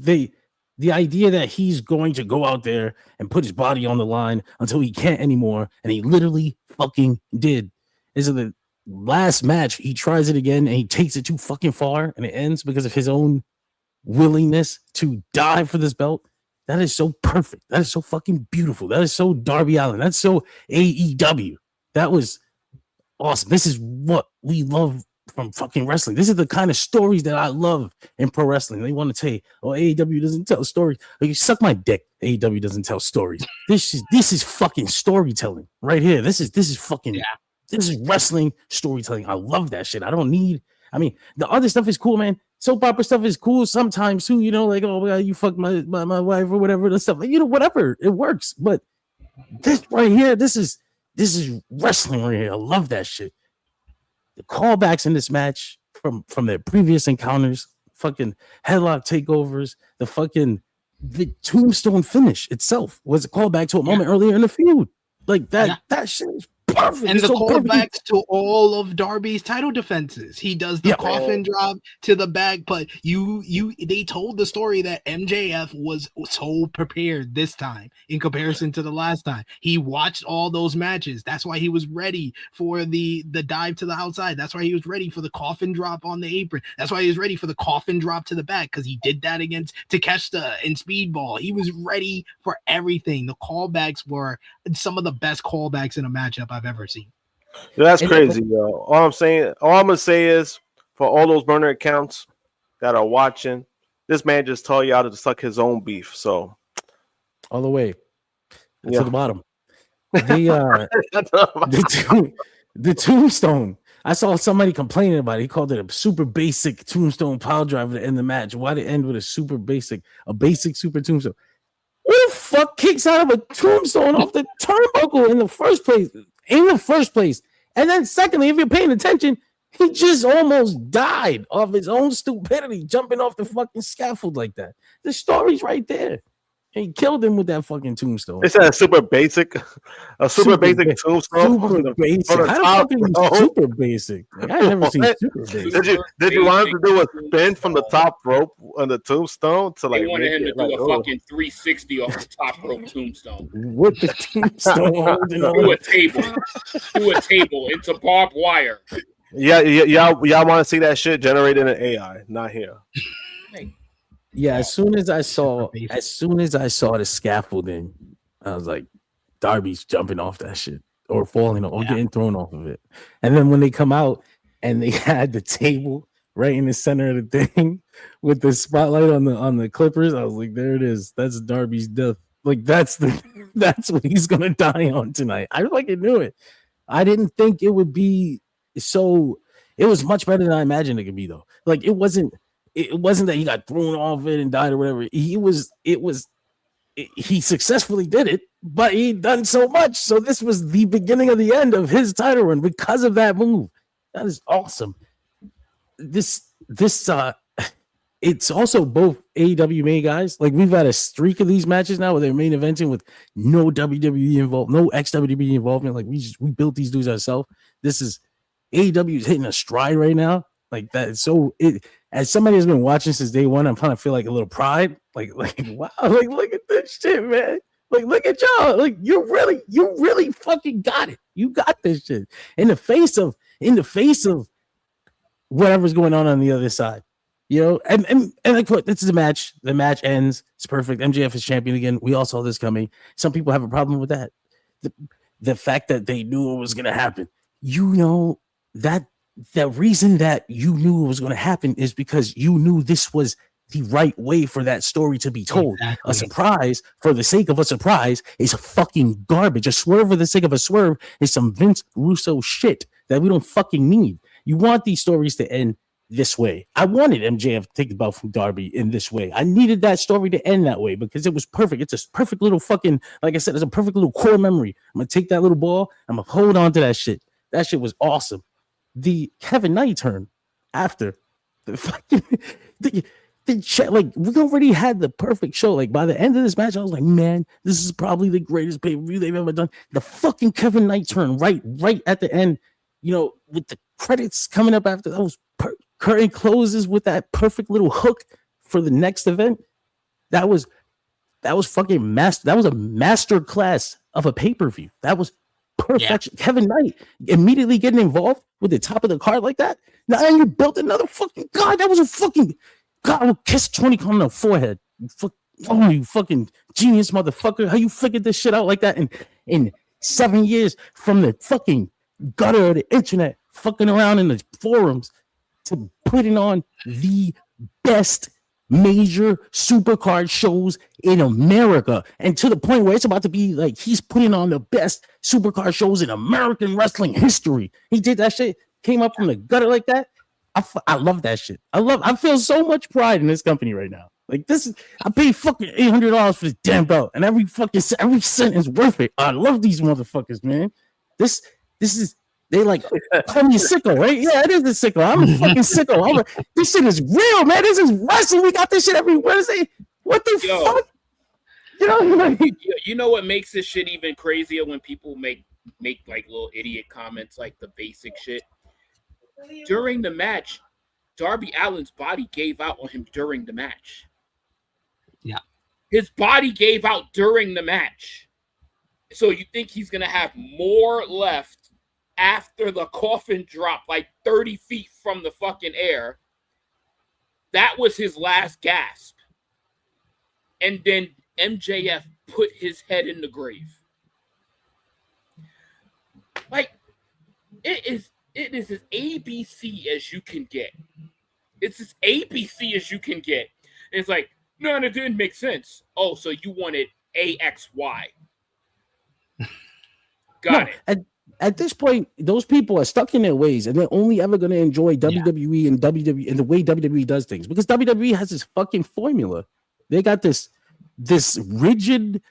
the idea that he's going to go out there and put his body on the line until he can't anymore, and he literally fucking did. Is the last match, he tries it again and he takes it too fucking far, and it ends because of his own willingness to die for this belt. That is so perfect. That is so fucking beautiful. That is so Darby Allin. That's so AEW. That was awesome. This is what we love from fucking wrestling. This is the kind of stories that I love in pro wrestling. They want to say, "Oh, AEW doesn't tell stories." Like, you suck my dick. AEW doesn't tell stories. This is fucking storytelling right here. This is fucking This is wrestling storytelling. I love that shit. The other stuff is cool, man. Soap opera stuff is cool sometimes too, like, oh, well, you fucked my wife or whatever, the stuff, whatever, it works. But this right here, this is wrestling right here. I love that shit. The callbacks in this match from their previous encounters, fucking headlock takeovers, the tombstone finish itself was a callback to a moment earlier in the feud. Like that shit is perfect. And the callbacks to all of Darby's title defenses. He does the coffin drop to the back, but they told the story that MJF was so prepared this time in comparison to the last time. He watched all those matches. That's why he was ready for the dive to the outside. That's why he was ready for the coffin drop on the apron. That's why he was ready for the coffin drop to the back, because he did that against Takeshita in Speedball. He was ready for everything. The callbacks were some of the best callbacks in a matchup I've ever seen. That's crazy, yo. All I'm gonna say is, for all those burner accounts that are watching, this man just told y'all to suck his own beef. So all the way to the bottom. The tombstone. I saw somebody complaining about it. He called it a super basic tombstone pile driver to end the match. Why did it end with a basic super tombstone? Who the fuck kicks out of a tombstone off the turnbuckle in the first place? And then secondly, if you're paying attention, he just almost died of his own stupidity, jumping off the fucking scaffold like that. The story's right there. And he killed him with that fucking tombstone. It's a super basic basic tombstone. Super basic. How the fuck is it super basic? Like, I never seen super basic. Did you want him to do a spin from the top rope on the tombstone to like? They wanted him to do a fucking 360 off the top rope tombstone with the tombstone holding on through a table into barbed wire. Yeah, y'all want to see that shit generated in AI, not here. Yeah, as soon as I saw the scaffolding, I was like, Darby's jumping off that shit or falling or getting thrown off of it. And then when they come out and they had the table right in the center of the thing with the spotlight on the Clippers, I was like, there it is. That's Darby's death. Like that's what he's gonna die on tonight. I fucking knew it. I didn't think it would be so. It was much better than I imagined it could be, though. Like it wasn't that he got thrown off it and died or whatever. He successfully did it, but he'd done so much. So this was the beginning of the end of his title run because of that move. That is awesome. It's also both AEW main guys. Like we've had a streak of these matches now where they're main eventing with no WWE involved, no ex-WWE involvement. Like we built these dudes ourselves. This is AEW is hitting a stride right now. Like that. So as somebody has been watching since day one, I'm trying to feel like a little pride. Like wow, like look at this shit, man. Like look at y'all. Like you really fucking got it. You got this shit in the face of whatever's going on the other side. You know, and like this is a match. The match ends. It's perfect. MJF is champion again. We all saw this coming. Some people have a problem with that. The fact that they knew it was gonna happen. You know that the reason that you knew it was going to happen is because you knew this was the right way for that story to be told. Exactly. A surprise for the sake of a surprise is fucking garbage. A swerve for the sake of a swerve is some Vince Russo shit that we don't fucking need. You want these stories to end this way. I wanted MJF to take the belt from Darby in this way. I needed that story to end that way because it was perfect. It's a perfect little fucking, like I said, it's a perfect little core memory. I'm going to take that little ball. I'm going to hold on to that shit. That shit was awesome. The Kevin Knight turn after the fucking like we already had the perfect show. Like by the end of this match, I was like, man, this is probably the greatest pay-per-view they've ever done. The fucking Kevin Knight turn right at the end, you know, with the credits coming up after those curtain closes with that perfect little hook for the next event. That was fucking master. That was a master class of a pay-per-view. That was perfection. Yeah. Kevin Knight immediately getting involved with the top of the card like that. Now you built another fucking god. That was a fucking god. I will kiss 20 on the forehead. You fucking genius motherfucker. How you figured this shit out like that in 7 years from the fucking gutter of the internet, fucking around in the forums to putting on the best major supercard shows in America, and to the point where it's about to be like he's putting on the best supercard shows in American wrestling history. He did that shit, came up from the gutter like that. I love that shit. I feel so much pride in this company right now. Like this is, I paid fucking $800 for this damn belt, and every cent is worth it. I love these motherfuckers, man. This is. They like call me a sicko, right? Yeah, it is a sicko. I'm a fucking sicko. This shit is real, man. This is wrestling. We got this shit every Wednesday. What the fuck? You know what makes this shit even crazier when people make like little idiot comments like the basic shit. During the match, Darby Allin's body gave out on him during the match. Yeah. His body gave out during the match. So you think he's gonna have more left after the coffin dropped like 30 feet from the fucking air? That was his last gasp. And then MJF put his head in the grave. Like, it is as ABC as you can get. It's as ABC as you can get. And it's like, no, it didn't make sense. Oh, so you wanted AXY. Got it. At this point, those people are stuck in their ways, and they're only ever going to enjoy WWE and WWE and the way WWE does things, because WWE has this fucking formula. They got this rigid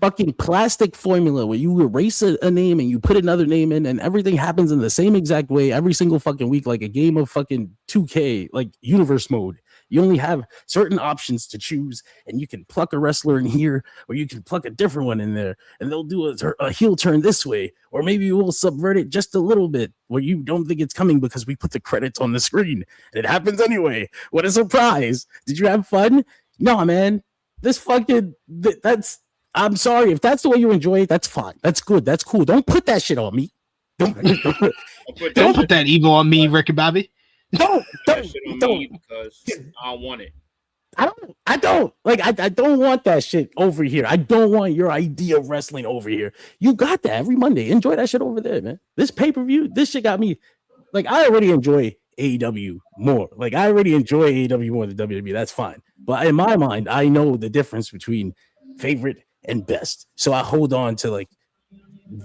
fucking plastic formula where you erase a name and you put another name in and everything happens in the same exact way every single fucking week, like a game of fucking 2K, like universe mode. You only have certain options to choose, and you can pluck a wrestler in here, or you can pluck a different one in there, and they'll do a heel turn this way, or maybe we'll subvert it just a little bit where you don't think it's coming because we put the credits on the screen. It happens anyway. What a surprise. Did you have fun? No, man. This fucking, that's, I'm sorry. If that's the way you enjoy it, that's fine. That's good. That's cool. Don't put that shit on me. Don't put that evil on me, Ricky Bobby. Don't because I don't want it. I don't want that shit over here. I don't want your idea of wrestling over here. You got that every Monday. Enjoy that shit over there, man. This pay-per-view, this shit got me. Like, I already enjoy AEW more. Like, I already enjoy AEW more than WWE. That's fine. But in my mind, I know the difference between favorite and best. So I hold on to like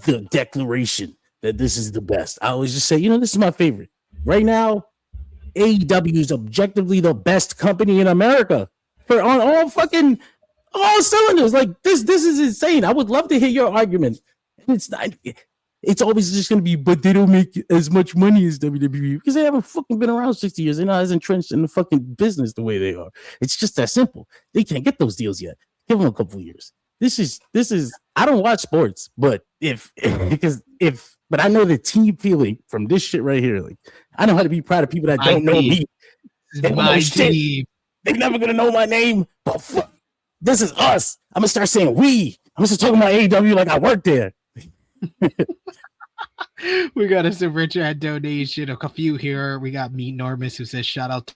the declaration that this is the best. I always just say, this is my favorite. Right now, AEW is objectively the best company in America for on all cylinders. Like this is insane. I would love to hear your argument. It's not. It's always just going to be, but they don't make as much money as WWE because they haven't fucking been around 60 years. They're not as entrenched in the fucking business the way they are. It's just that simple. They can't get those deals yet. Give them a couple of years. This is. I don't watch sports, but but I know the team feeling from this shit right here. Like, I know how to be proud of people that don't know me. My team. They're never gonna know my name. But fuck, this is us. I'm gonna start saying we. I'm gonna start talking about AEW like I work there. We got a super chat donation. A few here. We got Meet Normus who says shout out to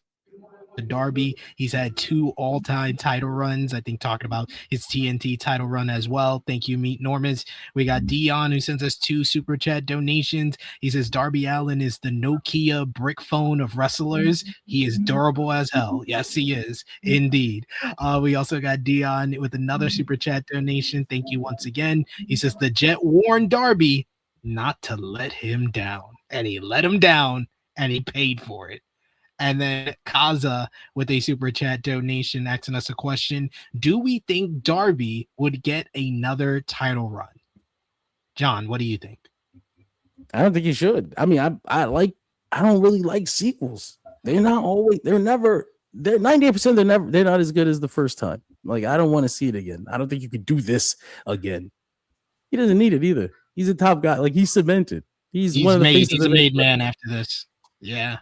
Darby. He's had 2 all-time title runs. I think talking about his TNT title run as well. Thank you, Meet Normus. We got Dion who sends us 2 super chat donations. He says Darby Allin is the Nokia brick phone of wrestlers. He is durable as hell. Yes, he is indeed. We also got Dion with another super chat donation. Thank you once again. He says the Jet warned Darby not to let him down, and he let him down, and he paid for it. And then Kaza with a super chat donation asking us a question. Do we think Darby would get another title run? John, what do you think? I don't think he should. I mean, I don't really like sequels. They're 90%, they're not as good as the first time. Like, I don't want to see it again. I don't think you could do this again. He doesn't need it either. He's a top guy. Like, he's cemented. He's one of the faces. He's a made man after this. Yeah.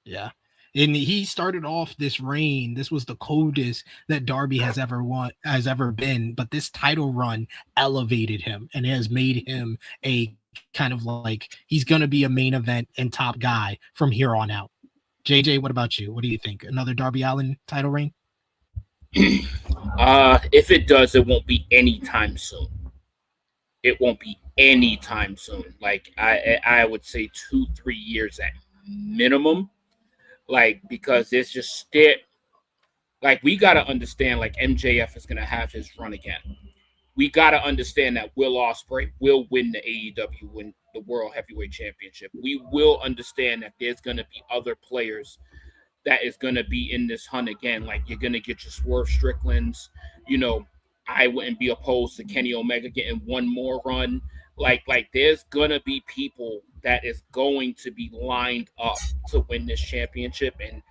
Yeah. And he started off this reign. This was the coldest that Darby has ever been. But this title run elevated him and has made him a kind of like he's going to be a main event and top guy from here on out. JJ, what about you? What do you think? Another Darby Allin title reign? If it does, it won't be anytime soon. It won't be anytime soon. Like I would say 2-3 years at minimum. Like, because it's just like we got to understand, like, MJF is going to have his run again. We got to understand that Will Ospreay will win the AEW, win the World Heavyweight Championship. We will understand that there's going to be other players that is going to be in this hunt again. Like, you're going to get your Swerve Stricklands. I wouldn't be opposed to Kenny Omega getting one more run. Like there's going to be people that is going to be lined up to win this championship, and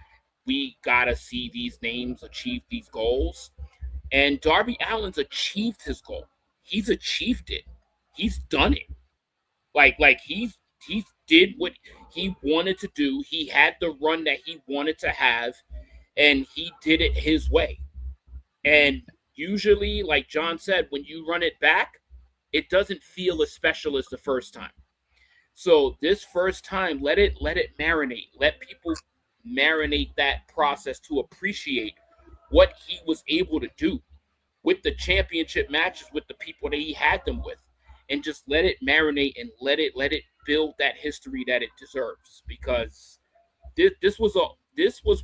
we got to see these names achieve these goals. And Darby Allin's achieved his goal. He's achieved it. He's done it. Like he did what he wanted to do. He had the run that he wanted to have, and he did it his way. And usually, like John said, when you run it back, it doesn't feel as special as the first time. So this first time, let it marinate. Let people marinate that process to appreciate what he was able to do with the championship matches with the people that he had them with, and just let it marinate and let it build that history that it deserves. Because this was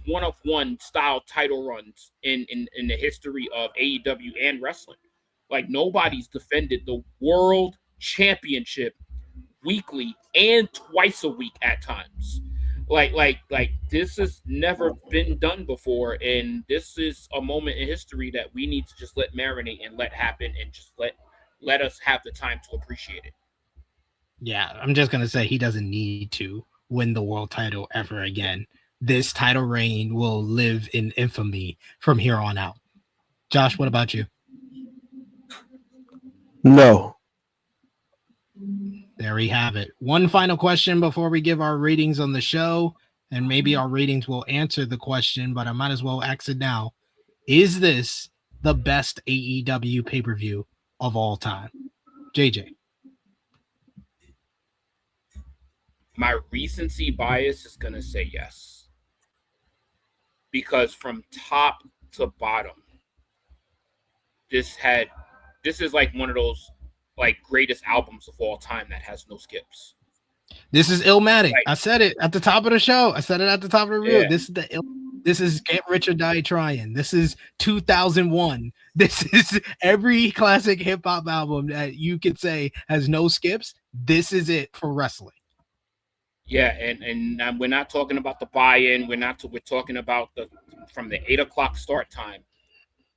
one-of-one style title runs in the history of AEW and wrestling. Like, nobody's defended the world championship weekly and twice a week at times. Like this has never been done before, and this is a moment in history that we need to just let marinate and let happen, and just let us have the time to appreciate it. Yeah, I'm just gonna say he doesn't need to win the world title ever again. This title reign will live in infamy from here on out. Josh, what about you? No. There we have it. One final question before we give our ratings on the show, and maybe our ratings will answer the question, but I might as well ask it now. Is this the best AEW pay-per-view of all time? JJ. My recency bias is going to say yes. Because from top to bottom, this is like one of those like greatest albums of all time that has no skips. This is Illmatic. I said it at the top of the show. I said it at the top of the review. Yeah. This is Get Rich or Die Trying. This is 2001. This is every classic hip hop album that you could say has no skips. This is it for wrestling. Yeah, and we're not talking about the buy-in. We're talking about from the 8 o'clock start time.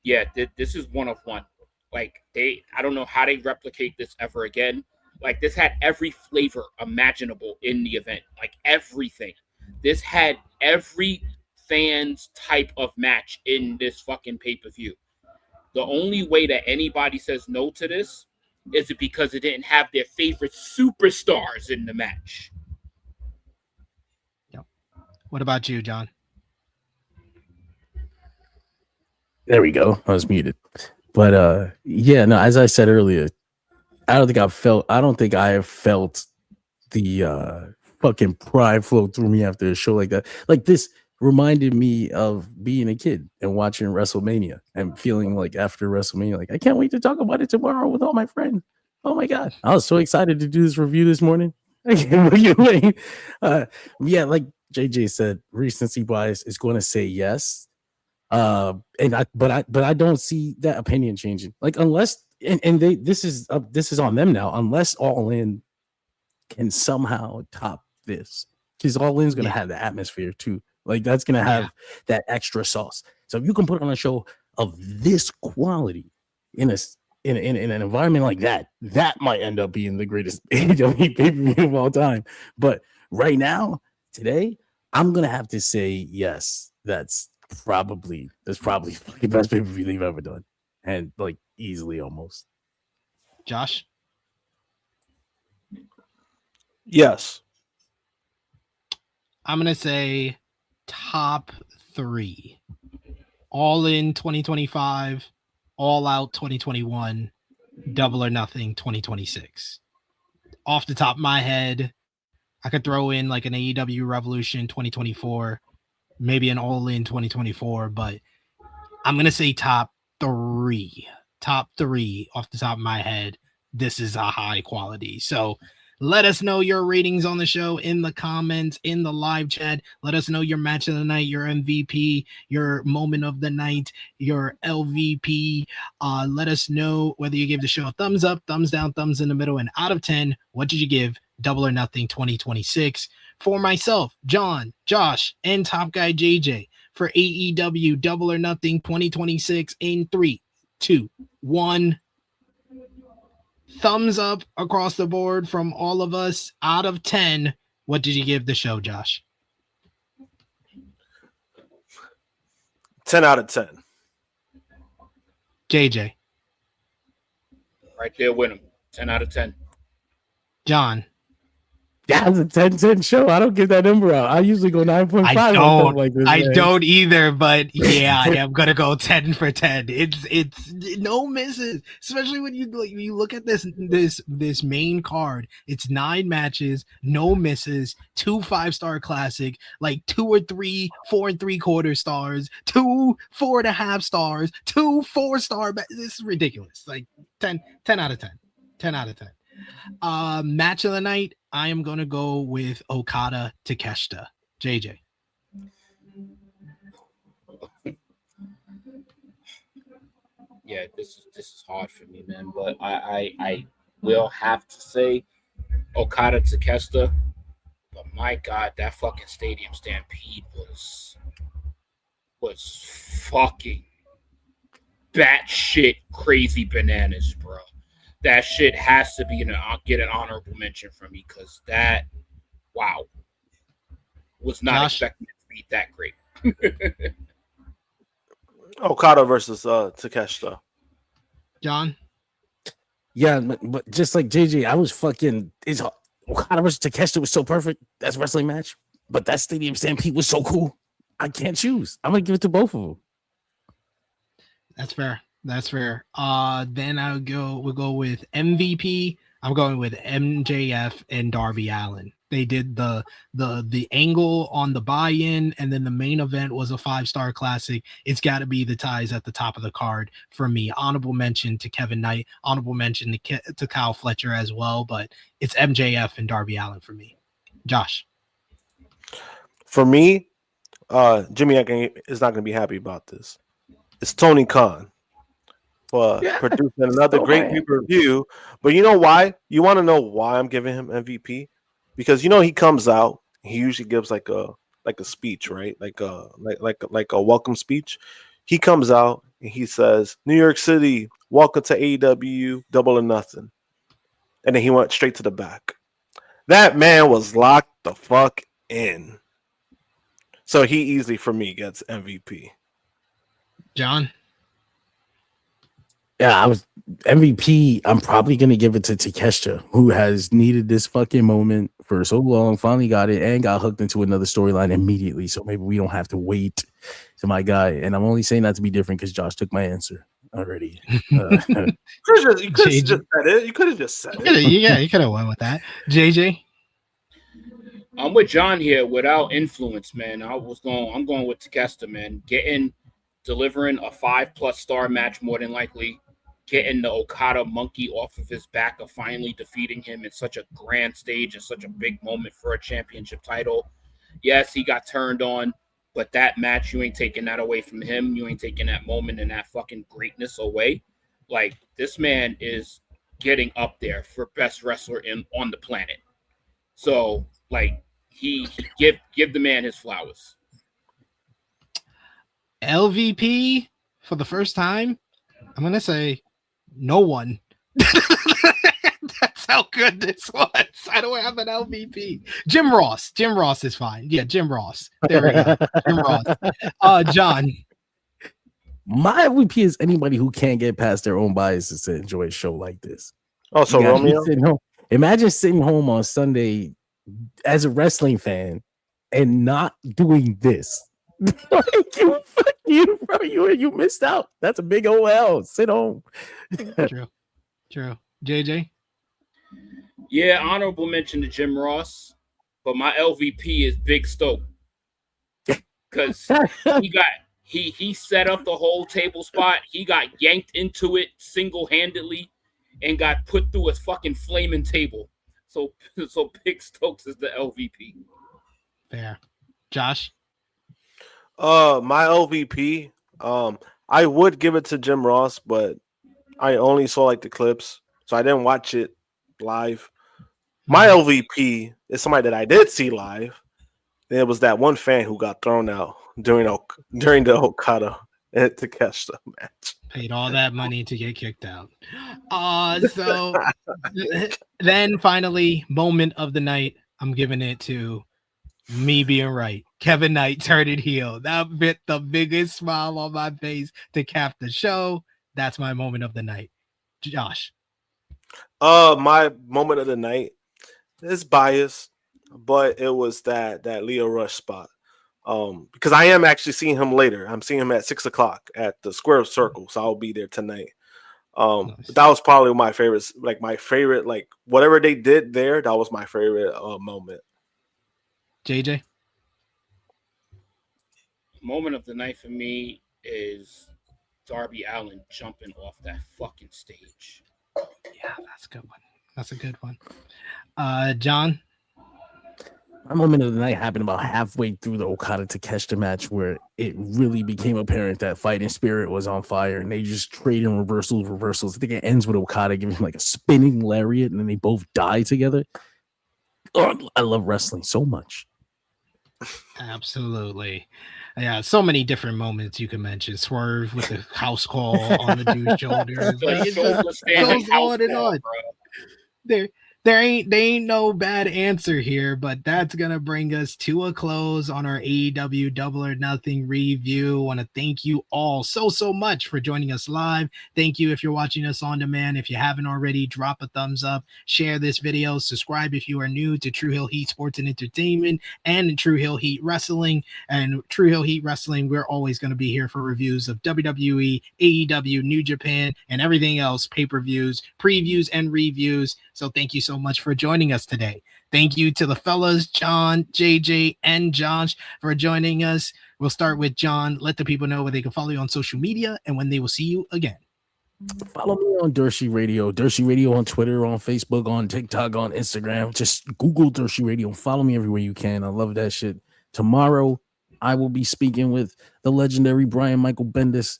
Yeah, this is one of one. Like I don't know how they replicate this ever again. Like this had every flavor imaginable in the event. Like everything. This had every fan's type of match in this fucking pay-per-view. The only way that anybody says no to this is because it didn't have their favorite superstars in the match. What about you, John? There we go. I was muted. But yeah, no, as I said earlier, I don't think I have felt the fucking pride flow through me after a show like that. Like this reminded me of being a kid and watching WrestleMania and feeling like after WrestleMania, like I can't wait to talk about it tomorrow with all my friends. Oh my God. I was so excited to do this review this morning. I can't wait. Yeah, like JJ said, recency bias is going to say yes. But I don't see that opinion changing. Like unless this is on them now. Unless All In can somehow top this, because All In is going to have the atmosphere too. Like that's going to have that extra sauce. So if you can put on a show of this quality in an environment like that, that might end up being the greatest AEW pay-per-view of all time. But right now, today, I'm gonna have to say yes. That's probably the best pay-per-view they've ever done, and like easily almost. Josh? Yes. I'm gonna say top 3. All In 2025, All Out 2021, Double or Nothing 2026. Off the top of my head, I could throw in like an AEW Revolution 2024, maybe an All In 2024, but I'm going to say top 3. Top 3 off the top of my head. This is a high quality. So let us know your ratings on the show in the comments, in the live chat. Let us know your match of the night, your MVP, your moment of the night, your LVP. Let us know whether you give the show a thumbs up, thumbs down, thumbs in the middle, and out of 10, what did you give Double or Nothing 2026? For myself, John, Josh, and Top Guy JJ, for AEW Double or Nothing 2026 in 3, 2, 1. Thumbs up across the board from all of us. Out of 10, what did you give the show, Josh? 10 out of 10. JJ. Right there with him. 10 out of 10. John. That's a 10-10 show. I don't give that number out. I usually go 9.5. I don't either, but yeah, I am gonna go 10 for 10. It's no misses, especially when you look at this main card. It's 9 matches, no misses, 2 5-star classic, like 2 or 3 4 3/4 stars, 2 4.5 stars, 2 4-star. This is ridiculous. Like 10 out of 10. 10 out of 10. Match of the night, I am gonna go with Okada Takeshita. JJ. Yeah, this is hard for me, man. But I will have to say Okada Takeshita. But my God, that fucking stadium stampede was fucking batshit crazy bananas, bro. That shit has to be get an honorable mention from me because that, wow, was not expecting it to be that great. Okada versus Takeshita. John? Yeah, but just like JJ, I was fucking. Okada versus Takeshita was so perfect. That's a wrestling match. But that stadium stampede was so cool. I can't choose. I'm gonna give it to both of them. That's fair. That's fair. Then we'll go with MVP. I'm going with MJF and Darby Allin. They did the angle on the buy-in, and then the main event was a 5-star classic. It's got to be the ties at the top of the card for me. Honorable mention to Kevin Knight. Honorable mention to Kyle Fletcher as well. But it's MJF and Darby Allin for me. Josh. For me, Jimmy is not going to be happy about this. It's Tony Khan for producing another great pay-per-view. But you know why? You want to know why I'm giving him MVP? Because he comes out, he usually gives like a speech, right? Like a welcome speech. He comes out and he says, "New York City, welcome to AEW Double or Nothing." And then he went straight to the back. That man was locked the fuck in. So he easily for me gets MVP. John? Yeah, I was MVP. I'm probably going to give it to Takeshita, who has needed this fucking moment for so long, finally got it, and got hooked into another storyline immediately. So maybe we don't have to wait to my guy. And I'm only saying that to be different because Josh took my answer already. You could have just said it. You could have just said it. Yeah, you could have went with that. JJ? I'm with John here without influence, man. I'm going with Takeshita, man. Delivering a 5+ star match more than likely. Getting the Okada monkey off of his back of finally defeating him in such a grand stage and such a big moment for a championship title. Yes, he got turned on, but that match, you ain't taking that away from him. You ain't taking that moment and that fucking greatness away. Like, this man is getting up there for best wrestler on the planet. So, like, he give the man his flowers. LVP for the first time, I'm going to say no one. That's how good this was. I don't have an LVP. Jim Ross. Jim Ross is fine. Yeah, Jim Ross. There we go. Jim Ross. John. My MVP is anybody who can't get past their own biases to enjoy a show like this. Oh, so Romeo? Imagine sitting home on Sunday as a wrestling fan and not doing this. Fuck you, bro. You missed out. That's a big old L. Sit home. True. JJ? Yeah, honorable mention to Jim Ross, but my LVP is Big Stoke. Because he set up the whole table spot. He got yanked into it single-handedly and got put through a fucking flaming table. So Big Stokes is the LVP. Fair. Josh? My LVP, I would give it to Jim Ross, but I only saw like the clips, so I didn't watch it live. My LVP is somebody that I did see live. There was that one fan who got thrown out during the Okada and Takeshita match. Paid all that money to get kicked out. So then finally, moment of the night, I'm giving it to me being right. Kevin Knight turned it heel. That bit the biggest smile on my face to cap the show. That's my moment of the night. Josh. My moment of the night is biased, but it was that Leo Rush spot. Because I am actually seeing him later. I'm seeing him at 6:00 at the Square Circle, so I'll be there tonight. Nice. That was probably my favorite, whatever they did there, that was my favorite moment. JJ? Moment of the night for me is Darby Allin jumping off that fucking stage. Yeah, that's a good one. That's a good one. John? My moment of the night happened about halfway through the Okada Takeshita match, where it really became apparent that fighting spirit was on fire, and they just traded reversals. I think it ends with Okada giving him like a spinning lariat, and then they both die together. I love wrestling so much. Absolutely. Yeah, so many different moments you can mention. Swerve with the house call on the dude's shoulders. Like, it just goes on and on. There ain't no bad answer here, but that's gonna bring us to a close on our AEW Double or Nothing review. I want to thank you all so much for joining us live. Thank you if you're watching us on demand. If you haven't already, drop a thumbs up, share this video, subscribe if you are new to True Hill Heat Sports and Entertainment and True Hill Heat Wrestling. And True Hill Heat Wrestling, we're always going to be here for reviews of WWE, AEW, New Japan, and everything else, pay-per-views, previews, and reviews. So thank you so much for joining us today. Thank you to the fellas, John, JJ, and Josh, for joining us. We'll start with John. Let the people know where they can follow you on social media and when they will see you again. Follow me on Dershi Radio on Twitter, on Facebook, on TikTok, on Instagram. Just Google Dershi Radio. Follow me everywhere you can. I love that shit. Tomorrow, I will be speaking with the legendary Brian Michael Bendis,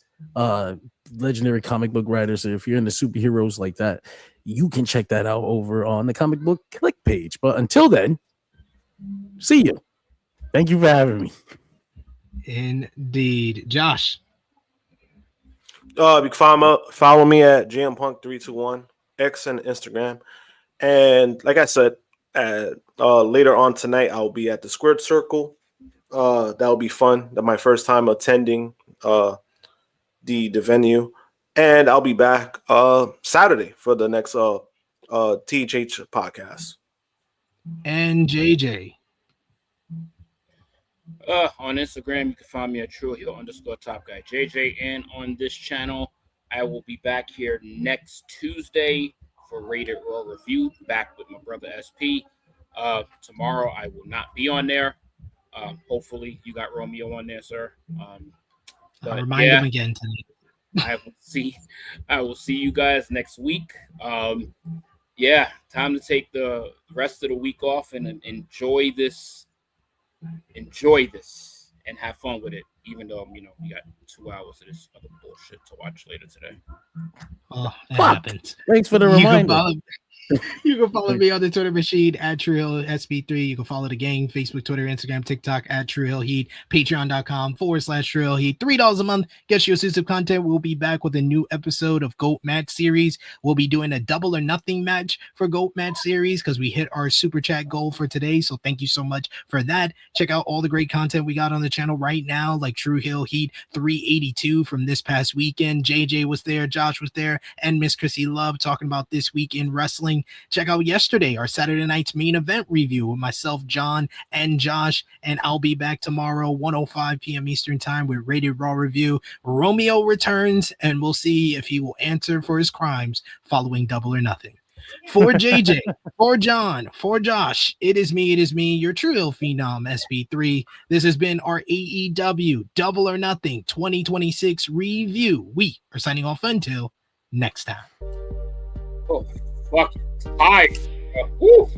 legendary comic book writer. So if you're into superheroes like that, you can check that out over on the comic book click page. But until then, see you. Thank you for having me. Indeed. Josh. You can follow me at GMPunk321, X and Instagram. And like I said, later on tonight, I'll be at the Squared Circle. That'll be fun. That's my first time attending the venue. And I'll be back Saturday for the next THH podcast. And JJ. On Instagram, you can find me at TrueHeel_TopGuy JJ. And on this channel, I will be back here next Tuesday for Rated Raw Review, back with my brother SP. Tomorrow, I will not be on there. Hopefully, you got Romeo on there, sir. I'll remind him again tonight. I will see you guys next week. Time to take the rest of the week off and enjoy this and have fun with it, even though we got 2 hours of this other bullshit to watch later today. Oh, that happens. Thanks for the reminder. You can follow me on the Twitter machine at TrueHillSB3. You can follow the gang, Facebook, Twitter, Instagram, TikTok at TrueHillHeat, Patreon.com/TrueHillHeat. $3 a month gets you exclusive content. We'll be back with a new episode of GOAT Match Series. We'll be doing a double or nothing match for GOAT Match Series because we hit our super chat goal for today. So thank you so much for that. Check out all the great content we got on the channel right now, like True Hill Heat 382 from this past weekend. JJ was there, Josh was there, and Miss Chrissy Love talking about this week in wrestling. Check out yesterday, our Saturday night's main event review with myself, John, and Josh, and I'll be back tomorrow, 1:05 p.m. Eastern time with Rated Raw Review. Romeo returns, and we'll see if he will answer for his crimes following Double or Nothing. For JJ, for John, for Josh, it is me, your True Hill Phenom, SB3. This has been our AEW Double or Nothing 2026 review. We are signing off until next time. Oh, fuck. Hi. Woo.